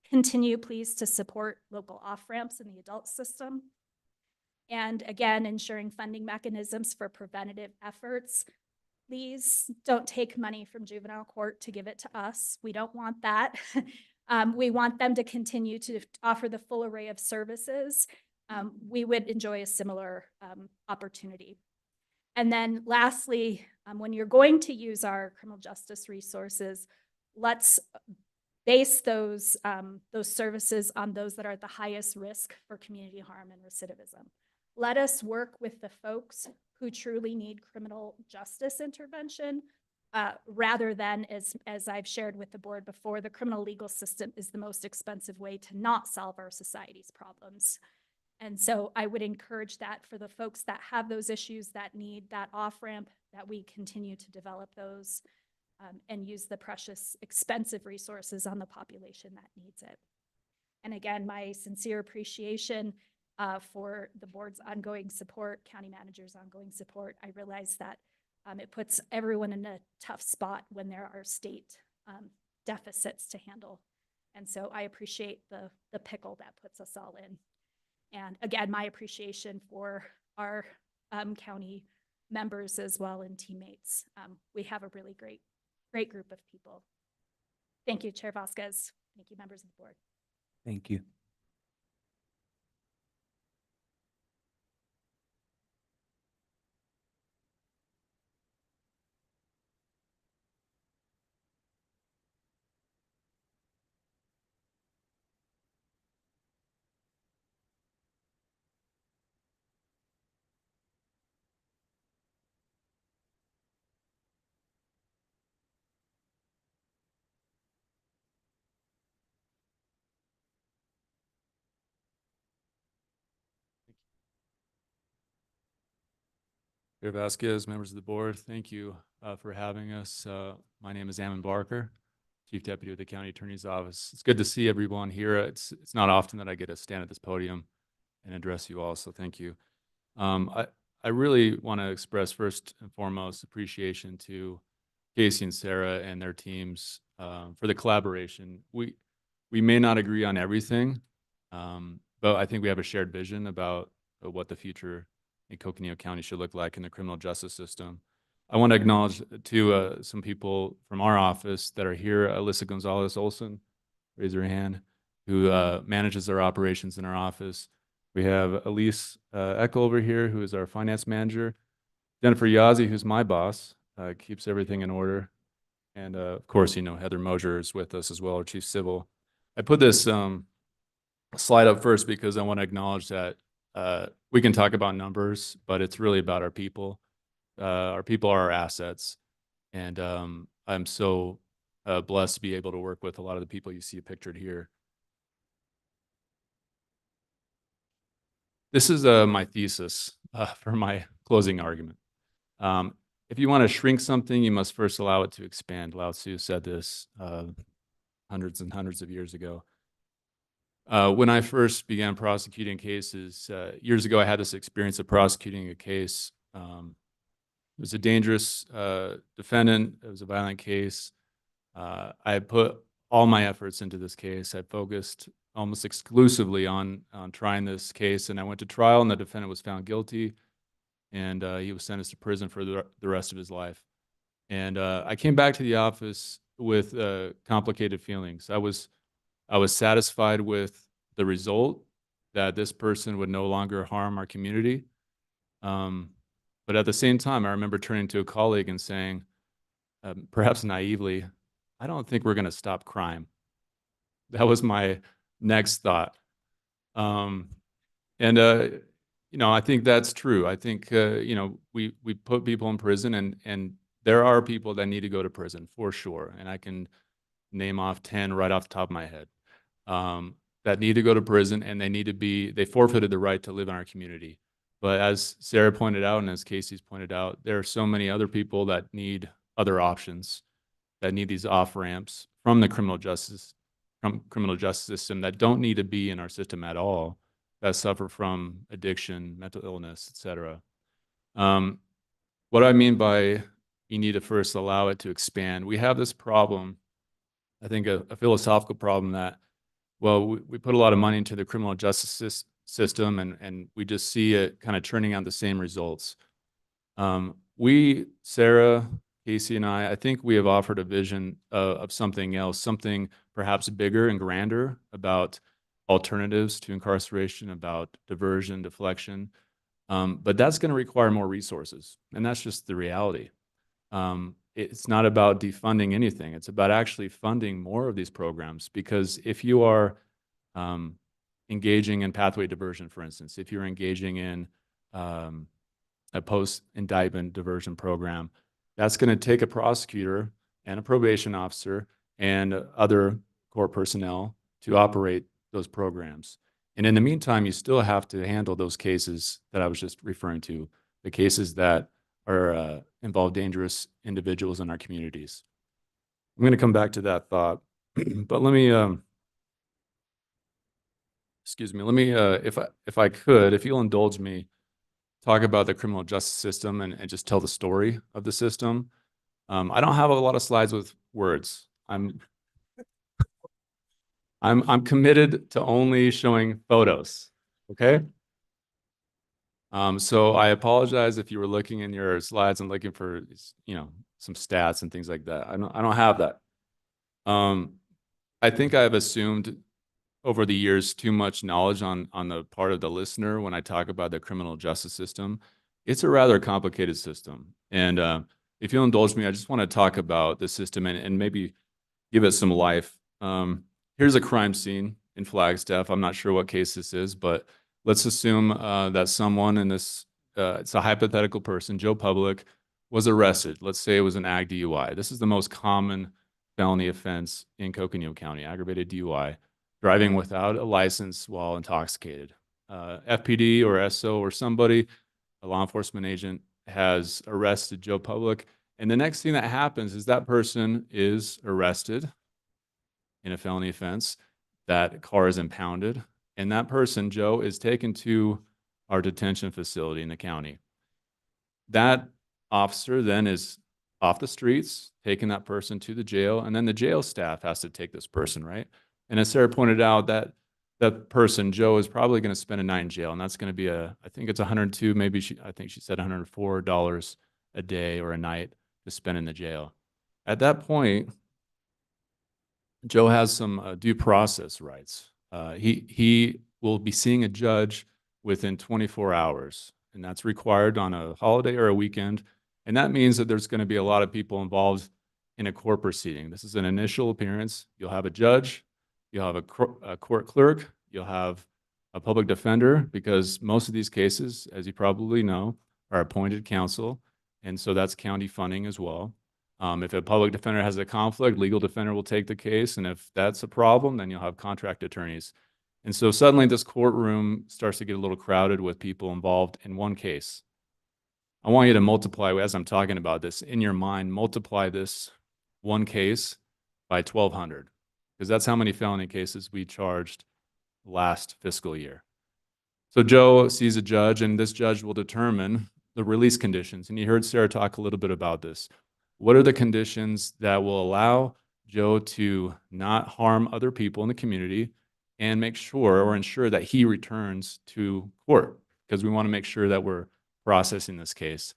Continue, please, to support local off-ramps in the adult system. And again, ensuring funding mechanisms for preventative efforts. Please don't take money from juvenile court to give it to us. We don't want that. We want them to continue to offer the full array of services. We would enjoy a similar opportunity. And then lastly, when you're going to use our criminal justice resources, let's base those services on those that are at the highest risk for community harm and recidivism. Let us work with the folks who truly need criminal justice intervention, rather than, as I've shared with the board before, the criminal legal system is the most expensive way to not solve our society's problems. And so I would encourage that for the folks that have those issues that need that off-ramp, that we continue to develop those and use the precious, expensive resources on the population that needs it. And again, my sincere appreciation for the board's ongoing support, county manager's ongoing support. I realize that it puts everyone in a tough spot when there are state deficits to handle. And so I appreciate the pickle that puts us all in. And again, my appreciation for our county members as well and teammates. We have a really great group of people. Thank you, Chair Vasquez. Thank you, members of the board. Thank you. Mayor Vasquez, members of the board, thank you for having us. My name is Ammon Barker, Chief Deputy of the County Attorney's Office. It's good to see everyone here. It's not often that I get to stand at this podium and address you all, so thank you. I really want to express first and foremost appreciation to Casey and Sarah and their teams for the collaboration. We may not agree on everything, but I think we have a shared vision about what the future in Coconino County should look like in the criminal justice system. I want to acknowledge to some people from our office that are here. Alyssa Gonzalez Olson, raise her hand, who manages our operations in our office. We have Elise Eckel over here, who is our finance manager. Jennifer Yazzie, who's my boss, keeps everything in order. And of course, you know, Heather Mosier is with us as well, our chief civil. I put this slide up first because I want to acknowledge that we can talk about numbers, but it's really about our people. Our people are our assets. And I'm so blessed to be able to work with a lot of the people you see pictured here. This is my thesis for my closing argument. If you want to shrink something, you must first allow it to expand. Lao Tzu said this hundreds and hundreds of years ago. When I first began prosecuting cases, years ago, I had this experience of prosecuting a case. It was a dangerous defendant. It was a violent case. I put all my efforts into this case. I focused almost exclusively on trying this case, and I went to trial, and the defendant was found guilty, and he was sentenced to prison for the rest of his life. And I came back to the office with complicated feelings. I was satisfied with the result, that this person would no longer harm our community. But at the same time, I remember turning to a colleague and saying, perhaps naively, I don't think we're going to stop crime. That was my next thought. You know, I think that's true. I think, you know, we put people in prison, and there are people that need to go to prison for sure. And I can name off 10 right off the top of my head that need to go to prison, and they forfeited the right to live in our community. But as Sarah pointed out, and as Casey's pointed out, there are so many other people that need other options, that need these off-ramps from the criminal justice system, that don't need to be in our system at all, that suffer from addiction, mental illness, et cetera. What I mean by you need to first allow it to expand, we have this problem, I think a philosophical problem that, well, we put a lot of money into the criminal justice system, and we just see it kind of churning out the same results. Sarah, Casey, and I think we have offered a vision of something else, something perhaps bigger and grander about alternatives to incarceration, about diversion, deflection. But that's going to require more resources, and that's just the reality. It's not about defunding anything. It's about actually funding more of these programs, because if you are engaging in pathway diversion, for instance, if you're engaging in a post-indictment diversion program, that's going to take a prosecutor and a probation officer and other court personnel to operate those programs. And in the meantime, you still have to handle those cases that I was just referring to, the cases that are involve dangerous individuals in our communities. I'm going to come back to that thought, but let me, excuse me, let me, if I could, if you'll indulge me, talk about the criminal justice system and just tell the story of the system. I don't have a lot of slides with words. I'm committed to only showing photos, okay? So I apologize if you were looking in your slides and looking for, you know, some stats and things like that. I don't have that. I think I've assumed over the years too much knowledge on the part of the listener when I talk about the criminal justice system. It's a rather complicated system. And if you'll indulge me, I just want to talk about the system and maybe give it some life. Here's a crime scene in Flagstaff. I'm not sure what case this is, but let's assume that someone in this, it's a hypothetical person, Joe Public, was arrested. Let's say it was an ag DUI. This is the most common felony offense in Coconino County, aggravated DUI, driving without a license while intoxicated. FPD or SO or somebody, a law enforcement agent, has arrested Joe Public. And the next thing that happens is that person is arrested in a felony offense. That car is impounded. And that person, Joe, is taken to our detention facility in the county. That officer then is off the streets, taking that person to the jail, and then the jail staff has to take this person, right? And as Sarah pointed out, that person, Joe, is probably going to spend a night in jail, and that's going to be I think it's 102, maybe I think she said $104 a day or a night to spend in the jail. At that point, Joe has some due process rights. He will be seeing a judge within 24 hours, and that's required on a holiday or a weekend. And that means that there's going to be a lot of people involved in a court proceeding. This is an initial appearance. You'll have a judge, you'll have a court clerk, you'll have a public defender, because most of these cases, as you probably know, are appointed counsel. And so that's county funding as well. If a public defender has a conflict, legal defender will take the case. And if that's a problem, then you'll have contract attorneys. And so suddenly this courtroom starts to get a little crowded with people involved in one case. I want you to multiply, as I'm talking about this, in your mind, multiply this one case by 1,200, because that's how many felony cases we charged last fiscal year. So Joe sees a judge, and this judge will determine the release conditions. And you heard Sarah talk a little bit about this. What are the conditions that will allow Joe to not harm other people in the community and make sure or ensure that he returns to court? Because we want to make sure that we're processing this case.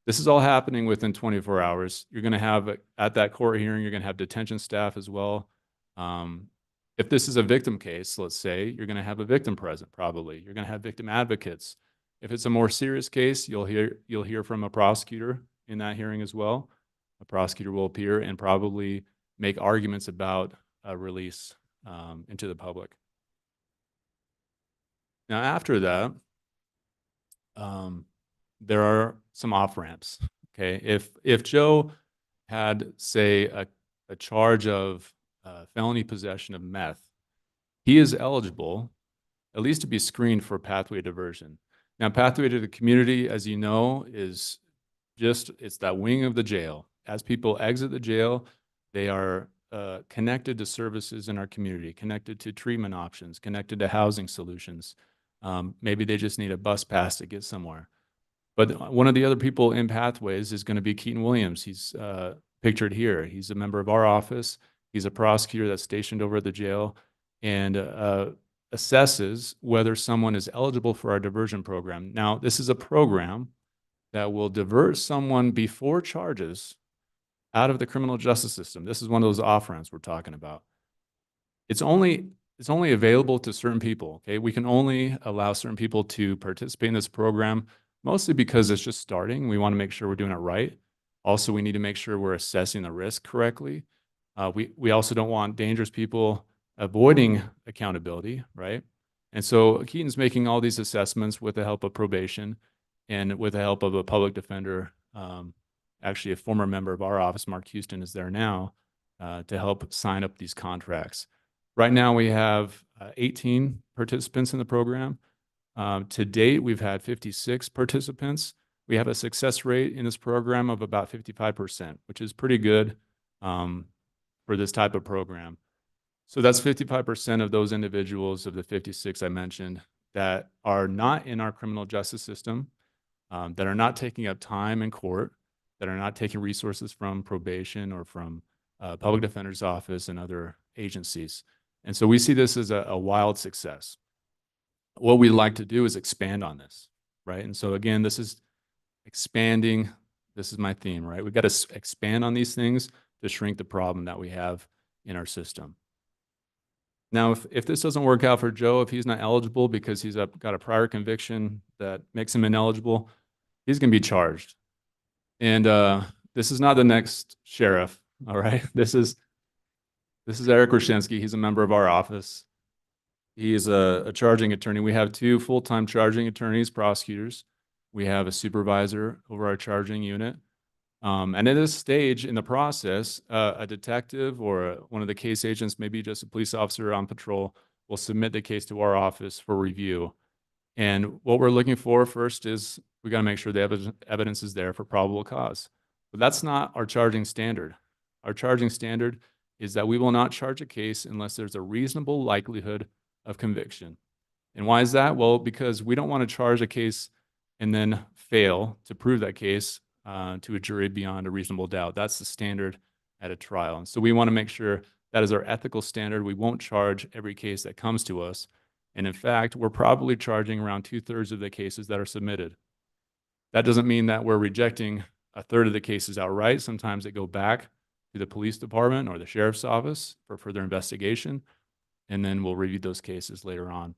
This is all happening within 24 hours. You're going to have, at that court hearing, you're going to have detention staff as well. If this is a victim case, let's say, you're going to have a victim present, probably. You're going to have victim advocates. If it's a more serious case, you'll hear from a prosecutor in that hearing as well. A prosecutor will appear and probably make arguments about a release into the public. Now, after that, there are some off-ramps, okay? If Joe had, say, a charge of felony possession of meth, he is eligible at least to be screened for pathway diversion. Now, pathway to the community, as you know, is it's that wing of the jail. As people exit the jail, they are connected to services in our community, connected to treatment options, connected to housing solutions. Maybe they just need a bus pass to get somewhere. But one of the other people in Pathways is going to be Keaton Williams. He's pictured here. He's a member of our office. He's a prosecutor that's stationed over at the jail and assesses whether someone is eligible for our diversion program. Now, this is a program that will divert someone before charges out of the criminal justice system. This is one of those off-ramps we're talking about. It's only available to certain people, okay? We can only allow certain people to participate in this program, mostly because it's just starting. We want to make sure we're doing it right. Also, we need to make sure we're assessing the risk correctly. We also don't want dangerous people avoiding accountability, right? And so Keaton's making all these assessments with the help of probation and with the help of a public defender. Actually, a former member of our office, Mark Houston, is there now to help sign up these contracts. Right now, we have 18 participants in the program. To date, we've had 56 participants. We have a success rate in this program of about 55%, which is pretty good for this type of program. So that's 55% of those individuals of the 56 I mentioned that are not in our criminal justice system, that are not taking up time in court, that are not taking resources from probation or from public defender's office and other agencies. And so we see this as a wild success. What we'd like to do is expand on this, right? And so again, this is expanding. This is my theme, right? We've got to expand on these things to shrink the problem that we have in our system. Now, if this doesn't work out for Joe, if he's not eligible because he's got a prior conviction that makes him ineligible, he's going to be charged. And this is not the next sheriff, all right? This is Eric Roshinsky. He's a member of our office. He is a charging attorney. We have 2 full-time charging attorneys, prosecutors. We have a supervisor over our charging unit. And at this stage in the process, a detective or one of the case agents, maybe just a police officer on patrol, will submit the case to our office for review. And what we're looking for first is we got to make sure the evidence is there for probable cause. But that's not our charging standard. Our charging standard is that we will not charge a case unless there's a reasonable likelihood of conviction. And why is that? Well, because we don't want to charge a case and then fail to prove that case to a jury beyond a reasonable doubt. That's the standard at a trial. And so we want to make sure that is our ethical standard. We won't charge every case that comes to us. And in fact, we're probably charging around 2/3 of the cases that are submitted. That doesn't mean that we're rejecting a third of the cases outright. Sometimes they go back to the police department or the sheriff's office for further investigation, and then we'll review those cases later on.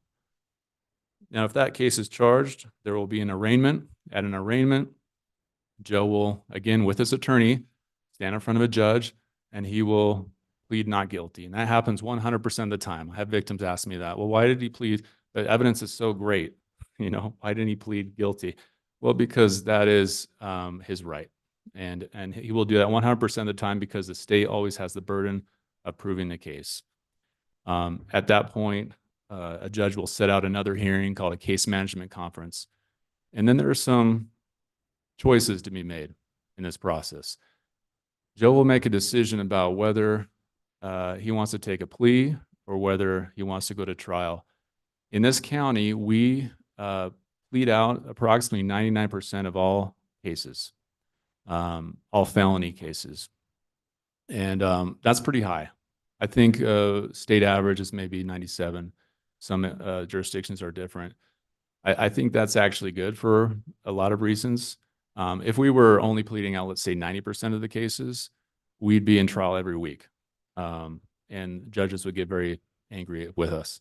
Now, if that case is charged, there will be an arraignment. At an arraignment, Joe will, again, with his attorney, stand in front of a judge, and he will plead not guilty. And that happens 100% of the time. I have victims ask me that. Well, why did he plead? The evidence is so great. Why didn't he plead guilty? Well, because that is his right. And he will do that 100% of the time because the state always has the burden of proving the case. At that point, a judge will set out another hearing called a case management conference. And then there are some choices to be made in this process. Joe will make a decision about whether he wants to take a plea or whether he wants to go to trial. In this county, we plead out approximately 99% of all cases, all felony cases. And that's pretty high. I think state average is maybe 97. Some jurisdictions are different. I think that's actually good for a lot of reasons. If we were only pleading out, let's say 90% of the cases, we'd be in trial every week. And judges would get very angry with us.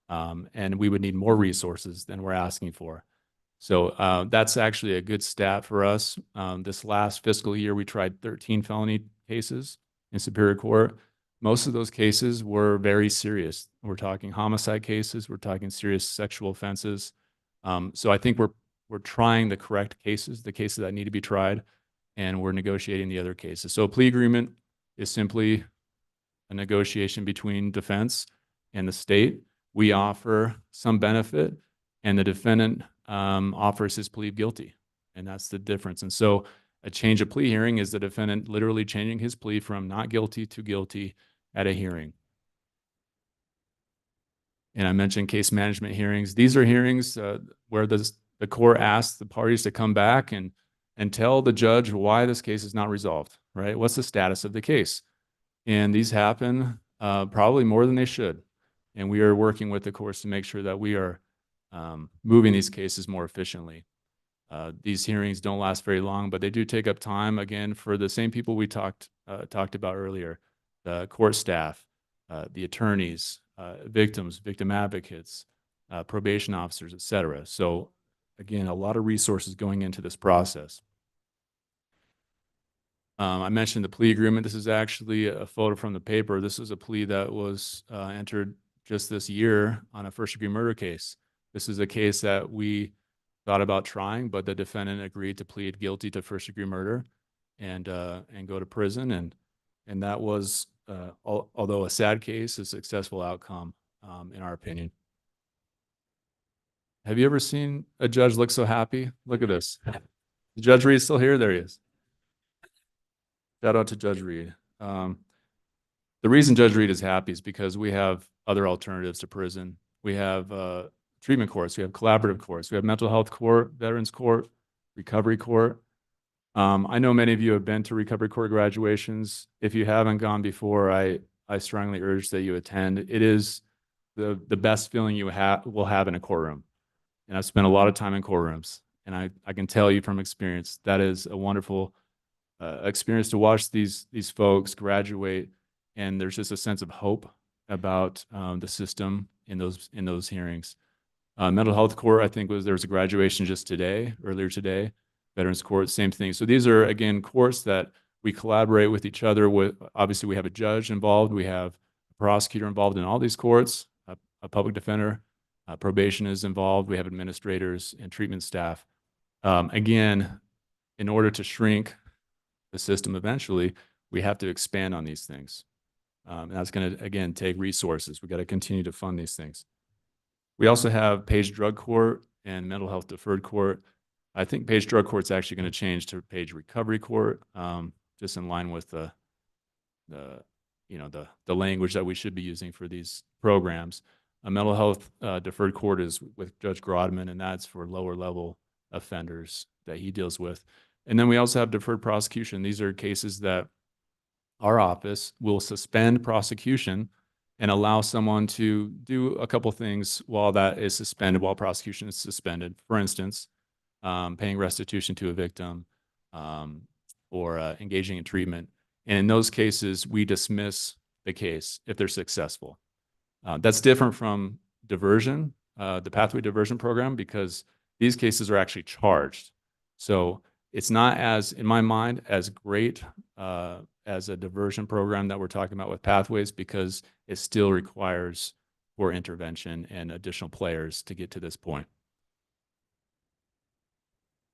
And we would need more resources than we're asking for. So that's actually a good stat for us. This last fiscal year, we tried 13 felony cases in Superior Court. Most of those cases were very serious. We're talking homicide cases. We're talking serious sexual offenses. So I think we're trying the correct cases, the cases that need to be tried, and we're negotiating the other cases. So a plea agreement is simply a negotiation between defense and the state. We offer some benefit, and the defendant offers his plea of guilty, and that's the difference. And so a change of plea hearing is the defendant literally changing his plea from not guilty to guilty at a hearing. And I mentioned case management hearings. These are hearings where the court asks the parties to come back and tell the judge why this case is not resolved, right? What's the status of the case? And these happen probably more than they should. And we are working with the courts to make sure that we are moving these cases more efficiently. These hearings don't last very long, but they do take up time, again, for the same people we talked about earlier, the court staff, the attorneys, victims, victim advocates, probation officers, et cetera. So again, a lot of resources going into this process. I mentioned the plea agreement. This is actually a photo from the paper. This is a plea that was entered just this year on a first-degree murder case. This is a case that we thought about trying, but the defendant agreed to plead guilty to first-degree murder and go to prison. And that was, although a sad case, a successful outcome, in our opinion. Have you ever seen a judge look so happy? Look at this. Judge Reed still here? There he is. Shout out to Judge Reed. The reason Judge Reed is happy is because we have other alternatives to prison. We have treatment courts. We have collaborative courts. We have mental health court, veterans court, recovery court. I know many of you have been to recovery court graduations. If you haven't gone before, I strongly urge that you attend. It is the best feeling you will have in a courtroom. And I've spent a lot of time in courtrooms, and I can tell you from experience, that is a wonderful experience to watch these folks graduate, and there's just a sense of hope about the system in those hearings. Mental health court, I think there was a graduation just earlier today. Veterans court, same thing. So these are, again, courts that we collaborate with each other with. Obviously, we have a judge involved. We have a prosecutor involved in all these courts, a public defender, probation is involved. We have administrators and treatment staff. Again, in order to shrink the system eventually, we have to expand on these things. And that's going to, again, take resources. We got to continue to fund these things. We also have Page Drug Court and mental health deferred court. I think Page Drug Court's actually going to change to Page Recovery Court, just in line with the language that we should be using for these programs. A mental health deferred court is with Judge Grodman, and that's for lower level offenders that he deals with. And then we also have deferred prosecution. These are cases that our office will suspend prosecution and allow someone to do a couple things while that is suspended, while prosecution is suspended. For instance, paying restitution to a victim, or engaging in treatment. And in those cases, we dismiss the case if they're successful. That's different from diversion, the pathway diversion program, because these cases are actually charged. So it's not as, in my mind, as great as a diversion program that we're talking about with pathways, because it still requires more intervention and additional players to get to this point.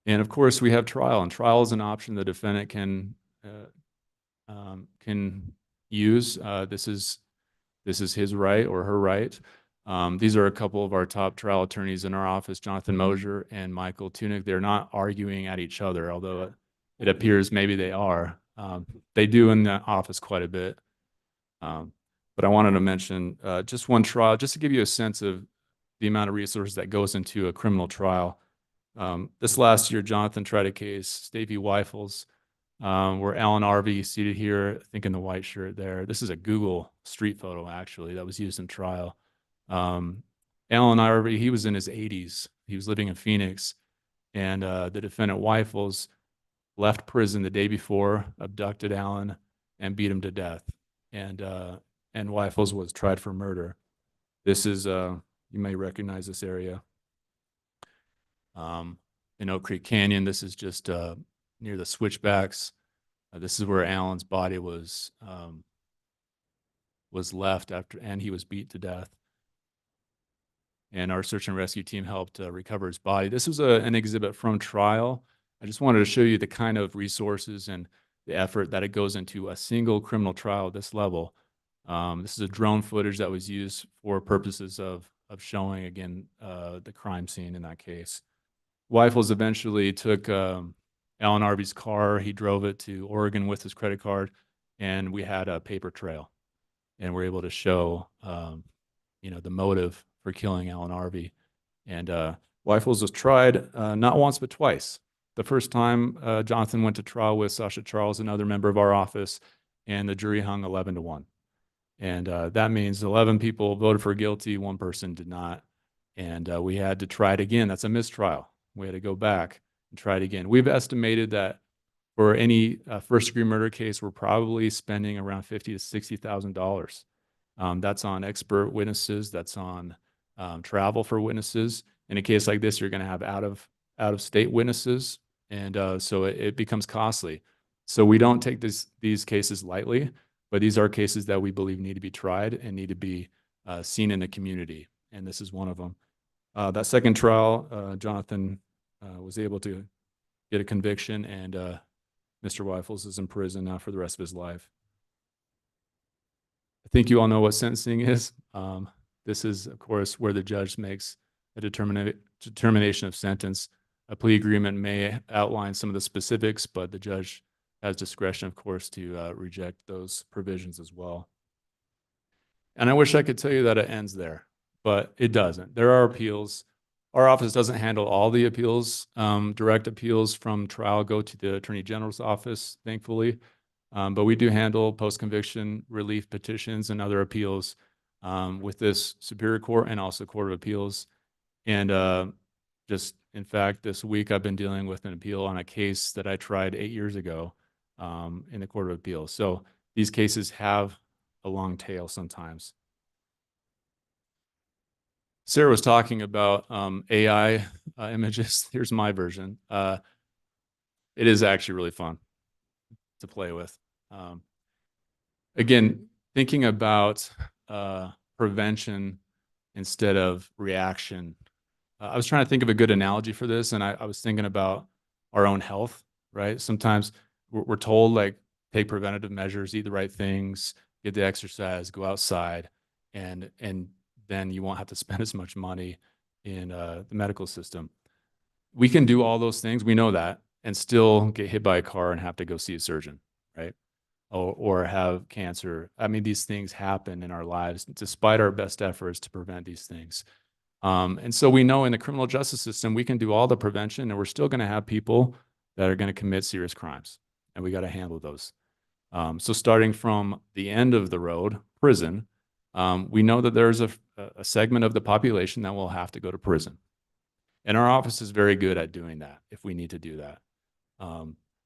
And of course, we have trial, and trial is an option the defendant can use. This is his right or her right. These are a couple of our top trial attorneys in our office, Jonathan Mosier and Michael Tunick. They're not arguing at each other, although it appears maybe they are. They do in the office quite a bit. But I wanted to mention just one trial, just to give you a sense of the amount of resources that goes into a criminal trial. This last year, Jonathan tried a case, State v. Weifels, where Alan Arvey, seated here, I think in the white shirt there. This is a Google street photo, actually, that was used in trial. Alan Arvey, he was in his 80s. He was living in Phoenix, and the defendant Weifels left prison the day before, abducted Alan, and beat him to death. And Weifels was tried for murder. This is, you may recognize this area. In Oak Creek Canyon, this is just near the switchbacks. This is where Alan's body was left after, and he was beat to death. And our search and rescue team helped recover his body. This was an exhibit from trial. I just wanted to show you the kind of resources and the effort that it goes into a single criminal trial at this level. This is a drone footage that was used for purposes of showing, again, the crime scene in that case. Weifels eventually took Alan Arvey's car. He drove it to Oregon with his credit card, and we had a paper trail. And we're able to show, the motive for killing Alan Arvey. And Weifels was tried not once, but twice. The first time, Jonathan went to trial with Sasha Charles, another member of our office, and the jury hung 11-1. And that means 11 people voted for guilty, one person did not. And we had to try it again. That's a mistrial. We had to go back and try it again. We've estimated that for any first-degree murder case, we're probably spending around $50,000 to $60,000. That's on expert witnesses. That's on travel for witnesses. In a case like this, you're going to have out-of-state witnesses, and so it becomes costly. So we don't take these cases lightly, but these are cases that we believe need to be tried and need to be seen in the community, and this is one of them. That second trial, Jonathan was able to get a conviction, and Mr. Weifels is in prison now for the rest of his life. I think you all know what sentencing is. This is, of course, where the judge makes a determination of sentence. A plea agreement may outline some of the specifics, but the judge has discretion, of course, to reject those provisions as well. And I wish I could tell you that it ends there, but it doesn't. There are appeals. Our office doesn't handle all the appeals. Direct appeals from trial go to the Attorney General's office, thankfully. But we do handle post-conviction relief petitions and other appeals with this Superior Court and also Court of Appeals. And just, in fact, this week I've been dealing with an appeal on a case that I tried 8 years ago in the Court of Appeals. So these cases have a long tail sometimes. Sarah was talking about AI images. Here's my version. It is actually really fun to play with. Again, thinking about prevention instead of reaction. I was trying to think of a good analogy for this, and I was thinking about our own health, right? Sometimes we're told, like, take preventative measures, eat the right things, get the exercise, go outside, and then you won't have to spend as much money in the medical system. We can do all those things, we know that, and still get hit by a car and have to go see a surgeon, right? Or have cancer. I mean, these things happen in our lives despite our best efforts to prevent these things. And so we know in the criminal justice system, we can do all the prevention and we're still going to have people that are going to commit serious crimes, and we got to handle those. So starting from the end of the road, prison, we know that there's a segment of the population that will have to go to prison. And our office is very good at doing that if we need to do that.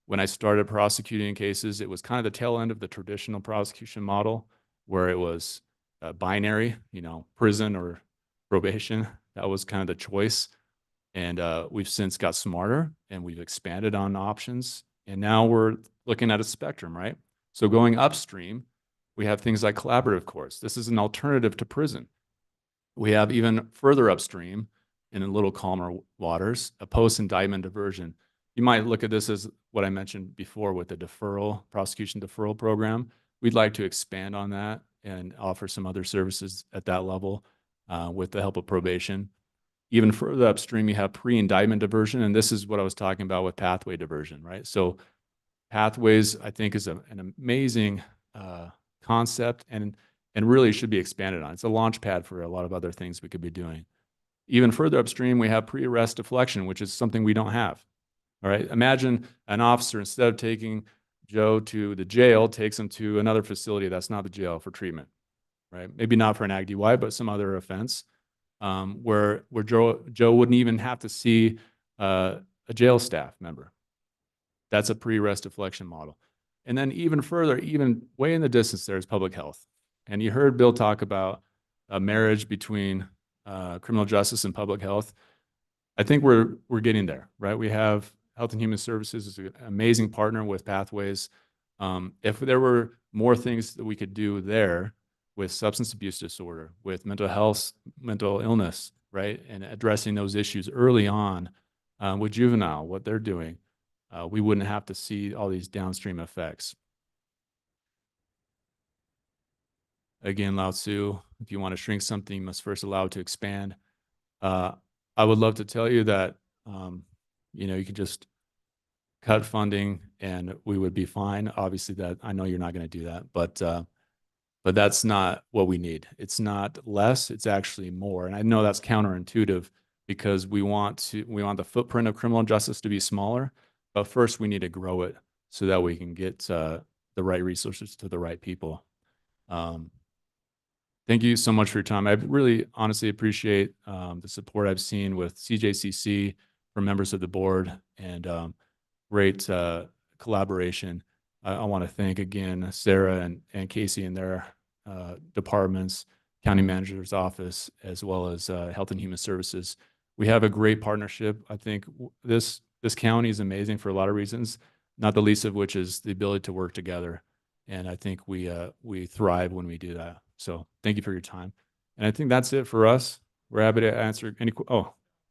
When I started prosecuting cases, it was kind of the tail end of the traditional prosecution model where it was binary, prison or probation. That was kind of the choice. And we've since got smarter and we've expanded on options. And now we're looking at a spectrum, right? So going upstream, we have things like collaborative courts. This is an alternative to prison. We have even further upstream in a little calmer waters, a post-indictment diversion. You might look at this as what I mentioned before with the prosecution deferral program. We'd like to expand on that and offer some other services at that level with the help of probation. Even further upstream, you have pre-indictment diversion, and this is what I was talking about with pathway diversion, right? So pathways, I think, is an amazing concept and really should be expanded on. It's a launch pad for a lot of other things we could be doing. Even further upstream, we have pre-arrest deflection, which is something we don't have. All right, imagine an officer, instead of taking Joe to the jail, takes him to another facility that's not the jail for treatment, right? Maybe not for an ag DUI, but some other offense where Joe wouldn't even have to see a jail staff member. That's a pre-arrest deflection model. And then even further, even way in the distance, there's public health. And you heard Bill talk about a marriage between criminal justice and public health. I think we're getting there, right? We have Health and Human Services is an amazing partner with Pathways. If there were more things that we could do there with substance abuse disorder, with mental health, mental illness, right? And addressing those issues early on with juvenile, what they're doing, we wouldn't have to see all these downstream effects. Again, Lao Tzu, if you want to shrink something, you must first allow it to expand. I would love to tell you that, you could just cut funding and we would be fine. Obviously that, I know you're not going to do that, but that's not what we need. It's not less, it's actually more. And I know that's counterintuitive because we want the footprint of criminal justice to be smaller, but first we need to grow it so that we can get the right resources to the right people. Thank you so much for your time. I really honestly appreciate the support I've seen with CJCC from members of the board and great collaboration. I want to thank again Sarah and Casey and their departments, county manager's office, as well as Health and Human Services. We have a great partnership. I think this county is amazing for a lot of reasons, not the least of which is the ability to work together. And I think we thrive when we do that. So thank you for your time. And I think that's it for us. We're happy to answer any,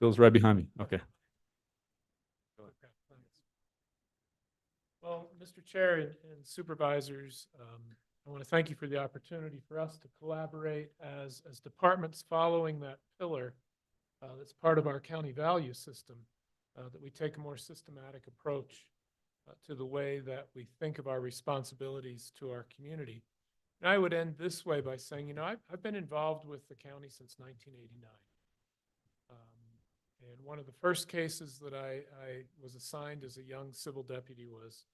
Bill's right behind me. Okay. Well, Mr. Chair and supervisors, I want to thank you for the opportunity for us to collaborate as departments following that pillar that's part of our county value system, that we take a more systematic approach to the way that we think of our responsibilities to our community. And I would end this way by saying, I've been involved with the county since 1989. And one of the first cases that I was assigned as a young civil deputy was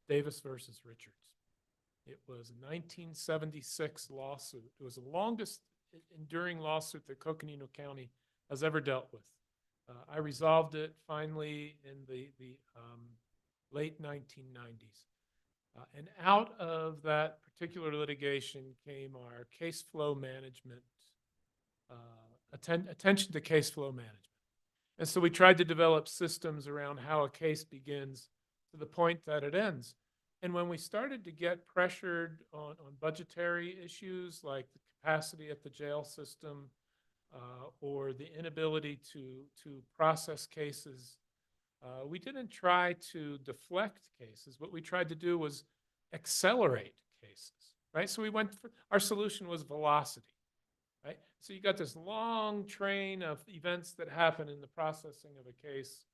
Davis versus Richards. It was a 1976 lawsuit. It was the longest enduring lawsuit that Coconino County has ever dealt with. I resolved it finally in the late 1990s. And out of that particular litigation came our case flow management, attention to case flow management. And so we tried to develop systems around how a case begins to the point that it ends. And when we started to get pressured on budgetary issues like the capacity at the jail system or the inability to process cases, we didn't try to deflect cases. What we tried to do was accelerate cases, right? So our solution was velocity. right? So you got this long train of events that happen in the processing of a case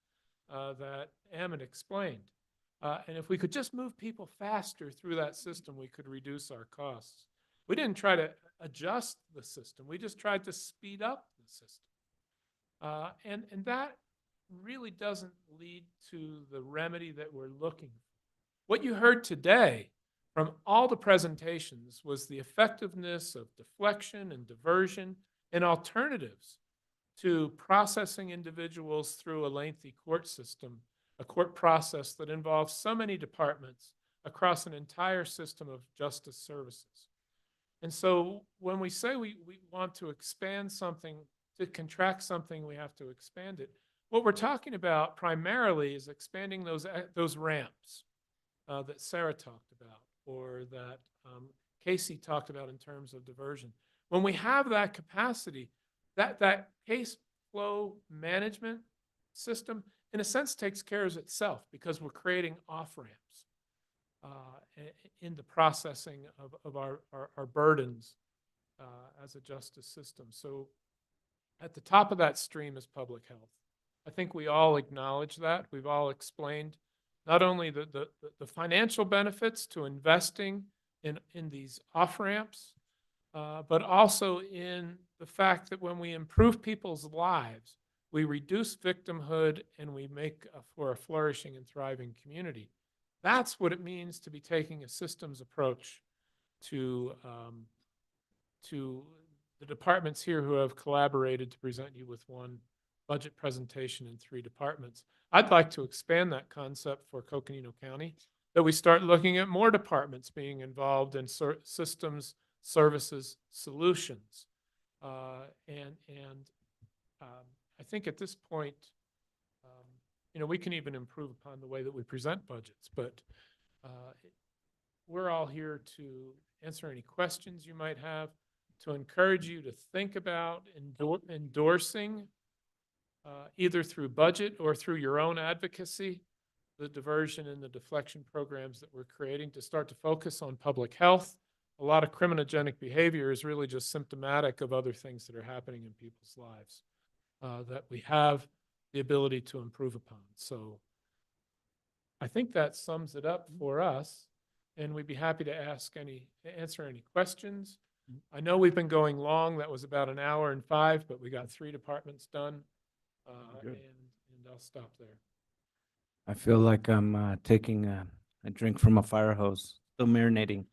that Amit explained. And if we could just move people faster through that system, we could reduce our costs. We didn't try to adjust the system. We just tried to speed up the system. And that really doesn't lead to the remedy that we're looking for. What you heard today from all the presentations was the effectiveness of deflection and diversion and alternatives to processing individuals through a lengthy court system, a court process that involves so many departments across an entire system of justice services. And so when we say we want to expand something, to contract something, we have to expand it. What we're talking about primarily is expanding those ramps that Sarah talked about, or that Casey talked about in terms of diversion. When we have that capacity, that case flow management system, in a sense, takes care of itself because we're creating off-ramps in the processing of our burdens as a justice system. So at the top of that stream is public health. I think we all acknowledge that. We've all explained not only the financial benefits to investing in these off-ramps, but also in the fact that when we improve people's lives, we reduce victimhood and we make for a flourishing and thriving community. That's what it means to be taking a systems approach to the departments here who have collaborated to present you with one budget presentation in 3 departments. I'd like to expand that concept for Coconino County, that we start looking at more departments being involved in systems, services, solutions. I think at this point, we can even improve upon the way that we present budgets, but we're all here to answer any questions you might have, to encourage you to think about endorsing either through budget or through your own advocacy, the diversion and the deflection programs that we're creating, to start to focus on public health. A lot of criminogenic behavior is really just symptomatic of other things that are happening in people's lives that we have the ability to improve upon. So I think that sums it up for us, and we'd be happy to answer any questions. I know we've been going long. That was about 1 hour and 5, but we got 3 departments done, and I'll stop there. I feel like I'm taking a drink from a fire hose, still marinating.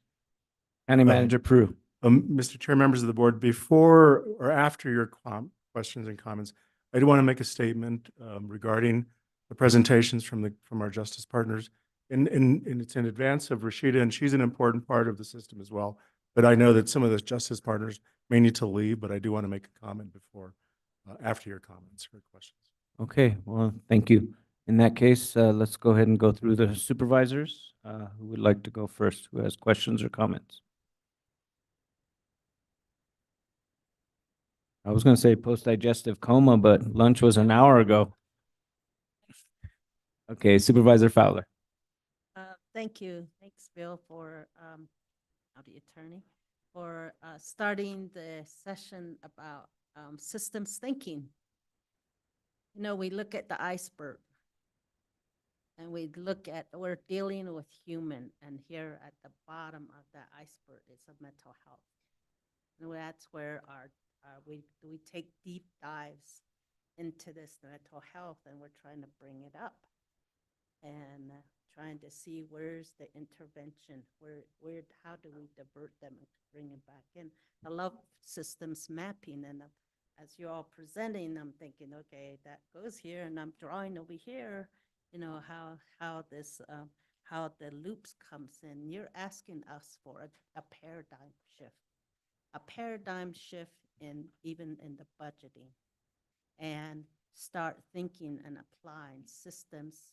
County Manager Prue. Mr. Chair, members of the board, before or after your questions and comments, I do want to make a statement regarding the presentations from our justice partners. And it's in advance of Rashida, and she's an important part of the system as well. But I know that some of the justice partners may need to leave, but I do want to make a comment before, after your comments or questions. Okay, well, thank you. In that case, let's go ahead and go through the supervisors. Who would like to go first? Who has questions or comments? I was going to say post-digestive coma, but lunch was an hour ago. Okay, Supervisor Fowler. Thank you. Thanks, Bill, for the attorney, for starting the session about systems thinking. We look at the iceberg, and we're dealing with human, and here at the bottom of that iceberg is a mental health. And that's where we take deep dives into this mental health, and we're trying to bring it up and trying to see where's the intervention, how do we divert them and bring them back in. I love systems mapping, and as you're all presenting, I'm thinking, okay, that goes here, and I'm drawing over here, how the loops comes in. You're asking us for a paradigm shift even in the budgeting, and start thinking and applying systems,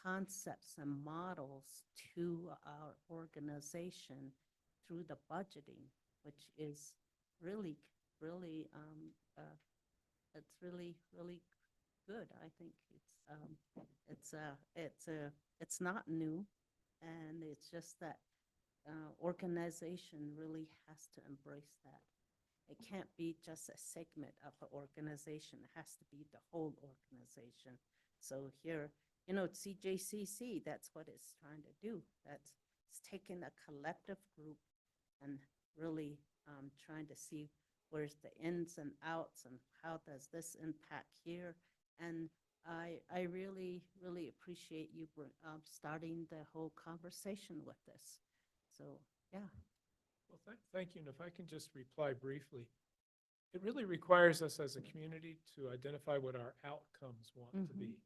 concepts and models to our organization through the budgeting, which is really it's really good. I think it's not new, and it's just that organization really has to embrace that. It can't be just a segment of an organization. It has to be the whole organization. So here, you know, CJCC, that's what it's trying to do. It's taking a collective group and really trying to see where's the ins and outs and how does this impact here. And I really, really appreciate you starting the whole conversation with this. So, yeah. Well, thank you. And if I can just reply briefly, it really requires us as a community to identify what our outcomes want to be.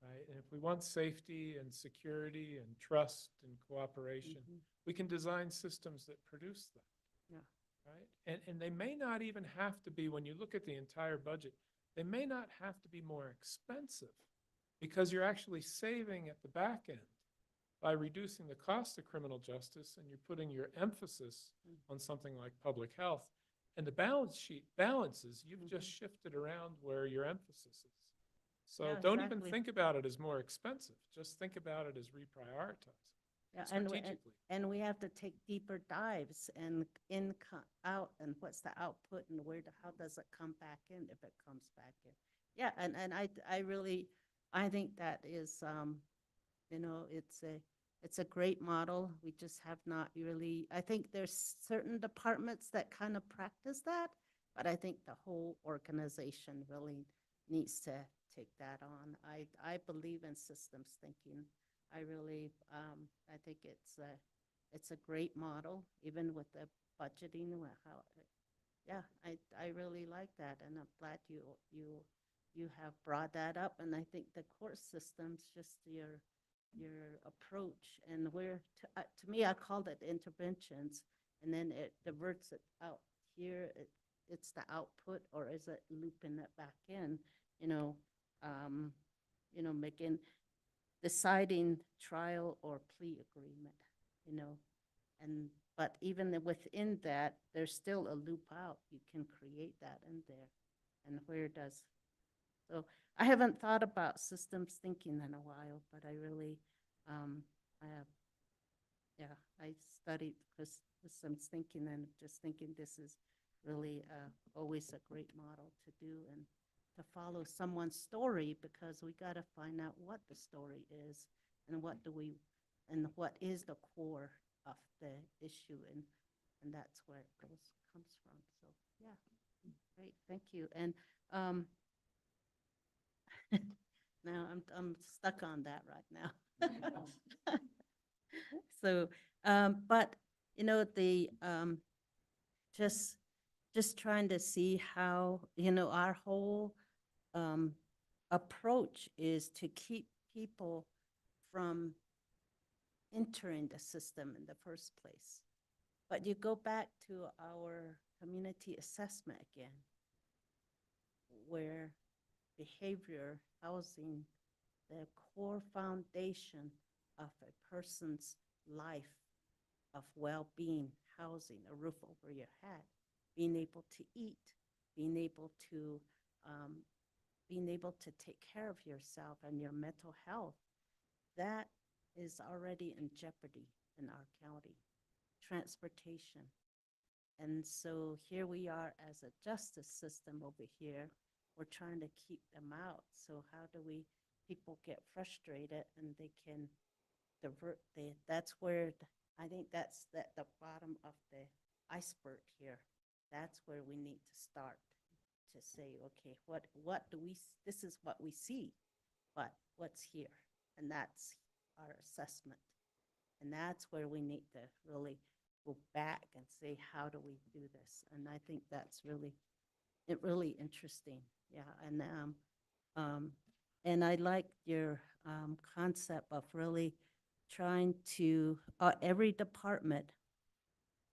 Right? And if we want safety and security and trust and cooperation, we can design systems that produce that. Yeah. Right? And they may not even have to be, when you look at the entire budget, they may not have to be more expensive because you're actually saving at the back end by reducing the cost of criminal justice, and you're putting your emphasis on something like public health. And the balance sheet balances, you've just shifted around where your emphasis is. So Yeah, don't even exactly. think about it as more expensive. Just think about it as reprioritizing Yeah, strategically. and we have to take deeper dives and out, and what's the output, and how does it come back in if it comes back in? Yeah, and I really, I think that is, you know, it's a great model. We just have not really, I think there's certain departments that kind of practice that, but I think the whole organization really needs to take that on. I believe in systems thinking. I really, I think it's a great model, even with the budgeting, yeah, I really like that, and I'm glad you have brought that up. And I think the court system's just your approach, and to me, I called it interventions, and then it diverts it out here. It's the output, or is it looping it back in? Making deciding trial or plea agreement, but even within that, there's still a loop out. You can create that in there, and where does, so I haven't thought about systems thinking in a while, but I really, I have, yeah, I studied systems thinking, and just thinking this is really always a great model to do, and to follow someone's story, because we got to find out what the story is, and what is the core of the issue, and that's where it comes from. So yeah, great, thank you. And now I'm stuck on that right now. So, but the just trying to see how our whole approach is to keep people from entering the system in the first place. But you go back to our community assessment again, where behavior, housing, the core foundation of a person's life, of well-being, housing, a roof over your head, being able to eat, being able to take care of yourself and your mental health, that is already in jeopardy in our county. Transportation. And so here we are as a justice system over here. We're trying to keep them out. So how do people get frustrated, and they can divert that's where I think that's the bottom of the iceberg here. That's where we need to start to say, okay, what do we, this is what we see, but what's here? And that's our assessment. And that's where we need to really go back and say, how do we do this? And I think that's really interesting. Yeah. And I like your concept of really trying to, every department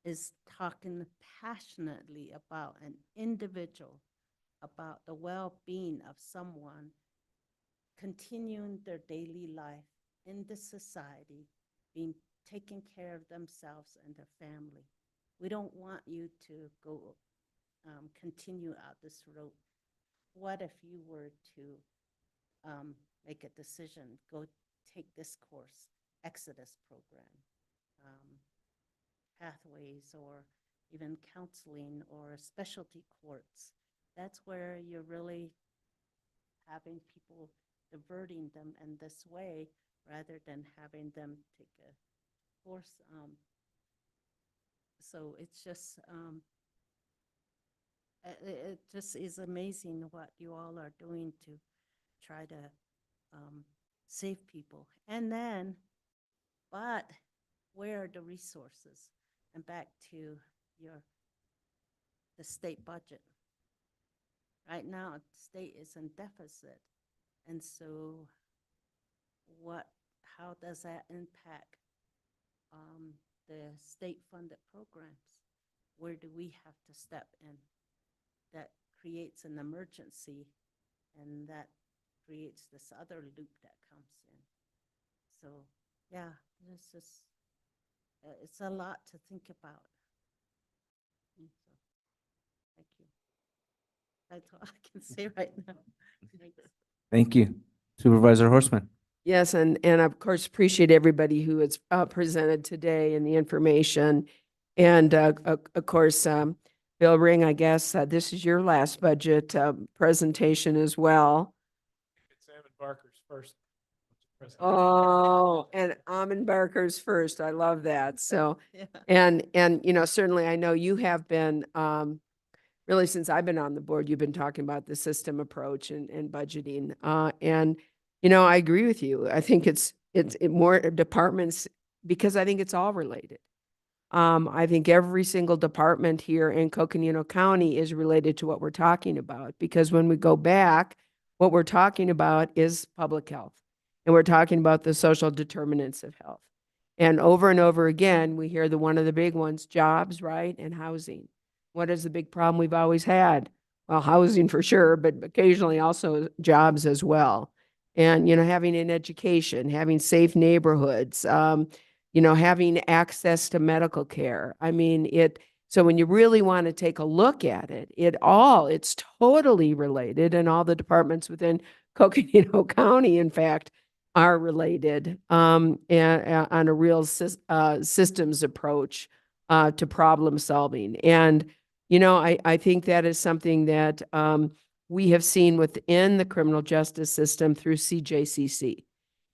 is talking passionately about an individual, about the well-being of someone continuing their daily life in the society, taking care of themselves and their family. We don't want you to go continue out this road. What if you were to make a decision, go take this course, Exodus program, Pathways, or even counseling or specialty courts. That's where you're really having people diverting them in this way rather than having them take a course. So it's just, it just is amazing what you all are doing to try to save people. And then, but where are the resources? And back to the state budget. Right now, the state is in deficit. And so how does that impact the state-funded programs? Where do we have to step in? That creates an emergency, and that creates this other loop that comes in. So, yeah, it's a lot to think about. So, thank you. That's all I can say right now. Thanks. Thank you. Supervisor Horstman. Yes, and of course, appreciate everybody who has presented today and the information. And of course, Bill Ring, I guess this is your last budget presentation as well. It's Salmon Barker's first. Oh, and Almond Barker's first. I love that. So, Yeah. and you know, certainly I know you have been, really since I've been on the board, you've been talking about the system approach and budgeting. And, you know, I agree with you. I think it's more departments, because I think it's all related. I think every single department here in Coconino County is related to what we're talking about, because when we go back, what we're talking about is public health, and we're talking about the social determinants of health. And over again, we hear one of the big ones, jobs, right, and housing. What is the big problem we've always had? Well, housing for sure, but occasionally also jobs as well. And, you know, having an education, having safe neighborhoods, you know, having access to medical care. I mean, so when you really want to take a look at it, it's totally related, and all the departments within Coconino County, in fact, are related and on a real systems approach to problem solving. And, you know, I think that is something that we have seen within the criminal justice system through CJCC.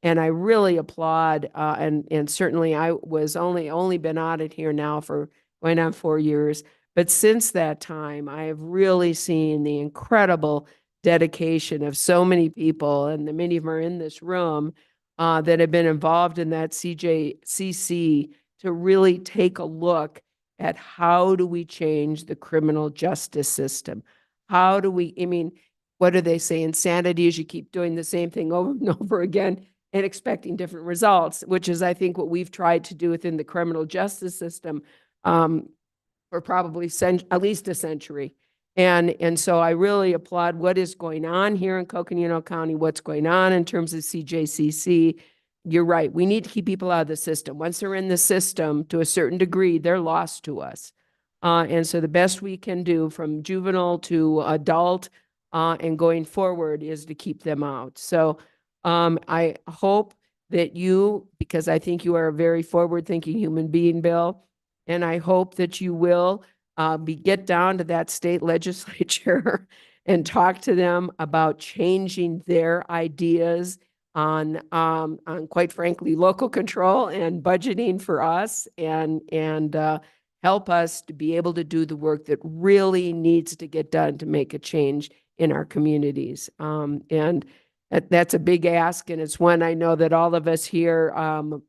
And I really applaud, and certainly I was only been on it here now for going on 4 years. But since that time, I have really seen the incredible dedication of so many people, and many of them are in this room, that have been involved in that CJCC to really take a look at how do we change the criminal justice system? How do we, I mean, what do they say? Insanity is you keep doing the same thing over and over again and expecting different results, which is, I think, what we've tried to do within the criminal justice system for probably at least a century. And so I really applaud what is going on here in Coconino County, what's going on in terms of CJCC. You're right. We need to keep people out of the system. Once they're in the system, to a certain degree, they're lost to us. And so the best we can do from juvenile to adult and going forward is to keep them out. So I hope that you, because I think you are a very forward-thinking human being, Bill, and I hope that you will get down to that state legislature and talk to them about changing their ideas on quite frankly, local control and budgeting for us, and help us to be able to do the work that really needs to get done to make a change in our communities. And that's a big ask, and it's one I know that all of us here,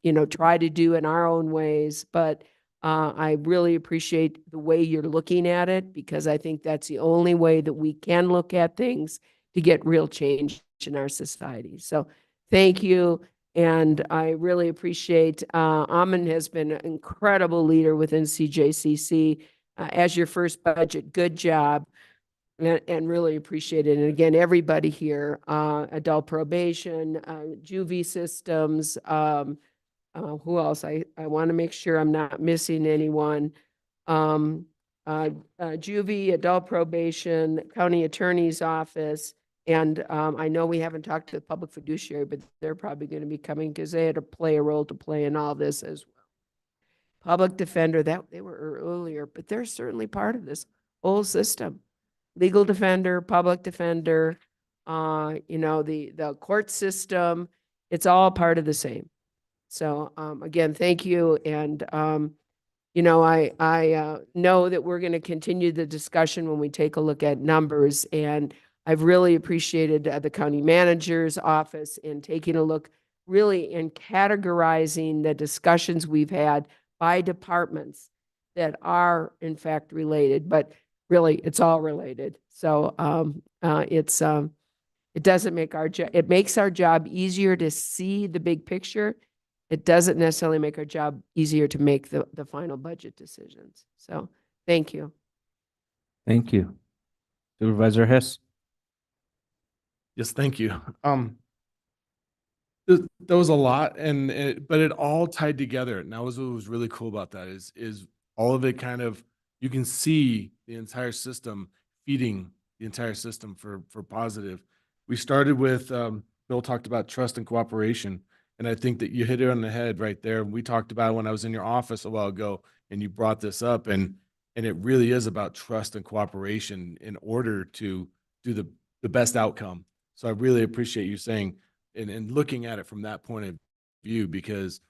you know, try to do in our own ways. But I really appreciate the way you're looking at it, because I think that's the only way that we can look at things to get real change in our society. So thank you. And I really appreciate, Amin has been an incredible leader within CJCC as your first budget. Good job. And really appreciate it. And again, everybody here, adult probation, juvie systems, who else? I want to make sure I'm not missing anyone. Juvie, adult probation, county attorney's office. And I know we haven't talked to the public fiduciary, but they're probably going to be coming because they had to play a role to play in all this as well. public defender, that they were earlier, but they're certainly part of this whole system. Legal defender, public defender, the court system, it's all part of the same. So, again, thank you. And, I know that we're going to continue the discussion when we take a look at numbers. And I've really appreciated the county manager's office in taking a look really in categorizing the discussions we've had by departments that are in fact related, but really it's all related. So it doesn't make our job, it makes our job easier to see the big picture. It doesn't necessarily make our job easier to make the final budget decisions. So thank you. Thank you. Supervisor Hess. Yes, thank you. There was a lot, but it all tied together. And that was what was really cool about that is all of it kind of, you can see the entire system feeding the entire system for positive. We started with, Bill talked about trust and cooperation. And I think that you hit it on the head right there. We talked about it when I was in your office a while ago, and you brought this up, and it really is about trust and cooperation in order to do the best outcome. So I really appreciate you saying and looking at it from that point of view, because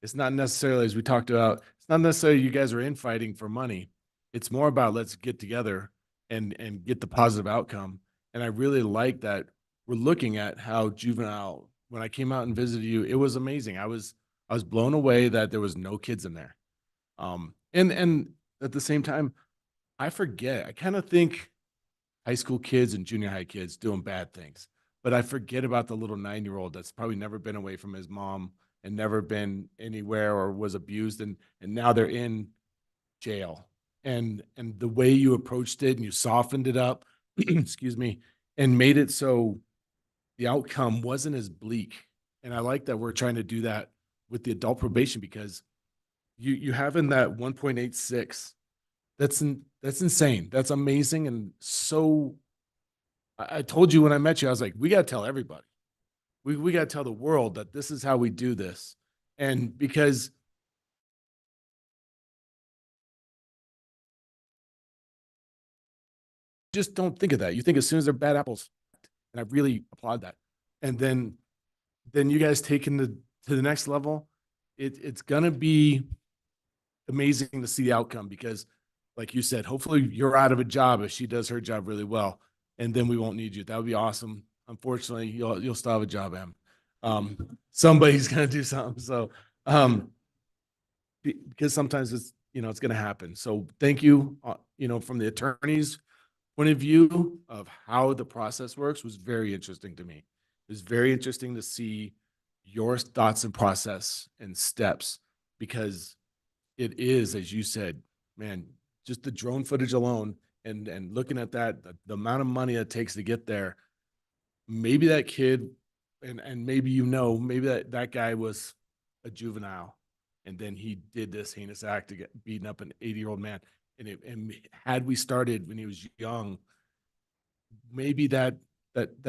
it's not necessarily, as we talked about, it's not necessarily you guys are infighting for money. It's more about let's get together and get the positive outcome. And I really like that we're looking at how juvenile, when I came out and visited you, it was amazing. I was blown away that there was no kids in there. And at the same time, I kind of think high school kids and junior high kids doing bad things, but I forget about the little 9-year-old that's probably never been away from his mom and never been anywhere or was abused. And now they're in jail. And the way you approached it and you softened it up, excuse me, and made it so the outcome wasn't as bleak. And I like that we're trying to do that with the adult probation, because you have in that 1.86, that's insane. That's amazing. And so I told you when I met you, I was like, we got to tell everybody. We got to tell the world that this is how we do this. And because just don't think of that. You think as soon as they're bad apples, and I really applaud that. And then you guys taking to the next level, it's gonna be amazing to see the outcome, because like you said, hopefully you're out of a job if she does her job really well, and then we won't need you. That would be awesome. Unfortunately, you'll still have a job, Em. Somebody's gonna do something. So because sometimes it's gonna happen. So thank you. From the attorney's point of view of how the process works was very interesting to me. It was very interesting to see your thoughts and process and steps, because it is, as you said, man, just the drone footage alone and looking at that, the amount of money it takes to get there. Maybe that kid, and maybe maybe that guy was a juvenile, and then he did this heinous act to get beating up an 80-year-old man. And had we started when he was young, maybe that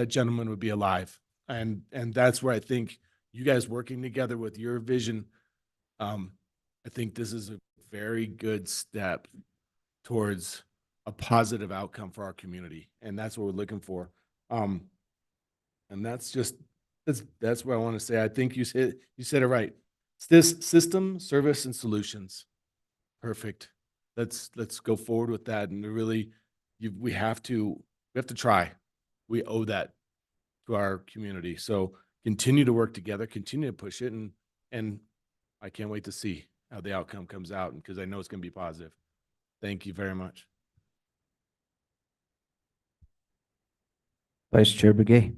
gentleman would be alive. And that's where I think you guys working together with your vision, I think this is a very good step towards a positive outcome for our community. And that's what we're looking for. And that's what I want to say. I think you said it right. It's this system, service, and solutions. Perfect. Let's go forward with that. And really, we have to try. We owe that to our community. So continue to work together, continue to push it, and I can't wait to see how the outcome comes out, because I know it's going to be positive. Thank you very much. Vice Chair Begay.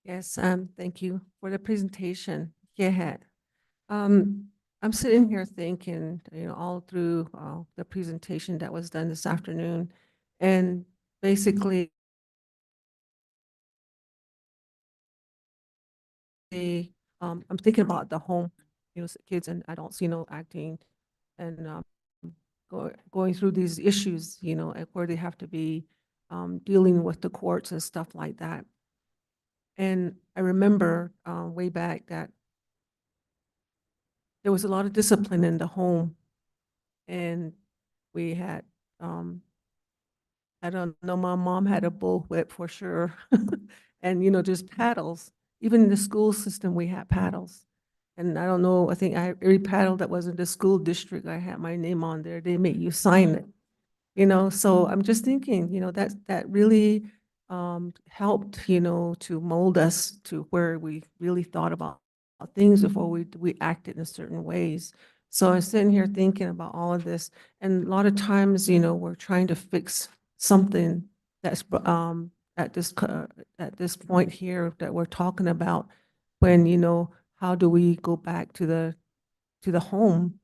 Yes, thank you for the presentation. Yeah. I'm sitting here thinking, all through the presentation that was done this afternoon, and basically I'm thinking about the home, kids and adults, acting and going through these issues, where they have to be dealing with the courts and stuff like that. And I remember way back that there was a lot of discipline in the home and we had, I don't know, my mom had a bullwhip for sure. And, just paddles. Even in the school system, we had paddles. And I don't know, I think every paddle that was in the school district, I had my name on there. They made you sign it. So I'm just thinking, that really helped, to mold us to where we really thought about things before we acted in certain ways. So I'm sitting here thinking about all of this, and a lot of times, we're trying to fix something that's at this point here that we're talking about, when, how do we go back to the home?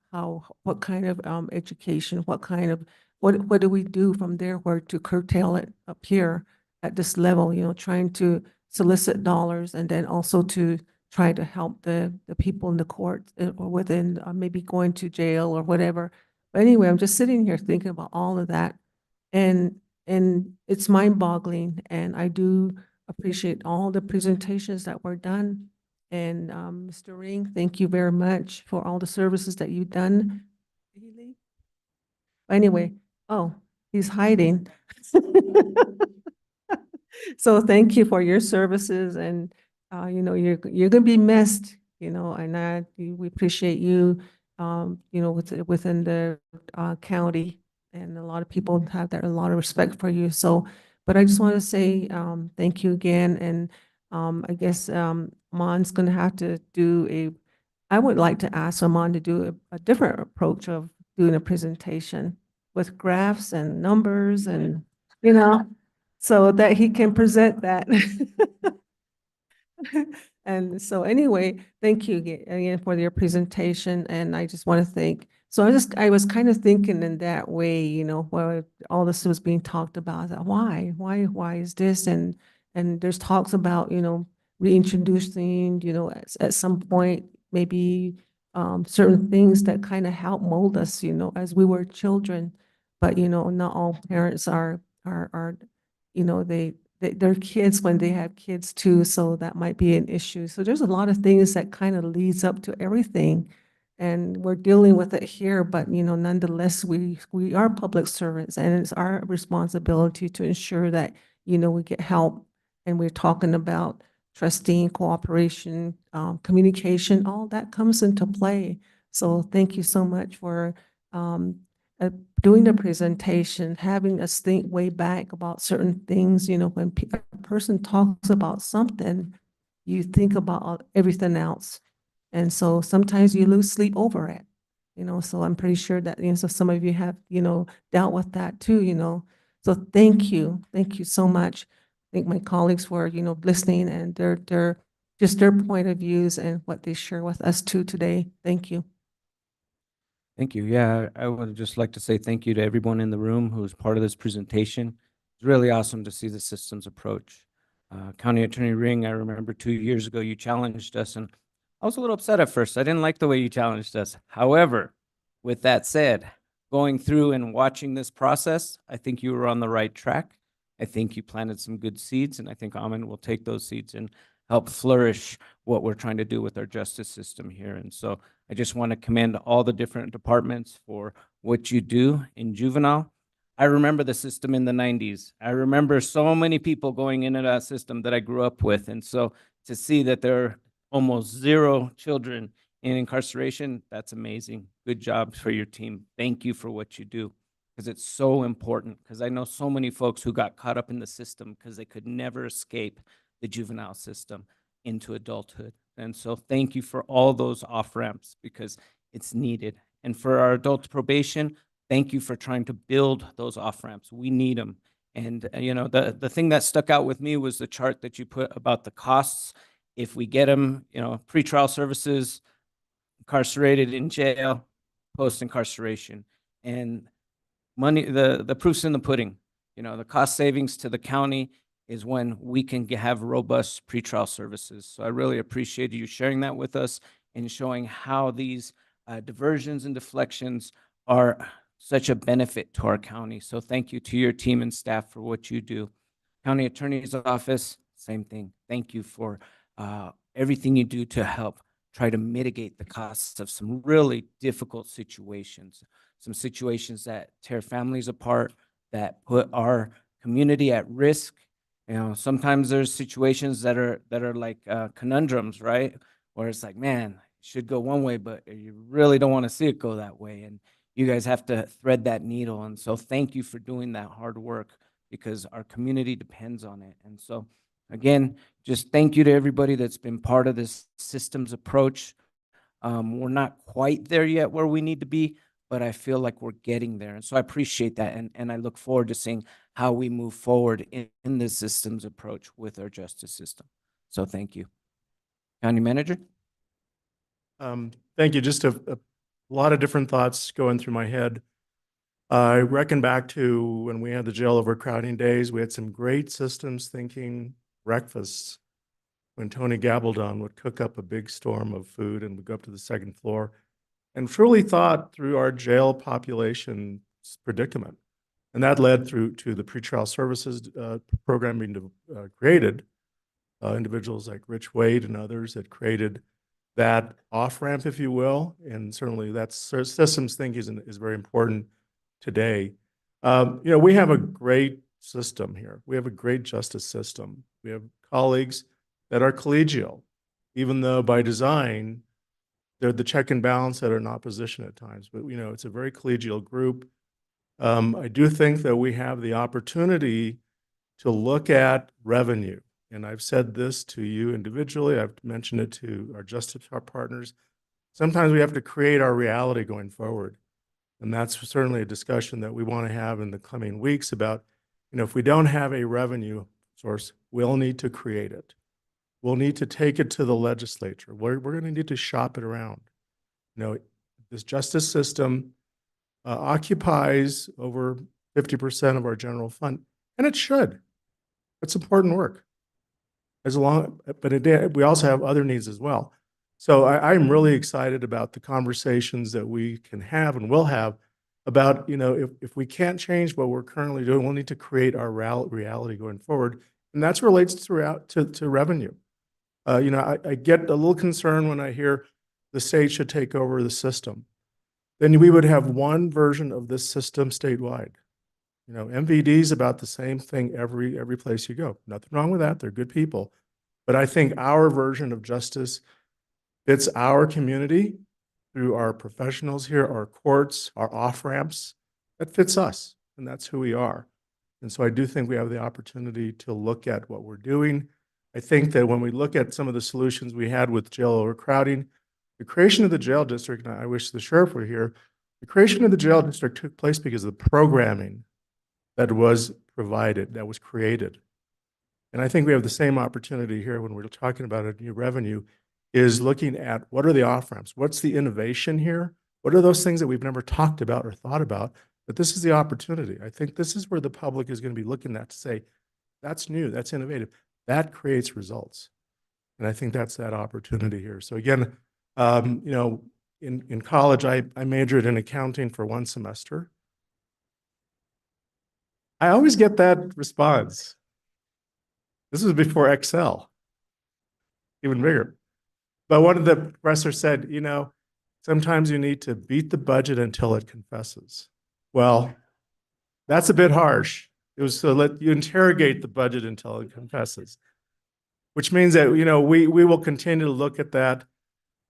What kind of education, what do we do from there, where to curtail it up here at this level, trying to solicit dollars, and then also to try to help the people in the court, or within, maybe going to jail or whatever. But anyway, I'm just sitting here thinking about all of that, and it's mind boggling, and I do appreciate all the presentations that were done. And Mr. Ring, thank you very much for all the services that you've done. Did he leave? Anyway, oh, he's hiding. So thank you for your services, and you're gonna be missed, and we appreciate you, within the county, and a lot of people have a lot of respect for you. So, but I just want to say thank you again, and I guess Mon's gonna have to I would like to ask Amon to do a different approach of doing a presentation with graphs and numbers, and, so that he can present that. And so anyway, thank you again for your presentation. And I just want to thank, so I was kind of thinking in that way, while all this was being talked about, I thought, why is this? And there's talks about, reintroducing, at some point, maybe certain things that kind of help mold us, as we were children. But, not all parents are, they're kids when they have kids too, so that might be an issue. So there's a lot of things that kind of leads up to everything. And we're dealing with it here, but, nonetheless, we are public servants, and it's our responsibility to ensure that, we get help. And we're talking about trusting, cooperation, communication, all that comes into play. So thank you so much for doing the presentation, having us think way back about certain things. When a person talks about something, you think about everything else. And so sometimes you lose sleep over it, so I'm pretty sure that, so some of you have, dealt with that too, so thank you so much. I think my colleagues were, listening, and they're just their point of views and what they share with us too today. Thank you. Thank you. Yeah, I would just like to say thank you to everyone in the room who was part of this presentation. It's really awesome to see the systems approach. County Attorney Ring, I remember 2 years ago, you challenged us, and I was a little upset at first. I didn't like the way you challenged us. However, with that said, going through and watching this process, I think you were on the right track. I think you planted some good seeds, and I think Amin will take those seeds and help flourish what we're trying to do with our justice system here. And so I just want to commend all the different departments for what you do in juvenile. I remember the system in the 90s. I remember so many people going into that system that I grew up with. And so to see that there are almost 0 children in incarceration, that's amazing. Good job for your team. Thank you for what you do, because it's so important. Because I know so many folks who got caught up in the system because they could never escape the juvenile system into adulthood. And so thank you for all those off ramps, because it's needed. And for our adult probation, thank you for trying to build those off ramps. We need them. And the thing that stuck out with me was the chart that you put about the costs. If we get them, pretrial services, incarcerated in jail, post incarceration, and money, the proof's in the pudding. The cost savings to the county is when we can have robust pretrial services. So I really appreciate you sharing that with us and showing how these diversions and deflections are such a benefit to our county. So thank you to your team and staff for what you do. County Attorney's Office, same thing. Thank you for everything you do to help try to mitigate the costs of some really difficult situations, some situations that tear families apart, that put our community at risk. You know, sometimes there's situations that are like conundrums, right? Where it's like, man, it should go one way, but you really don't want to see it go that way. And you guys have to thread that needle. And so thank you for doing that hard work because our community depends on it. And so again, just thank you to everybody that's been part of this systems approach. We're not quite there yet where we need to be, but I feel like we're getting there. And so I appreciate that. And I look forward to seeing how we move forward in this systems approach with our justice system. So thank you. County Manager? Thank you. Just a lot of different thoughts going through my head. I reckon back to when we had the jail overcrowding days, we had some great systems thinking breakfasts when Tony Gabaldon would cook up a big storm of food and would go up to the second floor and truly thought through our jail population's predicament. And that led through to the pretrial services program being created. Individuals like Rich Wade and others that created that off-ramp, if you will, and certainly that systems thinking is very important today. You know, we have a great system here. We have a great justice system. We have colleagues that are collegial, even though by design, they're the check and balance that are in opposition at times. But, you know, it's a very collegial group. I do think that we have the opportunity to look at revenue. And I've said this to you individually. I've mentioned it to our justice partners. Sometimes we have to create our reality going forward. And that's certainly a discussion that we want to have in the coming weeks about, you know, if we don't have a revenue source, we'll need to create it. We'll need to take it to the legislature. We're going to need to shop it around. You know, this justice system occupies over 50% of our general fund, and it should. It's important work. But we also have other needs as well. So I'm really excited about the conversations that we can have and will have about, you know, if we can't change what we're currently doing, we'll need to create our reality going forward. And that's relates to revenue. You know, I get a little concerned when I hear the state should take over the system. Then we would have one version of this system statewide. You know, MVD is about the same thing every place you go. Nothing wrong with that. They're good people. But I think our version of justice fits our community through our professionals here, our courts, our off-ramps. That fits us, and that's who we are. And so I do think we have the opportunity to look at what we're doing. I think that when we look at some of the solutions we had with jail overcrowding, the creation of the jail district, and I wish the sheriff were here, the creation of the jail district took place because of the programming that was provided, that was created. And I think we have the same opportunity here when we're talking about a new revenue, is looking at what are the off-ramps? What's the innovation here? What are those things that we've never talked about or thought about? But this is the opportunity. I think this is where the public is going to be looking at to say, that's new, that's innovative, that creates results. And I think that's that opportunity here. So again, you know, in college, I majored in accounting for one semester. I always get that response. This was before Excel, even bigger. But one of the professors said, you know, sometimes you need to beat the budget until it confesses. Well, that's a bit harsh. It was to let you interrogate the budget until it confesses, which means that, you know, we will continue to look at that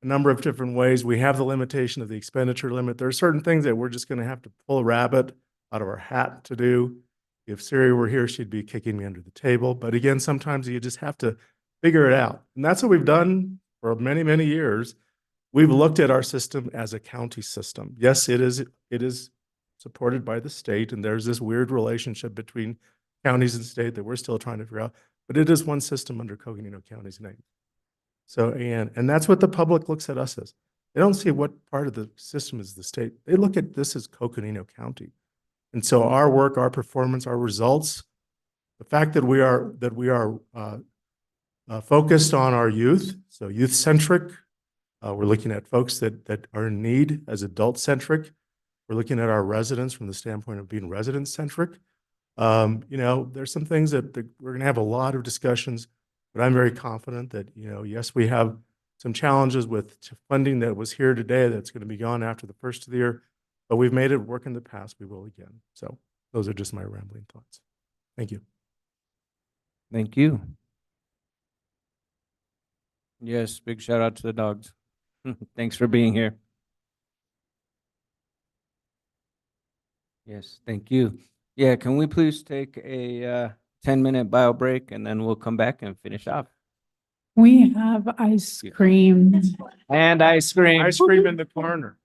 a number of different ways. We have the limitation of the expenditure limit. There are certain things that we're just going to have to pull a rabbit out of our hat to do. If Siri were here, she'd be kicking me under the table. But again, sometimes you just have to figure it out. And that's what we've done for many, many years. We've looked at our system as a county system. Yes, it is supported by the state, and there's this weird relationship between counties and state that we're still trying to figure out, but it is one system under Coconino County's name. So, and that's what the public looks at us as. They don't see what part of the system is the state. They look at this as Coconino County. And so our work, our performance, our results, the fact that we are focused on our youth, so youth-centric. We're looking at folks that are in need as adult-centric. We're looking at our residents from the standpoint of being resident-centric. You know, there's some things that we're going to have a lot of discussions, but I'm very confident that, you know, yes, we have some challenges with funding that was here today that's going to be gone after the first of the year, but we've made it work in the past. We will again. So those are just my rambling thoughts. Thank you. Thank you. Yes, big shout out to the dogs. Thanks for being here. Yes, thank you. Yeah, can we please take a 10-minute bio break and then we'll come back and finish off? We have ice cream. And ice cream. Ice cream in the corner.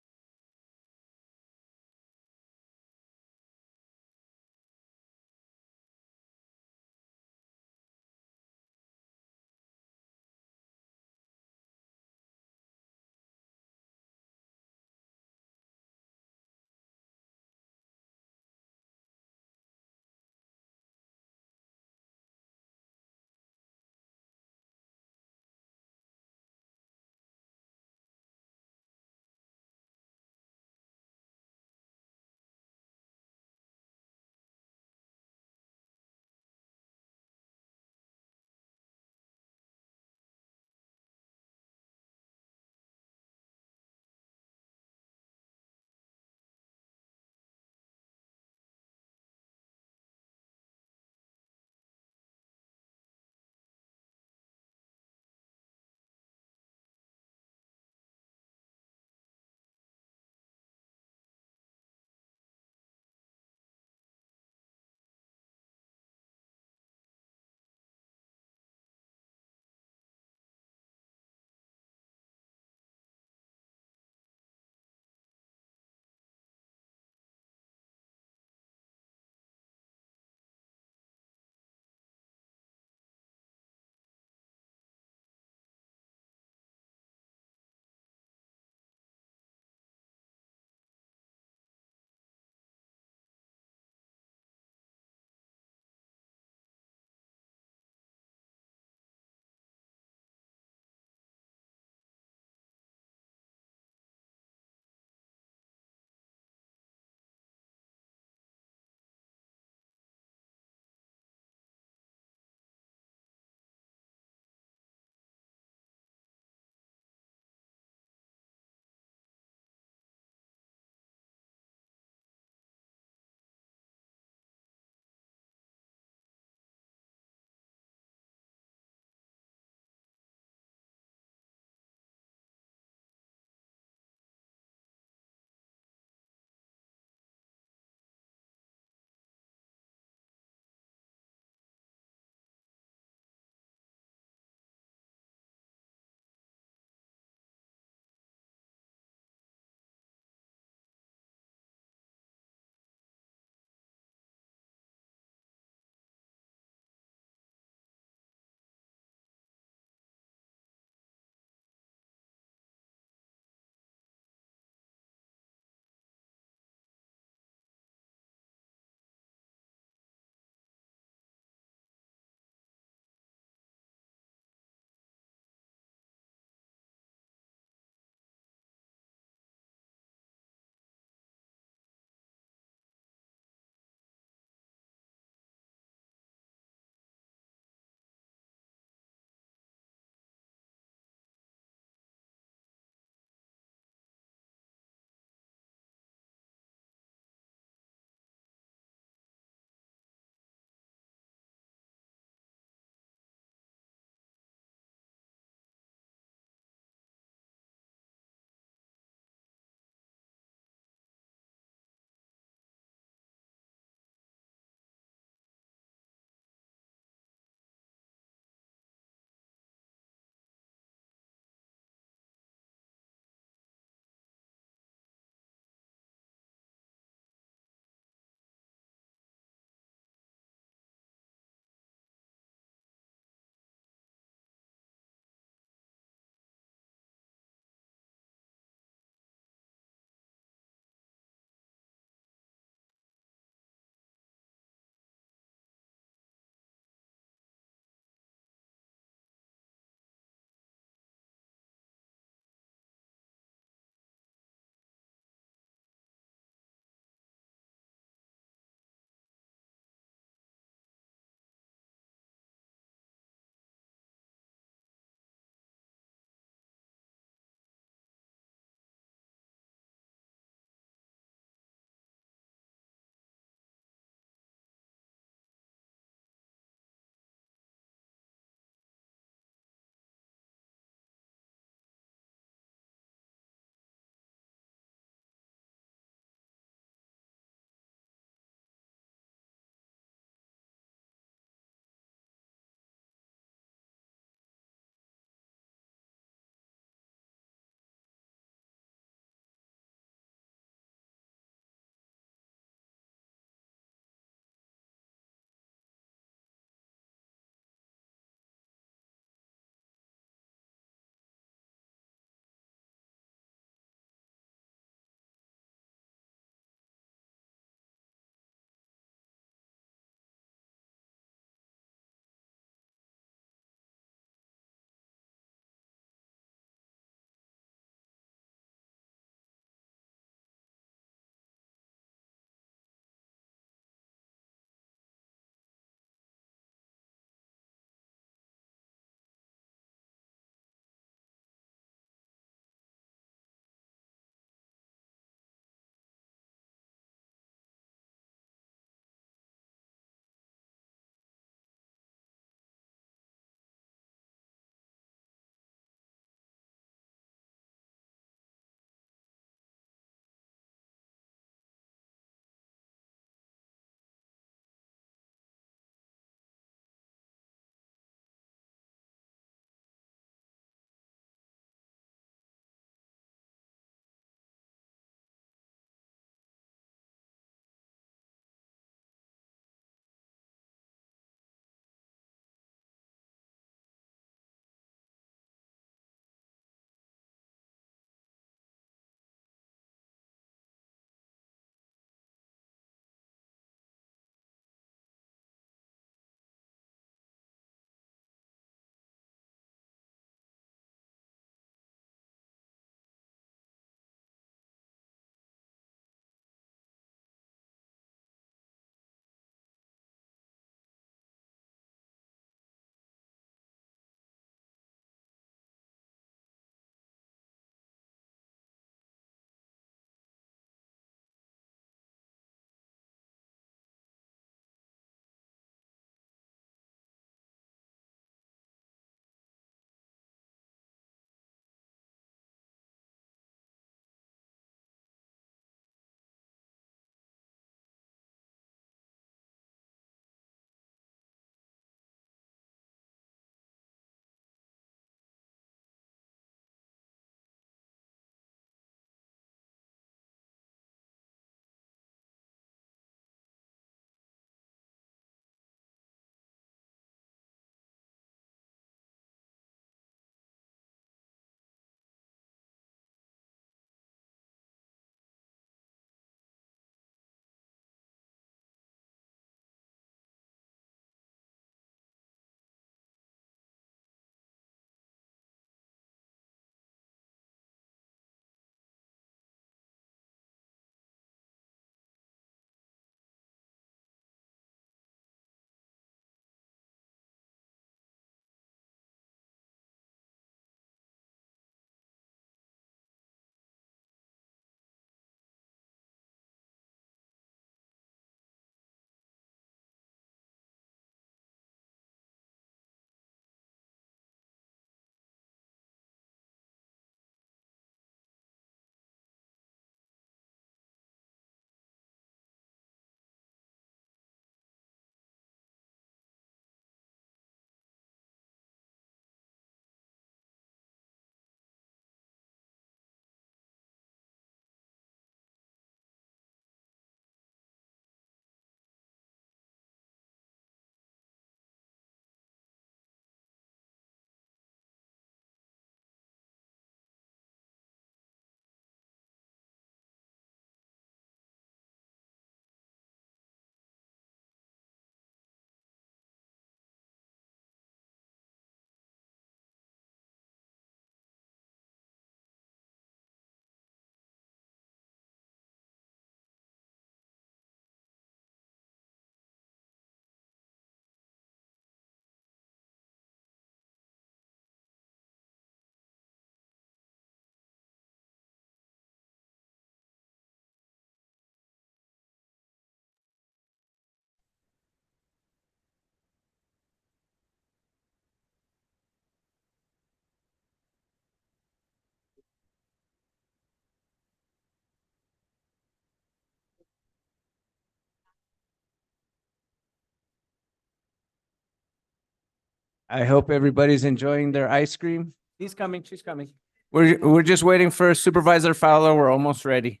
I hope everybody's enjoying their ice cream. He's coming, she's coming. We're just waiting for Supervisor Fowler. We're almost ready.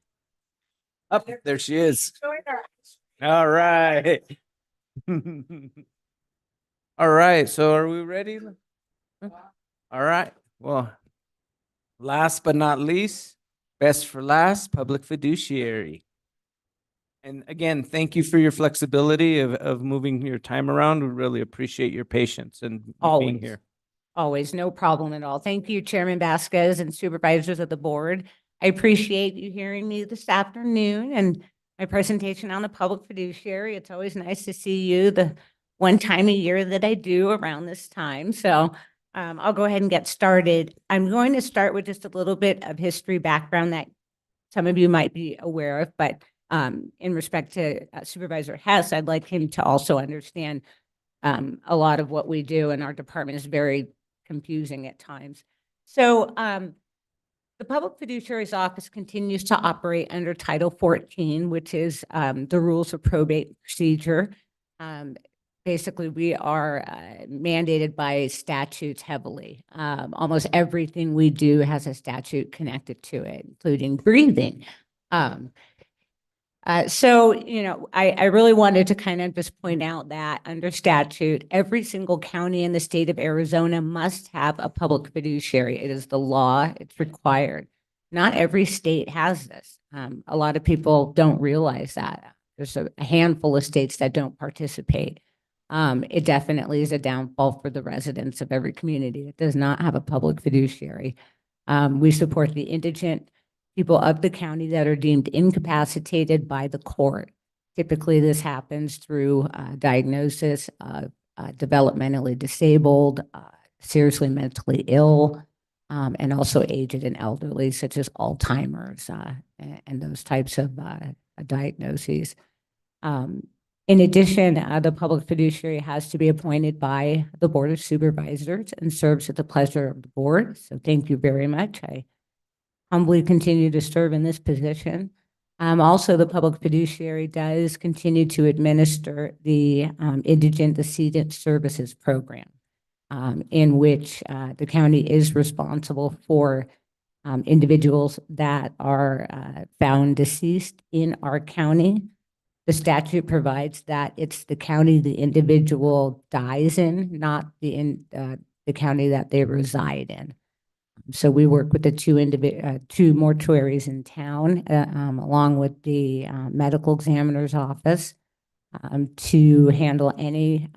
Up, there she is. All right. All right, so are we ready? All right, well, last but not least, best for last, public fiduciary. And again, thank you for your flexibility of moving your time around. We really appreciate your patience and being Always. here. Always, no problem at all. Thank you, Chairman Vasquez and supervisors of the board. I appreciate you hearing me this afternoon and my presentation on the public fiduciary. It's always nice to see you the one time a year that I do around this time. So I'll go ahead and get started. I'm going to start with just a little bit of history background that some of you might be aware of, but in respect to Supervisor Hess, I'd like him to also understand a lot of what we do, and our department is very confusing at times. So the Public Fiduciary's Office continues to operate under Title 14, which is the rules of probate procedure. Basically, we are mandated by statutes heavily. Almost everything we do has a statute connected to it, including breathing. So, you know, I really wanted to kind of just point out that under statute, every single county in the state of Arizona must have a public fiduciary. It is the law, it's required. Not every state has this. A lot of people don't realize that. There's a handful of states that don't participate. It definitely is a downfall for the residents of every community that does not have a public fiduciary. We support the indigent people of the county that are deemed incapacitated by the court. Typically, this happens through diagnosis of developmentally disabled, seriously mentally ill, and also aged and elderly, such as Alzheimer's and those types of diagnoses. In addition, the public fiduciary has to be appointed by the Board of Supervisors and serves at the pleasure of the board. So thank you very much. I humbly continue to serve in this position. Also, the public fiduciary does continue to administer the Indigent Decedent Services Program, in which the county is responsible for individuals that are found deceased in our county. The statute provides that it's the county the individual dies in, not the county that they reside in. So we work with the two mortuaries in town, along with the medical examiner's office, to handle any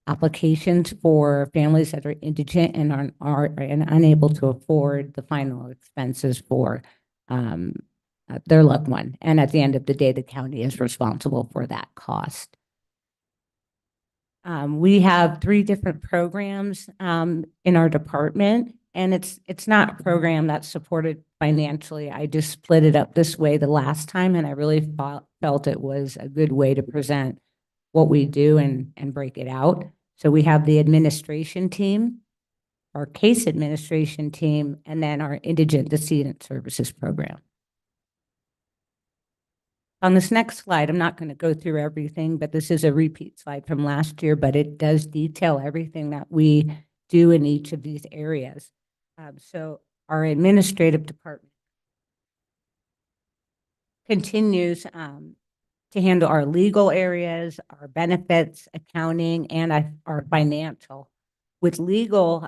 applications for families that are indigent and are unable to afford the final expenses for their loved one. And at the end of the day, the county is responsible for that cost. We have 3 different programs in our department, and it's not a program that's supported financially. I just split it up this way the last time, and I really felt it was a good way to present what we do and break it out. So we have the administration team, our case administration team, and then our indigent decedent services program. On this next slide, I'm not going to go through everything, but this is a repeat slide from last year, but it does detail everything that we do in each of these areas. So our administrative department continues to handle our legal areas, our benefits, accounting, and our financial. With legal,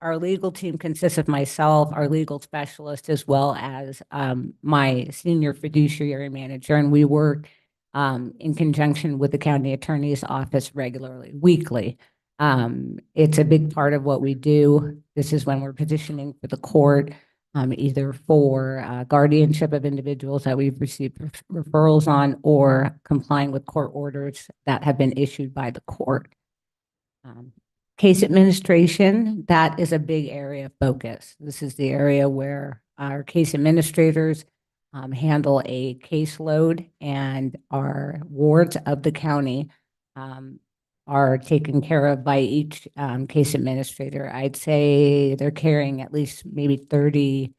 our legal team consists of myself, our legal specialist, as well as my senior fiduciary manager, and we work in conjunction with the county attorney's office regularly, weekly. It's a big part of what we do. This is when we're petitioning for the court, either for guardianship of individuals that we've received referrals on, or complying with court orders that have been issued by the court. Case administration, that is a big area of focus. This is the area where our case administrators handle a caseload, and our wards of the county are taken care of by each case administrator. I'd say they're carrying at least maybe 30,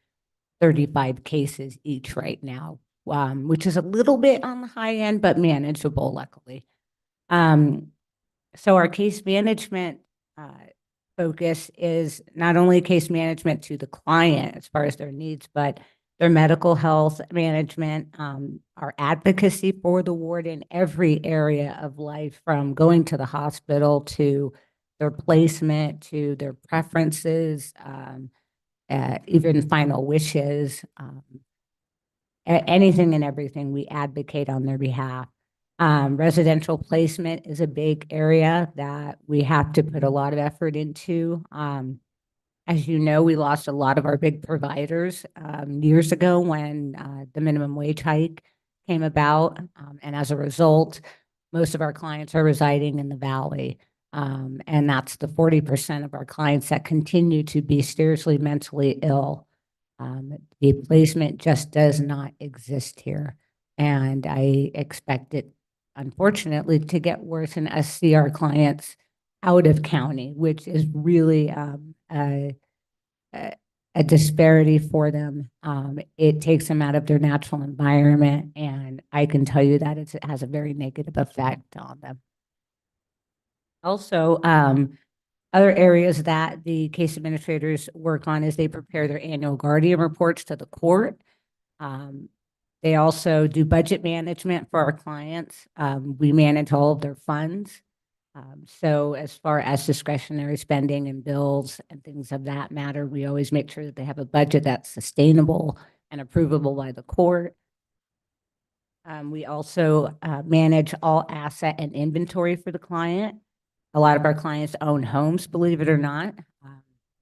35 cases each right now, which is a little bit on the high end, but manageable, luckily. So our case management focus is not only case management to the client as far as their needs, but their medical health management, our advocacy for the ward in every area of life, from going to the hospital to their placement to their preferences, even final wishes, anything and everything we advocate on their behalf. Residential placement is a big area that we have to put a lot of effort into. As you know, we lost a lot of our big providers years ago when the minimum wage hike came about. And as a result, most of our clients are residing in the valley. And that's the 40% of our clients that continue to be seriously mentally ill. The placement just does not exist here. And I expect it, unfortunately, to get worse and us see our clients out of county, which is really a disparity for them. It takes them out of their natural environment, and I can tell you that it has a very negative effect on them. Also, other areas that the case administrators work on is they prepare their annual guardian reports to the court. They also do budget management for our clients. We manage all of their funds. So as far as discretionary spending and bills and things of that matter, we always make sure that they have a budget that's sustainable and approvable by the court. We also manage all asset and inventory for the client. A lot of our clients own homes, believe it or not.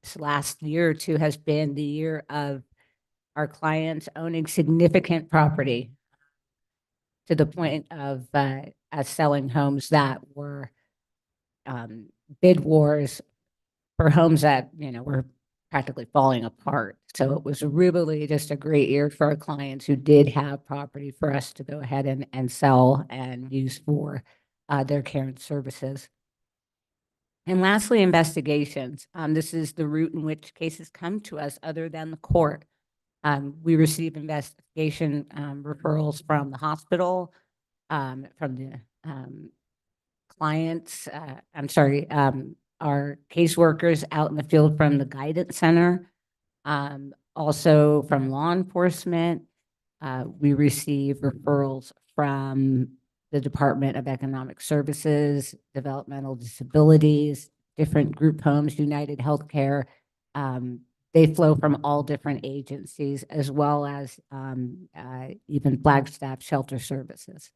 This last year or two has been the year of our clients owning significant property to the point of us selling homes that were bid wars for homes that, were practically falling apart. So it was really just a great year for our clients who did have property for us to go ahead and sell and use for their care and services. And lastly, investigations. This is the route in which cases come to us other than the court. We receive investigation referrals from the hospital, from the clients, our caseworkers out in the field from the guidance center, also from law enforcement. We receive referrals from the Department of Economic Services, Developmental Disabilities, different group homes, United Healthcare. They flow from all different agencies, as well as even Flagstaff Shelter Services.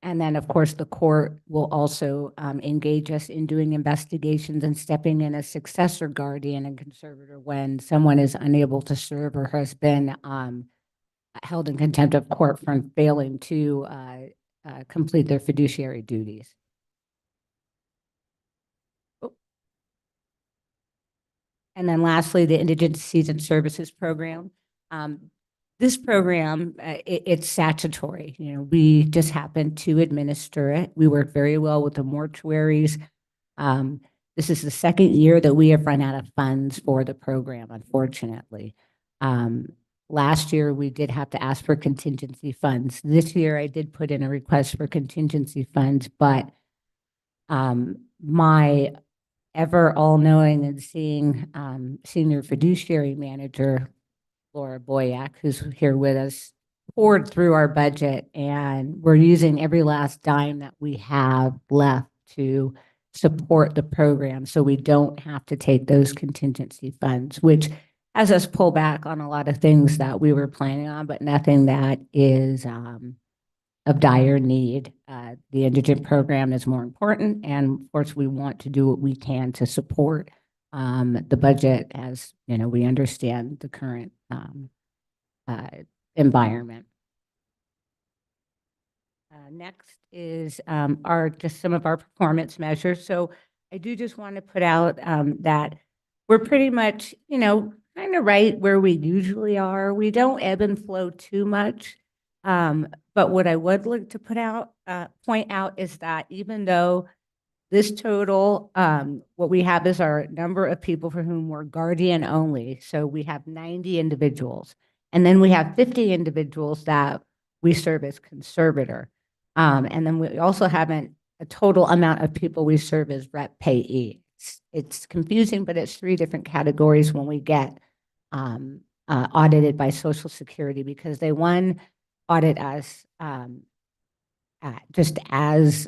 And then, of course, the court will also engage us in doing investigations and stepping in as successor guardian and conservator when someone is unable to serve or has been held in contempt of court for failing to complete their fiduciary duties. And then lastly, the Indigent Season Services Program. This program, it's statutory. We just happen to administer it. We work very well with the mortuaries. This is the second year that we have run out of funds for the program, unfortunately. Last year, we did have to ask for contingency funds. This year, I did put in a request for contingency funds, but my ever all-knowing and seeing senior fiduciary manager, Laura Boyack, who's here with us, poured through our budget, and we're using every last dime that we have left to support the program so we don't have to take those contingency funds, which has us pull back on a lot of things that we were planning on, but nothing that is of dire need. The indigent program is more important, and of course, we want to do what we can to support the budget as we understand the current environment. Next is just some of our performance measures. So I do just want to put out that we're pretty much, kind of right where we usually are. We don't ebb and flow too much. But what I would like to point out is that even though this total, what we have is our number of people for whom we're guardian only. So we have 90 individuals. And then we have 50 individuals that we serve as conservator. And then we also haven't total amount of people we serve as rep payee. It's confusing, but it's 3 different categories when we get audited by Social Security, because they, one, audit us just as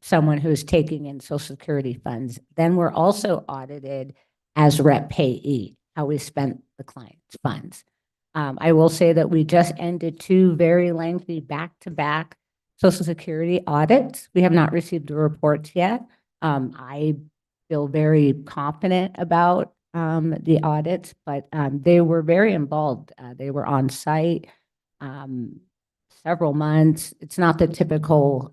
someone who's taking in Social Security funds. Then we're also audited as rep payee, how we spent the client's funds. I will say that we just ended 2 very lengthy back-to-back Social Security audits. We have not received the reports yet. I feel very confident about the audits, but they were very involved. They were on site several months. It's not the typical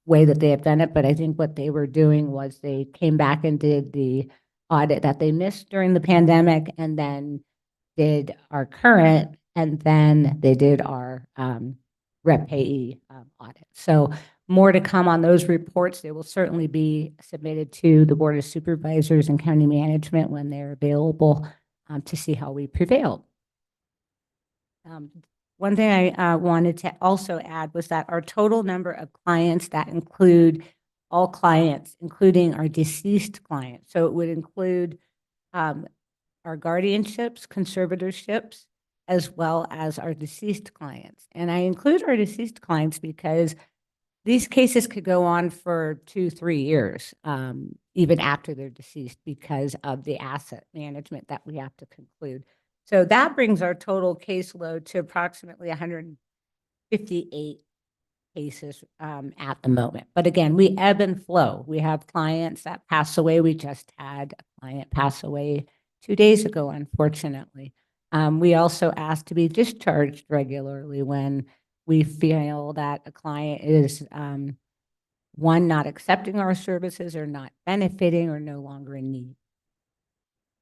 way that they have done it, but I think what they were doing was they came back and did the audit that they missed during the pandemic, and then did our current, and then they did our rep payee audit. So more to come on those reports. They will certainly be submitted to the Board of Supervisors and County Management when they're available to see how we prevailed. One thing I wanted to also add was that our total number of clients, that include all clients, including our deceased clients. So it would include our guardianships, conservatorships, as well as our deceased clients. And I include our deceased clients because these cases could go on for 2-3 years, even after they're deceased, because of the asset management that we have to conclude. So that brings our total caseload to approximately 158 cases at the moment. But again, we ebb and flow. We have clients that pass away. We just had a client pass away 2 days ago, unfortunately. We also ask to be discharged regularly when we feel that a client is, one, not accepting our services or not benefiting or no longer in need.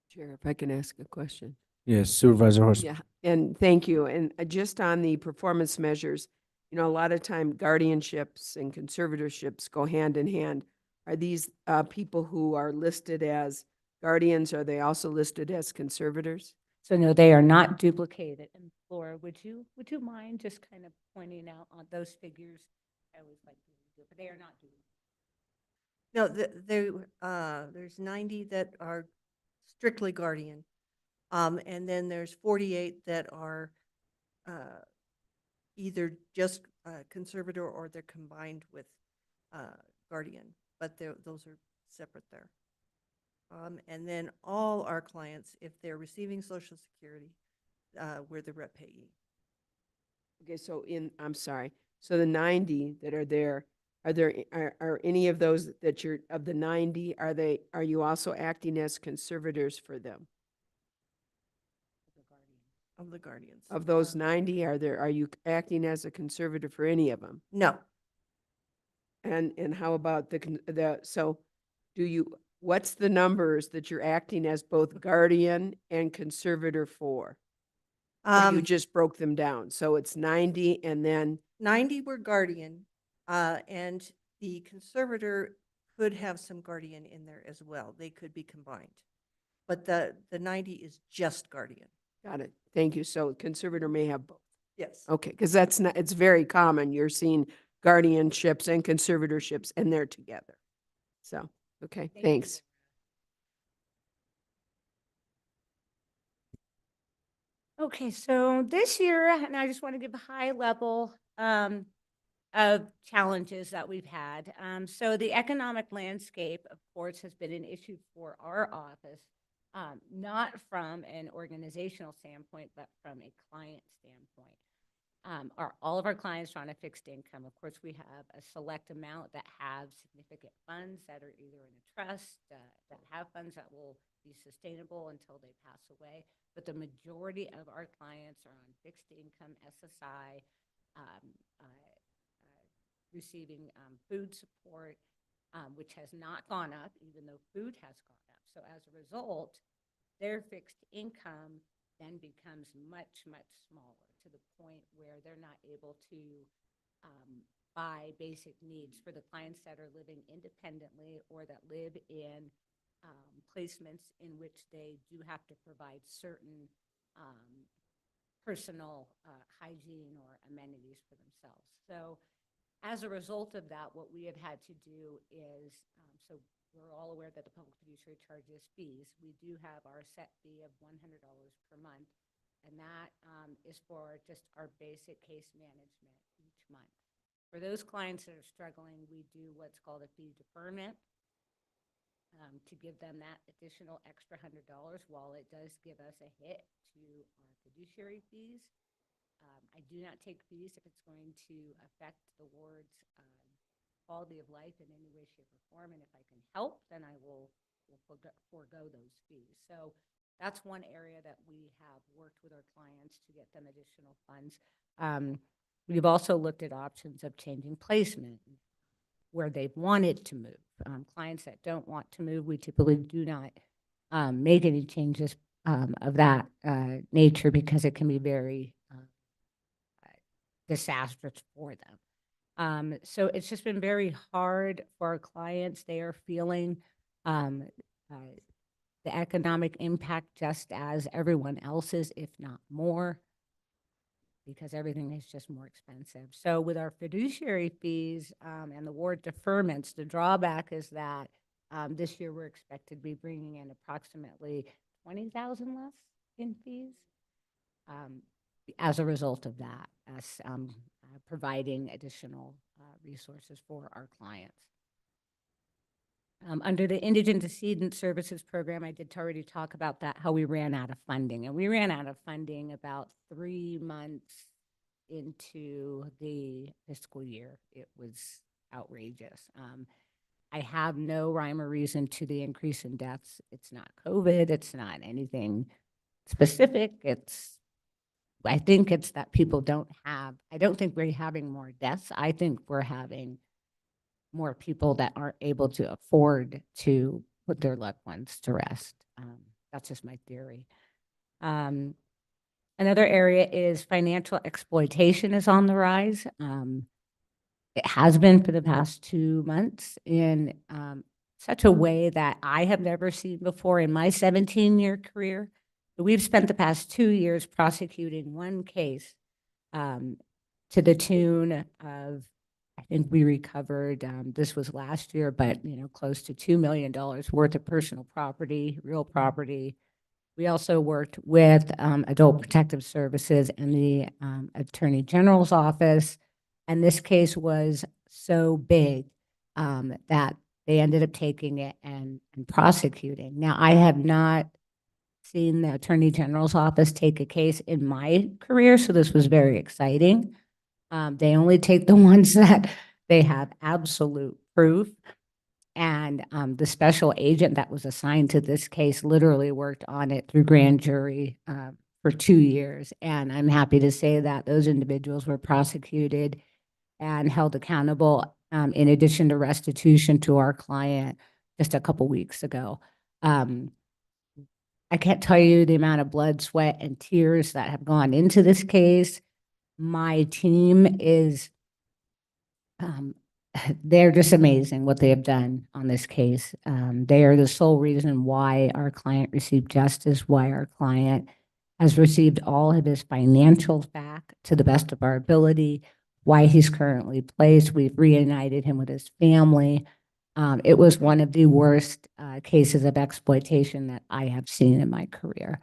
Chair, if I can ask a question. Yes, Supervisor Horstman. Yeah, and thank you. And just on the performance measures, you know, a lot of time guardianships and conservatorships go hand in hand. Are these people who are listed as guardians, are they also listed as conservators? So no, they are not duplicated. And Laura, would you mind just kind of pointing out on those figures? I always like to do, but they are not duplicated. No, there's 90 that are strictly guardian. And then there's 48 that are either just conservator or they're combined with guardian, but those are separate there. And then all our clients, if they're receiving Social Security, we're the rep payee. Okay, so I'm sorry. So the 90 that are there, are any of those that you're, of the 90, are you also acting as conservators for them? Of the guardians. Of those 90, are you acting as a conservator for any of them? No. And how about what's the numbers that you're acting as both guardian and conservator for? Or you just broke them down. So it's 90 and then 90 were guardian, and the conservator could have some guardian in there as well. They could be combined. But the 90 is just guardian. got it. Thank you. So conservator may have both. Yes. Okay, because it's very common. You're seeing guardianships and conservatorships and they're together. So, okay, thanks. Okay, so this year, and I just want to give a high level of challenges that we've had. So the economic landscape, of course, has been an issue for our office, not from an organizational standpoint, but from a client standpoint. All of our clients are on a fixed income. Of course, we have a select amount that have significant funds that are either in a trust, that have funds that will be sustainable until they pass away. But the majority of our clients are on fixed income, SSI, receiving food support, which has not gone up, even though food has gone up. So as a result, their fixed income then becomes much, much smaller, to the point where they're not able to buy basic needs for the clients that are living independently or that live in placements in which they do have to provide certain personal hygiene or amenities for themselves. So As a result of that, what we have had to do is, so we're all aware that the public fiduciary charges fees. We do have our set fee of $100 per month, and that is for just our basic case management each month. For those clients that are struggling, we do what's called a fee deferment to give them that additional extra $100 while it does give us a hit to our fiduciary fees. I do not take fees if it's going to affect the ward's quality of life in any way, shape, or form. And if I can help, then I will forego those fees. So that's one area that we have worked with our clients to get them additional funds. We've also looked at options of changing placement where they've wanted to move. Clients that don't want to move, we typically do not make any changes of that nature because it can be very disastrous for them. So it's just been very hard for our clients. They are feeling the economic impact just as everyone else is, if not more, because everything is just more expensive. So with our fiduciary fees and the ward deferments, the drawback is that this year we're expected to be bringing in approximately $20,000 less in fees as a result of that, us providing additional resources for our clients. Under the Indigent Decedent Services Program, I did already talk about that, how we ran out of funding. And we ran out of funding about 3 months into the fiscal year. It was outrageous. I have no rhyme or reason to the increase in deaths. It's not COVID. It's not anything specific. I think it's that people I don't think we're having more deaths. I think we're having more people that aren't able to afford to put their loved ones to rest. That's just my theory. Another area is financial exploitation is on the rise. It has been for the past 2 months in such a way that I have never seen before in my 17-year career. We've spent the past 2 years prosecuting one case to the tune of, I think we recovered, this was last year, but close to $2 million worth of personal property, real property. We also worked with Adult Protective Services and the Attorney General's office. And this case was so big that they ended up taking it and prosecuting. Now, I have not seen the Attorney General's office take a case in my career, so this was very exciting. They only take the ones that they have absolute proof. And the special agent that was assigned to this case literally worked on it through grand jury for 2 years. And I'm happy to say that those individuals were prosecuted and held accountable in addition to restitution to our client just a couple weeks ago. I can't tell you the amount of blood, sweat, and tears that have gone into this case. My team is, they're just amazing what they have done on this case. They are the sole reason why our client received justice, why our client has received all of his financials back to the best of our ability, why he's currently placed. We've reunited him with his family. It was one of the worst cases of exploitation that I have seen in my career.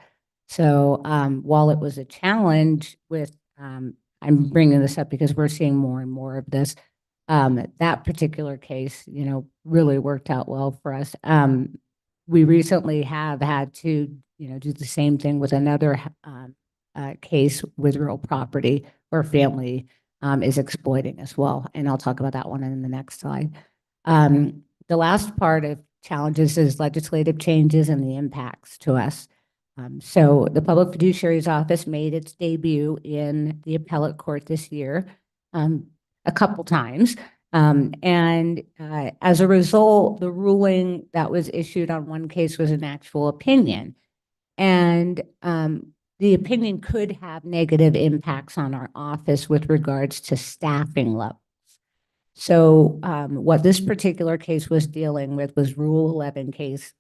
So while it was a challenge with, I'm bringing this up because we're seeing more and more of this, that particular case, really worked out well for us. We recently have had to, do the same thing with another case with real property where family is exploiting as well. And I'll talk about that one in the next slide. The last part of challenges is legislative changes and the impacts to us. So the Public Fiduciary's Office made its debut in the appellate court this year a couple times. And as a result, the ruling that was issued on one case was an actual opinion. And the opinion could have negative impacts on our office with regards to staffing levels. So what this particular case was dealing with was Rule 11 case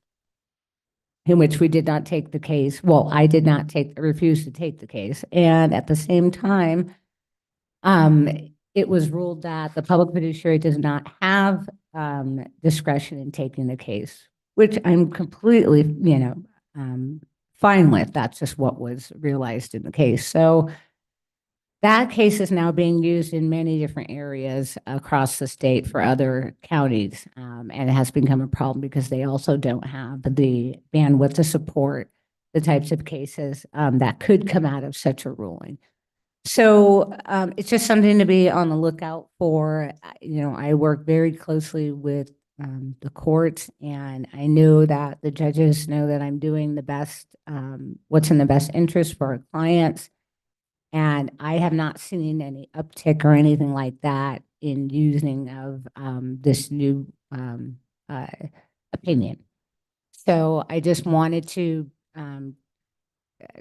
in which we did not take the case. Well, I did not refuse to take the case. And at the same time, it was ruled that the public fiduciary does not have discretion in taking the case, which I'm completely, fine with. That's just what was realized in the case. So that case is now being used in many different areas across the state for other counties. And it has become a problem because they also don't have the bandwidth to support the types of cases that could come out of such a ruling. So it's just something to be on the lookout for. I work very closely with the courts, and I know that the judges know that I'm doing the best, what's in the best interest for our clients. And I have not seen any uptick or anything like that in using of this new opinion. So I just wanted to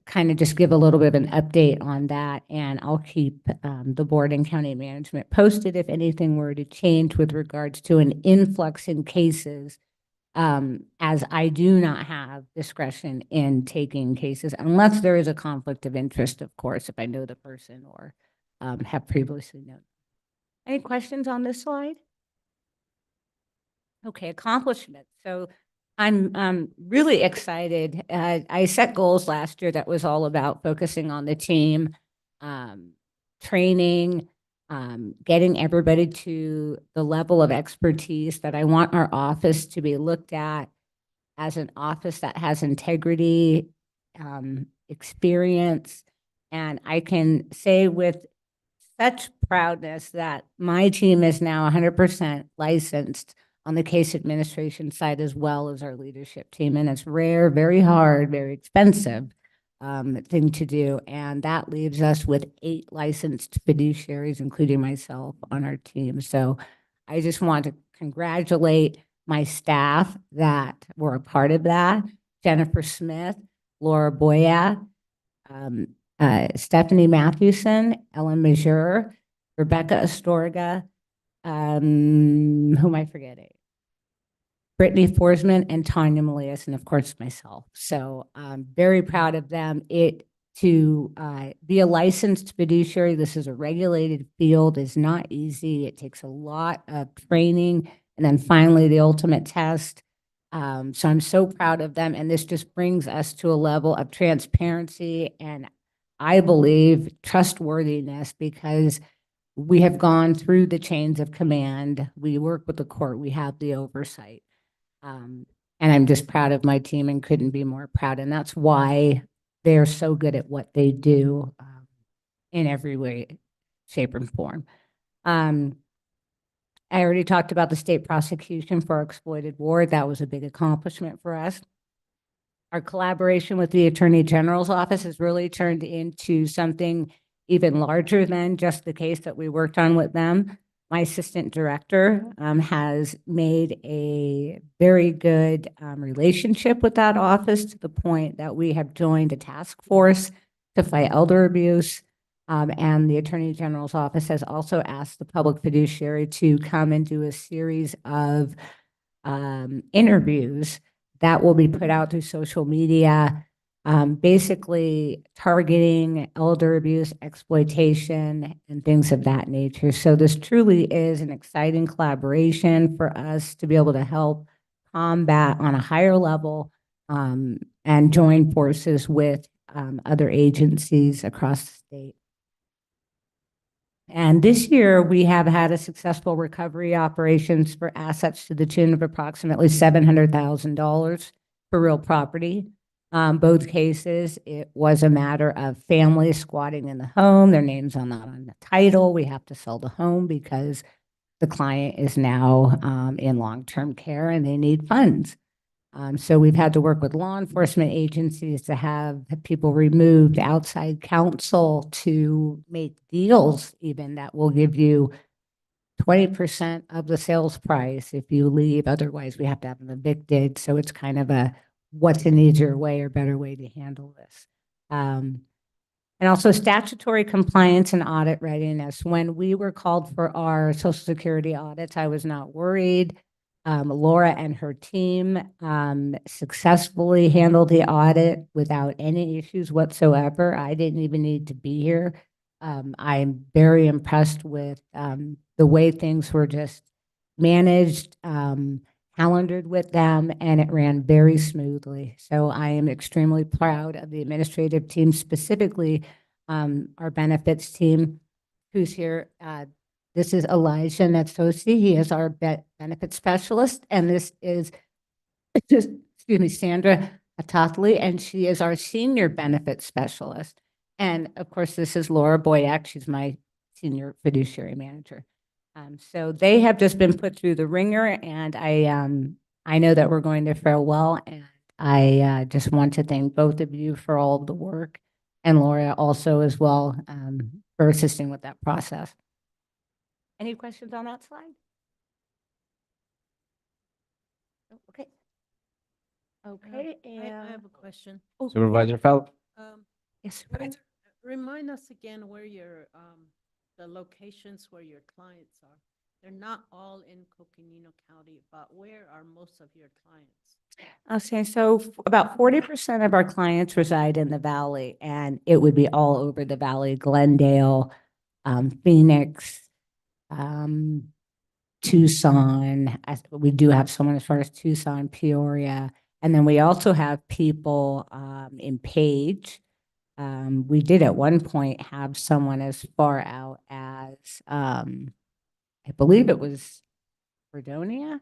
kind of just give a little bit of an update on that, and I'll keep the board and county management posted if anything were to change with regards to an influx in cases, as I do not have discretion in taking cases unless there is a conflict of interest, of course, if I know the person or have previously known. Any questions on this slide? Okay, accomplishments. So I'm really excited. I set goals last year that was all about focusing on the team, training, getting everybody to the level of expertise that I want our office to be looked at as an office that has integrity, experience. And I can say with such proudness that my team is now 100% licensed on the case administration side as well as our leadership team. And it's rare, very hard, very expensive thing to do. And that leaves us with 8 licensed fiduciaries, including myself, on our team. So I just want to congratulate my staff that were a part of that: Jennifer Smith, Laura Boya, Stephanie Mathewson, Ellen Majur, Rebecca Astorga, who am I forgetting? Brittany Forsman and Tanya Malias, and of course myself. So I'm very proud of them. To be a licensed fiduciary, this is a regulated field, is not easy. It takes a lot of training, and then finally the ultimate test. So I'm so proud of them, and this just brings us to a level of transparency and, I believe, trustworthiness, because we have gone through the chains of command. We work with the court. We have the oversight. And I'm just proud of my team and couldn't be more proud. And that's why they're so good at what they do in every way, shape, and form. I already talked about the state prosecution for our exploited ward. That was a big accomplishment for us. Our collaboration with the Attorney General's office has really turned into something even larger than just the case that we worked on with them. My assistant director has made a very good relationship with that office, to the point that we have joined a task force to fight elder abuse. And the Attorney General's office has also asked the public fiduciary to come and do a series of interviews that will be put out through social media, basically targeting elder abuse, exploitation, and things of that nature. So this truly is an exciting collaboration for us to be able to help combat on a higher level, and join forces with other agencies across the state. And this year, we have had a successful recovery operations for assets to the tune of approximately $700,000 for real property. Both cases, it was a matter of families squatting in the home. Their names are not on the title. We have to sell the home because the client is now in long-term care and they need funds. So we've had to work with law enforcement agencies to have people removed, outside counsel to make deals even that will give you 20% of the sales price if you leave. Otherwise, we have to have them evicted. So it's kind of a what's an easier way or better way to handle this. And also statutory compliance and audit readiness. When we were called for our Social Security audits, I was not worried. Laura and her team successfully handled the audit without any issues whatsoever. I didn't even need to be here I'm very impressed with the way things were just managed, calendared with them, and it ran very smoothly. So I am extremely proud of the administrative team, specifically our benefits team who's here. This is Elijah Netsosi. He is our benefits specialist, and this is, excuse me, Sandra Atatli, and she is our senior benefits specialist. And of course, this is Laura Boyack. She's my senior fiduciary manager. So they have just been put through the ringer, and I know that we're going to fare well. And I just want to thank both of you for all of the work, and Laura also as well for assisting with that process. Any questions on that slide? Oh, okay. Okay, I have a question. Supervisor Falco. Yes, Rem- Supervisor. Remind us again where your, the locations where your clients are. They're not all in Coconino County, but where are most of your clients? Okay, so about 40% of our clients reside in the Valley, and it would be all over the Valley, Glendale, Phoenix, Tucson. We do have someone as far as Tucson, Peoria, and then we also have people in Page. We did at one point have someone as far out as, I believe it was Fredonia.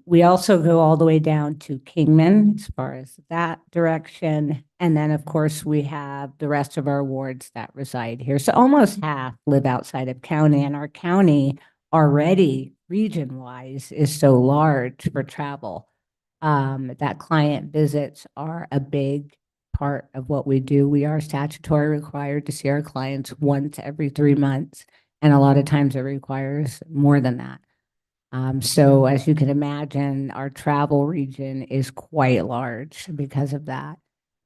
We also go all the way down to Kingman as far as that direction. And then, of course, we have the rest of our wards that reside here. So almost half live outside of county, and our county already region-wise is so large for travel that client visits are a big part of what we do. We are statutory required to see our clients once every 3 months, and a lot of times it requires more than that. So as you can imagine, our travel region is quite large because of that.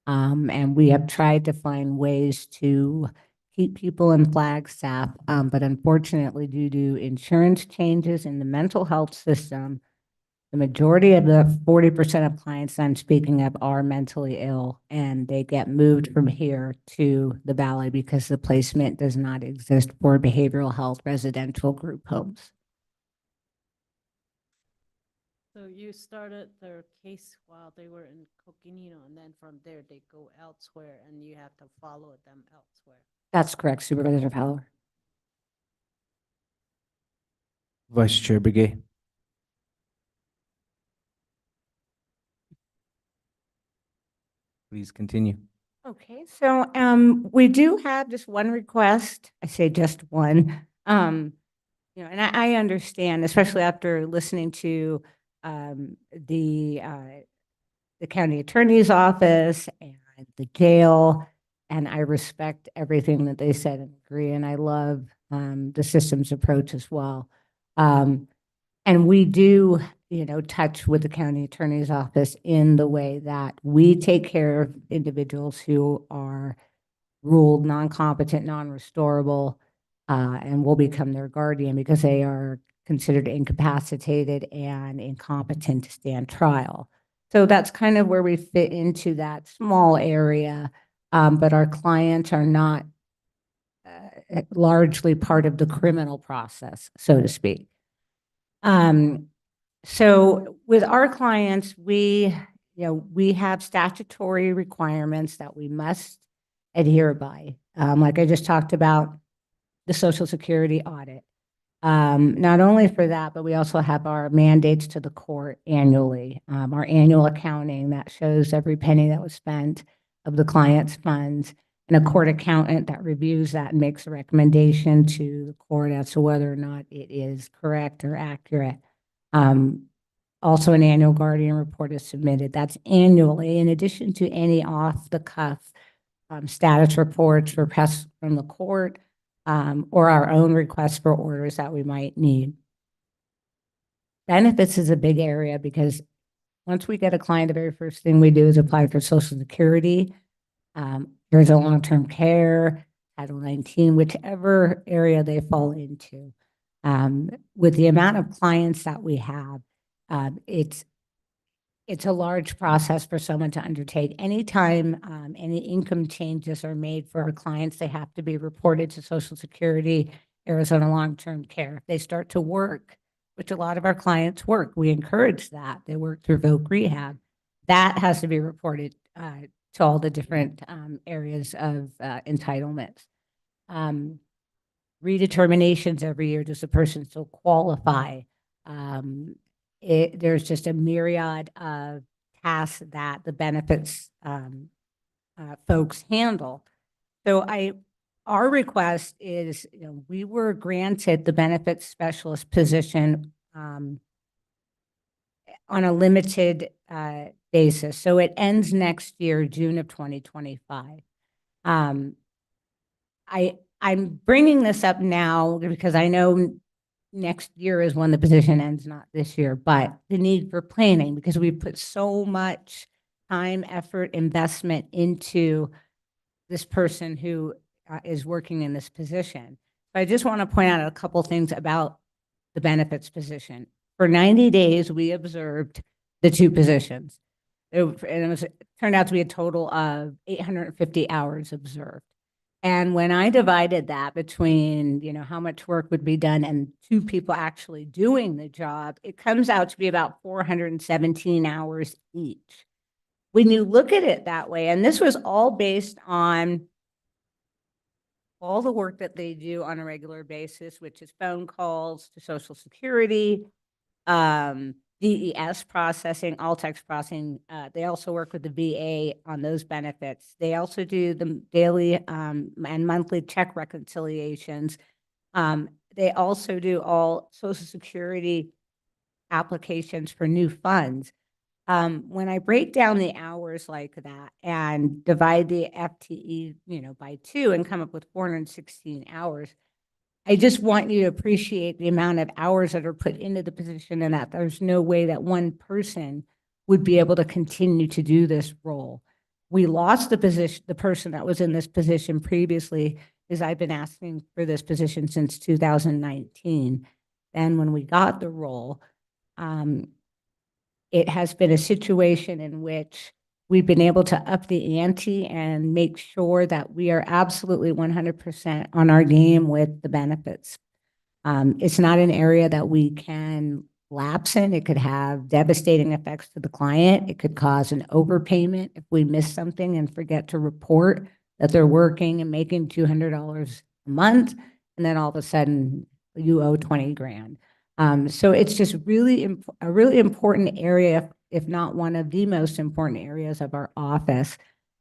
And we have tried to find ways to keep people in Flagstaff, but unfortunately, due to insurance changes in the mental health system, the majority of the 40% of clients I'm speaking of are mentally ill, and they get moved from here to the Valley because the placement does not exist for behavioral health residential group homes. So you started their case while they were in Coconino, and then from there they go elsewhere, and you have to follow them elsewhere. That's correct, Supervisor Fowler. Vice Chair Begay. Please continue. Okay, so we do have just one request. I say just one. And I understand, especially after listening to the county attorney's office and the jail, and I respect everything that they said and agree, and I love the systems approach as well. And we do, touch with the county attorney's office in the way that we take care of individuals who are ruled non-competent, non-restorable, and will become their guardian because they are considered incapacitated and incompetent to stand trial. So that's kind of where we fit into that small area, but our clients are not largely part of the criminal process, so to speak. So with our clients, we have statutory requirements that we must adhere by. Like I just talked about, the Social Security audit. Not only for that, but we also have our mandates to the court annually, our annual accounting that shows every penny that was spent of the client's funds, and a court accountant that reviews that and makes a recommendation to the court as to whether or not it is correct or accurate. Also, an annual guardian report is submitted. That's annually, in addition to any off-the-cuff status reports, requests from the court, or our own requests for orders that we might need. Benefits is a big area because once we get a client, the very first thing we do is apply for Social Security. There's a long-term care, Title 19, whichever area they fall into. With the amount of clients that we have, it's it's a large process for someone to undertake. Anytime any income changes are made for our clients, they have to be reported to Social Security, Arizona Long-Term Care. If they start to work, which a lot of our clients work, we encourage that. They work through Voc Rehab. That has to be reported to all the different areas of entitlements. Redeterminations every year, does the person still qualify? There's just a myriad of tasks that the benefits folks handle. So our request is, we were granted the benefits specialist position on a limited basis. So it ends next year, June of 2025. I'm bringing this up now because I know next year is when the position ends, not this year, but the need for planning, because we put so much time, effort, investment into this person who is working in this position. But I just want to point out a couple things about the benefits position. For 90 days, we observed the two positions. It turned out to be a total of 850 hours observed. And when I divided that between, how much work would be done and two people actually doing the job, it comes out to be about 417 hours each. When you look at it that way, and this was all based on all the work that they do on a regular basis, which is phone calls to Social Security, DES processing, all text processing. They also work with the VA on those benefits. They also do the daily and monthly check reconciliations. They also do all Social Security applications for new funds. When I break down the hours like that and divide the FTE, by 2 and come up with 416 hours, I just want you to appreciate the amount of hours that are put into the position, and that there's no way that one person would be able to continue to do this role. We lost the person that was in this position previously, because I've been asking for this position since 2019. And when we got the role, it has been a situation in which we've been able to up the ante and make sure that we are absolutely 100% on our game with the benefits. It's not an area that we can lapse in. It could have devastating effects to the client. It could cause an overpayment if we miss something and forget to report that they're working and making $200 a month, and then all of a sudden you owe 20 grand. So it's just really a really important area, if not one of the most important areas of our office.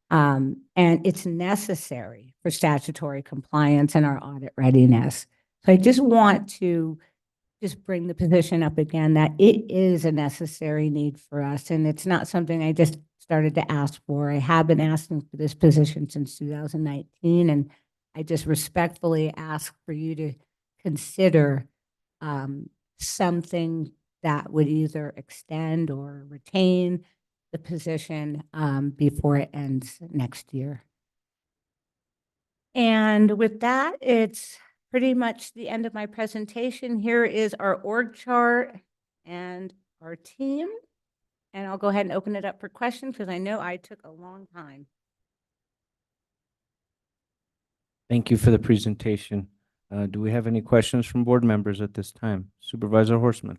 And it's necessary for statutory compliance and our audit readiness. So I just want to just bring the position up again, that it is a necessary need for us. And it's not something I just started to ask for. I have been asking for this position since 2019. And I just respectfully ask for you to consider something that would either extend or retain the position before it ends next year. And with that, it's pretty much the end of my presentation. Here is our org chart and our team. And I'll go ahead and open it up for questions, because I know I took a long time. Thank you for the presentation. Do we have any questions from board members at this time? Supervisor Horstman.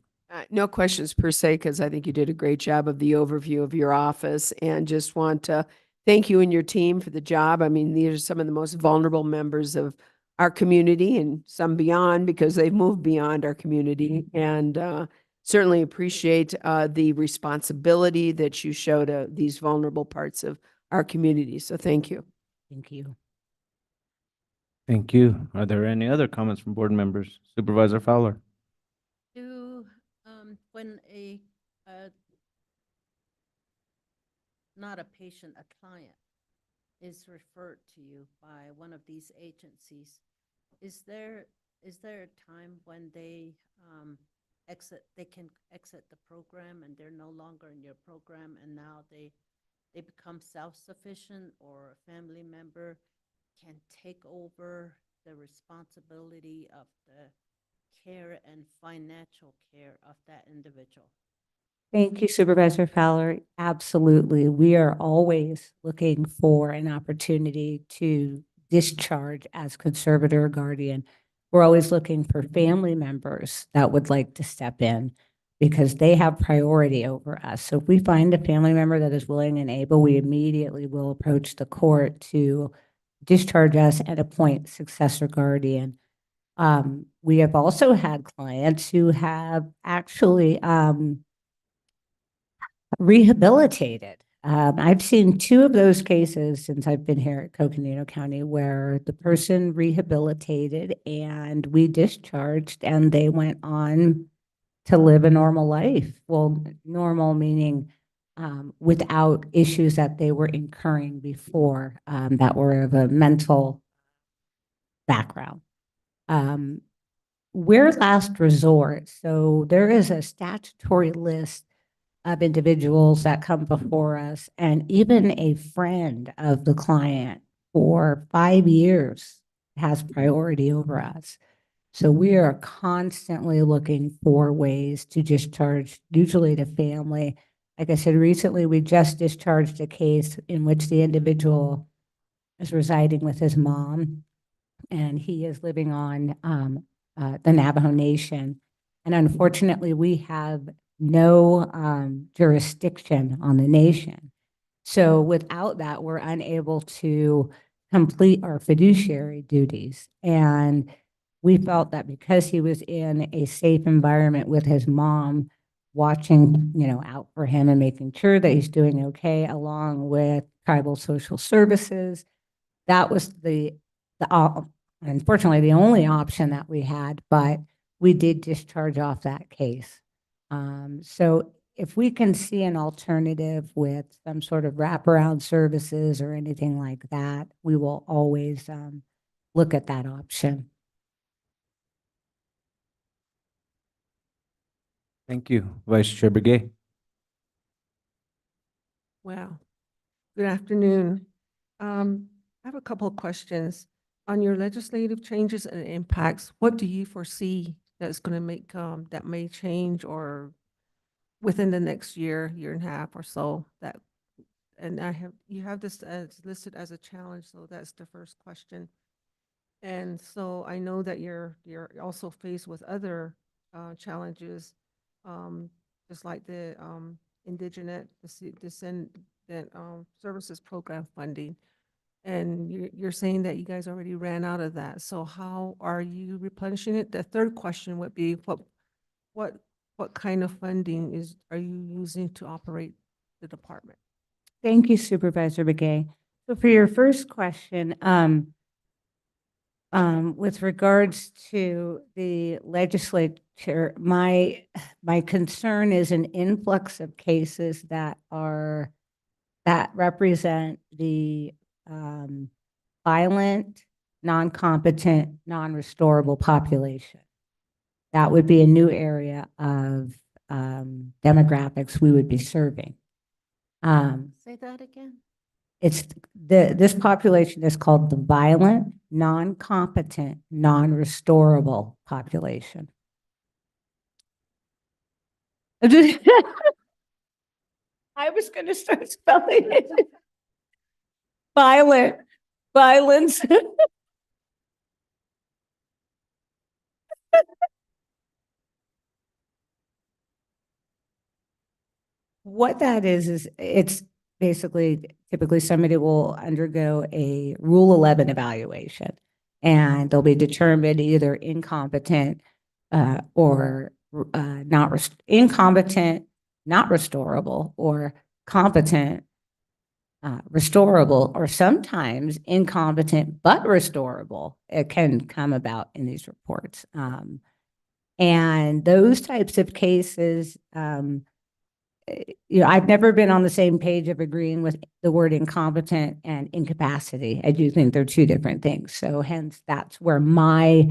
No questions per se, because I think you did a great job of the overview of your office, and just want to thank you and your team for the job. I mean, these are some of the most vulnerable members of our community, and some beyond, because they've moved beyond our community, and certainly appreciate the responsibility that you show to these vulnerable parts of our community. So thank you. Thank you. Thank you. Are there any other comments from board members? Supervisor Fowler. When not a patient, a client is referred to you by one of these agencies, is there a time when they can exit the program and they're no longer in your program, and now they become self-sufficient, or a family member can take over the responsibility of the care and financial care of that individual? Thank you, Supervisor Fowler. Absolutely. We are always looking for an opportunity to discharge as conservator or guardian. We're always looking for family members that would like to step in because they have priority over us. So if we find a family member that is willing and able, we immediately will approach the court to discharge us and appoint successor guardian. We have also had clients who have actually rehabilitated. I've seen 2 of those cases since I've been here at Coconino County where the person rehabilitated and we discharged and they went on to live a normal life. Well, normal meaning without issues that they were incurring before that were of a mental background. We're last resort, so there is a statutory list of individuals that come before us, and even a friend of the client for 5 years has priority over us. So we are constantly looking for ways to discharge, usually to family. Like I said, recently we just discharged a case in which the individual is residing with his mom, and he is living on the Navajo Nation. And unfortunately, we have no jurisdiction on the nation. So without that, we're unable to complete our fiduciary duties. And we felt that because he was in a safe environment with his mom, watching, out for him and making sure that he's doing okay, along with tribal social services, that was unfortunately the only option that we had, but we did discharge off that case. So if we can see an alternative with some sort of wraparound services or anything like that, we will always look at that option. Thank you. Vice Chair Begay. Wow. Good afternoon. I have a couple of questions. On your legislative changes and impacts, what do you foresee that's going to make, that may change or within the next year, year and a half or so and you have this as listed as a challenge, so that's the first question. And so I know that you're also faced with other challenges, just like the Descendant Services Program funding. And you're saying that you guys already ran out of that. So how are you replenishing it? The third question would be what kind of funding are you using to operate the department? Thank you, Supervisor Begay. So for your first question, with regards to the legislature, my concern is an influx of cases that represent the violent, non-competent, non-restorable population. That would be a new area of demographics we would be serving. Say that again. This population is called the violent, non-competent, non-restorable population. I was going to start spelling it. Violence. What that is it's basically, typically somebody will undergo a Rule 11 evaluation, and they'll be determined either incompetent or incompetent, not restorable, or competent, restorable, or sometimes incompetent but restorable. It can come about in these reports. And those types of cases, I've never been on the same page of agreeing with the word incompetent and incapacity. I do think they're 2 different things. So hence, that's where my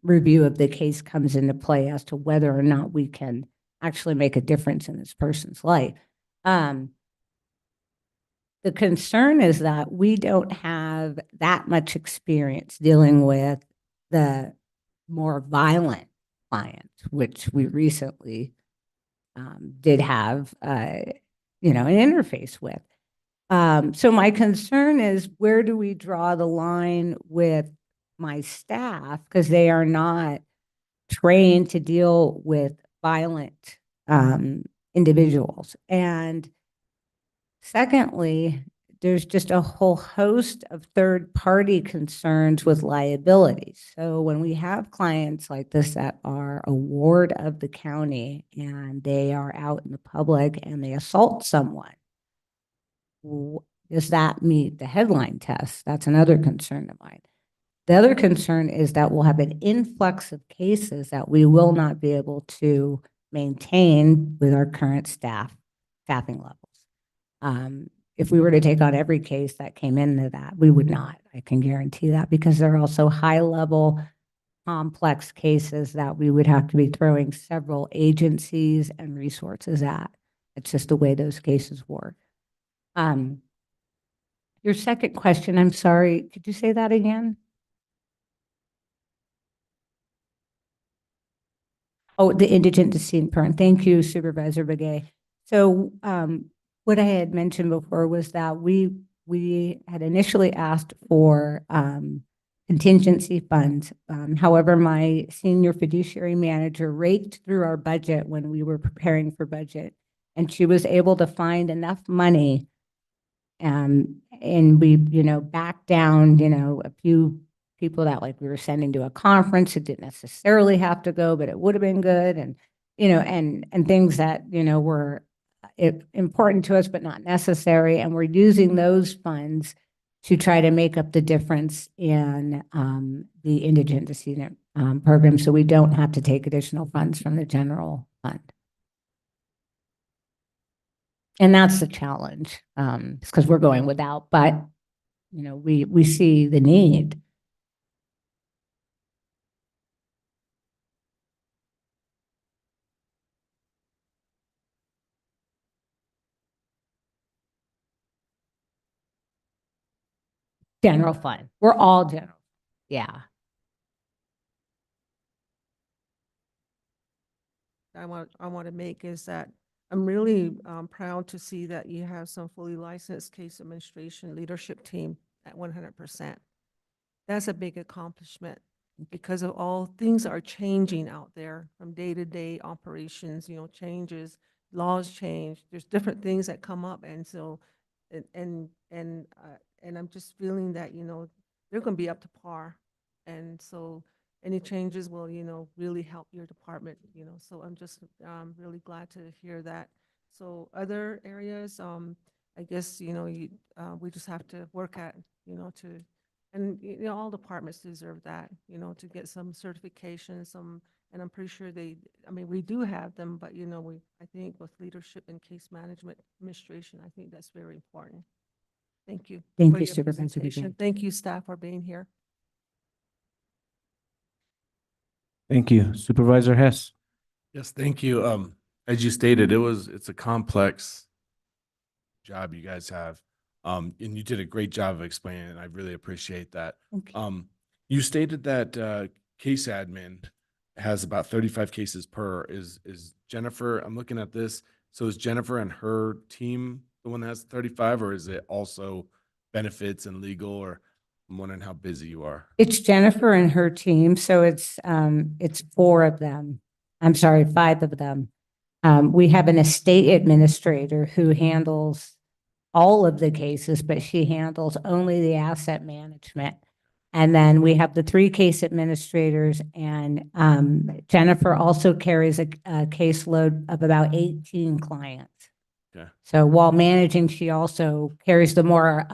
review of the case comes into play as to whether or not we can actually make a difference in this person's life. The concern is that we don't have that much experience dealing with the more violent clients, which we recently did have, you know, an interface with. So my concern is, where do we draw the line with my staff? Because they are not trained to deal with violent individuals. And secondly, there's just a whole host of third-party concerns with liability. So when we have clients like this that are a ward of the county and they are out in the public and they assault someone, does that meet the headline test? That's another concern of mine. The other concern is that we'll have an influx of cases that we will not be able to maintain with our current staffing levels. If we were to take on every case that came into that, we would not. I can guarantee that, because there are also high-level, complex cases that we would have to be throwing several agencies and resources at. It's just the way those cases work. Your second question, I'm sorry, could you say that again? Oh, the indigent decedent parent. Thank you, Supervisor Begay. So what I had mentioned before was that we had initially asked for contingency funds. However, my senior fiduciary manager raked through our budget when we were preparing for budget, and she was able to find enough money. And we, you know, backed down, you know, a few people that like we were sending to a conference that didn't necessarily have to go, but it would have been good. And, you know, and things that, you know, were important to us, but not necessary. And we're using those funds to try to make up the difference in the indigent decedent program, so we don't have to take additional funds from the general fund. And that's the challenge, because we're going without, but, you know, we see the need. General fund. We're all general. Yeah. I want to make is that I'm really proud to see that you have some fully licensed case administration leadership team at 100%. That's a big accomplishment, because of all things are changing out there from day-to-day operations, you know, changes, laws change. There's different things that come up, and so and I'm just feeling that, you know, they're going to be up to par, and so any changes will, you know, really help your department, you know. So I'm just really glad to hear that. So other areas, I guess, you know, we just have to work at, you know, to, and, you know, all departments deserve that, you know, to get some certification, and I'm pretty sure I mean, we do have them, but, you know, I think with leadership and case management administration, I think that's very important. Thank you. Thank for you, your Supervisor presentation. Begay. Thank you, staff, for being here. Thank you. Supervisor Hess. Yes, thank you. As you stated, it's a complex job you guys have. And you did a great job of explaining it, and I really appreciate that. You stated that case admin has about 35 cases per. Is Jennifer, I'm looking at this, so is Jennifer and her team the one that has 35, or is it also benefits and legal, or I'm wondering how busy you are? It's Jennifer and her team, so it's 4 of them. I'm sorry, 5 of them. We have an estate administrator who handles all of the cases, but she handles only the asset management. And then we have the 3 case administrators, and Jennifer also carries a caseload of about 18 clients. Okay. So while managing, she also carries the more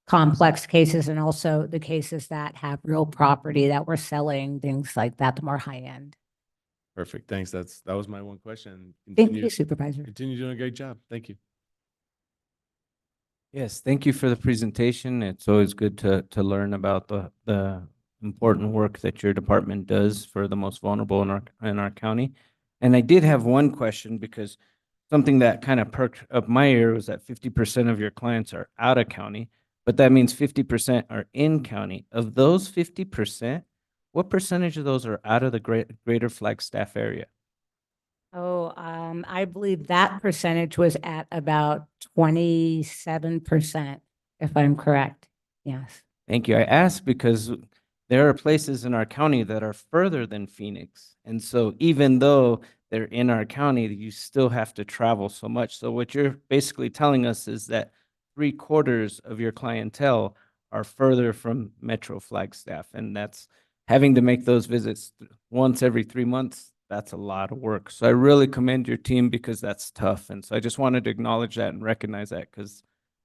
complex cases, and also the cases that have real property that we're selling, things like that, the more high end. Perfect. Thanks. That was my one question. Thank you, Supervisor. Continue doing a great job. Thank you. Yes, thank you for the presentation. It's always good to learn about the important work that your department does for the most vulnerable in our county. And I did have one question, because something that kind of perked up my ear was that 50% of your clients are out of county, but that means 50% are in county. Of those 50%, what percentage of those are out of the greater Flagstaff area? Oh, I believe that percentage was at about 27%, if I'm correct. Yes. Thank you. I ask because there are places in our county that are further than Phoenix. And so even though they're in our county, you still have to travel so much. So what you're basically telling us is that 3/4 of your clientele are further from Metro Flagstaff. And that's having to make those visits once every 3 months. That's a lot of work. So I really commend your team because that's tough. And so I just wanted to acknowledge that and recognize that because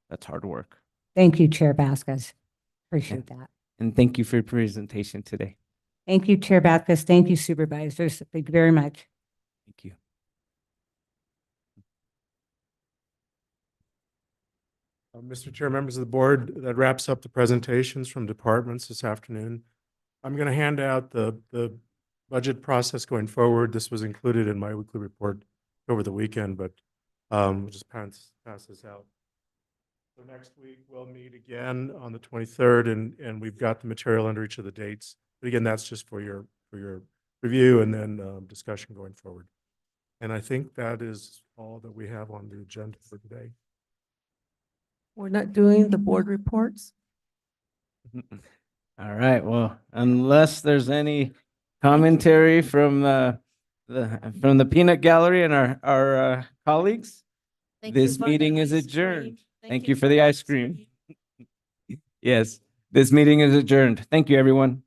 that's hard work. Thank you, Chair Vasquez. Appreciate that. And thank you for your presentation today. Thank you, Chair Vasquez. Thank you, Supervisors. Thank you very much. Thank you. Mr. Chair, members of the board, that wraps up the presentations from departments this afternoon. I'm going to hand out the budget process going forward. This was included in my weekly report over the weekend, but we'll just pass this out. So next week, we'll meet again on the 23rd, and we've got the material under each of the dates. But again, that's just for your review and then discussion going forward. And I think that is all that we have on the agenda for today. We're not doing the board reports. All right, well, unless there's any commentary from the peanut gallery and our colleagues, this meeting is adjourned. Thank you for the ice cream. Yes, this meeting is adjourned. Thank you, everyone.